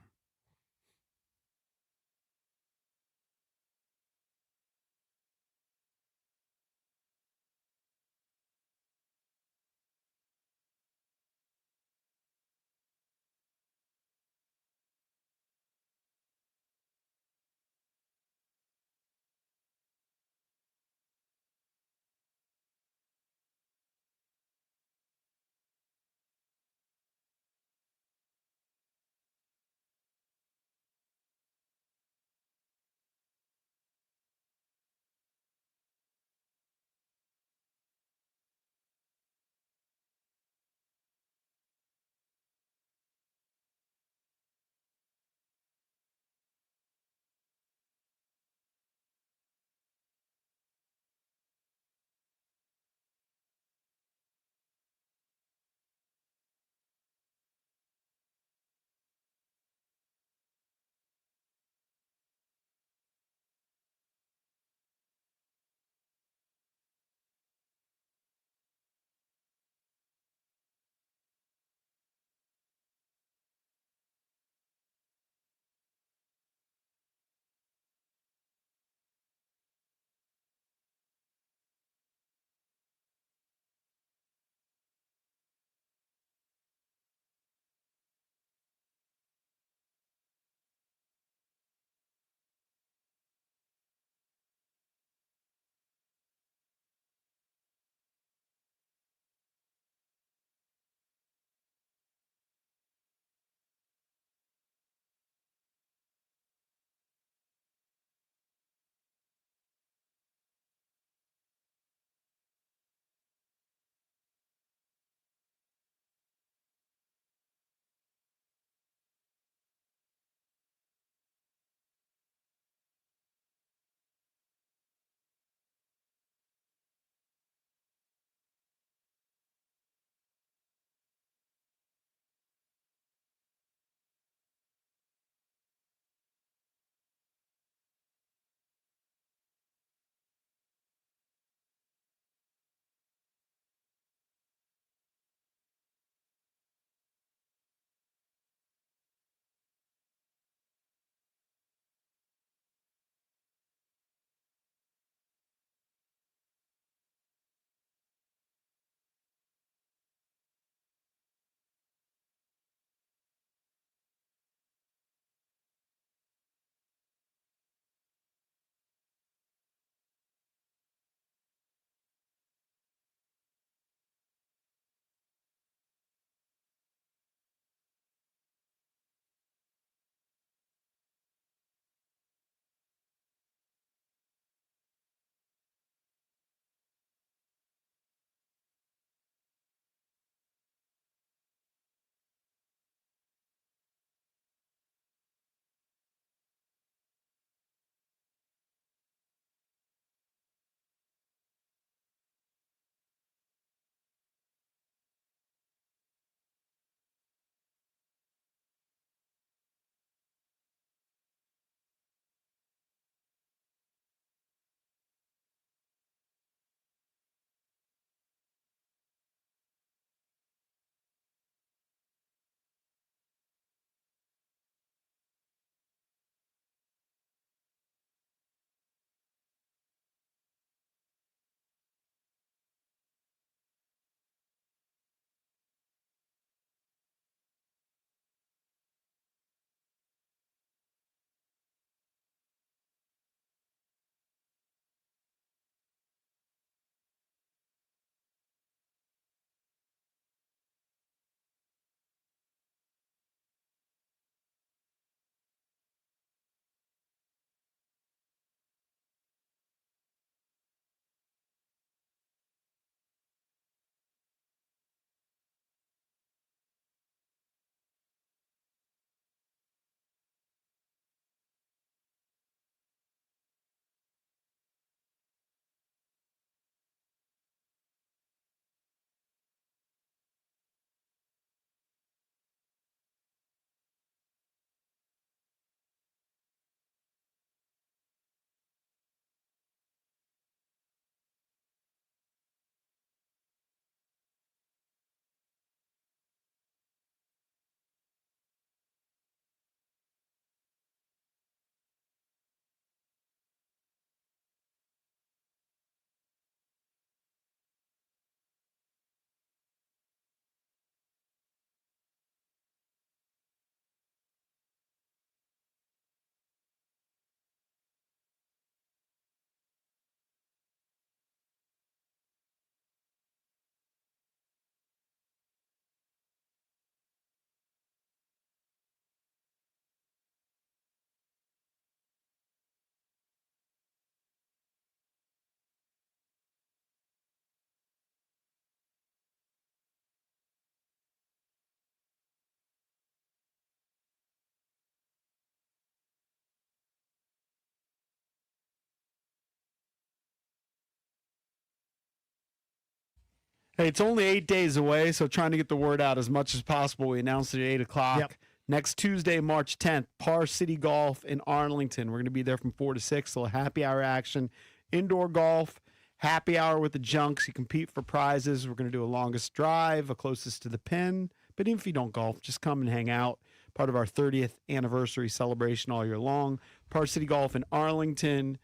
Speaker 1: Hey, it's only 8 days away, so trying to get the word out as much as possible. We announced it at 8 o'clock.
Speaker 3: Yep.
Speaker 1: Next Tuesday, March 10th, Par City Golf in Arlington. We're going to be there from 4 to 6, so happy hour action. Indoor golf, happy hour with the Junks. You compete for prizes. We're going to do a longest drive, a closest to the pin. But even if you don't golf, just come and hang out. Part of our 30th anniversary celebration all year long. Par City Golf in Arlington.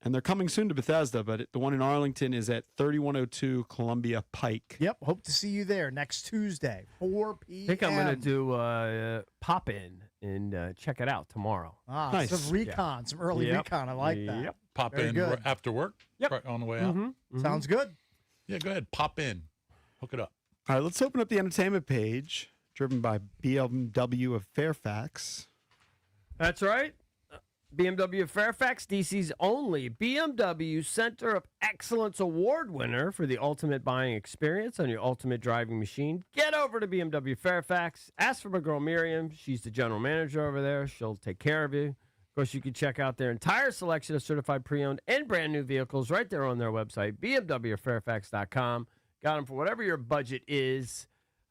Speaker 1: And they're coming soon to Bethesda, but the one in Arlington is at 3102 Columbia Pike.
Speaker 3: Yep. Hope to see you there next Tuesday, 4 p.m.
Speaker 4: I think I'm going to do pop in and check it out tomorrow.
Speaker 3: Nice. Some recon, some early recon. I like that.
Speaker 4: Yep.
Speaker 2: Pop
Speaker 3: Very
Speaker 2: in
Speaker 3: good.
Speaker 2: after work.
Speaker 4: Yep.
Speaker 2: Right on the way out.
Speaker 3: Sounds good.
Speaker 2: Yeah, go ahead. Pop in. Hook it up.
Speaker 1: All right, let's open up the entertainment page, driven by BMW of Fairfax.
Speaker 4: That's right. BMW of Fairfax, DC's only BMW Center of Excellence Award winner for the ultimate buying experience on your ultimate driving machine. Get over to BMW Fairfax. Ask for my girl Miriam. She's the general manager over there. She'll take care of you. Of course, you can check out their entire selection of certified pre-owned and brand new vehicles right there on their website, bmwfairfax.com. Got them for whatever your budget is.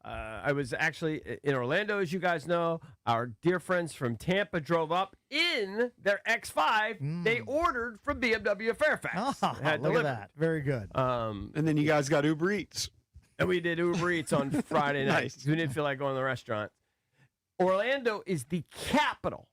Speaker 4: I was actually in Orlando, as you guys know. Our dear friends from Tampa drove up in their X5. They ordered from BMW Fairfax.
Speaker 3: Look at that. Very good.
Speaker 1: And then you guys got Uber Eats.
Speaker 4: And we did Uber Eats on Friday night.
Speaker 1: Nice.
Speaker 4: We didn't feel like going to the restaurant. Orlando is the capital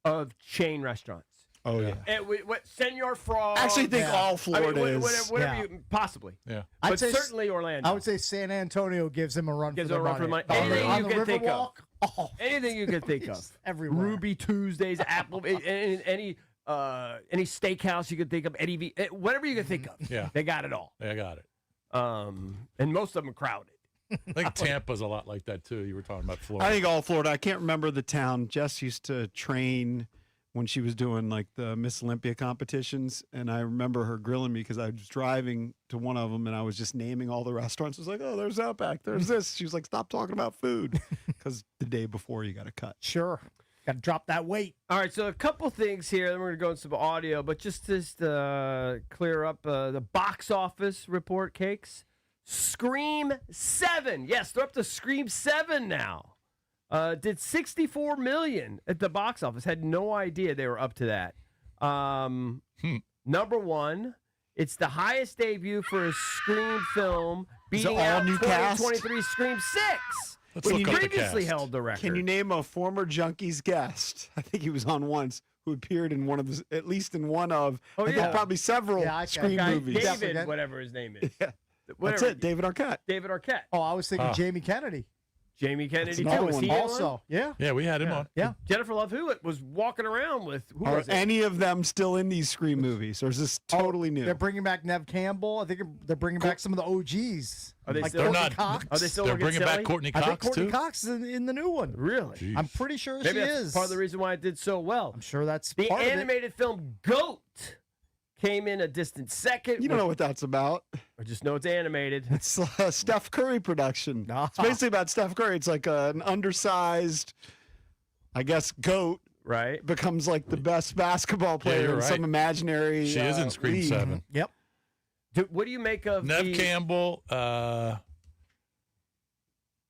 Speaker 4: of chain restaurants.
Speaker 1: Oh, yeah.
Speaker 4: And Senor Frog.
Speaker 1: I actually think all Florida is.
Speaker 4: Whatever you, possibly.
Speaker 2: Yeah.
Speaker 4: But certainly Orlando.
Speaker 3: I would say San Antonio gives him a run
Speaker 4: Gives
Speaker 3: for
Speaker 4: him
Speaker 3: the
Speaker 4: a run for the
Speaker 3: money.
Speaker 4: money. Anything
Speaker 3: On
Speaker 4: you
Speaker 3: the
Speaker 4: can think
Speaker 3: Riverwalk,
Speaker 4: of. Anything you can think of.
Speaker 3: Everywhere.
Speaker 4: Ruby Tuesdays, Apple, any steakhouse you can think of, Eddie V, whatever you can think of.
Speaker 2: Yeah.
Speaker 4: They got it all.
Speaker 2: They got it.
Speaker 4: And most of them are crowded.
Speaker 2: I think Tampa's a lot like that, too. You were talking about Florida.
Speaker 1: I think all Florida. I can't remember the town. Jess used to train when she was doing like the Miss Olympia competitions, and I remember her grilling me because I was driving to one of them and I was just naming all the restaurants. I was like, oh, there's Outback, there's this. She was like, stop talking about food, because the day before you got to cut.
Speaker 3: Sure. Got to drop that weight.
Speaker 4: All right, so a couple things here. Then we're going to go into some audio, but just to clear up the box office report, Cakes. Scream 7. Yes, they're up to Scream 7 now. Did $64 million at the box office. Had no idea they were up to that. Number one, it's the highest debut for a Scream film, beating out 2023 Scream 6, which previously held the record.
Speaker 1: Can you name a former Junkies guest? I think he was on once, who appeared in one of the, at least in one of, I think probably several Scream movies.
Speaker 4: David, whatever his name is.
Speaker 1: Yeah. That's it, David Arquette.
Speaker 4: David Arquette.
Speaker 3: Oh, I was thinking Jamie Kennedy.
Speaker 4: Jamie Kennedy,
Speaker 1: That's
Speaker 4: too. Was he
Speaker 3: also?
Speaker 4: in one?
Speaker 3: Yeah.
Speaker 2: We had him on.
Speaker 3: Yeah.
Speaker 4: Jennifer Love Hewitt was walking around with, who
Speaker 1: Are
Speaker 4: was it?
Speaker 1: any of them still in these Scream movies, or is this totally new?
Speaker 3: They're bringing back Nev Campbell. I think they're bringing back some of the OGs.
Speaker 4: Are they
Speaker 3: like
Speaker 4: still?
Speaker 3: Courtney Cox.
Speaker 4: Are they still
Speaker 2: They're
Speaker 4: looking
Speaker 2: bringing back
Speaker 4: silly?
Speaker 2: Courtney
Speaker 3: I
Speaker 2: Cox,
Speaker 3: think Courtney
Speaker 2: too?
Speaker 3: Cox is in the new one.
Speaker 4: Really?
Speaker 2: Jeez.
Speaker 3: I'm pretty sure
Speaker 4: Maybe
Speaker 3: she
Speaker 4: that's
Speaker 3: is.
Speaker 4: part of the reason why it did so well.
Speaker 3: I'm sure that's
Speaker 4: The
Speaker 3: part
Speaker 4: animated film Goat came in a distant second.
Speaker 1: You don't know what that's about.
Speaker 4: I just know it's animated.
Speaker 1: It's a Steph Curry production. It's basically about Steph Curry. It's like an undersized, I guess, goat.
Speaker 4: Right.
Speaker 1: Becomes like the best basketball player
Speaker 2: you're
Speaker 1: in some
Speaker 2: right.
Speaker 1: imaginary
Speaker 2: She is in Scream
Speaker 1: league.
Speaker 2: 7.
Speaker 3: Yep.
Speaker 4: What do you make of
Speaker 2: Nev Campbell,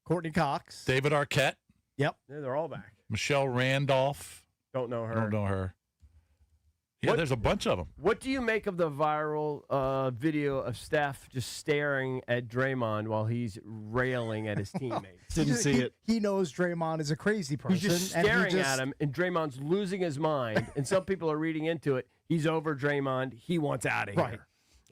Speaker 3: Courtney Cox.
Speaker 2: David Arquette,
Speaker 3: Yep.
Speaker 4: Yeah, they're all back.
Speaker 2: Michelle Randolph.
Speaker 4: Don't know her.
Speaker 2: Don't know her. Yeah, there's a bunch of them.
Speaker 4: What do you make of the viral video of Steph just staring at Draymond while he's railing at his teammates?
Speaker 1: Didn't see it.
Speaker 3: He knows Draymond is a crazy person.
Speaker 4: He's just
Speaker 3: and he
Speaker 4: staring
Speaker 3: just-
Speaker 4: at him, and Draymond's losing his mind. And some people are reading into it. He's over Draymond. He wants out of here.
Speaker 3: Right.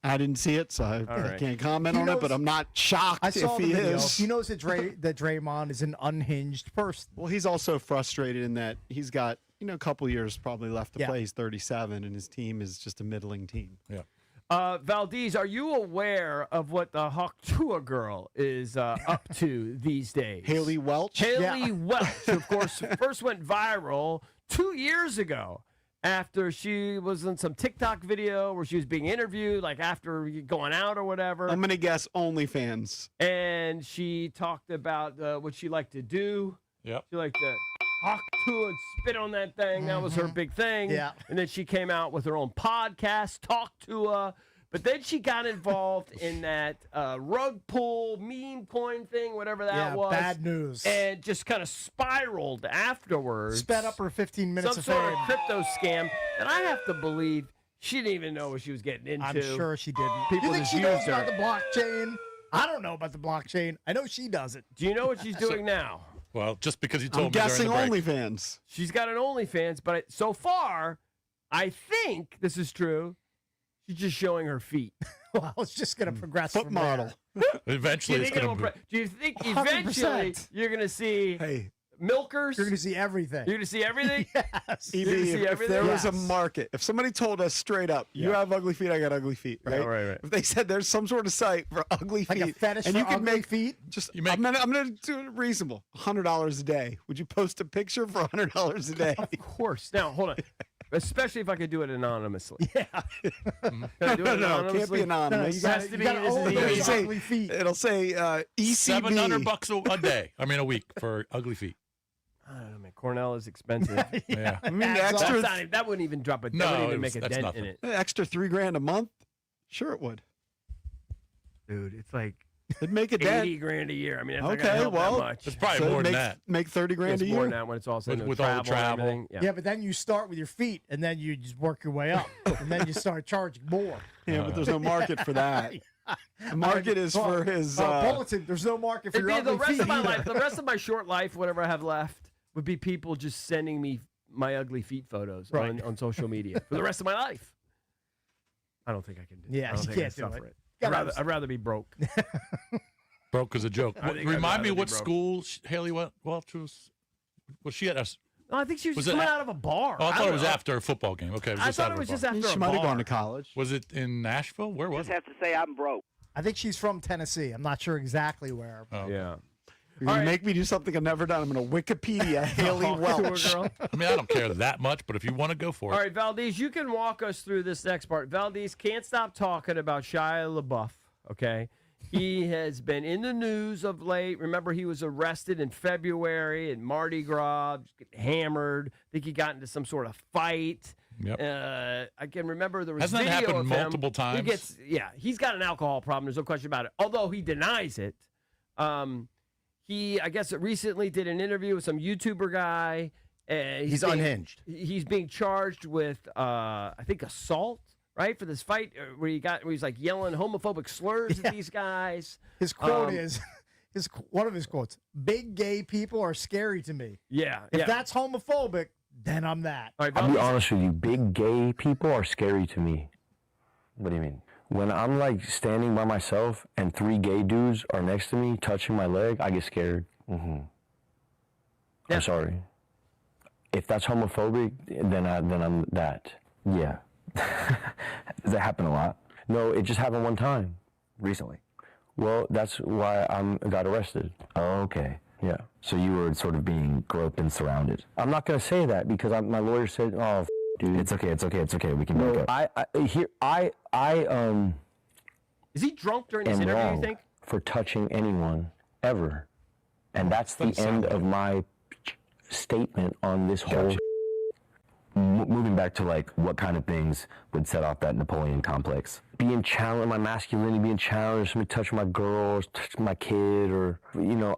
Speaker 1: I didn't see it, so I
Speaker 4: right.
Speaker 1: can't comment
Speaker 3: He
Speaker 1: on it,
Speaker 3: knows-
Speaker 1: but I'm not shocked
Speaker 3: I saw
Speaker 1: if
Speaker 3: the
Speaker 1: he
Speaker 3: video.
Speaker 1: is.
Speaker 3: He knows that Draymond is an unhinged person.
Speaker 1: Well, he's also frustrated in that he's got, a couple years probably left to play. He's 37, and his team is just a middling team.
Speaker 2: Yeah.
Speaker 4: Valdez, are you aware of what the Hawk Tua girl is up to these days?
Speaker 1: Haley Welch?
Speaker 4: Haley Welch, who, of course, first went viral 2 years ago after she was in some TikTok video where she was being interviewed, like after going out or whatever.
Speaker 1: I'm going to guess OnlyFans.
Speaker 4: And she talked about what she liked to do.
Speaker 2: Yep.
Speaker 4: She liked to hawk to and spit on that thing. That was her big thing.
Speaker 3: Yeah.
Speaker 4: And then she came out with her own podcast, Talk to But then she got involved in that rug pull, meme coin thing, whatever that was.
Speaker 3: Bad news.
Speaker 4: And just kind of spiraled afterwards.
Speaker 3: Sped up her 15 minutes
Speaker 4: Some
Speaker 3: of
Speaker 4: sort
Speaker 3: fame.
Speaker 4: of crypto scam. And I have to believe she didn't even know what she was getting into.
Speaker 3: I'm sure she didn't.
Speaker 4: People
Speaker 3: You think
Speaker 4: just
Speaker 3: she knows
Speaker 4: used
Speaker 3: about
Speaker 4: her.
Speaker 3: the blockchain? I don't know about the blockchain. I know she doesn't.
Speaker 4: Do you know what she's doing now?
Speaker 2: Well, just because you
Speaker 1: I'm
Speaker 2: told me
Speaker 1: guessing
Speaker 2: during the break.
Speaker 1: OnlyFans.
Speaker 4: She's got an OnlyFans, but so far, I think this is true. She's just showing her feet.
Speaker 3: Well, it's just going to progress
Speaker 1: Foot
Speaker 3: from
Speaker 1: model.
Speaker 2: Eventually, it's going to
Speaker 4: Do you think
Speaker 3: 100%.
Speaker 4: eventually you're going to see
Speaker 1: Hey,
Speaker 4: milkers?
Speaker 3: You're going to see everything.
Speaker 4: You're going to see everything?
Speaker 3: Yes.
Speaker 1: EB,
Speaker 4: You see
Speaker 1: if
Speaker 4: everything?
Speaker 1: there was a
Speaker 3: Yes.
Speaker 1: market, if somebody told us straight up, you have ugly feet, I got ugly feet, right?
Speaker 4: Yeah, right.
Speaker 1: If they said there's some sort of site for ugly
Speaker 3: Like
Speaker 1: feet,
Speaker 3: a fetish
Speaker 1: and
Speaker 3: for
Speaker 1: you could
Speaker 3: ugly
Speaker 1: make
Speaker 3: feet?
Speaker 1: just,
Speaker 2: You make-
Speaker 1: I'm gonna do it reasonable, $100 a day. Would you post a picture for $100 a day?
Speaker 4: Of course. Now, hold on. Especially if I could do it anonymously.
Speaker 3: Yeah.
Speaker 4: Can I do it
Speaker 1: No, it can't be
Speaker 4: anonymously?
Speaker 1: anonymous.
Speaker 3: You
Speaker 4: Has
Speaker 3: got
Speaker 4: to
Speaker 3: to
Speaker 4: be-
Speaker 3: own
Speaker 4: this is
Speaker 3: those
Speaker 4: easy.
Speaker 1: Say-
Speaker 3: ugly feet.
Speaker 1: It'll say ECB.
Speaker 2: $700 a day. I mean, a week for ugly feet.
Speaker 4: I don't know, man. Cornell is expensive.
Speaker 2: Yeah.
Speaker 1: I mean, the
Speaker 3: That's
Speaker 1: extra,
Speaker 4: That wouldn't even drop a.
Speaker 2: No,
Speaker 4: that wouldn't
Speaker 2: it
Speaker 4: even
Speaker 2: was-
Speaker 4: make a
Speaker 2: that's
Speaker 4: dent
Speaker 2: nothing.
Speaker 4: in it,
Speaker 1: extra $3,000 a month. Sure, it would.
Speaker 4: dude. It's like
Speaker 1: It'd make a dent.
Speaker 4: $80,000 a year. I mean, it's not
Speaker 1: Okay,
Speaker 4: gonna help
Speaker 1: well,
Speaker 4: that much.
Speaker 2: It's probably
Speaker 1: So
Speaker 2: more than
Speaker 1: make,
Speaker 2: that.
Speaker 1: Make $30,000
Speaker 4: It's
Speaker 1: a
Speaker 4: more
Speaker 1: year.
Speaker 4: than that when it's all said and
Speaker 2: With
Speaker 4: done.
Speaker 2: all the
Speaker 4: Travel and
Speaker 2: travel.
Speaker 4: everything.
Speaker 3: Yeah, but then you start with your feet, and then you just work your way up, and then you start charging more.
Speaker 1: Yeah, but there's no market for that. The market is for his.
Speaker 3: Bulletin. There's no market for
Speaker 4: It'd
Speaker 3: your
Speaker 4: be the
Speaker 3: ugly
Speaker 4: rest
Speaker 3: feet
Speaker 4: of my
Speaker 3: either.
Speaker 4: life. The rest of my short life, whatever I have left, would be people just sending me my ugly feet photos
Speaker 3: Right.
Speaker 4: on social media for the rest of my life. I don't think I can do it.
Speaker 3: Yeah,
Speaker 4: I don't
Speaker 3: you
Speaker 4: think I
Speaker 3: can't
Speaker 4: can
Speaker 3: do
Speaker 4: suffer
Speaker 3: it.
Speaker 4: it.
Speaker 3: Gotta
Speaker 4: I'd rather be broke.
Speaker 2: Broke as a joke.
Speaker 4: I think I'd
Speaker 2: Remind me
Speaker 4: rather be
Speaker 2: what
Speaker 4: broke.
Speaker 2: school Haley went. Well, was she at us?
Speaker 4: No, I think she was
Speaker 2: Was
Speaker 4: just
Speaker 2: it
Speaker 4: coming
Speaker 2: a-
Speaker 4: out of a bar.
Speaker 2: Oh, I thought
Speaker 4: don't
Speaker 2: it was
Speaker 4: know.
Speaker 2: after a football game. Okay, it was
Speaker 4: I
Speaker 2: just
Speaker 4: thought
Speaker 2: out
Speaker 4: it
Speaker 2: of
Speaker 4: was
Speaker 2: a
Speaker 4: just
Speaker 2: bar.
Speaker 4: after
Speaker 1: she
Speaker 4: a
Speaker 1: might have
Speaker 4: bar.
Speaker 1: gone to college.
Speaker 2: Was it in Nashville? Where was
Speaker 13: Just
Speaker 2: it?
Speaker 13: have to say I'm broke.
Speaker 3: I think she's from Tennessee. I'm not sure exactly where.
Speaker 2: Oh.
Speaker 4: Yeah.
Speaker 1: You're going to make me do something I've never done. I'm going to Wikipedia Haley Welch.
Speaker 4: Girl.
Speaker 2: I mean, I don't care that much, but if you want to go for it.
Speaker 4: All right, Valdez, you can walk us through this next part. Valdez can't stop talking about Shia LaBeouf, okay? He has been in the news of late. Remember, he was arrested in February in Mardi Gras, hammered. I think he got into some sort of fight.
Speaker 2: Yep.
Speaker 4: I can remember there was
Speaker 2: Hasn't that
Speaker 4: video
Speaker 2: happened
Speaker 4: of him.
Speaker 2: multiple times?
Speaker 4: He's got an alcohol problem. There's no question about it. Although he denies it. He, I guess, recently did an interview with some YouTuber guy.
Speaker 9: He's unhinged.
Speaker 4: He's being charged with, I think, assault, right, for this fight where he's like yelling homophobic slurs at these guys.
Speaker 3: His quote is, one of his quotes: "Big gay people are scary to me.
Speaker 4: Yeah,
Speaker 3: If that's homophobic, then I'm that."
Speaker 4: All right,
Speaker 14: I'll be
Speaker 4: Valdez,
Speaker 14: honest with you, big gay people are scary to me. What do you mean? When I'm like standing by myself and 3 gay dudes are next to me touching my leg, I get scared.
Speaker 4: Yeah.
Speaker 14: I'm sorry. If that's homophobic, then I'm that. Yeah. Does that happen a lot? No, it just happened one time. Recently? Well, that's why I got arrested. Oh, okay. Yeah. So you were sort of being groped and surrounded. I'm not going to say that because my lawyer said, "Oh, dude, it's okay. We can make up."
Speaker 4: is he drunk during this
Speaker 14: am
Speaker 4: interview,
Speaker 14: wrong
Speaker 4: you think?
Speaker 14: for touching anyone ever, and that's the end of my statement on this whole. Moving back to like what kind of things would set off that Napoleon complex. Being challenged, my masculinity being challenged, somebody touching my girl, or touching my kid, or,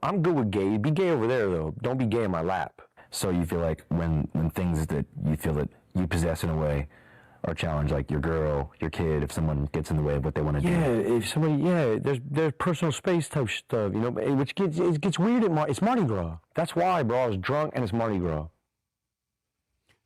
Speaker 14: I'm good with gay. Be gay over there though. Don't be gay in my lap. So you feel like when things that you feel that you possess in a way are challenged, like your girl, your kid, if someone gets in the way of what they want to do. Yeah, if somebody, there's personal space type stuff, which gets weird it's Mardi Gras. That's why, bro, I was drunk and it's Mardi Gras.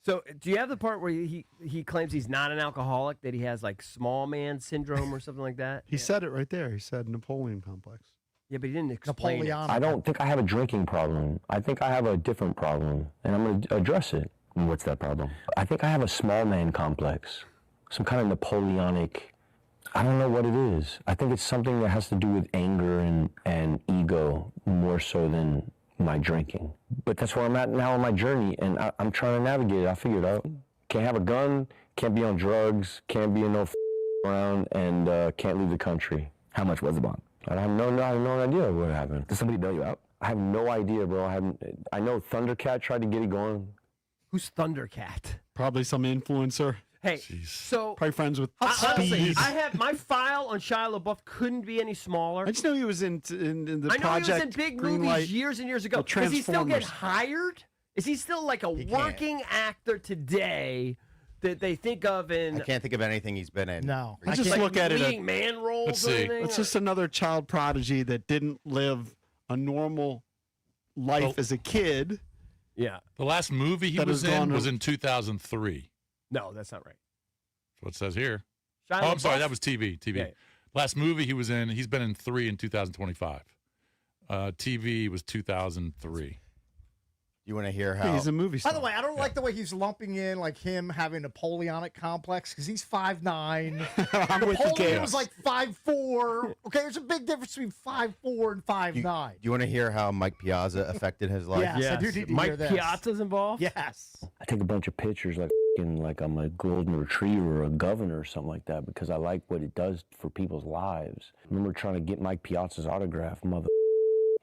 Speaker 4: So, do you have the part where he claims he's not an alcoholic, that he has like small man syndrome or something like that?
Speaker 1: He said it right there. He said Napoleon complex.
Speaker 4: Yeah, but he didn't explain it.
Speaker 14: I don't think I have a drinking problem. I think I have a different problem, and I'm going to address it. And what's that problem? I think I have a small man complex, some kind of Napoleonic. I don't know what it is. I think it's something that has to do with anger and ego more so than my drinking. But that's where I'm at now on my journey, and I'm trying to navigate it. I figured out. Can't have a gun, can't be on drugs, can't be in no around, and can't leave the country. How much was the bond? I have no idea what happened. Did somebody bail you out? I have no idea, bro. I know Thundercat tried to get it going.
Speaker 4: Who's Thundercat?
Speaker 1: Probably some influencer.
Speaker 4: Hey,
Speaker 2: Jeez.
Speaker 4: so
Speaker 1: Probably friends with
Speaker 4: honestly,
Speaker 1: Speed.
Speaker 4: I have my file on Shia LaBeouf couldn't be any smaller.
Speaker 1: I just know he was in the
Speaker 4: I know
Speaker 1: project
Speaker 4: he was in big movies
Speaker 1: Greenlight.
Speaker 4: years and years ago.
Speaker 1: Well,
Speaker 4: Does he still get
Speaker 1: Transformers.
Speaker 4: hired? Is he still like a working actor today that they think of in?
Speaker 9: I can't think of anything he's been in.
Speaker 3: No.
Speaker 1: I just look at it.
Speaker 4: leading man roles.
Speaker 2: Let's
Speaker 4: or
Speaker 2: see.
Speaker 4: anything,
Speaker 1: It's
Speaker 4: or-
Speaker 1: just another child prodigy that didn't live a normal life as a kid.
Speaker 4: Yeah.
Speaker 2: The last movie he
Speaker 1: That
Speaker 2: was
Speaker 1: has gone
Speaker 2: in was
Speaker 1: to-
Speaker 2: in 2003.
Speaker 4: No, that's not right.
Speaker 2: That's what it says here.
Speaker 4: Shia
Speaker 2: Oh, I'm sorry.
Speaker 4: LaBeouf?
Speaker 2: That was TV. TV.
Speaker 4: Yeah.
Speaker 2: Last movie he was in, he's been in 3 in 2025. TV was 2003.
Speaker 9: You want to hear
Speaker 1: Yeah,
Speaker 9: how?
Speaker 1: he's a movie
Speaker 3: By
Speaker 1: star.
Speaker 3: the way, I don't like the way he's lumping in like him having Napoleonic complex because he's 5'9".
Speaker 1: I'm with the
Speaker 3: Napoleon
Speaker 1: kids.
Speaker 3: was like 5'4". Okay, there's a big difference between 5'4" and 5'9".
Speaker 9: Do you want to hear how Mike Piazza affected his life?
Speaker 3: Yes, I do need to
Speaker 4: Mike
Speaker 3: hear this.
Speaker 4: Piazza's involved?
Speaker 3: Yes.
Speaker 14: I take a bunch of pictures like I'm a golden retriever or a governor or something like that because I like what it does for people's lives. I remember trying to get Mike Piazza's autograph, you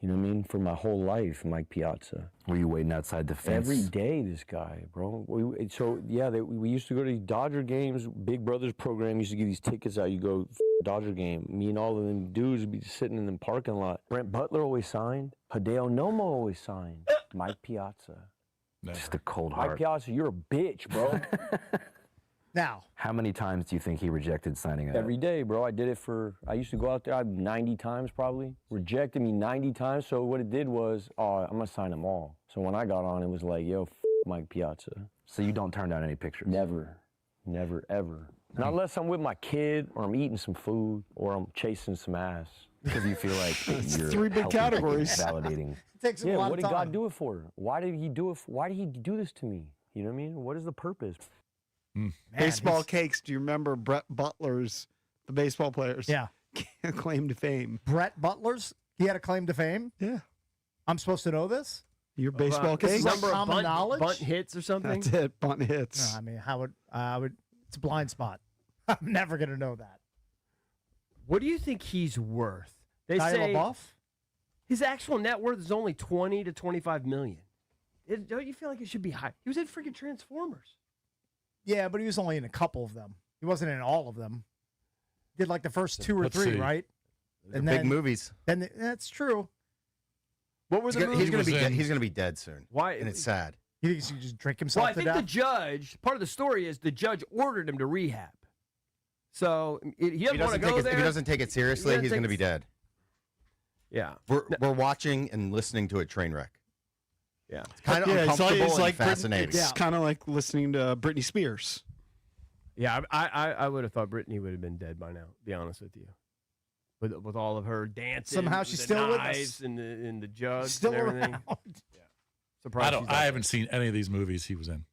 Speaker 14: know what I mean? For my whole life, Mike Piazza.
Speaker 13: Were you waiting outside the fence?
Speaker 14: Every day, this guy, bro. We used to go to these Dodger games. Big Brothers program used to give these tickets out. You go Dodger game. Me and all of them dudes would be sitting in the parking lot. Brent Butler always signed. Hideo Nomo always signed. Mike Piazza.
Speaker 13: Just a cold
Speaker 14: Mike
Speaker 13: heart.
Speaker 14: Piazza, you're a bitch, bro.
Speaker 3: Now,
Speaker 13: How many times do you think he rejected signing up?
Speaker 14: Every day, bro. I used to go out there 90 times probably. Rejected me 90 times. So what it did was, I'm going to sign them all. So when I got on, it was like, yo, Mike Piazza.
Speaker 13: So you don't turn down any pictures?
Speaker 14: Never, ever. Not unless I'm with my kid or I'm eating some food or I'm chasing some ass.
Speaker 13: Because you feel like you're
Speaker 1: 3 big
Speaker 13: helping,
Speaker 1: categories.
Speaker 13: validating.
Speaker 3: it takes him a
Speaker 14: Yeah,
Speaker 3: lot
Speaker 14: what
Speaker 3: of
Speaker 14: did
Speaker 3: time.
Speaker 14: God do it for? Why did he do it? Why did he do this to me? You know what I mean? What is the purpose?
Speaker 3: Man,
Speaker 1: Baseball
Speaker 3: he's-
Speaker 1: cakes. Do you remember Brett Butler's, the baseball players?
Speaker 3: Yeah.
Speaker 1: Claim to fame.
Speaker 3: Brett Butler's, he had a claim to fame.
Speaker 1: Yeah.
Speaker 3: I'm supposed to know this?
Speaker 1: Your baseball
Speaker 3: this
Speaker 1: cakes?
Speaker 3: is like
Speaker 4: Number of
Speaker 3: common knowledge?
Speaker 4: bunt hits or something?
Speaker 1: That's it. Bunt hits.
Speaker 3: No, I mean, how would, it's a blind spot. I'm never going to know that.
Speaker 4: What do you think he's worth? They
Speaker 3: Shia
Speaker 4: say
Speaker 3: LaBeouf?
Speaker 4: his actual net worth is only 20 to 25 million. Don't you feel like it should be high? He was in freaking Transformers.
Speaker 3: Yeah, but he was only in a couple of them. He wasn't in all of them. Did like the first 2 or
Speaker 2: Let's
Speaker 3: 3,
Speaker 2: see.
Speaker 3: right?
Speaker 9: They're big movies.
Speaker 3: Then that's true.
Speaker 4: What were
Speaker 9: He's
Speaker 4: the
Speaker 9: gonna,
Speaker 4: movies?
Speaker 9: he's gonna be
Speaker 2: was
Speaker 9: dead.
Speaker 2: in-
Speaker 9: He's gonna be dead soon.
Speaker 4: Why?
Speaker 9: And it's sad.
Speaker 3: You think he should just drink himself
Speaker 4: Well, I
Speaker 3: to
Speaker 4: think the
Speaker 3: death?
Speaker 4: judge, part of the story is the judge ordered him to rehab. So he
Speaker 9: If he
Speaker 4: doesn't want to
Speaker 9: doesn't
Speaker 4: go
Speaker 9: take it,
Speaker 4: there.
Speaker 9: if he doesn't take it seriously,
Speaker 4: doesn't
Speaker 9: he's
Speaker 4: take
Speaker 9: gonna
Speaker 4: it
Speaker 9: be
Speaker 4: s-
Speaker 9: dead.
Speaker 4: Yeah.
Speaker 9: We're watching and listening to a train wreck.
Speaker 4: Yeah.
Speaker 9: It's kind of
Speaker 1: Yeah,
Speaker 9: uncomfortable
Speaker 1: it's
Speaker 9: and
Speaker 1: like
Speaker 9: fascinating.
Speaker 1: It's kind of like listening to Britney Spears.
Speaker 4: Yeah, I would have thought Brittany would have been dead by now, to be honest with you. With all of her dancing.
Speaker 3: Somehow
Speaker 4: with
Speaker 3: she's
Speaker 4: the
Speaker 3: still with
Speaker 4: knives
Speaker 3: us.
Speaker 4: and the jugs
Speaker 3: Still
Speaker 4: and everything.
Speaker 3: around.
Speaker 4: Surprised she's not
Speaker 2: I haven't seen any of these movies he was in.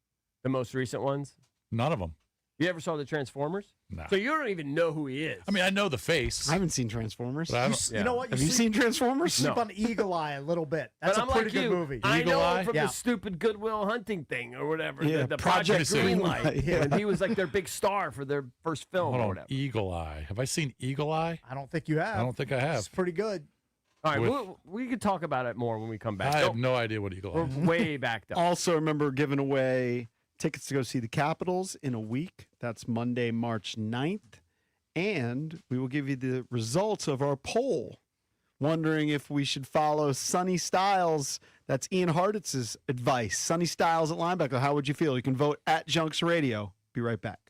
Speaker 4: the most recent ones.
Speaker 2: None of them.
Speaker 4: You ever saw the Transformers?
Speaker 2: No.
Speaker 4: So you don't even know who he is.
Speaker 2: I mean, I know the face.
Speaker 1: I haven't seen Transformers.
Speaker 2: But I
Speaker 3: You,
Speaker 2: don't-
Speaker 3: you know what?
Speaker 1: Have you seen Transformers?
Speaker 3: Sleep on Eagle Eye a little bit. That's
Speaker 4: but
Speaker 3: a
Speaker 4: I'm
Speaker 3: pretty
Speaker 4: like
Speaker 3: good
Speaker 4: you.
Speaker 3: movie.
Speaker 4: I
Speaker 2: Eagle
Speaker 4: know
Speaker 2: Eye?
Speaker 4: him from
Speaker 3: Yeah.
Speaker 4: the stupid Goodwill Hunting thing or whatever.
Speaker 1: Yeah,
Speaker 4: the
Speaker 1: Project
Speaker 4: Project
Speaker 1: Greenlight,
Speaker 4: Greenlight.
Speaker 1: yeah.
Speaker 4: And he was like their big star for their first film
Speaker 2: Hold
Speaker 4: or
Speaker 2: on.
Speaker 4: whatever.
Speaker 2: Eagle Eye. Have I seen Eagle Eye?
Speaker 3: I don't think you have.
Speaker 2: I don't think I have.
Speaker 3: It's pretty good.
Speaker 4: All right,
Speaker 2: With-
Speaker 4: we could talk about it more when we come back.
Speaker 2: I have
Speaker 4: Don't-
Speaker 2: no idea what Eagle Eye
Speaker 4: We're
Speaker 2: is.
Speaker 4: way backed up.
Speaker 1: Also, remember giving away tickets to go see the Capitals in a week. That's Monday, March 9th. And we will give you the results of our poll, wondering if we should follow Sonny Styles. That's Ian Harditz's advice. Sonny Styles at linebacker. How would you feel? You can vote at Junks Radio. Be right back.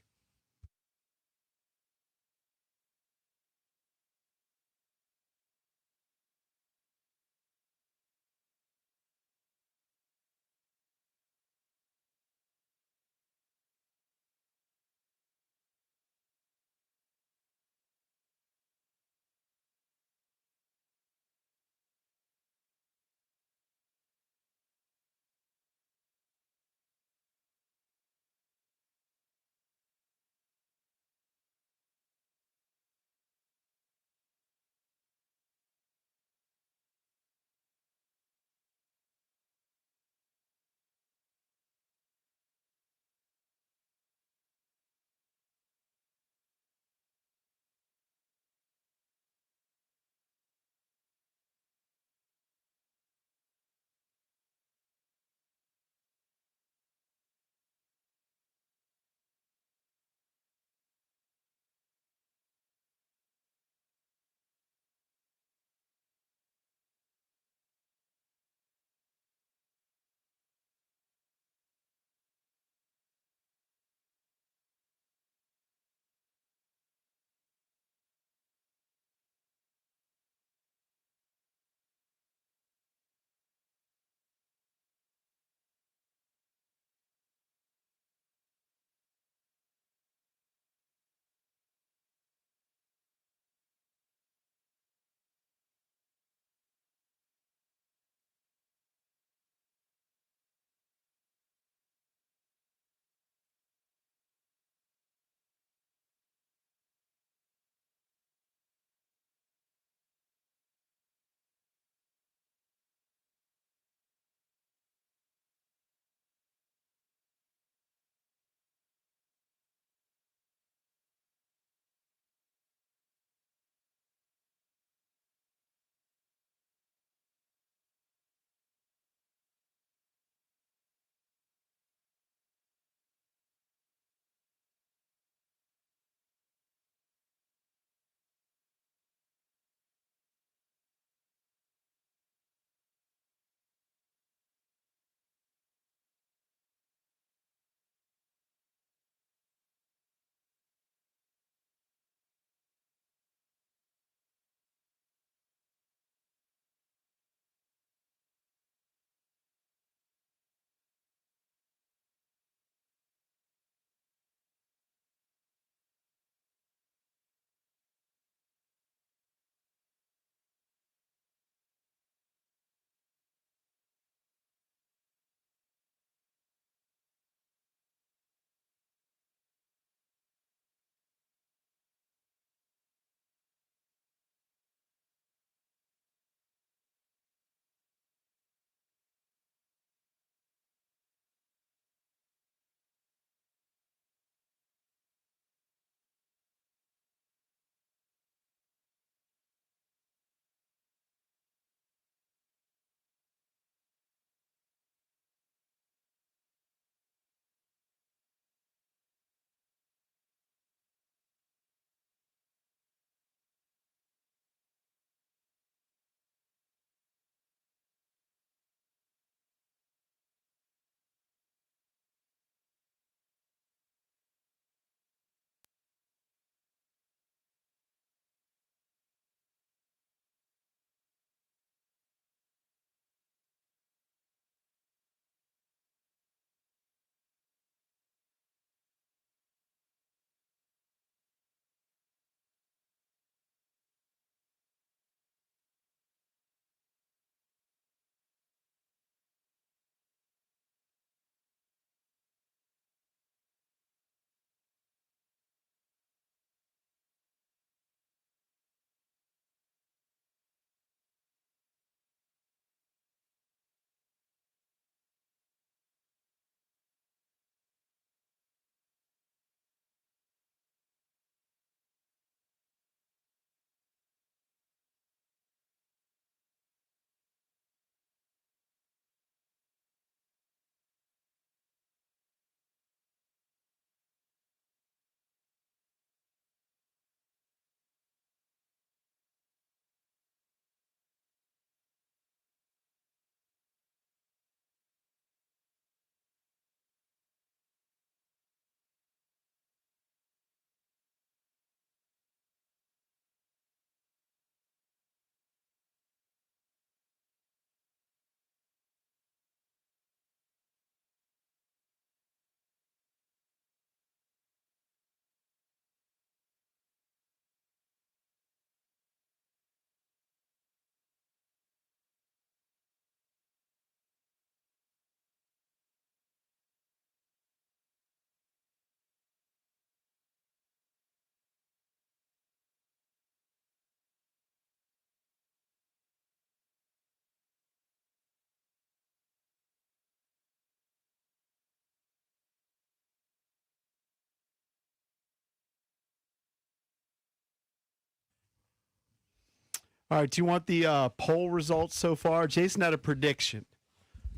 Speaker 1: All right, do you want the poll results so far? Jason had a prediction.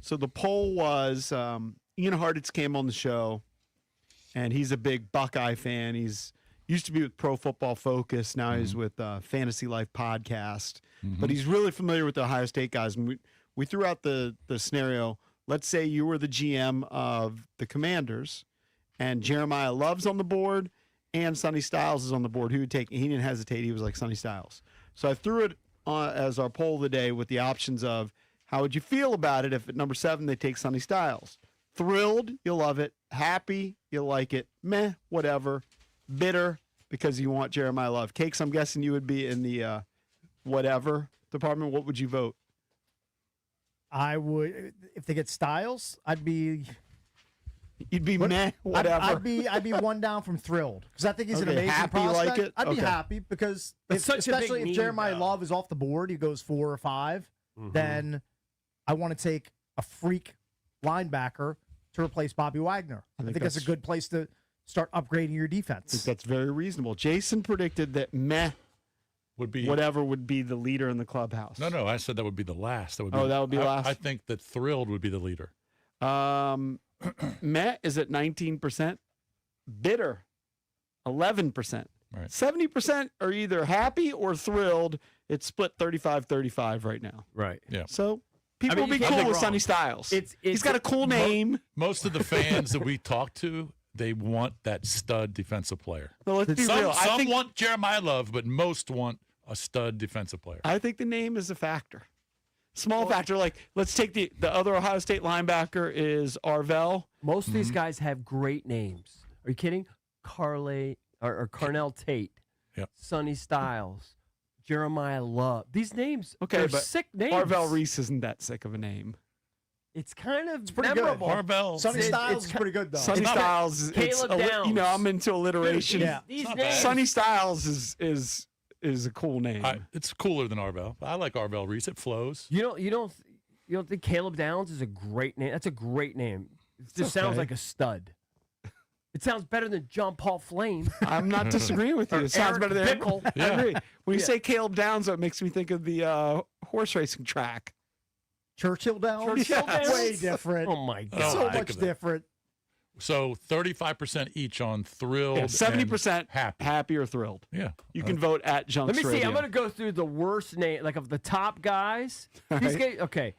Speaker 1: So the poll was Ian Harditz came on the show, and he's a big Buckeye fan. He's used to be with Pro Football Focus. Now he's with Fantasy Life Podcast. But he's really familiar with the Ohio State guys. And we threw out the scenario. Let's say you were the GM of the Commanders, and Jeremiah Love's on the board, and Sonny Styles is on the board. Who would take? He didn't hesitate. He was like Sonny Styles. So I threw it as our poll of the day with the options of how would you feel about it if at number 7 they take Sonny Styles? Thrilled, you'll love it. Happy, you'll like it. Meh, whatever. Bitter, because you want Jeremiah Love. Cakes, I'm guessing you would be in the whatever department. What would you vote?
Speaker 3: I would, if they get Styles, I'd be.
Speaker 1: You'd be meh, whatever.
Speaker 3: I'd be one down from thrilled because I think he's an amazing
Speaker 1: happy,
Speaker 3: prospect.
Speaker 1: like it?
Speaker 3: I'd be
Speaker 1: Okay.
Speaker 3: happy because especially if Jeremiah Love is off the board, he goes 4 or 5. Then I want to take a freak linebacker to replace Bobby Wagner. I think that's a good place to start upgrading your defense.
Speaker 1: I think that's very reasonable. Jason predicted that meh
Speaker 2: would be
Speaker 1: whatever would be the leader in the clubhouse.
Speaker 2: No, I said that would be the last. That would be,
Speaker 1: that would be last.
Speaker 2: I think that Thrilled would be the leader.
Speaker 1: Meh is at 19%. Bitter, 11%.
Speaker 2: Right.
Speaker 1: 70% are either happy or thrilled. It's split 35-35 right now.
Speaker 4: Right.
Speaker 2: Yeah.
Speaker 1: So people will be cool with Sonny Styles. He's got a cool name.
Speaker 2: Most of the fans that we talk to, they want that stud defensive player.
Speaker 1: Well, let's be real.
Speaker 2: Some want Jeremiah Love, but most want a stud defensive player.
Speaker 1: I think the name is a factor. Small factor. Like, let's take the other Ohio State linebacker is Arvell.
Speaker 4: Most of these guys have great names. Are you kidding? Carnell Tate, Sonny Styles, Jeremiah Love. These names, they're
Speaker 1: but
Speaker 4: sick names.
Speaker 1: Arvell Reese isn't that sick of a name.
Speaker 4: It's kind of
Speaker 3: pretty
Speaker 4: memorable.
Speaker 3: good.
Speaker 2: Arvell.
Speaker 3: Sonny Styles is pretty good though.
Speaker 1: Sonny Styles is
Speaker 4: Caleb Downs.
Speaker 1: I'm into alliteration.
Speaker 4: Dude, these names.
Speaker 1: Sonny Styles is a cool name.
Speaker 2: It's cooler than Arvell. I like Arvell Reese. It flows.
Speaker 4: You don't think Caleb Downs is a great name? That's a great name. It just sounds like a stud. It sounds better than John Paul Flame.
Speaker 1: I'm not disagreeing with you. It sounds better than
Speaker 4: Pickle.
Speaker 1: I agree. When you say Caleb Downs, it makes me think of the horse racing track.
Speaker 3: Churchill Downs?
Speaker 4: Churchill Downs?
Speaker 3: Way different.
Speaker 4: Oh, my God.
Speaker 3: So much different.
Speaker 2: So 35% each on Thrilled.
Speaker 1: 70% happy or thrilled.
Speaker 2: Yeah.
Speaker 1: You can vote at Junks
Speaker 4: Let me see.
Speaker 1: Radio.
Speaker 4: I'm going to go through the worst name, like of the top guys. These guys, okay.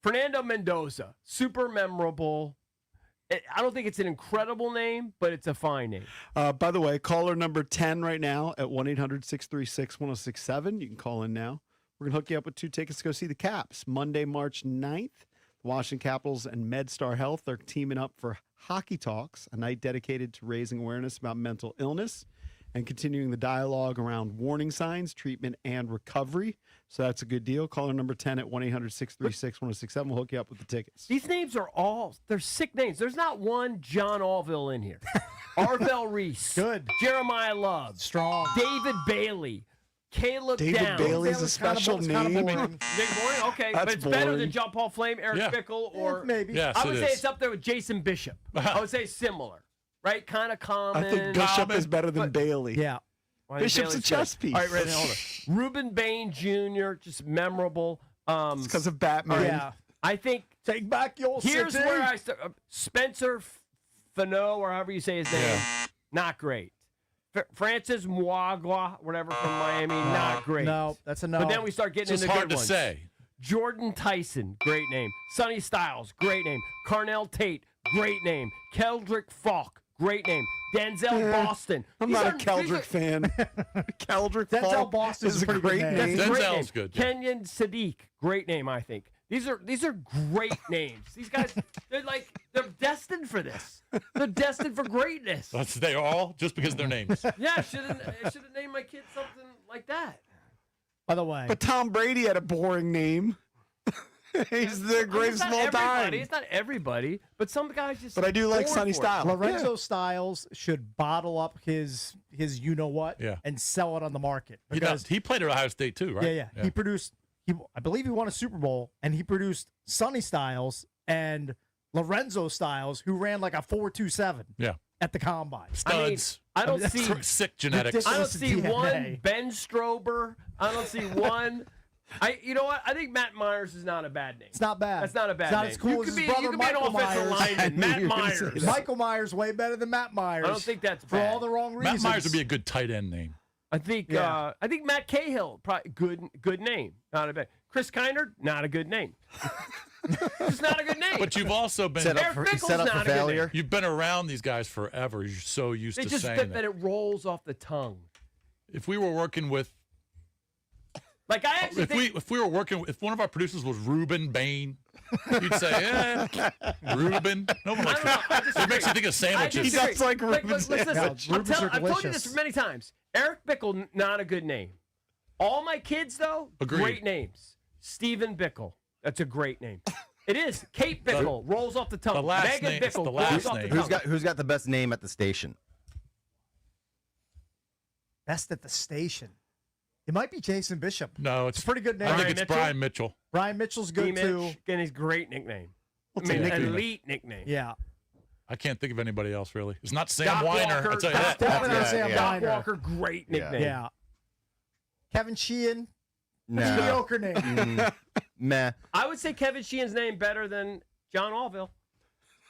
Speaker 4: Fernando Mendoza, super memorable. I don't think it's an incredible name, but it's a fine name.
Speaker 1: By the way, caller number 10 right now at 1-800-636-1067. You can call in now. We're going to hook you up with 2 tickets to go see the Caps. Monday, March 9th, the Washington Capitals and MedStar Health are teaming up for Hockey Talks, a night dedicated to raising awareness about mental illness and continuing the dialogue around warning signs, treatment, and recovery. So that's a good deal. Caller number 10 at 1-800-636-1067. We'll hook you up with the tickets.
Speaker 4: These names are they're sick names. There's not one John Allville in here. Arvell Reese.
Speaker 3: Good.
Speaker 4: Jeremiah Love.
Speaker 3: Strong.
Speaker 4: David Bailey. Caleb
Speaker 1: David
Speaker 4: Downs.
Speaker 1: Bailey's a special name.
Speaker 4: Nick Boring? Okay,
Speaker 1: That's
Speaker 4: but it's better
Speaker 1: boring.
Speaker 4: than John Paul Flame, Eric Bickle, or
Speaker 3: maybe.
Speaker 2: Yes,
Speaker 4: I would
Speaker 2: it
Speaker 4: say
Speaker 2: is.
Speaker 4: it's up there with Jason Bishop. I would say similar, right? Kind of common.
Speaker 1: I think Bishop is better than Bailey.
Speaker 3: Yeah.
Speaker 4: Well, I think
Speaker 1: Bishop's a
Speaker 4: Bailey's
Speaker 1: chess
Speaker 4: good.
Speaker 1: piece.
Speaker 4: All right, right, hold on. Ruben Bain Jr., just memorable.
Speaker 1: It's because of Batman.
Speaker 3: Yeah.
Speaker 4: I think
Speaker 3: Take back your
Speaker 4: here's
Speaker 3: city.
Speaker 4: where I start. Spencer Fano, or however you say his name, not great. Francis Mwagwa, whatever, from Miami, not great.
Speaker 3: No, that's a no.
Speaker 4: But then we start getting
Speaker 2: It's
Speaker 4: into
Speaker 2: just hard
Speaker 4: good
Speaker 2: to
Speaker 4: ones.
Speaker 2: say.
Speaker 4: Jordan Tyson, great name. Sonny Styles, great name. Carnell Tate, great name. Keldrick Falk, great name. Denzel Boston.
Speaker 1: I'm
Speaker 4: These
Speaker 1: not a
Speaker 4: are- these
Speaker 1: Keldrick
Speaker 4: are-
Speaker 1: fan. Keldrick
Speaker 3: Denzel
Speaker 1: Falk
Speaker 3: Boston's
Speaker 1: is
Speaker 3: a pretty good
Speaker 1: great
Speaker 3: name.
Speaker 1: name.
Speaker 4: That's a great name.
Speaker 2: Denzel's good, yeah.
Speaker 4: Kenyon Sadiq, great name, I think. These are great names. These guys, they're destined for this. They're destined for greatness.
Speaker 2: They all just because of their names.
Speaker 4: Yeah, I should have named my kid something like that.
Speaker 3: By the way,
Speaker 1: But Tom Brady had a boring name. He's the greatest of all time.
Speaker 4: It's not everybody, but some guys just.
Speaker 1: But I do like
Speaker 4: born
Speaker 1: Sonny
Speaker 4: for it.
Speaker 1: Styles.
Speaker 3: Lorenzo Styles should bottle up his you know what
Speaker 2: Yeah.
Speaker 3: and sell it on the market.
Speaker 2: He
Speaker 3: Because
Speaker 2: does. He played at Ohio State too, right?
Speaker 3: yeah. He produced I believe he won a Super Bowl, and he produced Sonny Styles and Lorenzo Styles, who ran like a 4.27
Speaker 2: Yeah.
Speaker 3: at the combine.
Speaker 4: I mean,
Speaker 2: Studs.
Speaker 4: I don't see
Speaker 2: sick genetics.
Speaker 4: I don't
Speaker 3: Ridiculous
Speaker 4: see
Speaker 3: DNA.
Speaker 4: one Ben Strober. I don't see one. You know what? I think Matt Myers is not a bad name.
Speaker 3: It's not bad.
Speaker 4: That's not a bad
Speaker 3: It's not
Speaker 4: name.
Speaker 3: as cool
Speaker 4: you
Speaker 3: as
Speaker 4: could
Speaker 3: his
Speaker 4: be,
Speaker 3: brother
Speaker 4: you could be an
Speaker 3: Michael
Speaker 4: offensive
Speaker 3: Myers.
Speaker 4: lineman. Matt Myers.
Speaker 3: Michael Myers way better than Matt Myers.
Speaker 4: I don't think that's
Speaker 3: for
Speaker 4: bad.
Speaker 3: all the wrong reasons.
Speaker 2: Matt Myers would be a good tight end name.
Speaker 4: I think Matt Cahill, probably good name. Not a bad. Chris Kiner, not a good name. It's not a good name.
Speaker 2: But you've also been
Speaker 4: Eric Bickle's not a good name.
Speaker 2: You've been around these guys forever. You're so used
Speaker 4: They
Speaker 2: to
Speaker 4: just
Speaker 2: saying
Speaker 4: fit that it rolls off the tongue.
Speaker 2: If we were working with,
Speaker 4: like I actually
Speaker 2: if we were working, if one of our producers was Reuben Bain, you'd say, Reuben. No one likes it. Makes you think of sandwiches.
Speaker 1: He does like Reuben
Speaker 4: listen,
Speaker 1: sandwiches.
Speaker 4: I've told you this many times. Eric Bickle, not a good name. All my kids, though,
Speaker 2: Agreed.
Speaker 4: Great names. Stephen Bickle, that's a great name. It is. Kate Bickle rolls off the tongue.
Speaker 2: The last
Speaker 4: Megan
Speaker 2: name- it's
Speaker 4: Bickle
Speaker 2: the
Speaker 4: rolls
Speaker 2: last
Speaker 4: off
Speaker 2: name.
Speaker 4: the tongue.
Speaker 9: Who's got the best name at the station?
Speaker 3: Best at the station. It might be Jason Bishop.
Speaker 2: No,
Speaker 3: It's a pretty good name.
Speaker 2: I think it's Brian Mitchell.
Speaker 3: Brian Mitchell's good too.
Speaker 4: BMitch, and his great nickname.
Speaker 2: What's a nickname?
Speaker 4: Elite nickname.
Speaker 3: Yeah.
Speaker 2: I can't think of anybody else really. It's not Sam
Speaker 4: Doc
Speaker 2: Weiner.
Speaker 4: Walker,
Speaker 2: I'll tell you
Speaker 3: That's
Speaker 2: that.
Speaker 3: definitely not Sam
Speaker 4: Doc
Speaker 3: Weiner.
Speaker 4: Walker, great nickname.
Speaker 3: Yeah. Kevin Sheehan.
Speaker 9: No.
Speaker 3: Mediocre name.
Speaker 9: Meh.
Speaker 4: I would say Kevin Sheehan's name better than John Allville.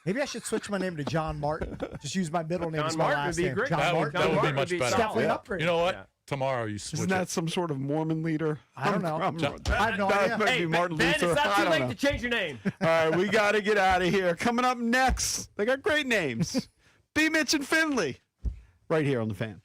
Speaker 3: Maybe I should switch my name to John Martin. Just use my middle name
Speaker 4: John
Speaker 3: as my
Speaker 4: Martin
Speaker 3: last
Speaker 4: would be
Speaker 3: name.
Speaker 4: great.
Speaker 3: John
Speaker 2: That would,
Speaker 3: Martin.
Speaker 2: that would be
Speaker 4: Martin
Speaker 2: much
Speaker 4: would be
Speaker 2: better.
Speaker 3: It's definitely an upgrade.
Speaker 2: You know what?
Speaker 4: Yeah.
Speaker 2: Tomorrow you switch
Speaker 1: Isn't
Speaker 2: it.
Speaker 1: that some sort of Mormon leader?
Speaker 3: I don't know. I have no
Speaker 1: that
Speaker 3: idea.
Speaker 1: might be
Speaker 4: Hey,
Speaker 1: Martin
Speaker 4: Ben,
Speaker 1: Luther.
Speaker 4: it's not
Speaker 1: I
Speaker 4: too
Speaker 1: don't
Speaker 4: late
Speaker 1: know.
Speaker 4: to change your name.
Speaker 1: All right, we got to get out of here. Coming up next, they got great names. BMitch and Finlay, right here on the Fan.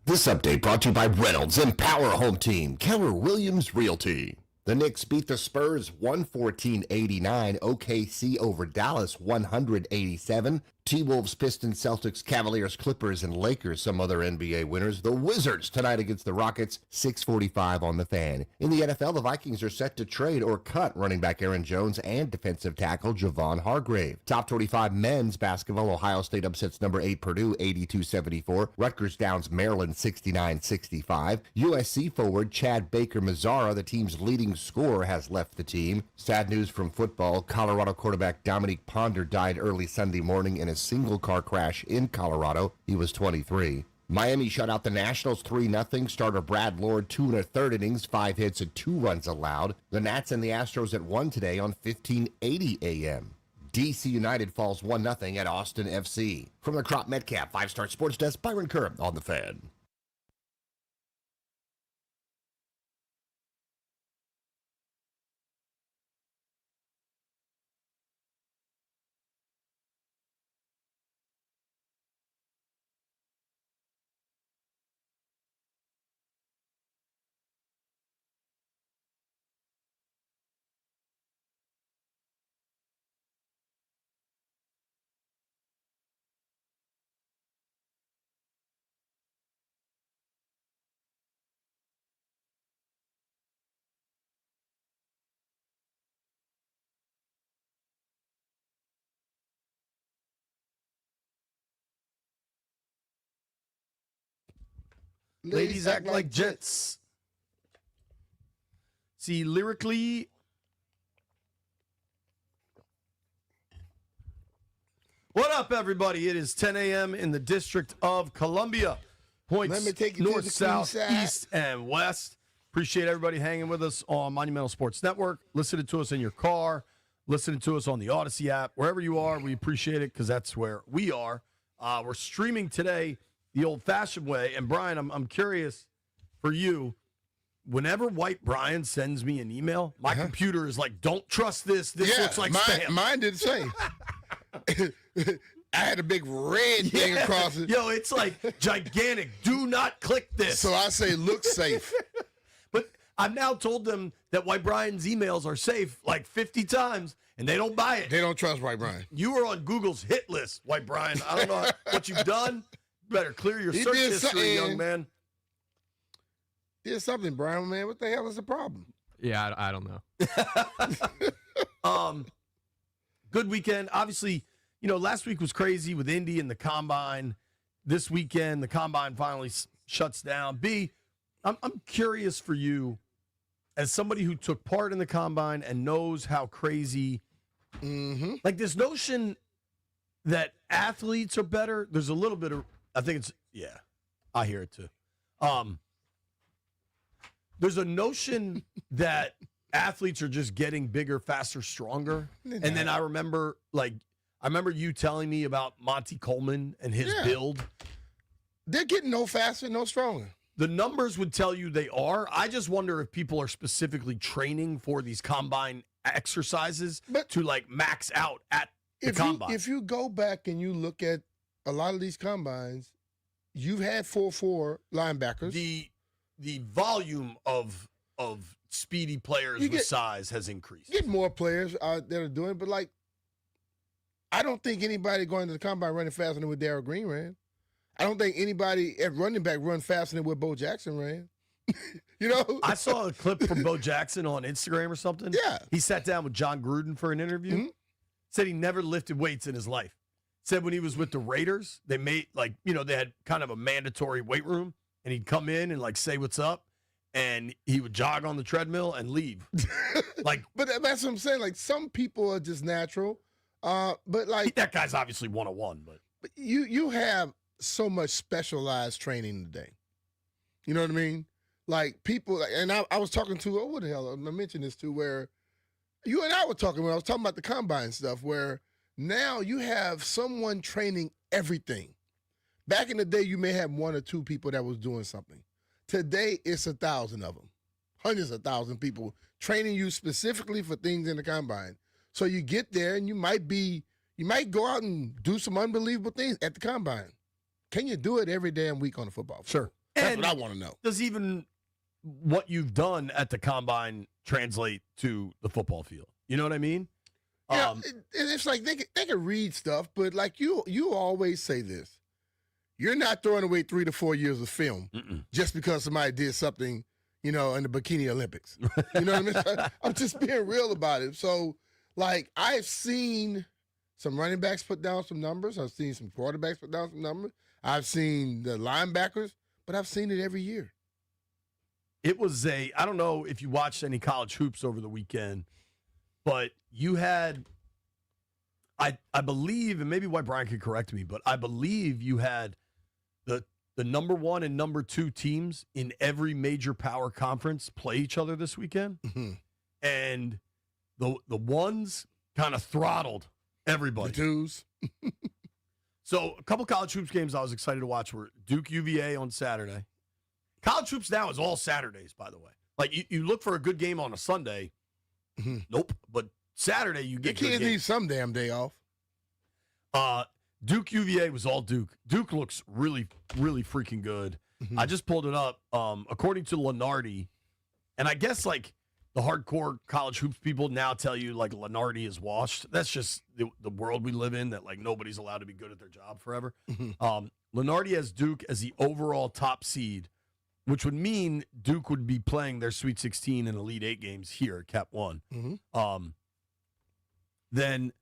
Speaker 5: This update brought to you by Reynolds and Power Home Team, Keller Williams Realty. The Knicks beat the Spurs 114-89, OKC over Dallas 187, T-Wolves, Pistons, Celtics, Cavaliers, Clippers, and Lakers, some other NBA winners. The Wizards tonight against the Rockets, 6:45 on the Fan. In the NFL, the Vikings are set to trade or cut running back Aaron Jones and defensive tackle Javon Hargrave. Top 25 men's basketball, Ohio State upsets number 8 Purdue 82-74, Rutgers downs Maryland 69-65. USC forward Chad Baker-Mazzara, the team's leading scorer, has left the team. Sad news from football, Colorado quarterback Dominique Ponder died early Sunday morning in a single car crash in Colorado. He was 23. Miami shut out the Nationals 3-0. Starter Brad Lord 2 1/3 innings, 5 hits and 2 runs allowed. The Nats and the Astros at 1 today on 1580 AM. DC United falls 1-0 at Austin FC. From the Crop Metcalf 5-Star Sports Desk, Byron Kerr on the Fan.
Speaker 15: Ladies act like gents. See, lyrically, what up, everybody? It is 10 a.m. in the District of Columbia. Points
Speaker 16: Let me take you
Speaker 15: north,
Speaker 16: to the
Speaker 15: south,
Speaker 16: clean side.
Speaker 15: east, and west. Appreciate everybody hanging with us on Monumental Sports Network, listening to us in your car, listening to us on the Odyssey app. Wherever you are, we appreciate it because that's where we are. We're streaming today the old-fashioned way. And, Brian, I'm curious for you. Whenever White Brian sends me an email, my computer is like, don't trust this. This looks like spam.
Speaker 16: Mine did the same. I had a big red thing across it.
Speaker 15: Yo, it's like gigantic. Do not click this.
Speaker 16: So I say, look safe.
Speaker 15: But I've now told them that White Brian's emails are safe like 50 times, and they don't buy it.
Speaker 16: They don't trust White Brian.
Speaker 15: You are on Google's hit list, White Brian. I don't know what you've done. Better clear your
Speaker 16: He
Speaker 15: search
Speaker 16: did
Speaker 15: history, young
Speaker 16: something.
Speaker 15: man.
Speaker 16: Did something, Brian, man. What the hell is the problem?
Speaker 4: Yeah, I don't know.
Speaker 15: Good weekend. Obviously, last week was crazy with Indy and the Combine. This weekend, the Combine finally shuts down. B, I'm curious for you, as somebody who took part in the Combine and knows how crazy, like this notion that athletes are better, there's a little bit of, I think it's, I hear it too. There's a notion that athletes are just getting bigger, faster, stronger. And then I remember you telling me about Monty Coleman and his build.
Speaker 16: They're getting no faster, no stronger.
Speaker 15: The numbers would tell you they are. I just wonder if people are specifically training for these combine exercises to like max out at the combine.
Speaker 16: If you go back and you look at a lot of these combines, you've had 4-4 linebackers.
Speaker 15: The volume of speedy players with size has increased.
Speaker 16: Get more players that are doing it, but like, I don't think anybody going to the combine running faster than what Darryl Green ran. I don't think anybody at running back run faster than what Bo Jackson ran.
Speaker 15: I saw a clip from Bo Jackson on Instagram or something.
Speaker 16: Yeah.
Speaker 15: He sat down with John Gruden for an interview. Said he never lifted weights in his life. Said when he was with the Raiders, they made they had kind of a mandatory weight room, and he'd come in and like say what's up, and he would jog on the treadmill and leave.
Speaker 16: But that's what I'm saying. Like, some people are just natural. But like,
Speaker 15: that guy's obviously 101, but
Speaker 16: you have so much specialized training today. You know what I mean? Like, people, and I was talking to, what the hell, I mentioned this too, where you and I were talking, when I was talking about the combine stuff, where now you have someone training everything. Back in the day, you may have 1 or 2 people that was doing something. Today, it's 1,000 of them, hundreds of thousands of people training you specifically for things in the combine. So you get there and you might go out and do some unbelievable things at the combine. Can you do it every damn week on a football field?
Speaker 15: Sure.
Speaker 16: That's what I want to know.
Speaker 15: Does even what you've done at the combine translate to the football field? You know what I mean?
Speaker 16: Yeah, it's like they can read stuff, but like you always say this. You're not throwing away 3 to 4 years of film just because somebody did something, in the Bikini Olympics. You know what I mean? I'm just being real about it. So, like, I've seen some running backs put down some numbers. I've seen some quarterbacks put down some numbers. I've seen the linebackers, but I've seen it every year.
Speaker 15: It was I don't know if you watched any college hoops over the weekend, but you had, I believe, and maybe White Brian could correct me, but I believe you had the number 1 and number 2 teams in every major power conference play each other this weekend.
Speaker 16: Mm-hmm.
Speaker 15: And the ones kind of throttled everybody.
Speaker 16: The twos.
Speaker 15: So a couple college hoops games I was excited to watch were Duke UVA on Saturday. College hoops now is all Saturdays, by the way. Like, you look for a good game on a Sunday. Nope. But Saturday, you get
Speaker 16: the kids need some damn day off.
Speaker 15: Duke UVA was all Duke. Duke looks really, really freaking good. I just pulled it up. According to Lenardi, and I guess, like, the hardcore college hoops people now tell you, like, Lenardi is washed. That's just the world we live in, that, like, nobody's allowed to be good at their job forever. Lenardi has Duke as the overall top seed, which would mean Duke would be playing their Sweet 16 and Elite 8 games here at Cap One. Then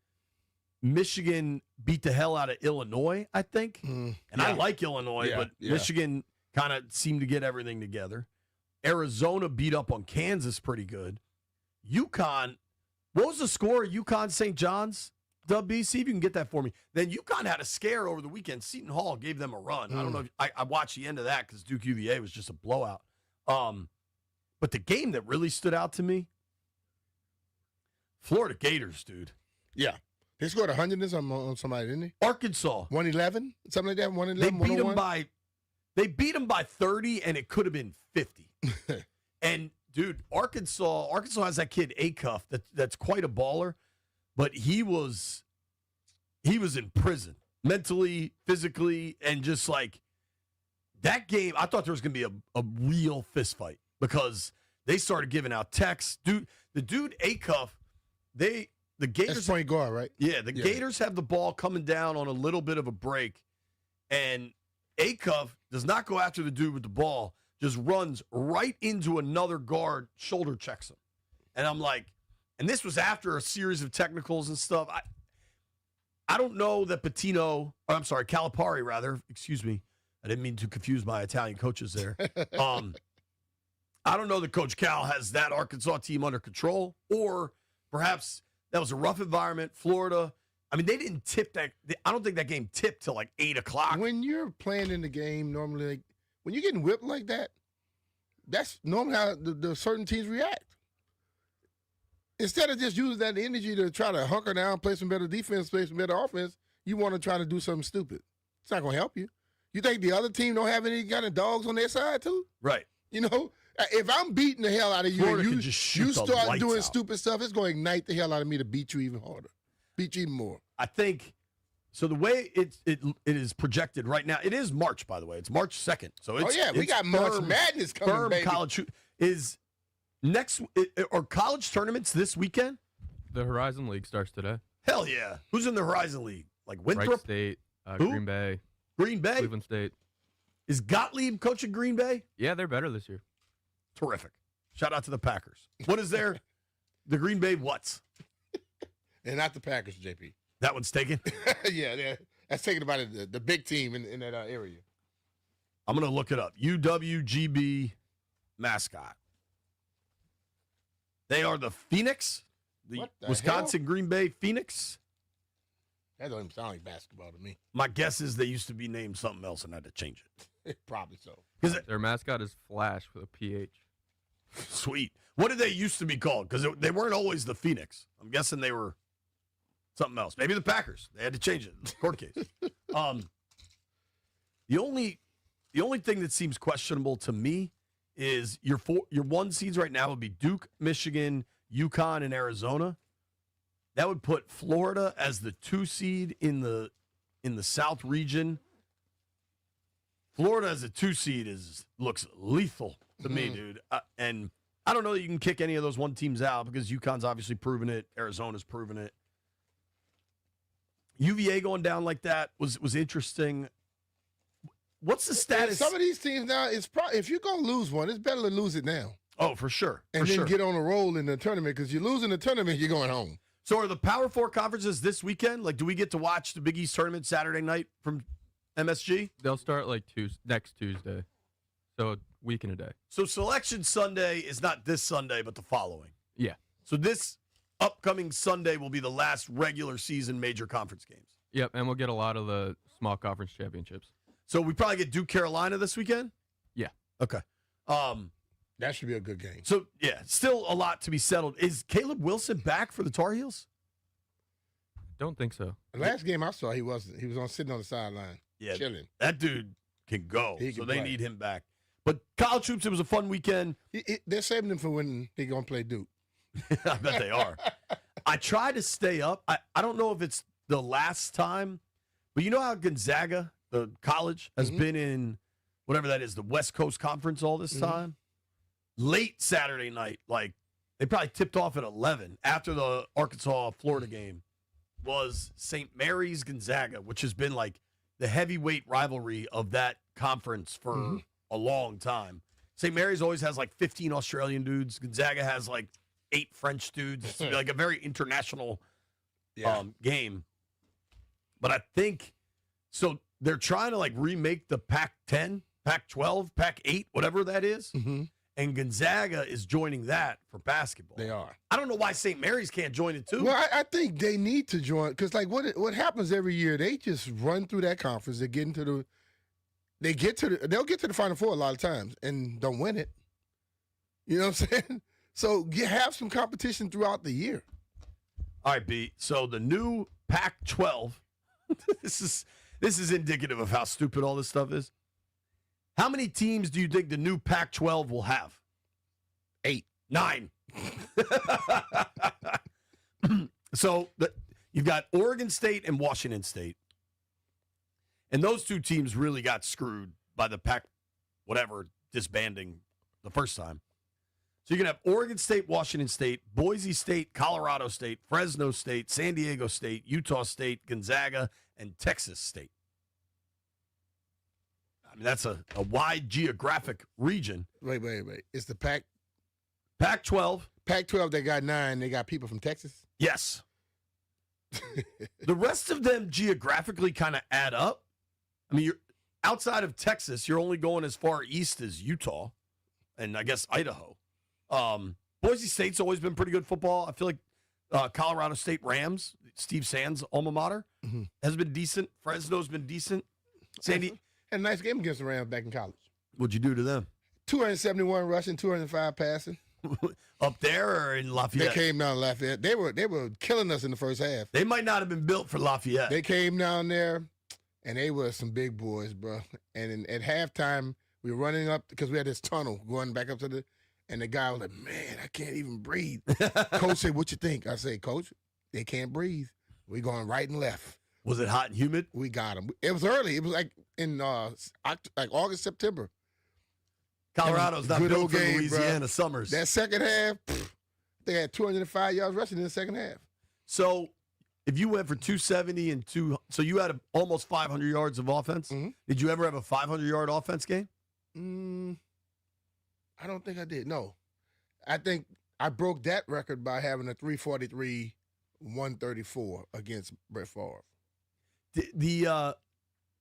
Speaker 15: Michigan beat the hell out of Illinois, I think. And I like Illinois, but Michigan kind of seemed to get everything together. Arizona beat up on Kansas pretty good. UConn, what was the score of UConn St. John's? B, see if you can get that for me. Then UConn had a scare over the weekend. Seton Hall gave them a run. I don't know. I watched the end of that because Duke UVA was just a blowout. But the game that really stood out to me, Florida Gators, dude.
Speaker 16: Yeah. They scored 100 on somebody, didn't they?
Speaker 15: Arkansas.
Speaker 16: 111? Something like that? 111,
Speaker 15: They beat them by 30, and it could have been 50. And, dude, Arkansas has that kid, Acuff, that's quite a baller. But he was in prison, mentally, physically, and just like that game. I thought there was going to be a real fist fight because they started giving out texts. The dude Acuff, the Gators.
Speaker 16: That's point guard, right?
Speaker 15: Yeah, the Gators have the ball coming down on a little bit of a break, and Acuff does not go after the dude with the ball, just runs right into another guard, shoulder checks him, and I'm like. And this was after a series of technicals and stuff. I don't know that Calipari, rather. Excuse me. I didn't mean to confuse my Italian coaches there. I don't know that Coach Cal has that Arkansas team under control, or perhaps that was a rough environment. Florida, I mean, they didn't tip that. I don't think that game tipped till like 8 o'clock.
Speaker 16: When you're playing in the game, normally, like, when you're getting whipped like that, that's normally how the certain teams react. Instead of just using that energy to try to hunker down, play some better defense, play some better offense, you want to try to do something stupid. It's not going to help you. You think the other team don't have any kind of dogs on their side too?
Speaker 15: Right.
Speaker 16: If I'm beating the hell out of you
Speaker 15: Florida
Speaker 16: and you start doing
Speaker 15: out.
Speaker 16: Stupid stuff, it's going to ignite the hell out of me to beat you even harder, beat you even more.
Speaker 15: I think so. The way it is projected right now, it is March, by the way. It's March 2nd. So
Speaker 16: we got March Madness coming, baby.
Speaker 15: College is next or college tournaments this weekend.
Speaker 17: The Horizon League starts today.
Speaker 15: Hell yeah! Who's in the Horizon League? Like Winthrop
Speaker 17: Wright State, Green Bay, Cleveland State.
Speaker 15: Is Gottlieb coaching Green Bay?
Speaker 17: Yeah, they're better this year.
Speaker 15: Terrific. Shout out to the Packers. What is there? The Green Bay what's?
Speaker 16: And not the Packers, JP.
Speaker 15: That one's taken?
Speaker 16: Yeah. That's taken by the big team in that area.
Speaker 15: I'm going to look it up. UWGB mascot. They are the Phoenix. The Wisconsin
Speaker 16: hell?
Speaker 15: Green Bay Phoenix.
Speaker 16: That don't even sound like basketball to me.
Speaker 15: My guess is they used to be named something else and had to change it.
Speaker 16: Probably so.
Speaker 17: Their mascot is Flash with a PH.
Speaker 15: Sweet. What did they used to be called? Because they weren't always the Phoenix. I'm guessing they were something else. Maybe the Packers. They had to change it. Court case. The only thing that seems questionable to me is your one seeds right now would be Duke, Michigan, UConn, and Arizona. That would put Florida as the 2 seed in the South region. Florida as a 2 seed looks lethal to me,
Speaker 16: Mhm.
Speaker 15: dude. And I don't know that you can kick any of those one teams out because UConn's obviously proven it. Arizona's proven it. UVA going down like that was interesting. What's the status?
Speaker 16: Some of these teams now, it's probably if you're gonna lose one, it's better to lose it now.
Speaker 15: Oh, for sure.
Speaker 16: And then get on a roll in the tournament because you're losing the tournament, you're going home.
Speaker 15: So are the Power Four conferences this weekend? Like, do we get to watch the Big East tournament Saturday night from MSG?
Speaker 17: They'll start like next Tuesday. So a week and a day.
Speaker 15: So Selection Sunday is not this Sunday, but the following.
Speaker 17: Yeah.
Speaker 15: So this upcoming Sunday will be the last regular season major conference games.
Speaker 17: Yep, and we'll get a lot of the small conference championships.
Speaker 15: So we probably get Duke Carolina this weekend?
Speaker 17: Yeah.
Speaker 15: Okay.
Speaker 16: That should be a good game.
Speaker 15: So, yeah, still a lot to be settled. Is Caleb Wilson back for the Tar Heels?
Speaker 17: Don't think so.
Speaker 16: The last game I saw, he was sitting on the sideline, chilling.
Speaker 15: That dude can go,
Speaker 16: He
Speaker 15: so
Speaker 16: can
Speaker 15: they
Speaker 16: play.
Speaker 15: need him back. But college hoops, it was a fun weekend.
Speaker 16: They're saving him for when they're going to play Duke.
Speaker 15: I bet they are. I try to stay up. I don't know if it's the last time, but you know how Gonzaga, the college, has been in whatever that is, the West Coast Conference all this time? Late Saturday night, like they probably tipped off at 11 after the Arkansas-Florida game, was St. Mary's Gonzaga, which has been like the heavyweight rivalry of that conference for a long time. St. Mary's always has like 15 Australian dudes. Gonzaga has like 8 French dudes. It's like a very international game. But I think, so they're trying to like remake the Pac-10, Pac-12, Pac-8, whatever that is. And Gonzaga is joining that for basketball.
Speaker 16: They are.
Speaker 15: I don't know why St. Mary's can't join it too.
Speaker 16: Well, I think they need to join because, like, what happens every year? They just run through that conference. They'll get to the Final Four a lot of times and don't win it. You know what I'm saying? So you have some competition throughout the year.
Speaker 15: All right, B. So the new Pac-12. this is indicative of how stupid all this stuff is. How many teams do you think the new Pac-12 will have?
Speaker 16: 8.
Speaker 15: 9. So you've got Oregon State and Washington State. And those two teams really got screwed by the Pac-whatever disbanding the first time. So you can have Oregon State, Washington State, Boise State, Colorado State, Fresno State, San Diego State, Utah State, Gonzaga, and Texas State. I mean, that's a wide geographic region.
Speaker 16: Wait. It's the
Speaker 15: Pac-12.
Speaker 16: Pac-12, they got 9. They got people from Texas?
Speaker 15: Yes. The rest of them geographically kind of add up. I mean, you're outside of Texas, you're only going as far east as Utah and I guess Idaho. Boise State's always been pretty good football. I feel like Colorado State Rams, Steve Sands' alma mater, has been decent. Fresno's been decent. Sandy
Speaker 16: had a nice game against the Rams back in college.
Speaker 15: What'd you do to them?
Speaker 16: 271 rushing, 205 passing.
Speaker 15: Up there or in Lafayette?
Speaker 16: They came down to Lafayette. They were killing us in the first half.
Speaker 15: They might not have been built for Lafayette.
Speaker 16: They came down there, and they were some big boys, bro. And at halftime, we were running up because we had this tunnel going back up to and the guy was like, man, I can't even breathe. Coach said, what you think? I said, Coach, they can't breathe. We're going right and left.
Speaker 15: Was it hot and humid?
Speaker 16: We got them. It was early. It was like in August, September.
Speaker 15: Colorado's not
Speaker 16: Good
Speaker 15: built
Speaker 16: old
Speaker 15: for
Speaker 16: game,
Speaker 15: Louisiana
Speaker 16: bro.
Speaker 15: summers.
Speaker 16: That second half, they had 205 yards rushing in the second half.
Speaker 15: So if you went for 270 and so you had almost 500 yards of offense. Did you ever have a 500-yard offense game?
Speaker 16: I don't think I did. No. I think I broke that record by having a 343, 134 against Brett Favre.
Speaker 15: The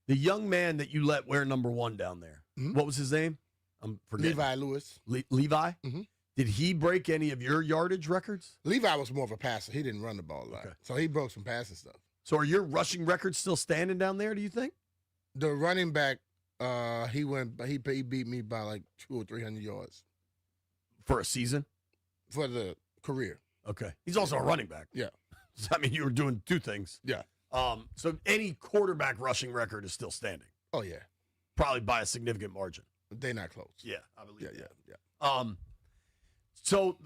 Speaker 15: young man that you let wear number 1 down there, what was his name? I'm forgetting.
Speaker 16: Levi Lewis.
Speaker 15: Levi? Did he break any of your yardage records?
Speaker 16: Levi was more of a passer. He didn't run the ball a lot. So he broke some passing stuff.
Speaker 15: So are your rushing records still standing down there, do you think?
Speaker 16: The running back, he beat me by like 200 or 300 yards.
Speaker 15: For a season?
Speaker 16: For the career.
Speaker 15: Okay. He's also a running back.
Speaker 16: Yeah.
Speaker 15: So, I mean, you were doing 2 things.
Speaker 16: Yeah.
Speaker 15: So any quarterback rushing record is still standing.
Speaker 16: Oh, yeah.
Speaker 15: Probably by a significant margin.
Speaker 16: They're not close.
Speaker 15: Yeah, I believe that.
Speaker 16: Yeah.
Speaker 15: So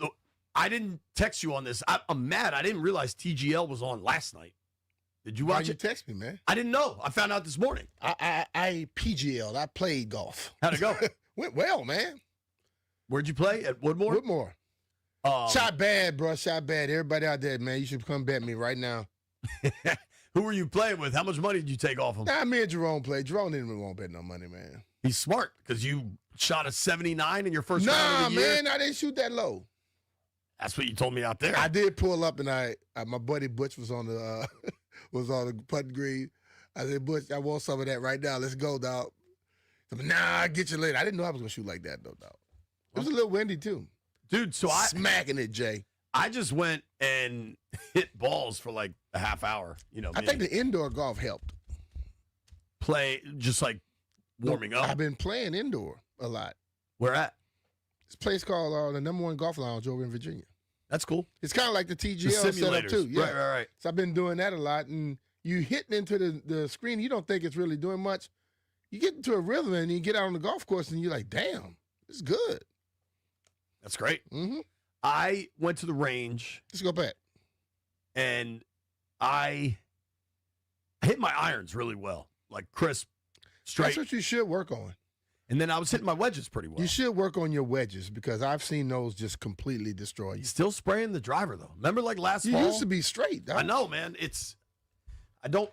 Speaker 15: I didn't text you on this. I'm mad. I didn't realize TGL was on last night. Did you watch
Speaker 16: You
Speaker 15: it?
Speaker 16: text me, man.
Speaker 15: I didn't know. I found out this morning.
Speaker 16: I PGL'd. I played golf.
Speaker 15: How'd it go?
Speaker 16: Went well, man.
Speaker 15: Where'd you play? At Woodmore?
Speaker 16: Woodmore. Shot bad, bro. Shot bad. Everybody out there, man, you should come bet me right now.
Speaker 15: Who were you playing with? How much money did you take off him?
Speaker 16: Nah, me and Jerome played. Jerome didn't want to bet no money, man.
Speaker 15: He's smart because you shot a 79 in your first round
Speaker 16: Nah,
Speaker 15: of the year.
Speaker 16: man, I didn't shoot that low.
Speaker 15: That's what you told me out there.
Speaker 16: I did pull up, and my buddy Butch was on the putting green. I said, Butch, I want some of that right now. Let's go, dog. Nah, I'll get you later. I didn't know I was gonna shoot like that though, dog. It was a little windy too,
Speaker 15: dude. So
Speaker 16: smacking it, Jay.
Speaker 15: I just went and hit balls for like a half hour. You know,
Speaker 16: I think the indoor golf helped.
Speaker 15: Play just like warming up.
Speaker 16: I've been playing indoor a lot.
Speaker 15: Where at?
Speaker 16: This place called the number one golf lounge over in Virginia.
Speaker 15: That's cool.
Speaker 16: It's kind of like the TGL setup too. Yeah.
Speaker 15: Right.
Speaker 16: So I've been doing that a lot, and you hitting into the screen, you don't think it's really doing much. You get into a rhythm, and you get out on the golf course, and you're like, damn, it's good.
Speaker 15: That's great.
Speaker 16: Mm-hmm.
Speaker 15: I went to the range.
Speaker 16: Let's go back.
Speaker 15: And I hit my irons really well, like crisp, straight.
Speaker 16: That's what you should work on.
Speaker 15: And then I was hitting my wedges pretty well.
Speaker 16: You should work on your wedges because I've seen those just completely destroy you.
Speaker 15: Still spraying the driver though. Remember like last fall?
Speaker 16: You used to be straight, dog.
Speaker 15: I know, man.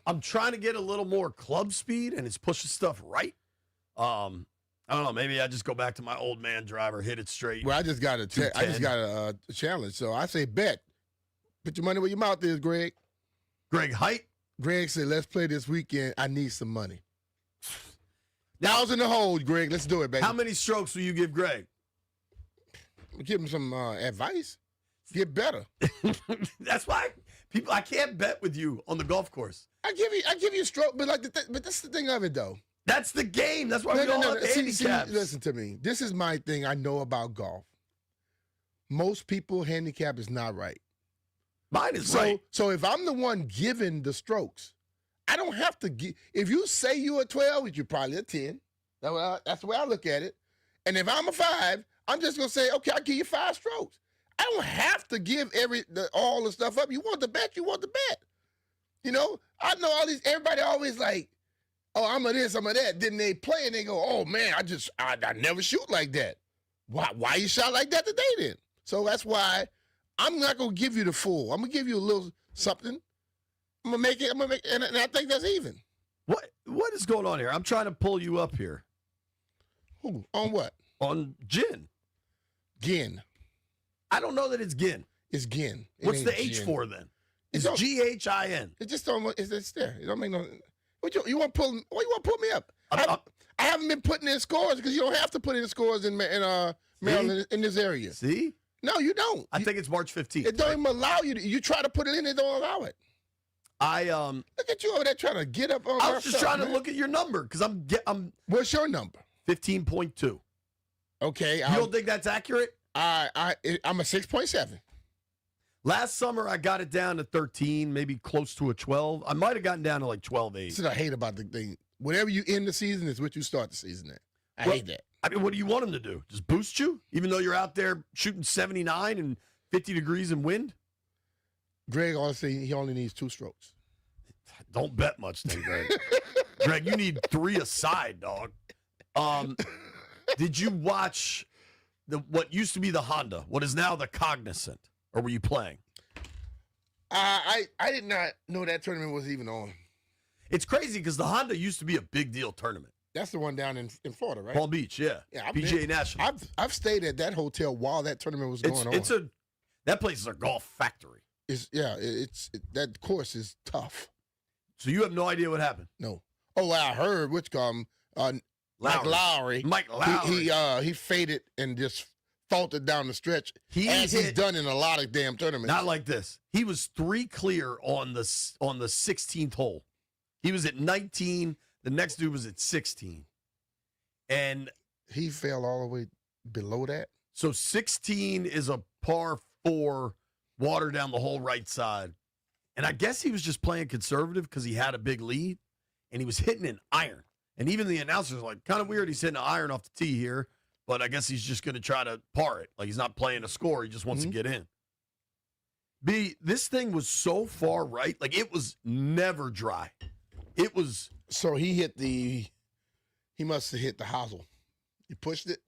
Speaker 15: I'm trying to get a little more club speed and it's pushing stuff right. I don't know. Maybe I just go back to my old man driver, hit it straight.
Speaker 16: Well, I just got a challenge. So I say bet. Put your money where your mouth is, Greg.
Speaker 15: Greg Height?
Speaker 16: Greg said, let's play this weekend. I need some money. Now's in the hole, Greg. Let's do it, baby.
Speaker 15: How many strokes will you give Greg?
Speaker 16: Give him some advice. Get better.
Speaker 15: That's why I can't bet with you on the golf course.
Speaker 16: I give you a stroke, but but that's the thing of it though.
Speaker 15: That's the game. That's why we all have handicaps.
Speaker 16: Listen to me. This is my thing I know about golf. Most people handicap is not right.
Speaker 15: Mine is right.
Speaker 16: So if I'm the one giving the strokes, I don't have to give. If you say you're a 12, you're probably a 10. That's the way I look at it. And if I'm a 5, I'm just going to say, okay, I'll give you 5 strokes. I don't have to give all the stuff up. You want the bet, you want the bet. You know, I know everybody always like, oh, I'm a this, I'm a that. Then they play and they go, oh, man, I never shoot like that. Why you shot like that today then? So that's why I'm not going to give you the full. I'm going to give you a little something. I'm going to make it, and I think that's even.
Speaker 15: What is going on here? I'm trying to pull you up here.
Speaker 16: Who? On what?
Speaker 15: On gin.
Speaker 16: Gin.
Speaker 15: I don't know that it's gin.
Speaker 16: It's gin.
Speaker 15: What's the H for then? It's GHIN.
Speaker 16: It just don't. It's there. It don't make no. What you want to pull? What you want to pull me up? I haven't been putting in scores because you don't have to put in scores in Maryland in this area.
Speaker 15: See?
Speaker 16: No, you don't.
Speaker 15: I think it's March 15th.
Speaker 16: It don't even allow you. You try to put it in, it don't allow it. Look at you over there trying to get up on.
Speaker 15: I was just trying to look at your number because I'm.
Speaker 16: What's your number?
Speaker 15: 15.2.
Speaker 16: Okay.
Speaker 15: You don't think that's accurate?
Speaker 16: I'm a 6.7.
Speaker 15: Last summer, I got it down to 13, maybe close to a 12. I might have gotten down to like 12.8.
Speaker 16: That's what I hate about the thing. Whatever you end the season is what you start the season at. I hate that.
Speaker 15: I mean, what do you want him to do? Just boost you? Even though you're out there shooting 79 and 50 degrees in wind?
Speaker 16: Greg honestly, he only needs 2 strokes.
Speaker 15: Don't bet much then, Greg. Greg, you need 3 aside, dog. Did you watch what used to be the Honda, what is now the Cognizant? Or were you playing?
Speaker 16: I did not know that tournament was even on.
Speaker 15: It's crazy because the Honda used to be a big deal tournament.
Speaker 16: That's the one down in Florida, right?
Speaker 15: Palm Beach, yeah. PGA National.
Speaker 16: I've stayed at that hotel while that tournament was going on.
Speaker 15: That place is a golf factory.
Speaker 16: That course is tough.
Speaker 15: So you have no idea what happened?
Speaker 16: No. Oh, I heard Mike Lowry.
Speaker 15: Mike Lowry.
Speaker 16: He faded and just faltered down the stretch. He's done in a lot of damn tournaments.
Speaker 15: Not like this. He was 3 clear on the 16th hole. He was at 19. The next dude was at 16. And
Speaker 16: he fell all the way below that.
Speaker 15: So 16 is a par 4, water down the whole right side. And I guess he was just playing conservative because he had a big lead. And he was hitting an iron. And even the announcers were like, kind of weird he's hitting an iron off the tee here. But I guess he's just going to try to par it. Like he's not playing a score. He just wants to get in. This thing was so far right. Like, it was never dry. It was.
Speaker 16: So he must have hit the hosel. He pushed it?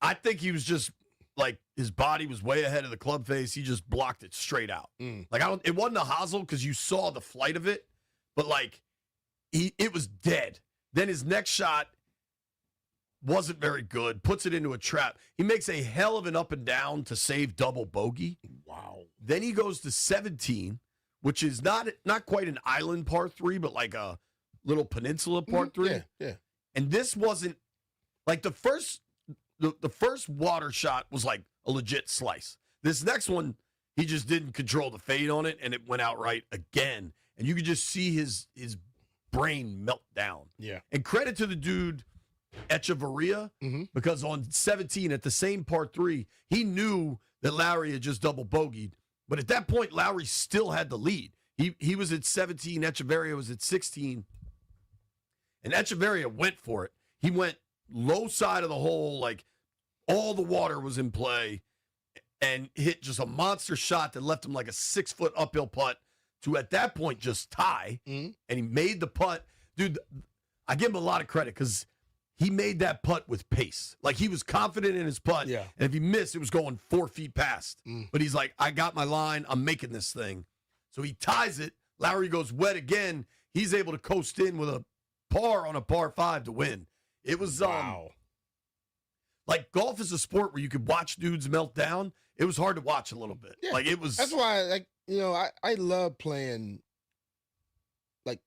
Speaker 15: I think he was just, like, his body was way ahead of the club face. He just blocked it straight out. Like, it wasn't a hosel because you saw the flight of it, but, like, it was dead. Then his next shot wasn't very good, puts it into a trap. He makes a hell of an up and down to save double bogey.
Speaker 16: Wow.
Speaker 15: Then he goes to 17, which is not quite an island par 3, but like a little peninsula par 3.
Speaker 16: Yeah.
Speaker 15: And this wasn't like the first water shot was like a legit slice. This next one, he just didn't control the fade on it, and it went out right again. And you could just see his brain melt down.
Speaker 16: Yeah.
Speaker 15: And credit to the dude, Echeverria, because on 17 at the same par 3, he knew that Lowry had just double bogeyed. But at that point, Lowry still had the lead. He was at 17, Echeverria was at 16. And Echeverria went for it. He went low side of the hole, like all the water was in play, and hit just a monster shot that left him like a 6-foot uphill putt to, at that point, just tie. And he made the putt. Dude, I give him a lot of credit because he made that putt with pace. Like, he was confident in his putt.
Speaker 16: Yeah.
Speaker 15: And if he missed, it was going 4 feet past. But he's like, I got my line. I'm making this thing. So he ties it. Lowry goes wet again. He's able to coast in with a par on a par 5 to win. It was, like, golf is a sport where you could watch dudes melt down. It was hard to watch a little bit.
Speaker 16: Yeah.
Speaker 15: Like, it was.
Speaker 16: That's why, like, I love playing, like,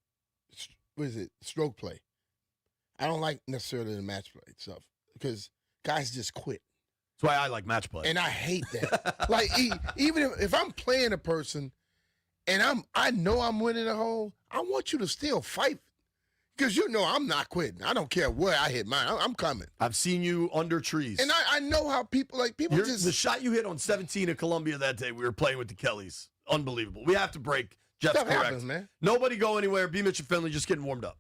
Speaker 16: what is it, stroke play. I don't like necessarily the match play stuff because guys just quit.
Speaker 15: That's why I like match play.
Speaker 16: And I hate that. Like, even if I'm playing a person and I know I'm winning a hole, I want you to still fight because I'm not quitting. I don't care where I hit mine. I'm coming.
Speaker 15: I've seen you under trees.
Speaker 16: And I know how people just.
Speaker 15: The shot you hit on 17 at Columbia that day, we were playing with the Kellys. Unbelievable. We have to break. Jeff's
Speaker 16: Stuff
Speaker 15: correct.
Speaker 16: happens, man.
Speaker 15: Nobody go anywhere. BMitch Finlay just getting warmed up.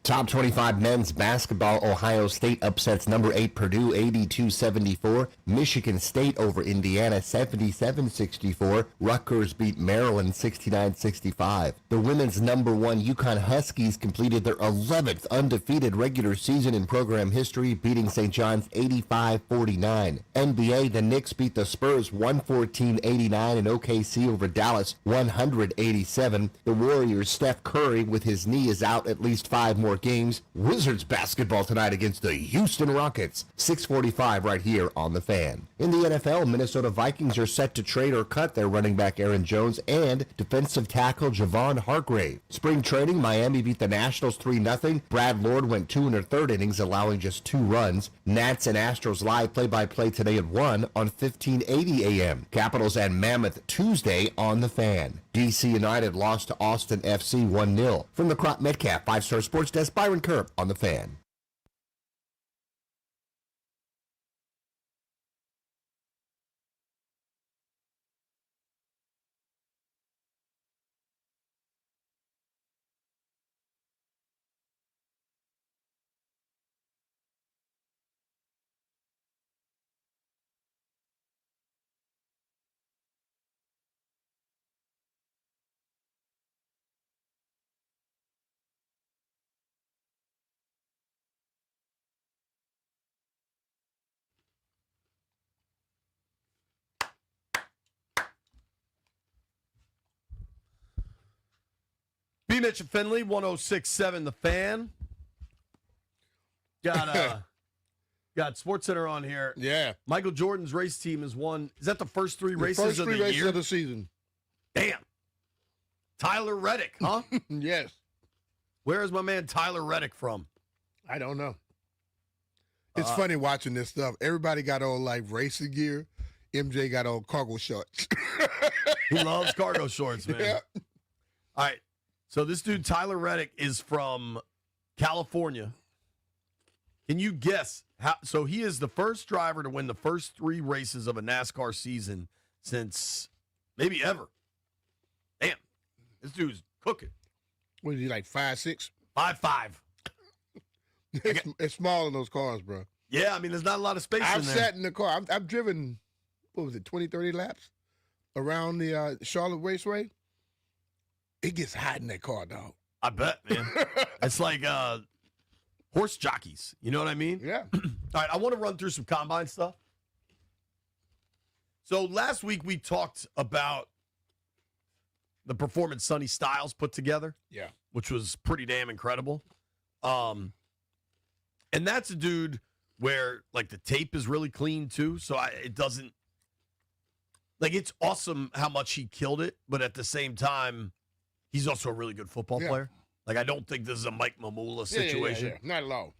Speaker 5: Top 25 men's basketball, Ohio State upsets number 8 Purdue 82-74. Michigan State over Indiana 77-64. Rutgers beat Maryland 69-65. The women's number 1 UConn Huskies completed their 11th undefeated regular season in program history, beating St. John's 85-49. NBA, the Knicks beat the Spurs 114-89 and OKC over Dallas 187. The Warriors' Steph Curry with his knee is out at least 5 more games. Wizards basketball tonight against the Houston Rockets. 6:45 right here on The Fan. In the NFL, Minnesota Vikings are set to trade or cut their running back Aaron Jones and defensive tackle Javon Hargrave. Spring training, Miami beat the Nationals 3-0. Brad Lord went 2 1/3 innings, allowing just 2 runs. Nats and Astros live play-by-play today at 1 on 1580 a.m. Capitals and Mammoth Tuesday on The Fan. DC United lost to Austin FC 1-0. From the Crop Metcalf 5-Star Sports Desk, Byron Kerr on The Fan.
Speaker 15: BMitch Finlay, 106.7 The Fan. Got SportsCenter on here.
Speaker 16: Yeah.
Speaker 15: Michael Jordan's race team has won. Is that the first 3 races
Speaker 16: First
Speaker 15: of
Speaker 16: 3
Speaker 15: the
Speaker 16: races
Speaker 15: year?
Speaker 16: of the season.
Speaker 15: Damn. Tyler Reddick, huh?
Speaker 16: Yes.
Speaker 15: Where is my man Tyler Reddick from?
Speaker 16: I don't know. It's funny watching this stuff. Everybody got on like racing gear. MJ got on cargo shorts.
Speaker 15: He loves cargo shorts, man.
Speaker 16: Yeah.
Speaker 15: All right. So this dude, Tyler Reddick, is from California. Can you guess how? So he is the first driver to win the first 3 races of a NASCAR season since maybe ever. Damn. This dude's cooking.
Speaker 16: What is he, like 5'6"?
Speaker 15: 5'5".
Speaker 16: It's small in those cars, bro.
Speaker 15: Yeah, I mean, there's not a lot of space in
Speaker 16: I've
Speaker 15: there.
Speaker 16: sat in the car. I've driven, what was it, 20, 30 laps around the Charlotte Raceway. It gets hot in that car, dog.
Speaker 15: I bet, man. It's like horse jockeys. You know what I mean?
Speaker 16: Yeah.
Speaker 15: All right, I want to run through some combine stuff. So last week we talked about the performance Sonny Styles put together.
Speaker 16: Yeah.
Speaker 15: Which was pretty damn incredible. And that's a dude where, like, the tape is really clean, too. So it doesn't, like, it's awesome how much he killed it. But at the same time, he's also a really good football player. Like, I don't think this is a Mike Mamula situation.
Speaker 16: Yeah. Not at all.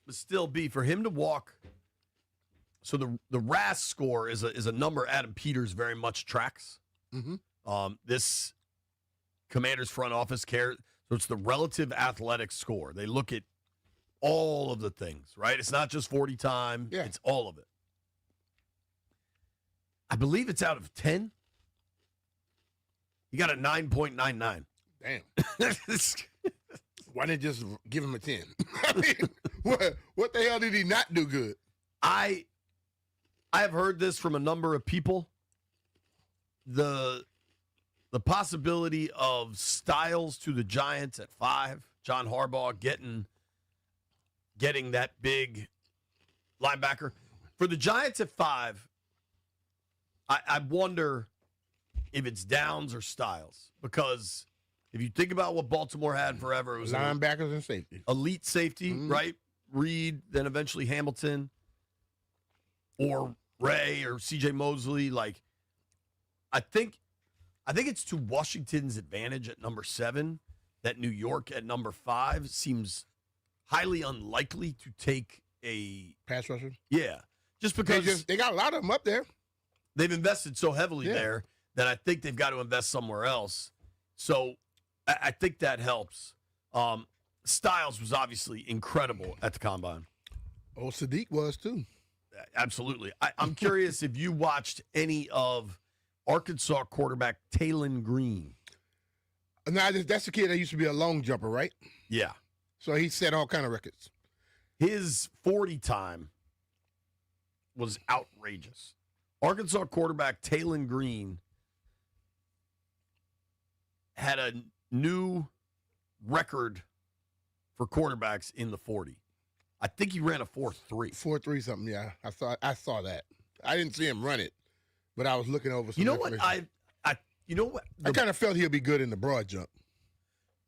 Speaker 15: But still, for him to walk. So the RAS score is a number Adam Peters very much tracks.
Speaker 16: Mm-hmm.
Speaker 15: This Commander's front office cares. So it's the relative athletic score. They look at all of the things, right? It's not just 40 time.
Speaker 16: Yeah.
Speaker 15: It's all of it. I believe it's out of 10. He got a 9.99.
Speaker 16: Damn. Why didn't just give him a 10? I mean, what the hell did he not do good?
Speaker 15: I have heard this from a number of people. The possibility of Styles to the Giants at 5, John Harbaugh getting that big linebacker. For the Giants at 5, I wonder if it's Downs or Styles. Because if you think about what Baltimore had forever, it was
Speaker 16: linebackers and safety.
Speaker 15: Elite safety, right? Reed, then eventually Hamilton or Ray or C.J. Mosley. Like, I think it's to Washington's advantage at number 7 that New York at number 5 seems highly unlikely to take a
Speaker 16: pass rusher.
Speaker 15: Yeah, just because
Speaker 16: they got a lot of them up there.
Speaker 15: They've invested so heavily there that I think they've got to invest somewhere else. So I think that helps. Styles was obviously incredible at the combine.
Speaker 16: Oh, Sadiq was too.
Speaker 15: Absolutely. I'm curious if you watched any of Arkansas quarterback Talon Green.
Speaker 16: No, that's the kid that used to be a long jumper, right?
Speaker 15: Yeah.
Speaker 16: So he set all kind of records.
Speaker 15: His 40 time was outrageous. Arkansas quarterback Taylon Green had a new record for quarterbacks in the 40. I think he ran a 4.3.
Speaker 16: 4.3 something, yeah. I saw that. I didn't see him run it, but I was looking over some
Speaker 15: You know what?
Speaker 16: information.
Speaker 15: I
Speaker 16: kind of felt he'll be good in the broad jump.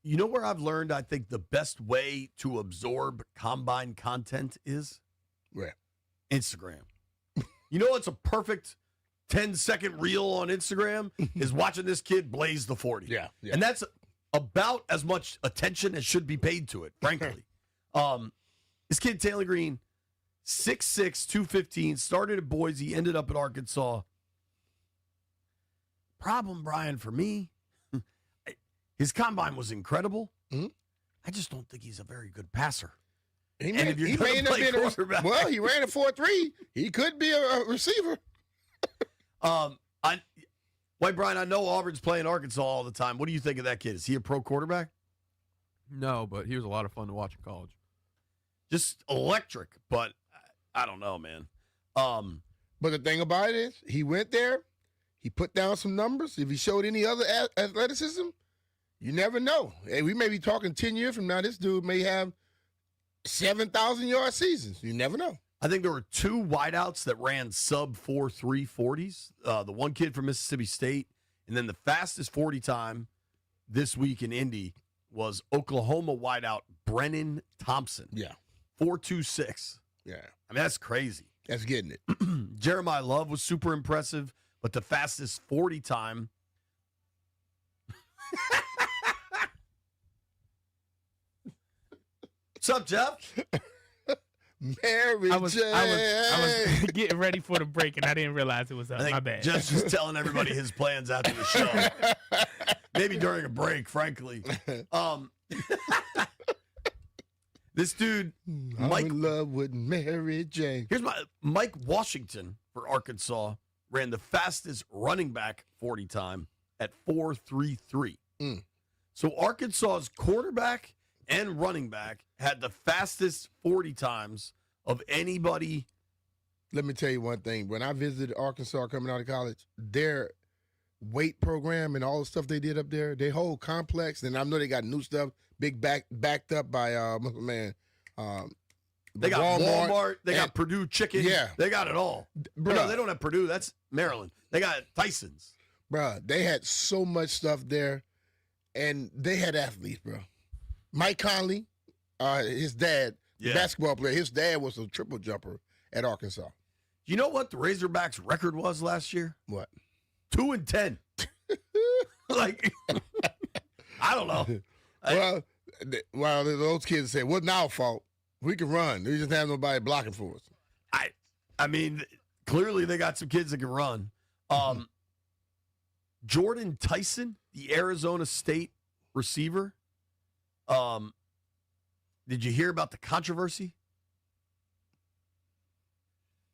Speaker 15: You know where I've learned I think the best way to absorb combine content is?
Speaker 16: Where?
Speaker 15: Instagram. You know what's a perfect 10-second reel on Instagram is watching this kid blaze the 40.
Speaker 16: Yeah.
Speaker 15: And that's about as much attention as should be paid to it, frankly. This kid, Taylor Green, 6'6", 215, started at Boise, ended up at Arkansas. Problem, Brian, for me, his combine was incredible.
Speaker 16: Mm-hmm.
Speaker 15: I just don't think he's a very good passer.
Speaker 16: He
Speaker 15: And if you're gonna play quarterback-
Speaker 16: well, he ran a 4.3. He could be a receiver.
Speaker 15: White Brian, I know Auburn's playing Arkansas all the time. What do you think of that kid? Is he a pro quarterback?
Speaker 17: No, but he was a lot of fun to watch in college.
Speaker 15: Just electric, but I don't know, man.
Speaker 16: But the thing about it is, he went there, he put down some numbers. If he showed any other athleticism, you never know. Hey, we may be talking 10 years from now, this dude may have 7,000-yard seasons. You never know.
Speaker 15: I think there were two wideouts that ran sub 4.3 40s. The one kid from Mississippi State, and then the fastest 40 time this week in Indy was Oklahoma wideout Brennan Thompson.
Speaker 16: Yeah.
Speaker 15: 4.26.
Speaker 16: Yeah.
Speaker 15: I mean, that's crazy.
Speaker 16: That's getting it.
Speaker 15: Jeremiah Love was super impressive, but the fastest 40 time. What's up, Jeff?
Speaker 16: Mary
Speaker 18: I was getting ready for the break, and I didn't realize it was up. My bad.
Speaker 15: Jeff's just telling everybody his plans after the show. Maybe during a break, frankly. This dude, Mike,
Speaker 16: I'm in love with Mary Jane.
Speaker 15: Here's Mike Washington for Arkansas ran the fastest running back 40 time at 4.33. So Arkansas's quarterback and running back had the fastest 40 times of anybody.
Speaker 16: Let me tell you one thing. When I visited Arkansas coming out of college, their weight program and all the stuff they did up there, they whole complex, and I know they got new stuff, backed up by
Speaker 15: they got Walmart, they got Purdue chicken.
Speaker 16: Yeah.
Speaker 15: They got it all.
Speaker 16: Bruh.
Speaker 15: No, they don't have Purdue. That's Maryland. They got Tyson's.
Speaker 16: Bruh, they had so much stuff there, and they had athletes, bro. Mike Conley, his dad, the basketball player, his dad was a triple jumper at Arkansas.
Speaker 15: You know what the Razorbacks' record was last year?
Speaker 16: What?
Speaker 15: 2-10. Like, I don't know.
Speaker 16: Well, those kids say, "Wasn't our fault. We can run. We just have nobody blocking for us."
Speaker 15: I mean, clearly they got some kids that can run. Jordan Tyson, the Arizona State receiver. Did you hear about the controversy?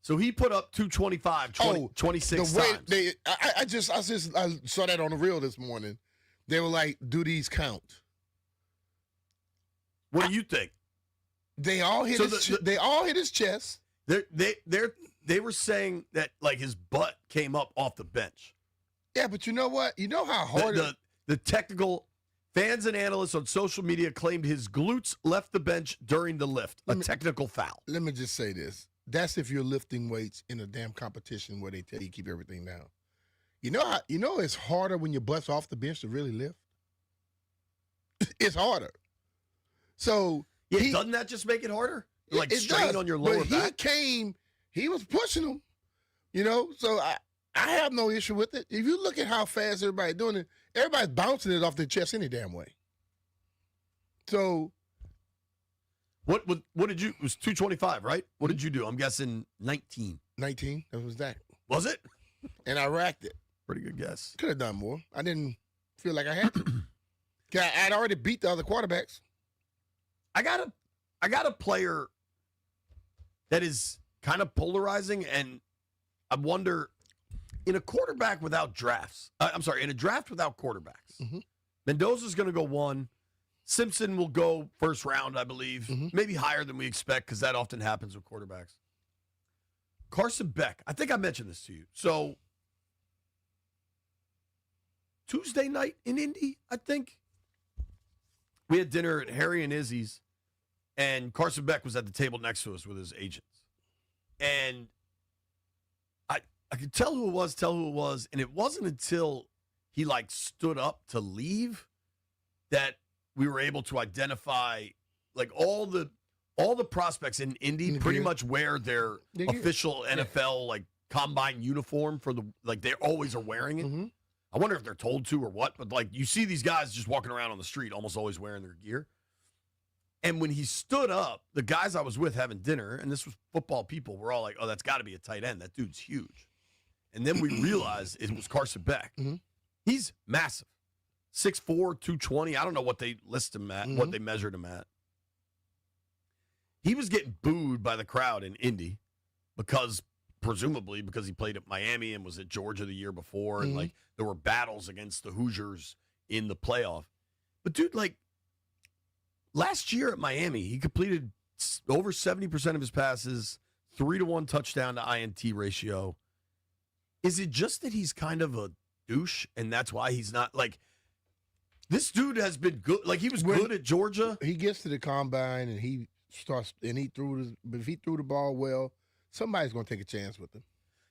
Speaker 15: So he put up 225, 26
Speaker 16: the way
Speaker 15: times.
Speaker 16: I saw that on the reel this morning. They were like, "Do these count?"
Speaker 15: What do you think?
Speaker 16: They all hit they all hit his chest.
Speaker 15: They were saying that like his butt came up off the bench.
Speaker 16: Yeah, but you know what? You know how hard
Speaker 15: the technical fans and analysts on social media claimed his glutes left the bench during the lift. A technical foul.
Speaker 16: Let me just say this. That's if you're lifting weights in a damn competition where they tell you keep everything down. You know it's harder when you bust off the bench to really lift. It's harder. So
Speaker 15: doesn't that just make it harder? Like strain on your lower back.
Speaker 16: He was pushing them. So I have no issue with it. If you look at how fast everybody's doing it, everybody's bouncing it off their chest any damn way. So
Speaker 15: what did you? It was 225, right? What did you do? I'm guessing 19.
Speaker 16: 19. That was that.
Speaker 15: Was it?
Speaker 16: And I racked it.
Speaker 15: Pretty good guess.
Speaker 16: Could have done more. I didn't feel like I had to. I'd already beat the other quarterbacks.
Speaker 15: I got a player that is kind of polarizing, and I wonder, in a quarterback without drafts, in a draft without quarterbacks, Mendoza's going to go 1, Simpson will go first round, I believe. Maybe higher than we expect because that often happens with quarterbacks. Carson Beck, I think I mentioned this to you. So Tuesday night in Indy, I think, we had dinner at Harry and Izzy's, and Carson Beck was at the table next to us with his agents. And I could tell who it was, and it wasn't until he, stood up to leave that we were able to identify, all the prospects in Indy pretty much wear their official NFL, combine uniform for they always are wearing it. I wonder if they're told to or what, but, you see these guys just walking around on the street almost always wearing their gear. And when he stood up, the guys I was with having dinner, and this was football people, were all like, oh, that's got to be a tight end. That dude's huge. And then we realized it was Carson Beck. He's massive. 6'4", 220. I don't know what they list him at, what they measured him at. He was getting booed by the crowd in Indy presumably because he played at Miami and was at Georgia the year before. And, there were battles against the Hoosiers in the playoff. But, dude, last year at Miami, he completed over 70% of his passes, 3-to-1 touchdown to INT ratio. Is it just that he's kind of a douche and that's why he's not this dude has been good. He was good at Georgia.
Speaker 16: He gets to the combine and he starts and if he threw the ball well, somebody's going to take a chance with him.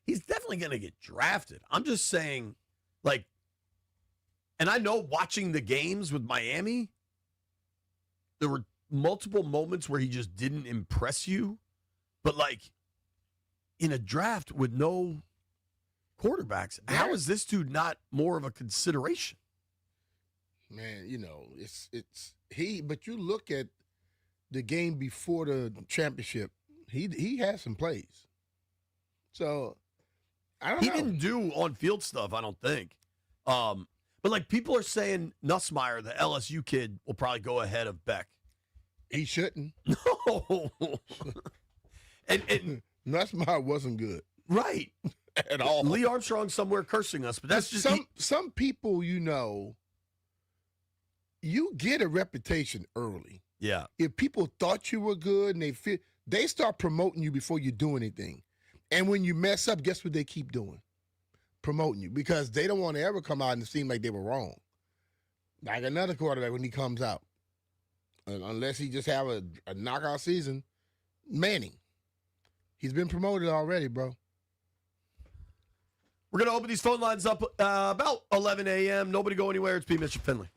Speaker 15: He's definitely going to get drafted. I'm just saying, and I know watching the games with Miami, there were multiple moments where he just didn't impress you. But, in a draft with no quarterbacks, how is this dude not more of a consideration?
Speaker 16: Man, but you look at the game before the championship, he had some plays. So I don't know. He
Speaker 15: didn't do on-field stuff, I don't think. But people are saying Nussmeier, the LSU kid, will probably go ahead of Beck.
Speaker 16: He shouldn't.
Speaker 15: No. and
Speaker 16: Nussmeier wasn't good.
Speaker 15: Right.
Speaker 16: At all.
Speaker 15: Lee Armstrong somewhere cursing us, but that's just
Speaker 16: some people, you get a reputation early.
Speaker 15: Yeah.
Speaker 16: If people thought you were good and they start promoting you before you do anything. And when you mess up, guess what they keep doing? Promoting you because they don't want to ever come out and seem like they were wrong. Like another quarterback when he comes out. Unless he just have a knockout season. Manning. He's been promoted already, bro.
Speaker 15: We're going to open these phone lines up about 11 a.m. Nobody go anywhere. It's BMitch Finlay.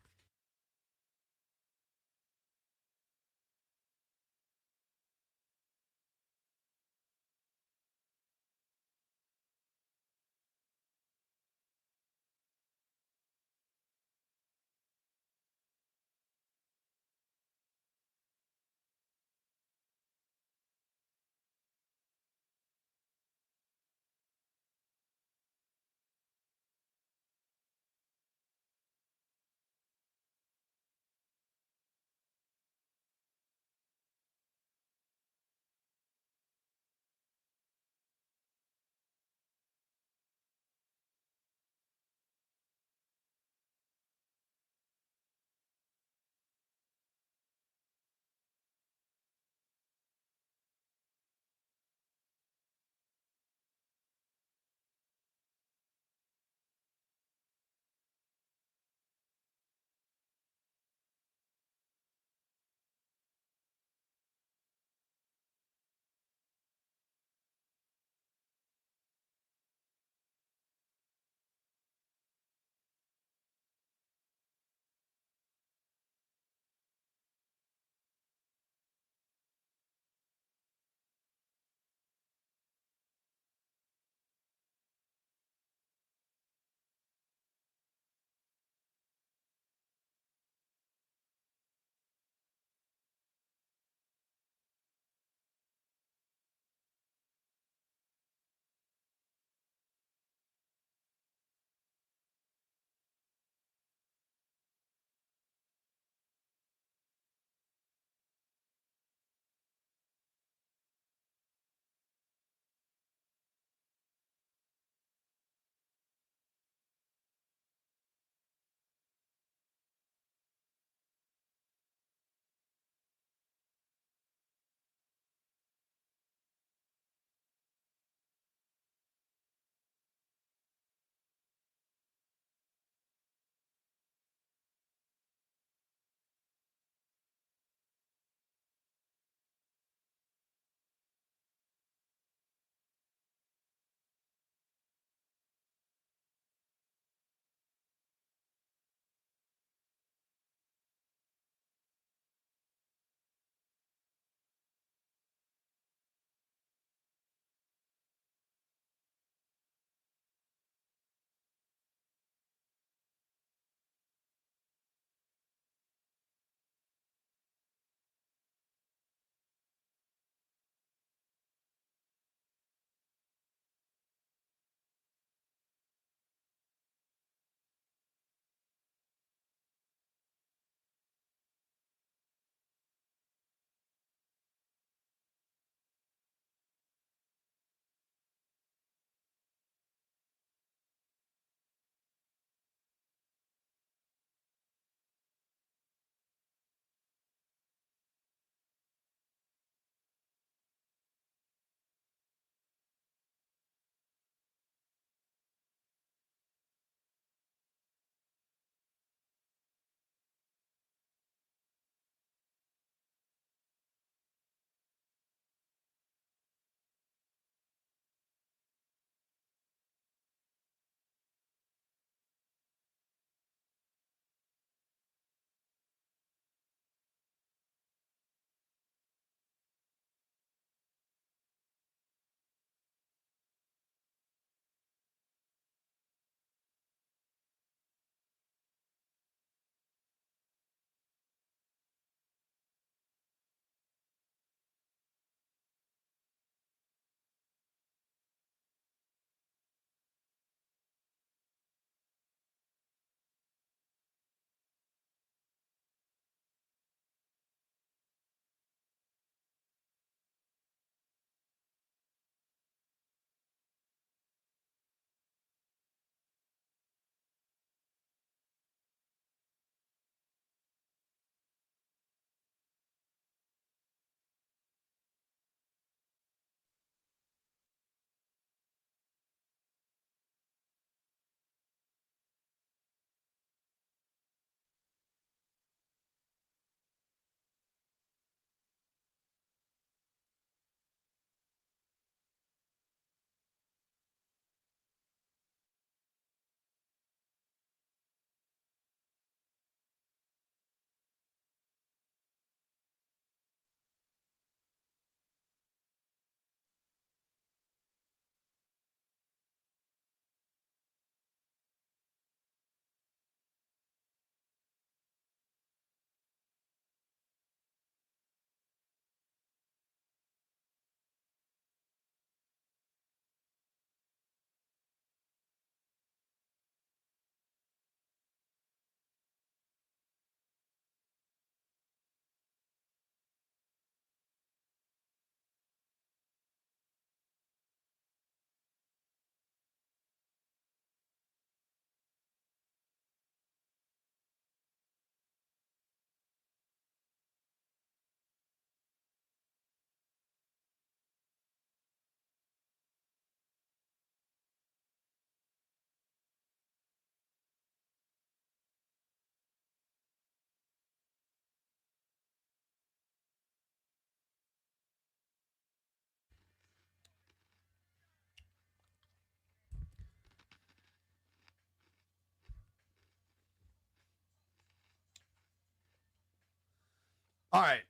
Speaker 15: All right.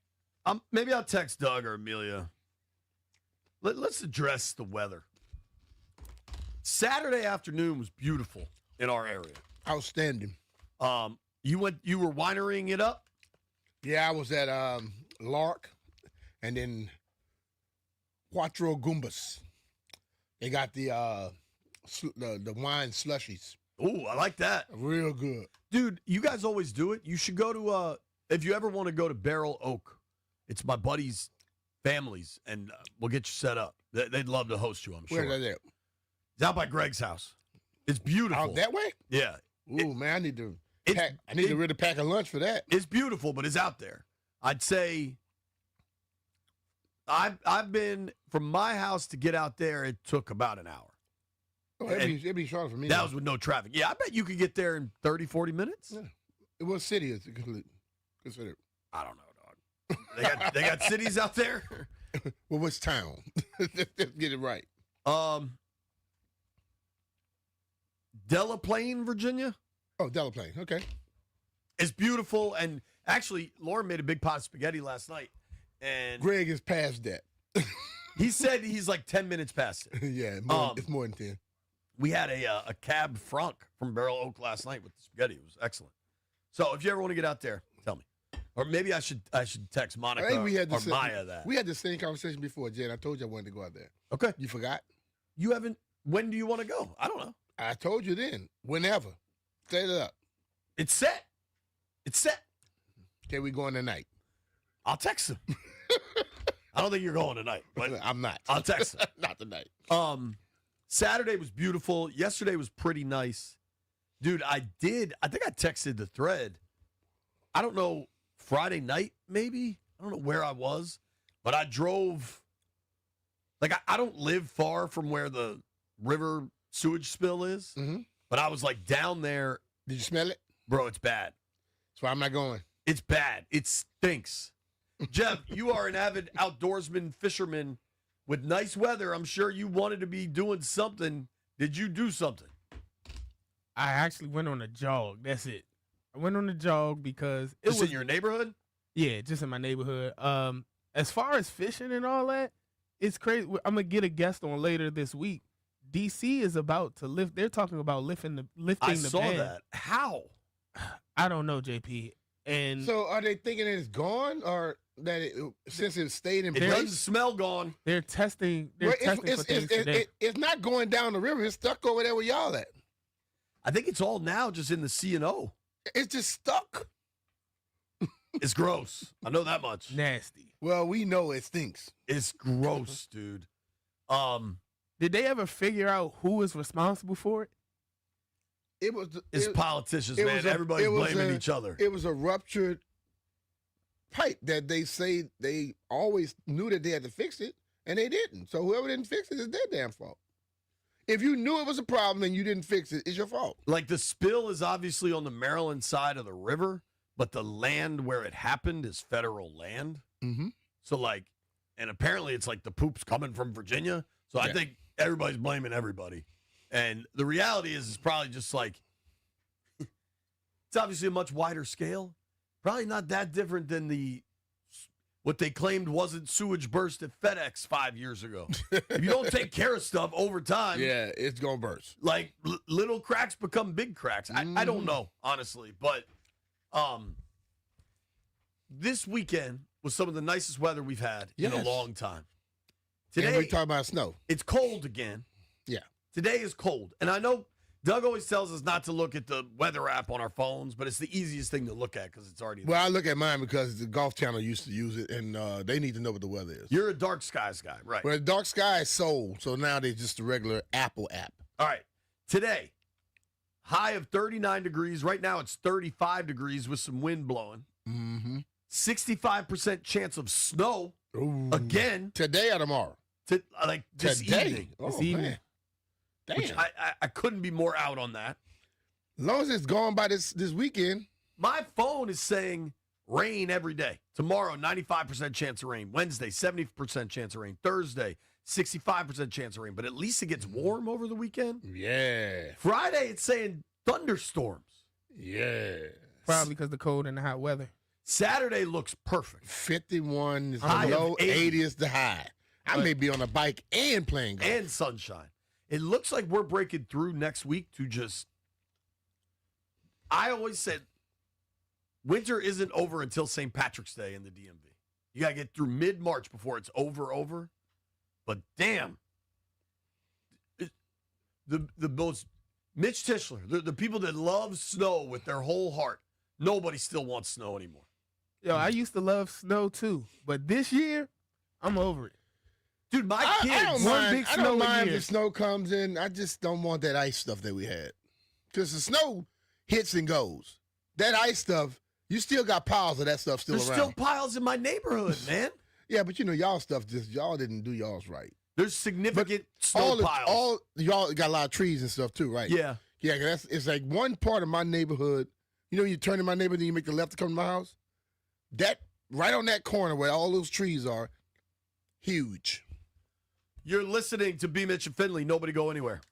Speaker 15: Maybe I'll text Doug or Amelia. Let's address the weather. Saturday afternoon was beautiful in our area.
Speaker 16: Outstanding.
Speaker 15: You were winerying it up?
Speaker 16: Yeah, I was at Lark and then Cuatro Goombas. They got the wine slushies.
Speaker 15: Ooh, I like that.
Speaker 16: Real good.
Speaker 15: Dude, you guys always do it. You should go to, if you ever want to go to Barrel Oak, it's my buddy's family's, and we'll get you set up. They'd love to host you, I'm sure.
Speaker 16: Where's that at?
Speaker 15: It's out by Greg's house. It's beautiful.
Speaker 16: Out that way?
Speaker 15: Yeah.
Speaker 16: Ooh, man, I need to really pack a lunch for that.
Speaker 15: It's beautiful, but it's out there. I'd say I've been from my house to get out there. It took about an hour.
Speaker 16: Oh, it'd be shorter for me.
Speaker 15: That was with no traffic. Yeah, I bet you could get there in 30, 40 minutes.
Speaker 16: Yeah. What city is it considered?
Speaker 15: I don't know, dog. They got cities out there.
Speaker 16: Well, what's town? Let's get it right.
Speaker 15: Delaplane, Virginia.
Speaker 16: Oh, Delaplane. Okay.
Speaker 15: It's beautiful, and actually, Lauren made a big pot of spaghetti last night, and
Speaker 16: Greg is past that.
Speaker 15: He said he's like 10 minutes past it.
Speaker 16: Yeah, it's more than 10.
Speaker 15: We had a cab franc from Barrel Oak last night with the spaghetti. It was excellent. So if you ever want to get out there, tell me. Or maybe I should text Monica or Maya that.
Speaker 16: We had the same conversation before, Jen. I told you I wanted to go out there.
Speaker 15: Okay.
Speaker 16: You forgot?
Speaker 15: You haven't. When do you want to go? I don't know.
Speaker 16: I told you then. Whenever. Set it up.
Speaker 15: It's set. It's set.
Speaker 16: Okay, we going tonight.
Speaker 15: I'll text him. I don't think you're going tonight, but
Speaker 16: I'm not.
Speaker 15: I'll text him.
Speaker 16: Not tonight.
Speaker 15: Saturday was beautiful. Yesterday was pretty nice. Dude, I think I texted the thread. I don't know, Friday night maybe? I don't know where I was, but I drove. Like, I don't live far from where the river sewage spill is, but I was like down there.
Speaker 16: Did you smell it?
Speaker 15: Bro, it's bad.
Speaker 16: That's why I'm not going.
Speaker 15: It's bad. It stinks. Jeff, you are an avid outdoorsman, fisherman. With nice weather, I'm sure you wanted to be doing something. Did you do something?
Speaker 18: I actually went on a jog. That's it. I went on a jog because
Speaker 15: it was in your neighborhood?
Speaker 18: Yeah, just in my neighborhood. As far as fishing and all that, it's crazy. I'm gonna get a guest on later this week. DC is about to lift. They're talking about lifting the
Speaker 15: I
Speaker 18: ban.
Speaker 15: saw that. How?
Speaker 18: I don't know, JP. And
Speaker 16: so are they thinking it's gone, or that since it stayed in
Speaker 15: place? It
Speaker 16: place?
Speaker 15: doesn't smell gone.
Speaker 18: They're testing. They're testing for things today.
Speaker 16: It's not going down the river. It's stuck over there where y'all at.
Speaker 15: I think it's all now just in the C&O.
Speaker 16: It's just stuck.
Speaker 15: It's gross. I know that much.
Speaker 18: Nasty.
Speaker 16: Well, we know it stinks.
Speaker 15: It's gross, dude.
Speaker 18: Did they ever figure out who was responsible for it?
Speaker 16: It's
Speaker 15: politicians, man. Everybody's blaming each other.
Speaker 16: It was a ruptured pipe that they say they always knew that they had to fix it, and they didn't. So whoever didn't fix it is their damn fault. If you knew it was a problem and you didn't fix it, it's your fault.
Speaker 15: Like, the spill is obviously on the Maryland side of the river, but the land where it happened is federal land.
Speaker 16: Mm-hmm.
Speaker 15: So, like, and apparently it's like the poop's coming from Virginia. So I think everybody's blaming everybody. And the reality is, it's probably just like, it's obviously a much wider scale. Probably not that different than what they claimed wasn't sewage burst at FedEx 5 years ago. If you don't take care of stuff over time.
Speaker 16: Yeah, it's going to burst.
Speaker 15: Like, little cracks become big cracks. I don't know, honestly. But this weekend was some of the nicest weather we've had in a long time.
Speaker 16: Today, we talking about snow.
Speaker 15: It's cold again.
Speaker 16: Yeah.
Speaker 15: Today is cold. And I know Doug always tells us not to look at the weather app on our phones, but it's the easiest thing to look at because it's already there.
Speaker 16: Well, I look at mine because the Golf Channel used to use it, and they need to know what the weather is.
Speaker 15: You're a dark skies guy, right?
Speaker 16: Well, dark sky is sold, so now they're just a regular Apple app.
Speaker 15: All right. Today, high of 39 degrees. Right now it's 35 degrees with some wind blowing.
Speaker 16: Mm-hmm.
Speaker 15: 65% chance of snow again.
Speaker 16: Today or tomorrow?
Speaker 15: This evening.
Speaker 16: This evening. Damn.
Speaker 15: Which I couldn't be more out on that.
Speaker 16: As long as it's gone by this weekend.
Speaker 15: My phone is saying rain every day. Tomorrow, 95% chance of rain. Wednesday, 70% chance of rain. Thursday, 65% chance of rain. But at least it gets warm over the weekend.
Speaker 16: Yeah.
Speaker 15: Friday, it's saying thunderstorms.
Speaker 16: Yeah.
Speaker 18: Probably because the cold and the hot weather.
Speaker 15: Saturday looks perfect.
Speaker 16: 51 is the
Speaker 15: High of
Speaker 16: low, 80 is the high. I
Speaker 15: Right.
Speaker 16: may be on a bike and playing golf.
Speaker 15: And sunshine. It looks like we're breaking through next week to just. I always said winter isn't over until St. Patrick's Day in the DMV. You got to get through mid-March before it's over. But damn. The most Mitch Tischler, the people that love snow with their whole heart, nobody still wants snow anymore.
Speaker 18: Yo, I used to love snow too, but this year, I'm over it.
Speaker 15: Dude, my kids,
Speaker 16: I don't
Speaker 18: one
Speaker 16: mind,
Speaker 18: big
Speaker 16: I
Speaker 18: snow
Speaker 16: don't
Speaker 18: a
Speaker 16: mind
Speaker 18: year.
Speaker 16: if snow comes in. I just don't want that ice stuff that we had. Because the snow hits and goes. That ice stuff, you still got piles of that stuff still
Speaker 15: there's
Speaker 16: around.
Speaker 15: still piles in my neighborhood, man.
Speaker 16: Yeah, but y'all stuff y'all didn't do y'all's right.
Speaker 15: There's significant snow piles.
Speaker 16: All y'all got a lot of trees and stuff too, right?
Speaker 15: Yeah.
Speaker 16: Yeah, it's like one part of my neighborhood. You know, you turn in my neighborhood and you make the left to come to my house? That right on that corner where all those trees are, huge.
Speaker 15: You're listening to BMitch and Finlay. Nobody go anywhere.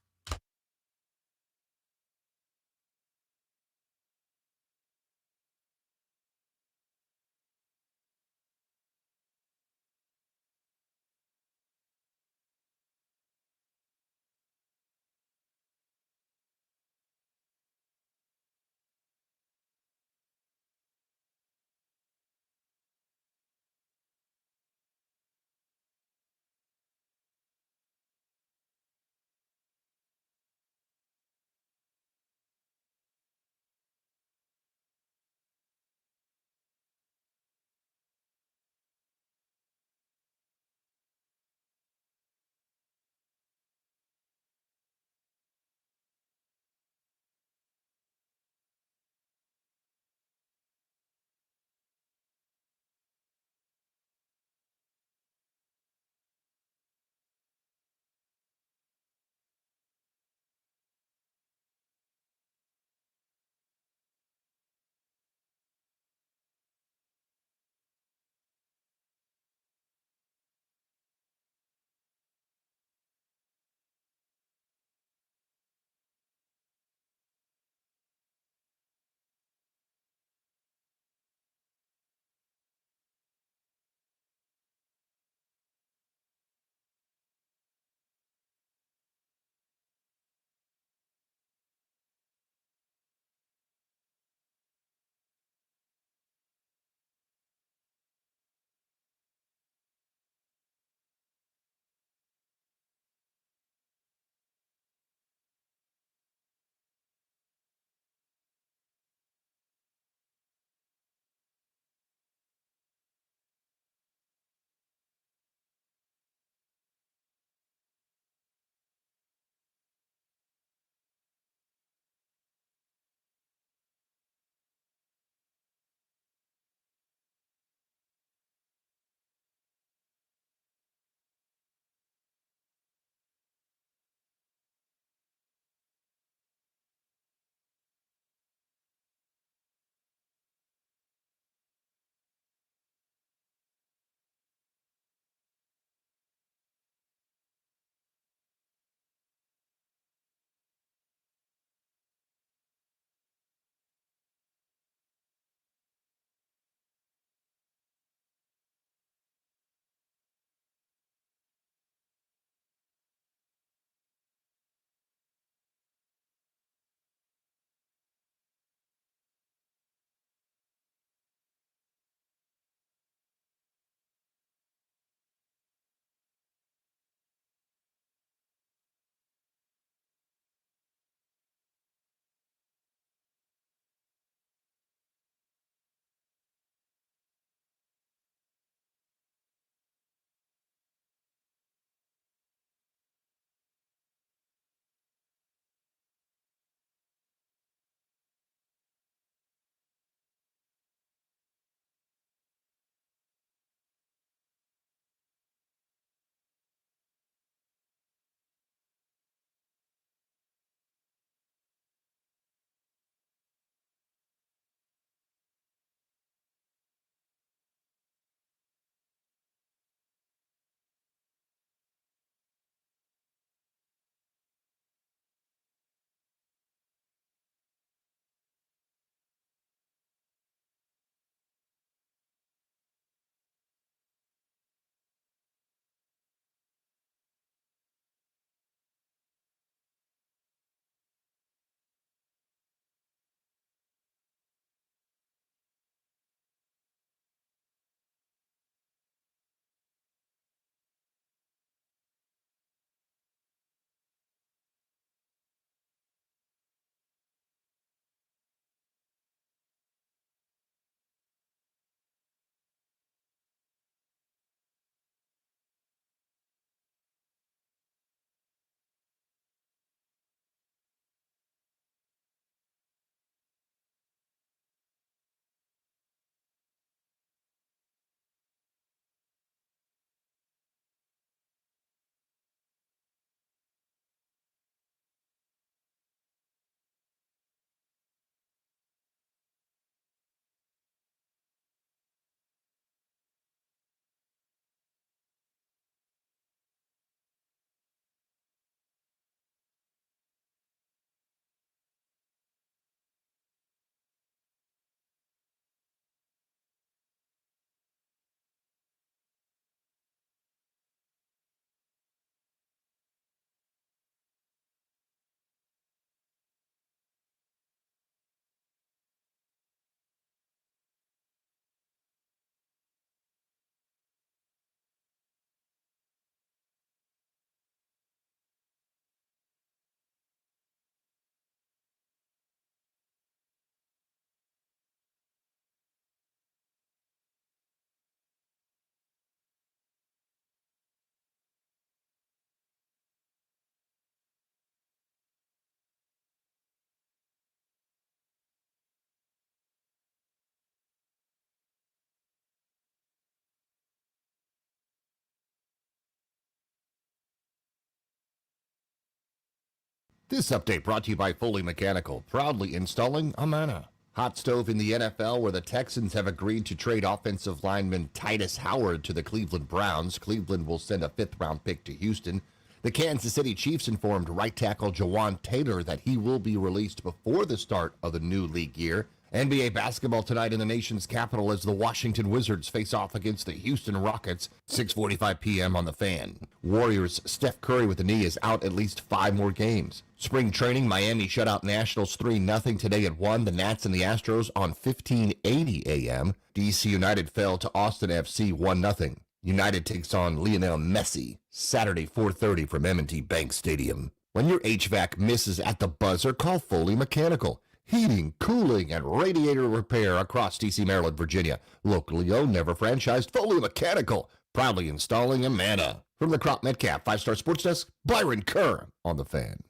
Speaker 5: This update brought to you by Foley Mechanical, proudly installing Amana. Hot stove in the NFL, where the Texans have agreed to trade offensive lineman Titus Howard to the Cleveland Browns. Cleveland will send a 5th-round pick to Houston. The Kansas City Chiefs informed right tackle Jawan Taylor that he will be released before the start of the new league year. NBA basketball tonight in the nation's capital as the Washington Wizards face off against the Houston Rockets, 6:45 p.m. on The Fan. Warriors' Steph Curry with a knee is out at least 5 more games. Spring training, Miami shut out Nationals 3-0 today at 1. The Nats and the Astros on 15:80 a.m. DC United fell to Austin FC 1-0. United takes on Lionel Messi Saturday 4:30 from M&T Bank Stadium. When your HVAC misses at the buzzer, call Foley Mechanical. Heating, cooling, and radiator repair across D.C., Maryland, Virginia. Locally owned, never franchised, Foley Mechanical. Proudly installing Amana. From the Crop Metcalf 5-Star Sports Desk, Byron Kerr on The Fan.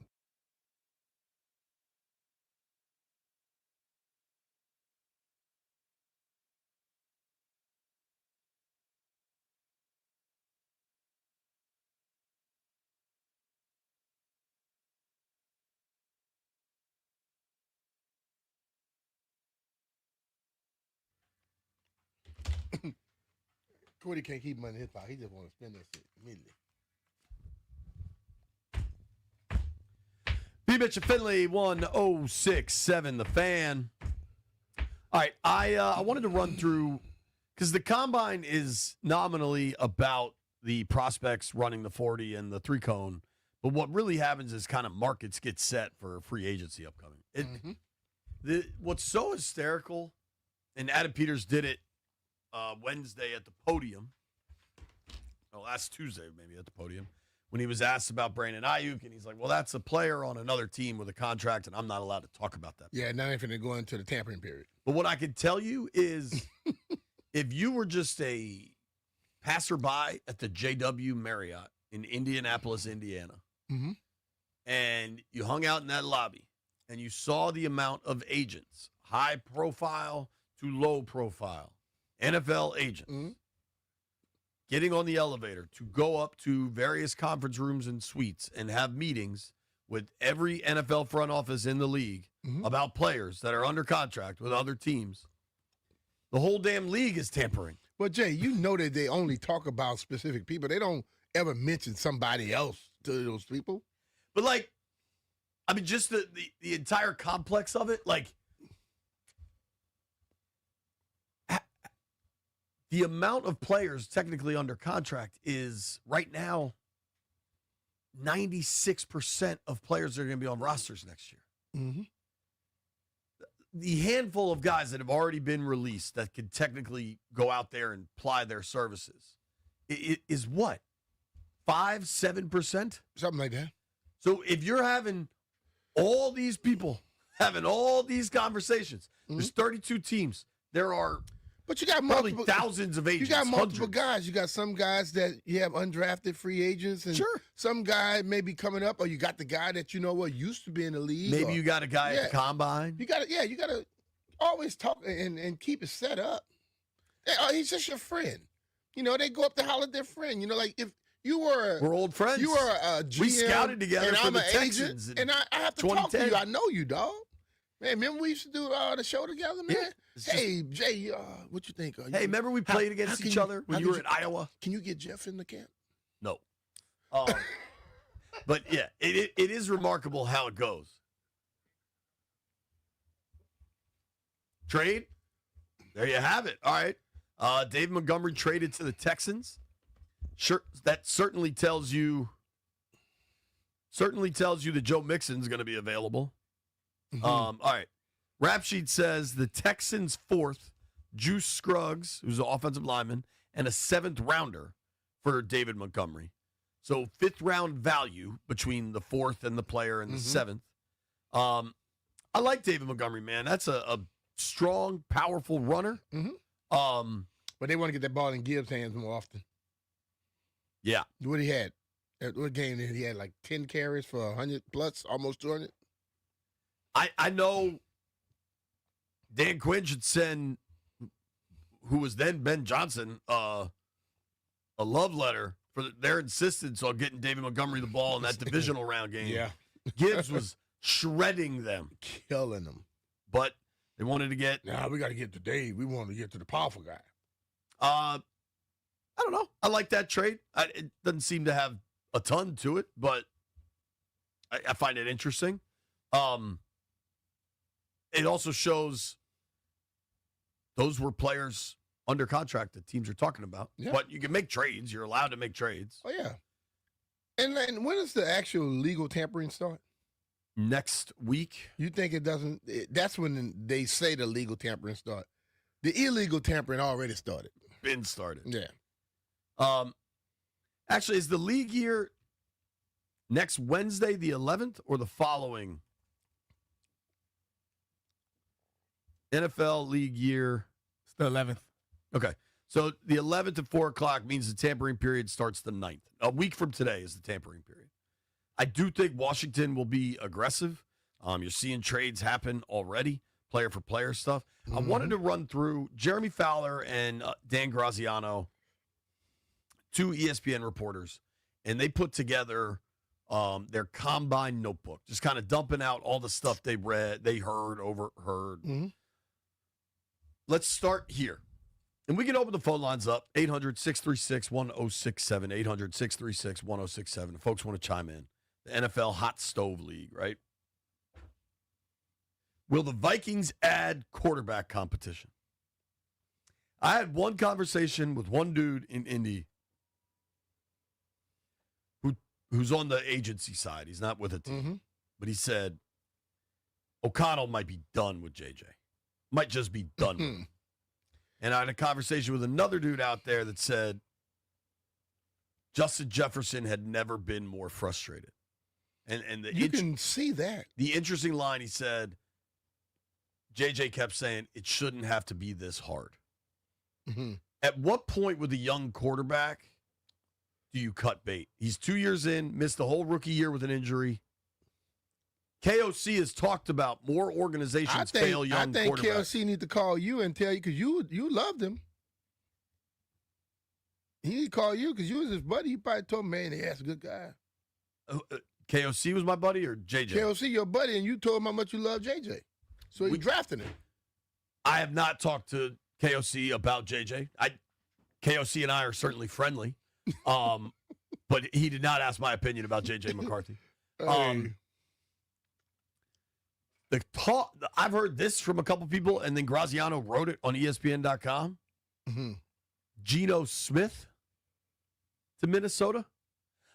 Speaker 16: Cody can't keep money in his pocket. He just want to spend that shit immediately.
Speaker 15: BMitch Finlay 1067, The Fan. All right, I wanted to run through, because the Combine is nominally about the prospects running the 40 and the 3-cone, but what really happens is kind of markets get set for free agency upcoming. What's so hysterical, and Adam Peters did it Wednesday at the podium, last Tuesday maybe at the podium, when he was asked about Brandon Ayuk, and he's like, well, that's a player on another team with a contract, and I'm not allowed to talk about that.
Speaker 16: Yeah, now they're going to go into the tampering period.
Speaker 15: But what I can tell you is if you were just a passerby at the JW Marriott in Indianapolis, Indiana, and you hung out in that lobby, and you saw the amount of agents, high profile to low profile, NFL agents, getting on the elevator to go up to various conference rooms and suites and have meetings with every NFL front office in the league about players that are under contract with other teams. The whole damn league is tampering.
Speaker 16: Well, Jay, you know that they only talk about specific people. They don't ever mention somebody else to those people.
Speaker 15: But, just the entire complex of it, the amount of players technically under contract is right now 96% of players are going to be on rosters next year. The handful of guys that have already been released that could technically go out there and ply their services is what? 5-7%?
Speaker 16: Something like that.
Speaker 15: So if you're having all these people having all these conversations, there's 32 teams. There are
Speaker 16: But you got
Speaker 15: probably
Speaker 16: multiple,
Speaker 15: thousands of agents.
Speaker 16: You got multiple
Speaker 15: hundreds.
Speaker 16: guys. You got some guys that you have undrafted free agents, and some guy may be coming up, or you got the guy that used to be in the league.
Speaker 15: Maybe you got a guy at the combine.
Speaker 16: You got to always talk and keep it set up. He's just your friend. They go up to holler at their friend. If you were,
Speaker 15: we're old friends.
Speaker 16: You were a GM,
Speaker 15: we scouted together
Speaker 16: and
Speaker 15: for
Speaker 16: I'm
Speaker 15: the
Speaker 16: an
Speaker 15: Texans,
Speaker 16: agent, and I have to talk to you. I know you, dog. Man, remember we used to do the show together, man?
Speaker 15: Yeah,
Speaker 16: hey, Jay, what you think?
Speaker 15: Hey, remember we played against each other when you were in Iowa?
Speaker 16: Can you get Jeff in the camp?
Speaker 15: No. But, yeah, it is remarkable how it goes. Trade? There you have it. All right. Dave Montgomery traded to the Texans. Sure, that certainly tells you that Joe Mixon's going to be available. All right. Rap Sheet says the Texans' 4th, Juice Scruggs, who's an offensive lineman, and a 7th rounder for David Montgomery. So 5th round value between the 4th and the player and the 7th. I like David Montgomery, man. That's a strong, powerful runner.
Speaker 16: But they want to get that ball in Gibbs' hands more often.
Speaker 15: Yeah.
Speaker 16: What he had? What game did he had? Like 10 carries for 100 plus, almost 200?
Speaker 15: I know Dan Quinn should send, who was then Ben Johnson, a love letter for their insistence on getting David Montgomery the ball in that divisional round game.
Speaker 16: Yeah.
Speaker 15: Gibbs was shredding them.
Speaker 16: Killing them.
Speaker 15: But they wanted to get.
Speaker 16: Nah, we got to get to Dave. We want to get to the powerful guy.
Speaker 15: I don't know. I like that trade. It doesn't seem to have a ton to it, but I find it interesting. It also shows those were players under contract that teams are talking about.
Speaker 16: Yeah.
Speaker 15: But you can make trades. You're allowed to make trades.
Speaker 16: Oh, yeah. And when does the actual legal tampering start?
Speaker 15: Next week.
Speaker 16: You think it doesn't? That's when they say the legal tampering start. The illegal tampering already started.
Speaker 15: Been started.
Speaker 16: Yeah.
Speaker 15: Actually, is the league year next Wednesday, the 11th, or the following? NFL league year.
Speaker 18: It's the 11th.
Speaker 15: Okay. So the 11th at 4 o'clock means the tampering period starts the 9th. A week from today is the tampering period. I do think Washington will be aggressive. You're seeing trades happen already, player for player stuff.
Speaker 16: Mm-hmm.
Speaker 15: I wanted to run through Jeremy Fowler and Dan Graziano, two ESPN reporters, and they put together their combine notebook, just kind of dumping out all the stuff they read, they heard, overheard.
Speaker 16: Mm-hmm.
Speaker 15: Let's start here. And we can open the phone lines up, 800-636-1067, 800-636-1067. If folks want to chime in. The NFL Hot Stove League, right? Will the Vikings add quarterback competition? I had one conversation with one dude in Indy who's on the agency side. He's not with a team.
Speaker 16: Mm-hmm.
Speaker 15: But he said O'Connell might be done with JJ. Might just be done with him. And I had a conversation with another dude out there that said Justin Jefferson had never been more frustrated. And
Speaker 16: you can see that.
Speaker 15: The interesting line, he said, JJ kept saying, it shouldn't have to be this hard.
Speaker 16: Mm-hmm.
Speaker 15: At what point with a young quarterback do you cut bait? He's 2 years in, missed the whole rookie year with an injury. KOC has talked about more organizations fail young quarterbacks.
Speaker 16: I think KOC need to call you and tell you, because you loved him. He need to call you because you was his buddy. He probably told him, man, that's a good guy.
Speaker 15: KOC was my buddy or JJ?
Speaker 16: KOC, your buddy, and you told him how much you love JJ. So you drafted him.
Speaker 15: I have not talked to KOC about JJ. KOC and I are certainly friendly, but he did not ask my opinion about JJ McCarthy. I've heard this from a couple people, and then Graziano wrote it on ESPN.com.
Speaker 16: Mm-hmm.
Speaker 15: Geno Smith to Minnesota.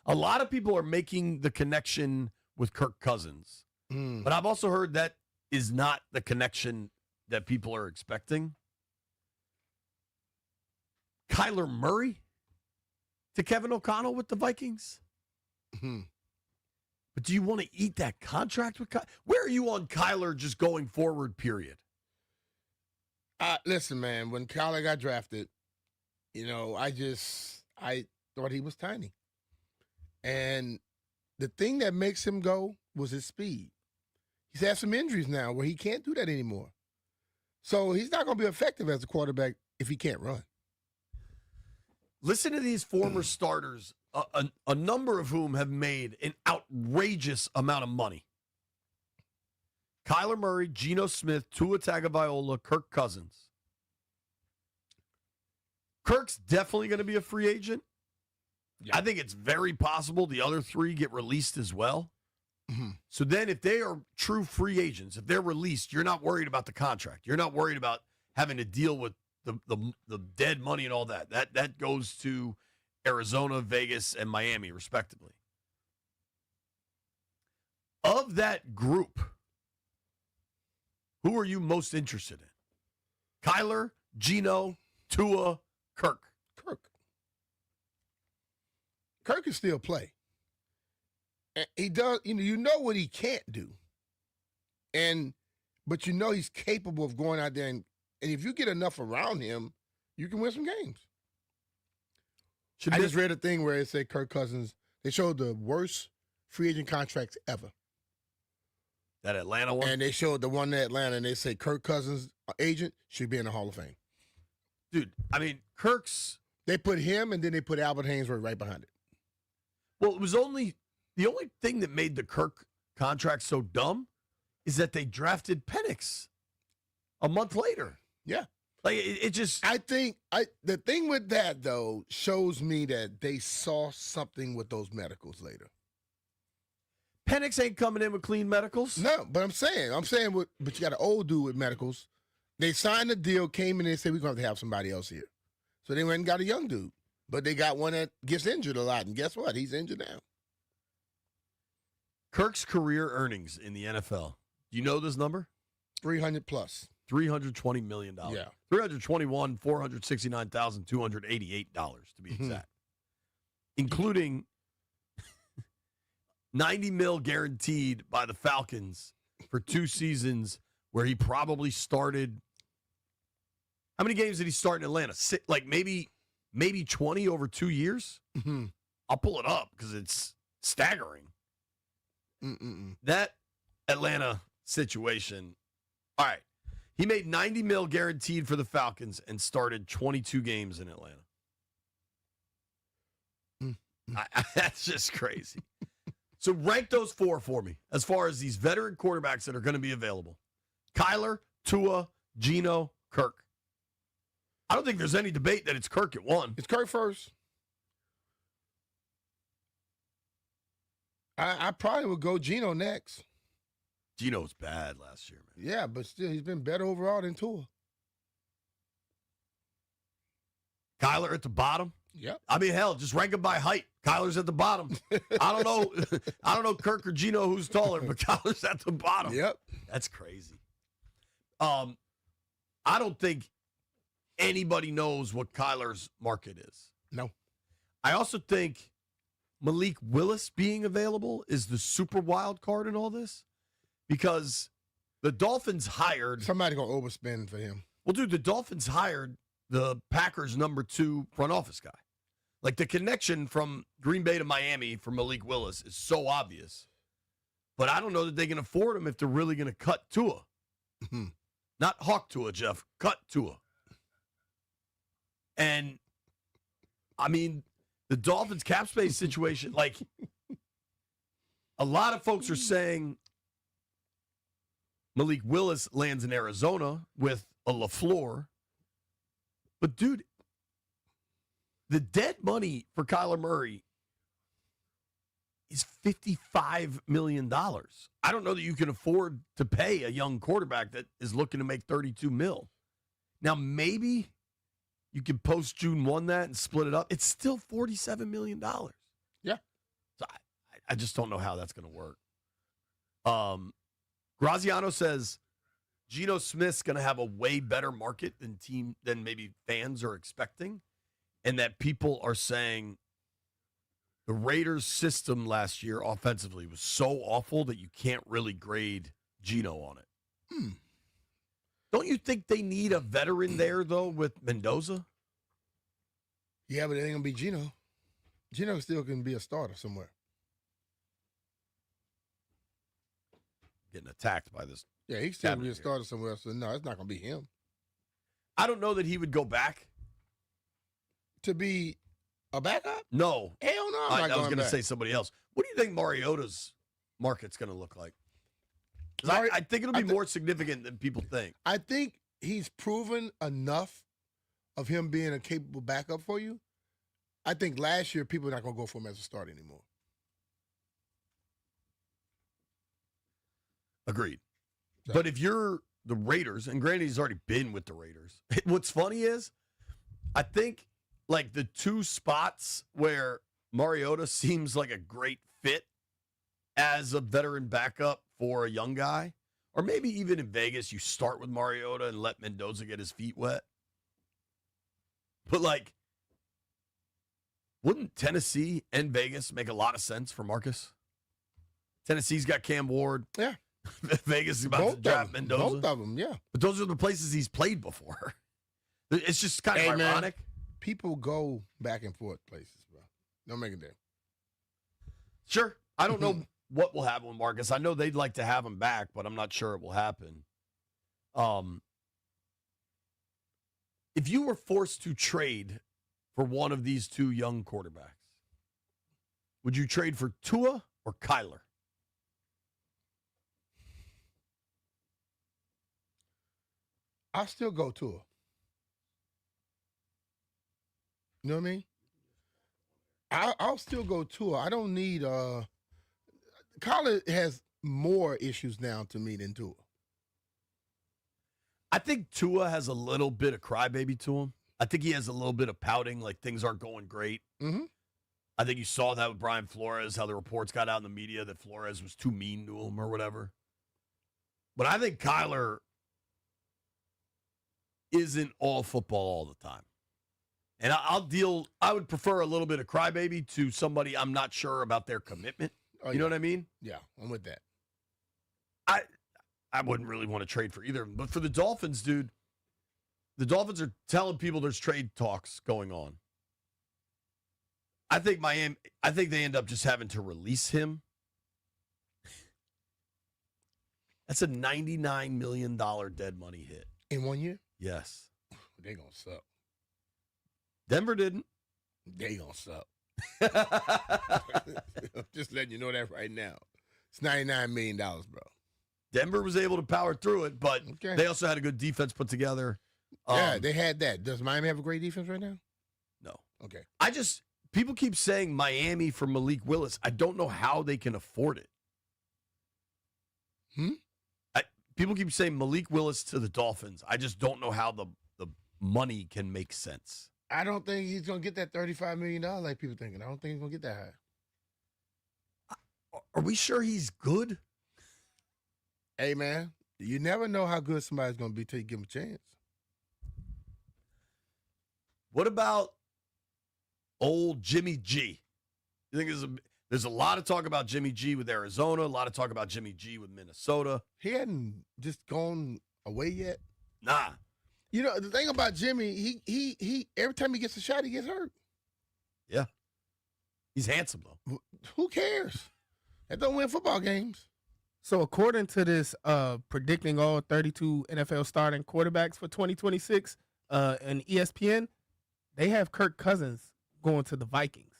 Speaker 15: A lot of people are making the connection with Kirk Cousins. But I've also heard that is not the connection that people are expecting. Kyler Murray to Kevin O'Connell with the Vikings. But do you want to eat that contract with Kyler? Where are you on Kyler just going forward, period?
Speaker 16: Listen, man, when Kyler got drafted, I thought he was tiny. And the thing that makes him go was his speed. He's had some injuries now where he can't do that anymore. So he's not going to be effective as a quarterback if he can't run.
Speaker 15: Listen to these former starters, a number of whom have made an outrageous amount of money. Kyler Murray, Geno Smith, Tua Tagovailoa, Kirk Cousins. Kirk's definitely going to be a free agent. Yeah. I think it's very possible the other three get released as well.
Speaker 16: Mm-hmm.
Speaker 15: So then if they are true free agents, if they're released, you're not worried about the contract. You're not worried about having to deal with the dead money and all that. That goes to Arizona, Vegas, and Miami, respectively. Of that group, who are you most interested in? Kyler, Geno, Tua, Kirk.
Speaker 16: Kirk can still play. And he does, you know what he can't do. But he's capable of going out there and if you get enough around him, you can win some games. I just read a thing where it said Kirk Cousins, they showed the worst free agent contracts ever.
Speaker 15: That Atlanta one?
Speaker 16: And they showed the one in Atlanta, and they say Kirk Cousins' agent should be in the Hall of Fame.
Speaker 15: Dude, I mean, Kirk's...
Speaker 16: They put him, and then they put Albert Hainsworth right behind it.
Speaker 15: Well, it was the only thing that made the Kirk contract so dumb is that they drafted Penix a month later.
Speaker 16: Yeah.
Speaker 15: Like it just.
Speaker 16: I think the thing with that though shows me that they saw something with those medicals later.
Speaker 15: Penix ain't coming in with clean medicals.
Speaker 16: No, but I'm saying but you got an old dude with medicals. They signed the deal, came in and said we're going to have somebody else here. So they went and got a young dude. But they got one that gets injured a lot, and guess what? He's injured now.
Speaker 15: Kirk's career earnings in the NFL. Do you know this number?
Speaker 16: 300 plus.
Speaker 15: $320 million.
Speaker 16: Yeah.
Speaker 15: $469,288 to be exact. Including $90 million guaranteed by the Falcons for 2 seasons where he probably started. How many games did he start in Atlanta? Like maybe 20 over 2 years?
Speaker 16: Mm-hmm.
Speaker 15: I'll pull it up because it's staggering. That Atlanta situation. All right. He made $90 million guaranteed for the Falcons and started 22 games in Atlanta. That's just crazy. So rank those 4 for me as far as these veteran quarterbacks that are going to be available. Kyler, Tua, Geno, Kirk. I don't think there's any debate that it's Kirk at 1.
Speaker 16: It's Kirk first. I probably would go Geno next.
Speaker 15: Geno was bad last year, man.
Speaker 16: Yeah, but still, he's been better overall than Tua.
Speaker 15: Kyler at the bottom?
Speaker 16: Yep.
Speaker 15: I mean, hell, just rank him by height. Kyler's at the bottom. I don't know Kirk or Geno who's taller, but Kyler's at the bottom.
Speaker 16: Yep.
Speaker 15: That's crazy. I don't think anybody knows what Kyler's market is.
Speaker 16: No.
Speaker 15: I also think Malik Willis being available is the super wild card in all this because the Dolphins hired.
Speaker 16: Somebody going to overspend for him.
Speaker 15: Well, dude, the Dolphins hired the Packers' number 2 front office guy. Like the connection from Green Bay to Miami for Malik Willis is so obvious. But I don't know that they can afford him if they're really going to cut Tua. Not hawk Tua, Jeff. Cut Tua. And, I mean, the Dolphins cap space situation, like, a lot of folks are saying Malik Willis lands in Arizona with a LaFleur. But, dude, the dead money for Kyler Murray is $55 million. I don't know that you can afford to pay a young quarterback that is looking to make $32 million. Now, maybe you can post June 1 that and split it up. It's still $47 million.
Speaker 16: Yeah.
Speaker 15: So I just don't know how that's going to work. Graziano says Geno Smith's going to have a way better market than maybe fans are expecting, and that people are saying the Raiders' system last year offensively was so awful that you can't really grade Geno on it. Don't you think they need a veteran there, though, with Mendoza?
Speaker 16: Yeah, but it ain't going to be Geno. Geno still can be a starter somewhere.
Speaker 15: Getting attacked by this.
Speaker 16: Yeah, he still can be a starter somewhere else. So, no, it's not going to be him.
Speaker 15: I don't know that he would go back.
Speaker 16: To be a backup?
Speaker 15: No.
Speaker 16: Hell no.
Speaker 15: I was going to say somebody else. What do you think Mariota's market's going to look like? Because I think it'll be more significant than people think.
Speaker 16: I think he's proven enough of him being a capable backup for you. I think last year people are not going to go for him as a start anymore.
Speaker 15: Agreed. So. But if you're the Raiders, and granted he's already been with the Raiders, what's funny is I think like the 2 spots where Mariota seems like a great fit as a veteran backup for a young guy, or maybe even in Vegas, you start with Mariota and let Mendoza get his feet wet. But, like, wouldn't Tennessee and Vegas make a lot of sense for Marcus? Tennessee's got Cam Ward.
Speaker 16: Yeah.
Speaker 15: Vegas is about to draft Mendoza.
Speaker 16: Both of them, yeah.
Speaker 15: But those are the places he's played before. It's just kind of ironic.
Speaker 16: Man, people go back and forth places, bro. Don't make it there.
Speaker 15: Sure. I don't know what will happen with Marcus. I know they'd like to have him back, but I'm not sure it will happen. If you were forced to trade for one of these 2 young quarterbacks, would you trade for Tua or Kyler?
Speaker 16: I'll still go Tua. You know what I mean? I'll still go Tua. I don't need Kyler has more issues now to me than Tua.
Speaker 15: I think Tua has a little bit of crybaby to him. I think he has a little bit of pouting, like things aren't going great.
Speaker 16: Mm-hmm.
Speaker 15: I think you saw that with Brian Flores, how the reports got out in the media that Flores was too mean to him or whatever. But I think Kyler isn't all football all the time. And I would prefer a little bit of crybaby to somebody I'm not sure about their commitment. You know what I mean?
Speaker 16: Yeah, I'm with that.
Speaker 15: I wouldn't really want to trade for either of them. But for the Dolphins, dude, the Dolphins are telling people there's trade talks going on. I think they end up just having to release him. That's a $99 million dead money hit.
Speaker 16: In 1 year?
Speaker 15: Yes.
Speaker 16: They gonna suck.
Speaker 15: Denver didn't.
Speaker 16: They gonna suck. I'm just letting you know that right now. It's $99 million, bro.
Speaker 15: Denver was able to power through it, but they also had a good defense put together.
Speaker 16: Yeah, they had that. Does Miami have a great defense right now?
Speaker 15: No.
Speaker 16: Okay.
Speaker 15: People keep saying Miami for Malik Willis. I don't know how they can afford it. People keep saying Malik Willis to the Dolphins. I just don't know how the money can make sense.
Speaker 16: I don't think he's going to get that $35 million like people thinking. I don't think he's going to get that high.
Speaker 15: Are we sure he's good?
Speaker 16: Hey, man, you never know how good somebody's going to be till you give him a chance.
Speaker 15: What about old Jimmy G? You think there's a lot of talk about Jimmy G with Arizona, a lot of talk about Jimmy G with Minnesota.
Speaker 16: He hadn't just gone away yet.
Speaker 15: Nah.
Speaker 16: You know, the thing about Jimmy, he every time he gets a shot, he gets hurt.
Speaker 15: Yeah. He's handsome, though.
Speaker 16: Who cares? That don't win football games.
Speaker 18: So according to this predicting all 32 NFL starting quarterbacks for 2026 and ESPN, they have Kirk Cousins going to the Vikings.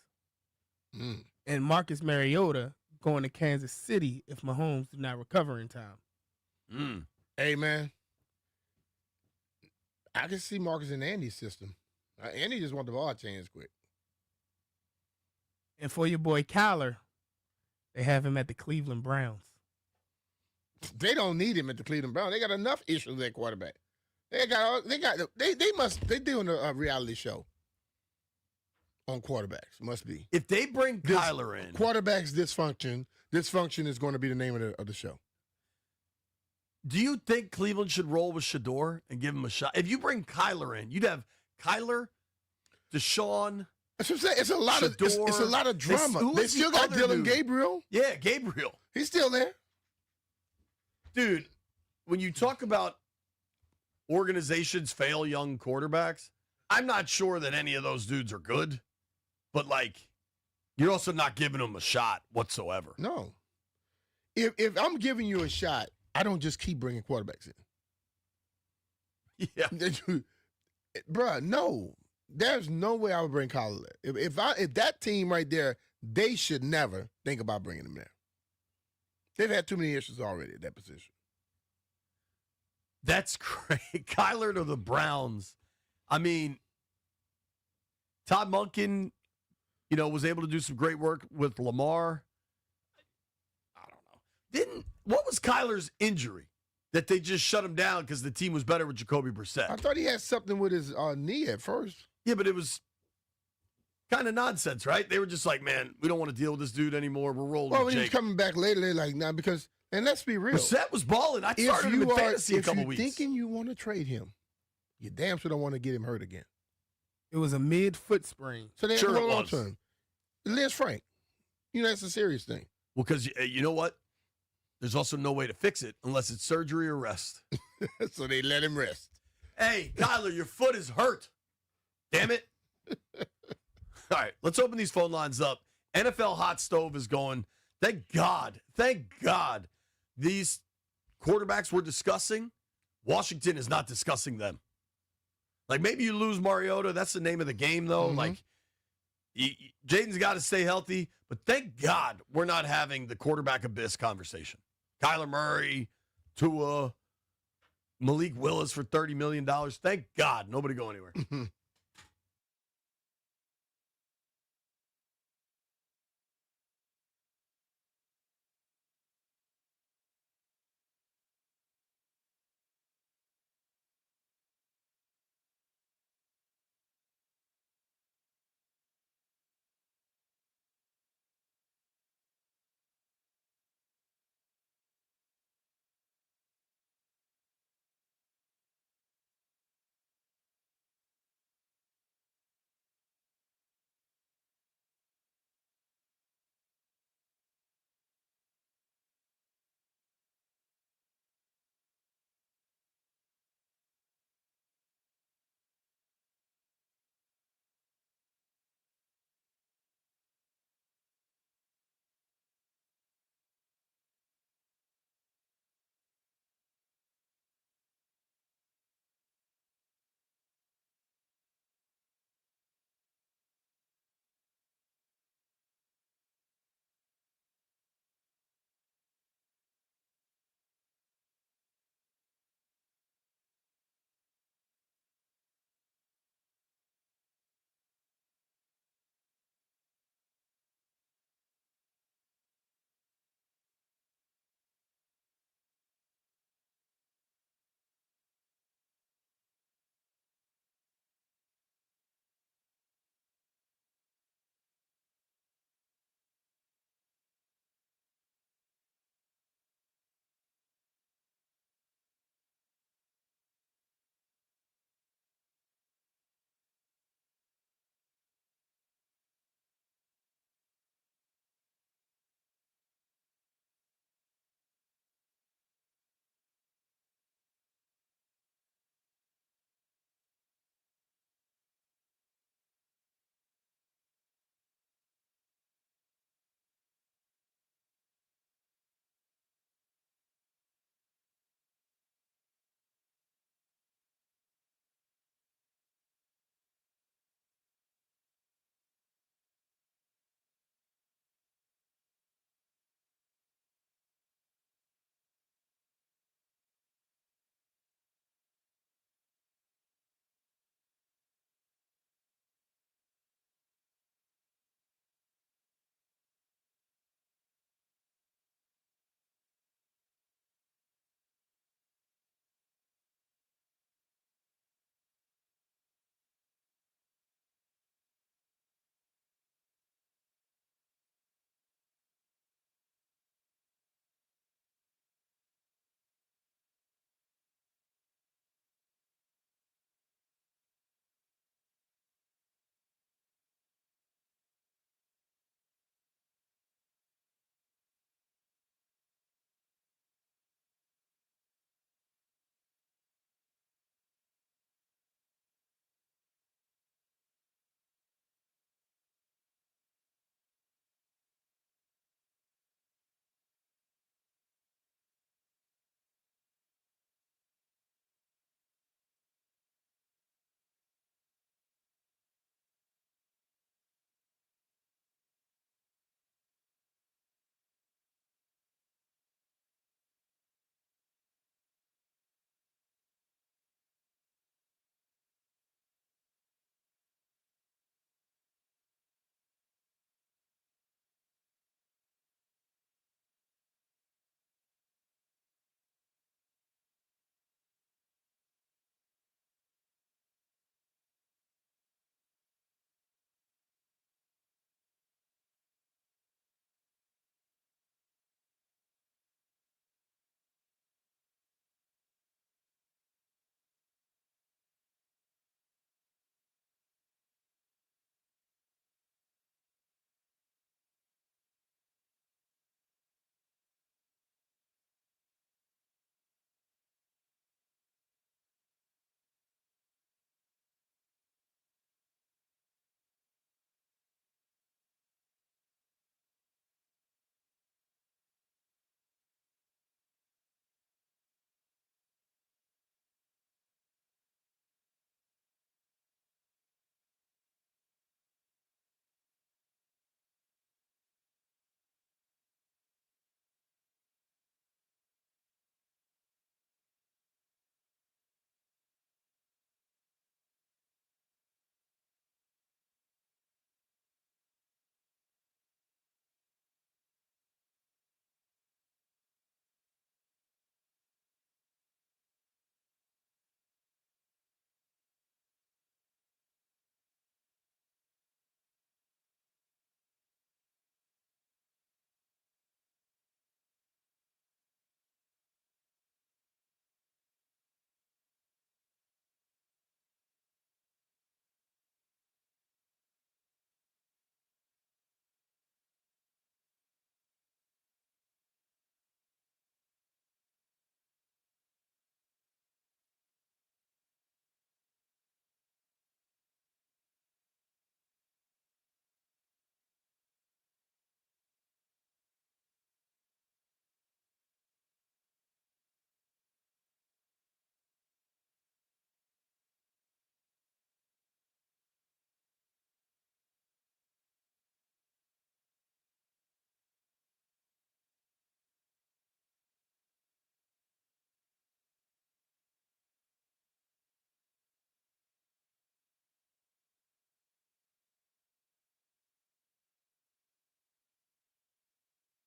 Speaker 18: And Marcus Mariota going to Kansas City if Mahomes do not recover in time.
Speaker 16: Hey, man. I can see Marcus in Andy's system. Andy just want the ball changed quick.
Speaker 18: And for your boy Kyler, they have him at the Cleveland Browns.
Speaker 16: They don't need him at the Cleveland Browns. They got enough issues at quarterback. They doing a reality show on quarterbacks. Must be.
Speaker 15: If they bring Kyler in,
Speaker 16: quarterbacks dysfunction is going to be the name of the show.
Speaker 15: Do you think Cleveland should roll with Shador and give him a shot? If you bring Kyler in, you'd have Kyler, Deshaun.
Speaker 16: That's what I'm saying. It's a lot of drama. They still got Dylan Gabriel.
Speaker 15: Yeah, Gabriel.
Speaker 16: He's still there.
Speaker 15: Dude, when you talk about organizations fail young quarterbacks, I'm not sure that any of those dudes are good, but you're also not giving them a shot whatsoever.
Speaker 16: No. If I'm giving you a shot, I don't just keep bringing quarterbacks
Speaker 15: in. Yeah.
Speaker 16: Bruh, no. There's no way I would bring Kyler there. If that team right there, they should never think about bringing him there. They've had too many issues already at that position.
Speaker 15: That's great. Kyler to the Browns. I mean, Todd Monken, was able to do some great work with Lamar. I don't know. What was Kyler's injury that they just shut him down because the team was better with Jacoby Brissett?
Speaker 16: I thought he had something with his knee at first.
Speaker 15: Yeah, but it was kind of nonsense, right? They were just like, man, we don't want to deal with this dude anymore. We're rolling with
Speaker 16: when
Speaker 15: Jake.
Speaker 16: He was coming back later, they're like, nah, because, and let's be real.
Speaker 15: Brissett was balling. I started him in fantasy a couple weeks.
Speaker 16: If you're thinking you want to trade him, you damn sure don't want to get him hurt again.
Speaker 18: It was a mid-foot sprain.
Speaker 16: So they had to hold on to him. Liz Frank. That's a serious thing.
Speaker 15: Well, because you know what? There's also no way to fix it unless it's surgery or rest.
Speaker 16: So they let him rest.
Speaker 15: Hey, Kyler, your foot is hurt. Damn it. All right, let's open these phone lines up. NFL Hot Stove is going. Thank God. These quarterbacks we're discussing, Washington is not discussing them. Maybe you lose Mariota. That's the name of the game, though.
Speaker 16: Mm-hmm.
Speaker 15: Jaden's got to stay healthy. But thank God we're not having the quarterback abyss conversation. Kyler Murray, Tua, Malik Willis for $30 million. Thank God. Nobody go anywhere.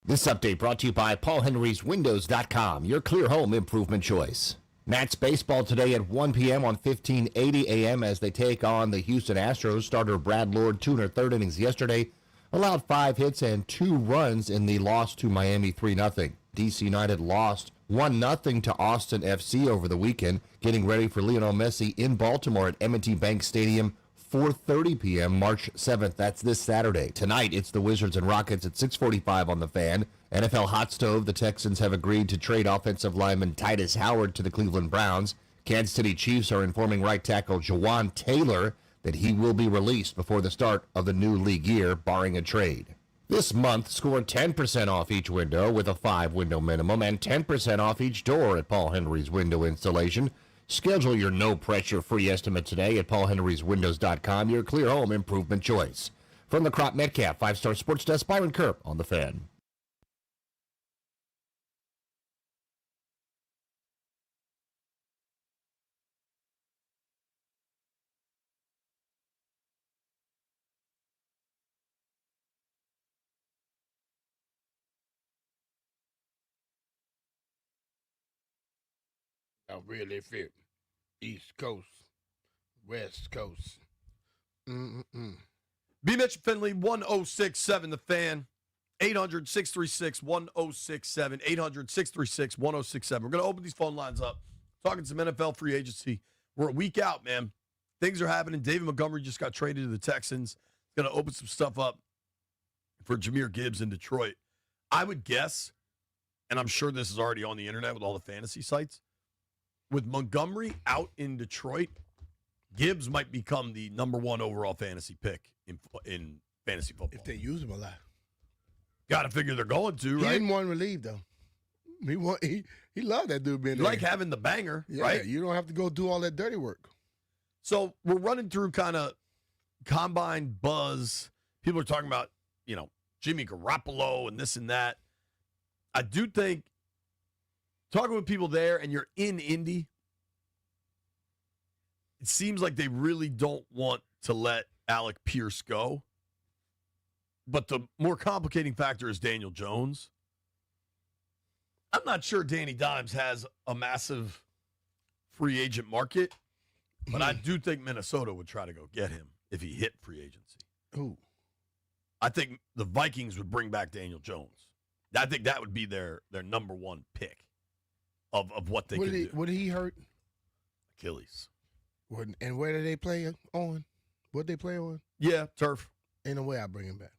Speaker 5: This update brought to you by PaulHenrysWindows.com, your clear home improvement choice. Nats baseball today at 1 p.m. on 1580 a.m. as they take on the Houston Astros. Starter Brad Lord, 2 1/3 innings yesterday, allowed 5 hits and 2 runs in the loss to Miami 3-0. DC United lost 1-0 to Austin FC over the weekend, getting ready for Lionel Messi in Baltimore at M&T Bank Stadium, 4:30 p.m. March 7th. That's this Saturday. Tonight, it's the Wizards and Rockets at 6:45 on the Fan. NFL hot stove, the Texans have agreed to trade offensive lineman Titus Howard to the Cleveland Browns. Kansas City Chiefs are informing right tackle Jawan Taylor that he will be released before the start of the new league year, barring a trade. This month, score 10% off each window with a 5-window minimum and 10% off each door at Paul Henry's Window Installation. Schedule your no-pressure free estimate today at paulhenryswindows.com, your clear home improvement choice. From the Crop Metcalf 5-Star Sports Desk, Byron Kerp on the Fan.
Speaker 16: I really fit. East Coast, West Coast.
Speaker 15: BMitch Finlay, 1067 The Fan. 800-636-1067. 800-636-1067. We're going to open these phone lines up. Talking some NFL free agency. We're a week out, man. Things are happening. David Montgomery just got traded to the Texans. Going to open some stuff up for Jahmyr Gibbs in Detroit. I would guess, and I'm sure this is already on the internet with all the fantasy sites, with Montgomery out in Detroit, Gibbs might become the number 1 overall fantasy pick in fantasy football.
Speaker 16: If they use him a lot.
Speaker 15: Got to figure they're going to, right?
Speaker 16: He didn't want relief, though. He loved that dude being there.
Speaker 15: You like having the banger, right?
Speaker 16: You don't have to go do all that dirty work.
Speaker 15: So we're running through kind of combine buzz. People are talking about, Jimmy Garoppolo and this and that. I do think talking with people there and you're in Indy, it seems like they really don't want to let Alec Pierce go. But the more complicating factor is Daniel Jones. I'm not sure Danny Dimes has a massive free agent market, but I do think Minnesota would try to go get him if he hit free agency.
Speaker 16: Ooh.
Speaker 15: I think the Vikings would bring back Daniel Jones. I think that would be their number 1 pick of what they could do.
Speaker 16: What did he hurt?
Speaker 15: Achilles.
Speaker 16: And where did they play on? What they play on?
Speaker 15: Yeah, turf.
Speaker 16: Ain't no way I bring him back.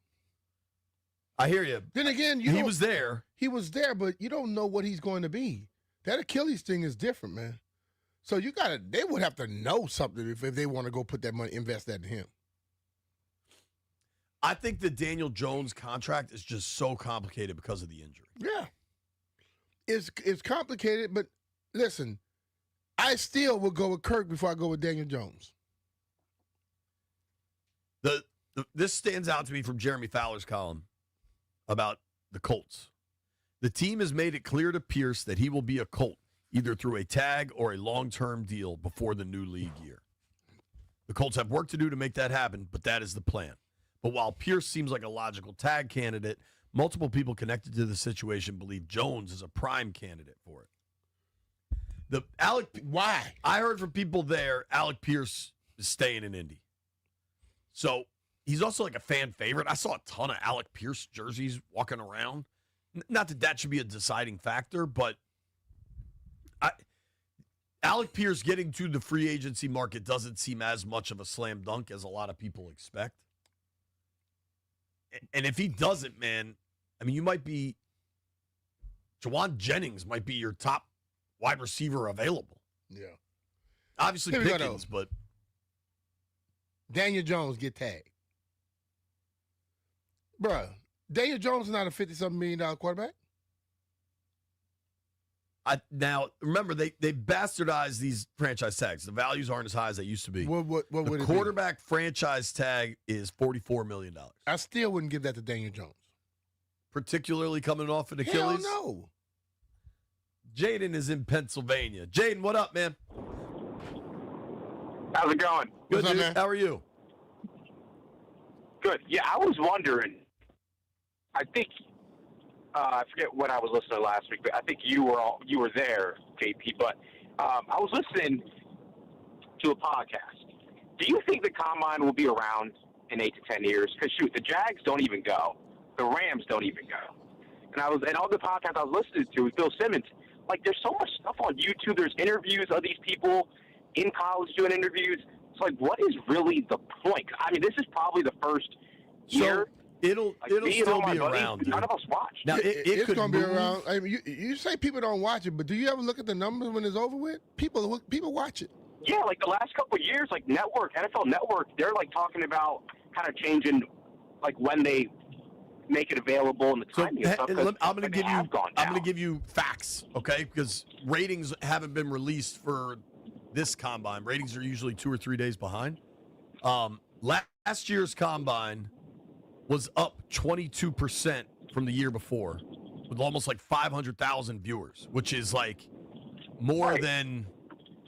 Speaker 15: I hear you.
Speaker 16: Then again,
Speaker 15: he was there.
Speaker 16: He was there, but you don't know what he's going to be. That Achilles thing is different, man. So they would have to know something if they want to go put that money, invest that in him.
Speaker 15: I think the Daniel Jones contract is just so complicated because of the injury.
Speaker 16: Yeah. It's complicated, but listen, I still will go with Kirk before I go with Daniel Jones.
Speaker 15: This stands out to me from Jeremy Fowler's column about the Colts. The team has made it clear to Pierce that he will be a Colt, either through a tag or a long-term deal before the new league year. The Colts have work to do to make that happen, but that is the plan. But while Pierce seems like a logical tag candidate, multiple people connected to the situation believe Jones is a prime candidate for it.
Speaker 16: Why?
Speaker 15: I heard from people there, Alec Pierce is staying in Indy. So he's also like a fan favorite. I saw a ton of Alec Pierce jerseys walking around. Not that should be a deciding factor, but Alec Pierce getting to the free agency market doesn't seem as much of a slam dunk as a lot of people expect. And if he doesn't, man, I mean, Jawan Jennings might be your top wide receiver available.
Speaker 16: Yeah.
Speaker 15: Obviously Pickens, but
Speaker 16: Daniel Jones get tagged. Bruh, Daniel Jones is not a $50-something million quarterback.
Speaker 15: Now, remember, they bastardized these franchise tags. The values aren't as high as they used to be.
Speaker 16: What would
Speaker 15: the
Speaker 16: it
Speaker 15: quarterback franchise tag is $44 million.
Speaker 16: I still wouldn't give that to Daniel Jones.
Speaker 15: Particularly coming off an Achilles?
Speaker 16: Hell no.
Speaker 15: Jaden is in Pennsylvania. Jaden, what up, man?
Speaker 19: How's it going?
Speaker 15: Good, dude. How are you?
Speaker 19: Good. Yeah, I was wondering. I think I forget when I was listening last week, but I think you were there, JP. But I was listening to a podcast. Do you think the combine will be around in 8 to 10 years? Because shoot, the Jags don't even go, the Rams don't even go, and all the podcasts I was listening to with Bill Simmons. Like, there's so much stuff on YouTube. There's interviews of these people in college doing interviews. It's like, what is really the point? I mean, this is probably the first year.
Speaker 15: It'll still be around.
Speaker 19: None of us watch.
Speaker 15: Now,
Speaker 16: it's going to be around. I mean, you say people don't watch it, but do you ever look at the numbers when it's over with? People watch it.
Speaker 19: Yeah, like the last couple of years, like NFL Network, they're like talking about kind of changing, like when they make it available and the timing and stuff.
Speaker 15: I'm going to give you facts, okay? Because ratings haven't been released for this combine. Ratings are usually 2 or 3 days behind. Last year's combine was up 22% from the year before, with almost like 500,000 viewers, which is like more than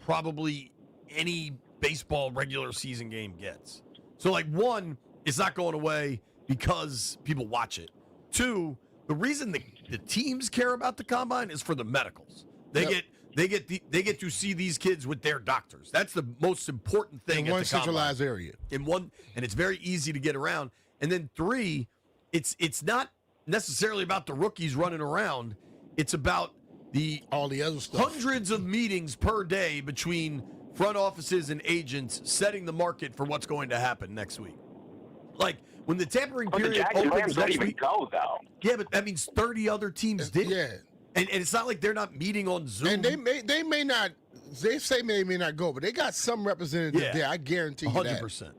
Speaker 15: probably any baseball regular season game gets. So, like, one, it's not going away because people watch it. Two, the reason the teams care about the combine is for the medicals. They get to see these kids with their doctors. That's the most important thing
Speaker 16: in one centralized area.
Speaker 15: And it's very easy to get around. And then three, it's not necessarily about the rookies running around. It's about
Speaker 16: all the other stuff.
Speaker 15: Hundreds of meetings per day between front offices and agents setting the market for what's going to happen next week. Like, when the tampering period opens next week,
Speaker 19: go, though.
Speaker 15: Yeah, but that means 30 other teams did.
Speaker 16: Yeah.
Speaker 15: And it's not like they're not meeting on Zoom.
Speaker 16: And they may not. They say they may not go, but they got some representatives there. I guarantee you
Speaker 15: 100%.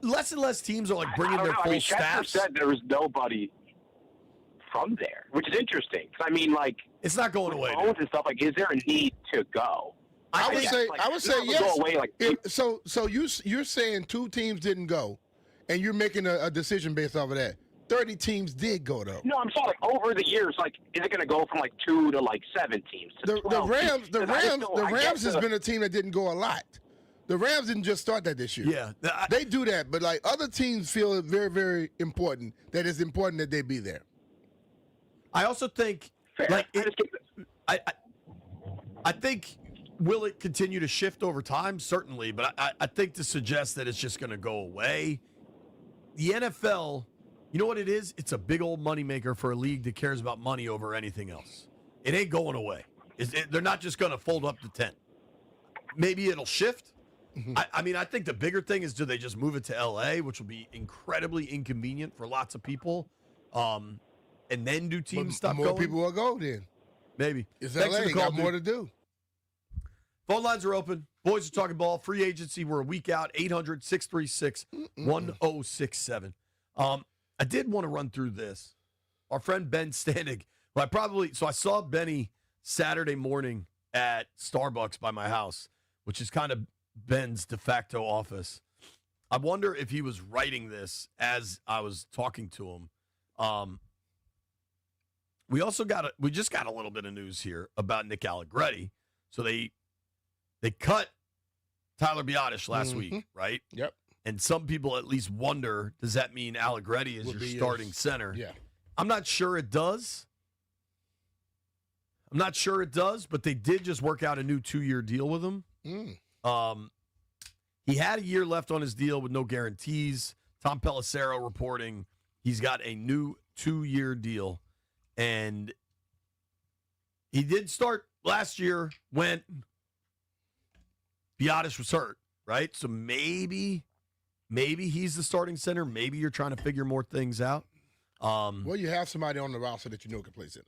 Speaker 15: Less and less teams are like bringing their full staff.
Speaker 19: Said there was nobody from there, which is interesting. I mean, like,
Speaker 15: it's not going away.
Speaker 19: Phones and stuff. Like, is there a need to go?
Speaker 16: I would say yes.
Speaker 19: Go away, like,
Speaker 16: so you're saying 2 teams didn't go, and you're making a decision based off of that. 30 teams did go though.
Speaker 19: No, I'm saying, like, over the years, like, is it going to go from like 2 to like 7 teams? To
Speaker 16: The Rams has been a team that didn't go a lot. The Rams didn't just start that this year.
Speaker 15: Yeah,
Speaker 16: they do that, but like other teams feel it very, very important. That it's important that they be there.
Speaker 15: I also think, like, I think, will it continue to shift over time? Certainly, but I think to suggest that it's just going to go away. The NFL, you know what it is? It's a big old moneymaker for a league that cares about money over anything else. It ain't going away. They're not just going to fold up the tent. Maybe it'll shift. I mean, I think the bigger thing is, do they just move it to L.A., which will be incredibly inconvenient for lots of people, and then do teams stop going?
Speaker 16: More people will go then.
Speaker 15: Maybe.
Speaker 16: It's L.A. Got more to do.
Speaker 15: Phone lines are open. Boys are talking ball. Free agency. We're a week out. 800-636-1067. I did want to run through this. Our friend Ben Standig. I saw Benny Saturday morning at Starbucks by my house, which is kind of Ben's de facto office. I wonder if he was writing this as I was talking to him. We just got a little bit of news here about Nick Allegretti. So they cut Tyler Biadasz last week, right?
Speaker 16: Yep.
Speaker 15: And some people at least wonder, does that mean Allegretti is your starting center?
Speaker 16: Yeah.
Speaker 15: I'm not sure it does. But they did just work out a new 2-year deal with him. He had a year left on his deal with no guarantees. Tom Pelissero reporting he's got a new 2-year deal. And he did start last year when Biadasz was hurt, right? So maybe he's the starting center. Maybe you're trying to figure more things out.
Speaker 16: Well, you have somebody on the roster that you know can play center.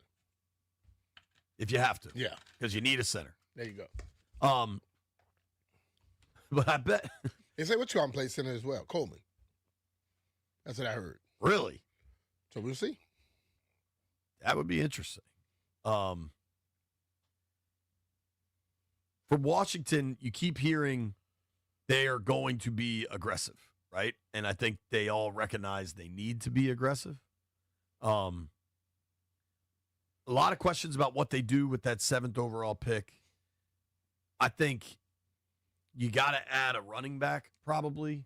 Speaker 15: If you have to.
Speaker 16: Yeah.
Speaker 15: Because you need a center.
Speaker 16: There you go.
Speaker 15: But I bet.
Speaker 16: They say what you on play center as well, Coleman. That's what I heard.
Speaker 15: Really?
Speaker 16: So we'll see.
Speaker 15: That would be interesting. For Washington, you keep hearing they are going to be aggressive, right? And I think they all recognize they need to be aggressive. A lot of questions about what they do with that 7th overall pick. I think you got to add a running back probably,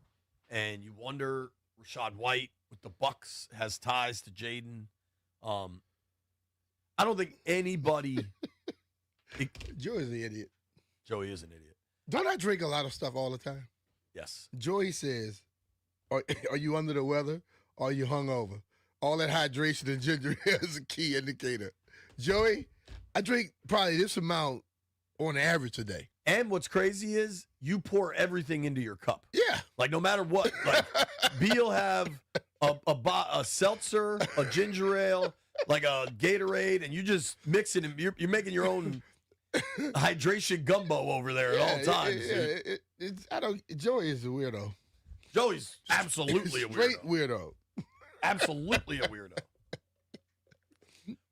Speaker 15: and you wonder, Rachaad White with the Bucks has ties to Jaden. I don't think anybody.
Speaker 16: Joey's an idiot.
Speaker 15: Joey is an idiot.
Speaker 16: Don't I drink a lot of stuff all the time?
Speaker 15: Yes.
Speaker 16: Joey says, are you under the weather or are you hungover? All that hydration and ginger ale is a key indicator. Joey, I drink probably this amount on average a day.
Speaker 15: And what's crazy is you pour everything into your cup.
Speaker 16: Yeah.
Speaker 15: Like no matter what. Like B'll have a seltzer, a ginger ale, like a Gatorade, and you just mix it and you're making your own hydration gumbo over there at all times.
Speaker 16: Joey is a weirdo.
Speaker 15: Joey's absolutely a weirdo.
Speaker 16: Straight weirdo.
Speaker 15: Absolutely a weirdo.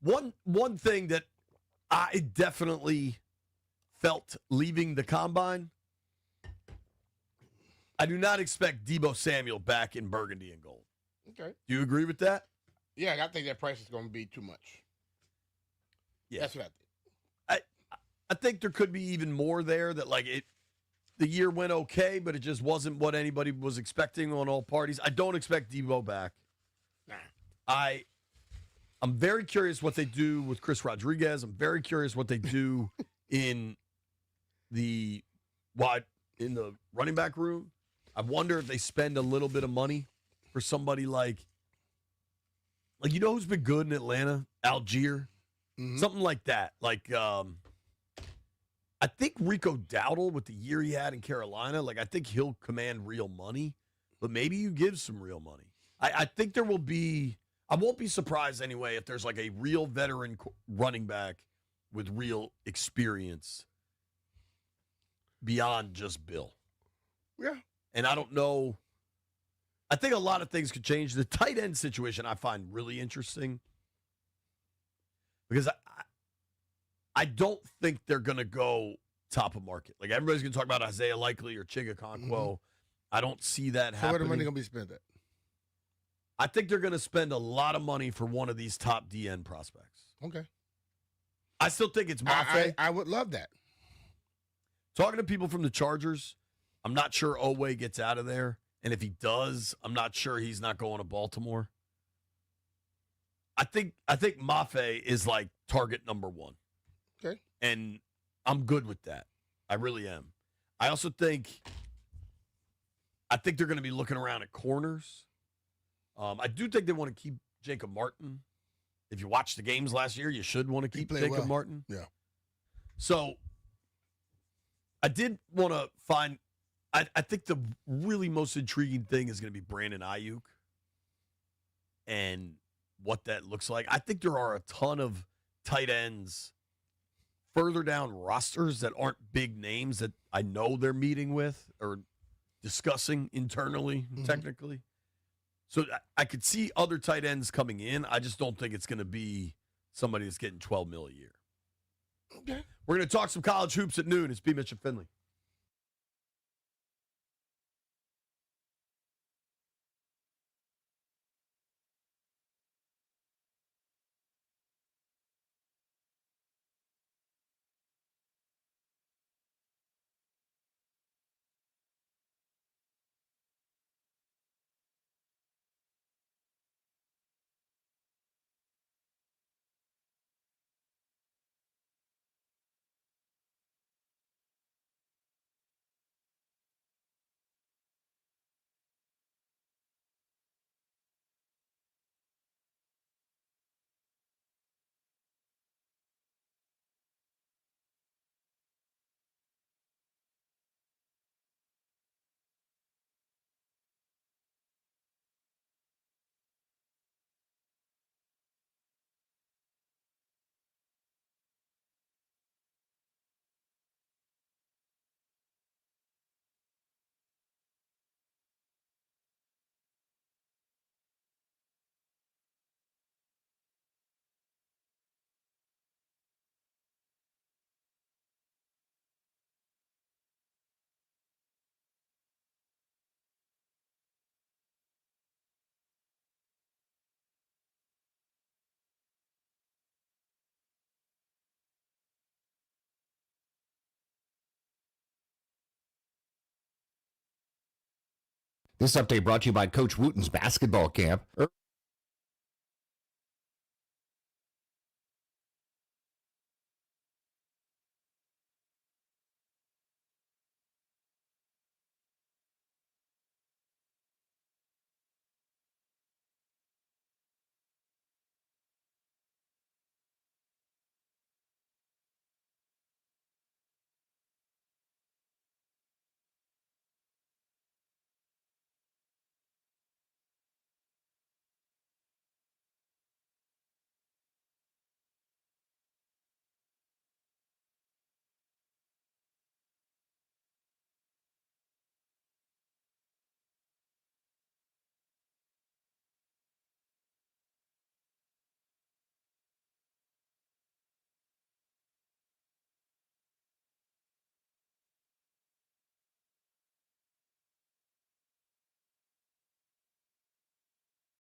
Speaker 15: One thing that I definitely felt leaving the combine, I do not expect Deebo Samuel back in burgundy and gold.
Speaker 16: Okay.
Speaker 15: Do you agree with that?
Speaker 16: Yeah, I think that price is going to be too much.
Speaker 15: Yeah.
Speaker 16: That's what I think.
Speaker 15: I think there could be even more there that the year went okay, but it just wasn't what anybody was expecting on all parties. I don't expect Deebo back.
Speaker 16: Nah.
Speaker 15: I'm very curious what they do with Chris Rodriguez. I'm very curious what they do in the running back room. I wonder if they spend a little bit of money for somebody like you know who's been good in Atlanta? Algier.
Speaker 16: Mm-hmm.
Speaker 15: Something like that. I think Rico Dowdle, with the year he had in Carolina, I think he'll command real money, but maybe you give some real money. I think there will be, I won't be surprised anyway if there's a real veteran running back with real experience beyond just Bill.
Speaker 16: Yeah.
Speaker 15: And I don't know. I think a lot of things could change. The tight end situation I find really interesting because I don't think they're going to go top of market. Everybody's going to talk about Isaiah Likely or Chiga Conquo. Mm-hmm. I don't see that happening.
Speaker 16: So where the money going to be spent at?
Speaker 15: I think they're going to spend a lot of money for one of these top DN prospects.
Speaker 16: Okay.
Speaker 15: I still think it's Mafe.
Speaker 16: I would love that.
Speaker 15: Talking to people from the Chargers, I'm not sure Oweh gets out of there. And if he does, I'm not sure he's not going to Baltimore. I think Mafe is target number one.
Speaker 16: Okay.
Speaker 15: And I'm good with that. I really am. I also think they're going to be looking around at corners. I do think they want to keep Jacob Martin. If you watched the games last year, you should want to keep Jacob Martin.
Speaker 16: Yeah.
Speaker 15: So I did want to find I think the really most intriguing thing is going to be Brandon Ayuk and what that looks like. I think there are a ton of tight ends further down rosters that aren't big names that I know they're meeting with or discussing internally, technically. So I could see other tight ends coming in. I just don't think it's going to be somebody that's getting $12 million a year.
Speaker 16: Okay.
Speaker 15: We're going to talk some college hoops at noon. It's BMitch Finlay.
Speaker 5: This update brought to you by Coach Wooten's basketball camp.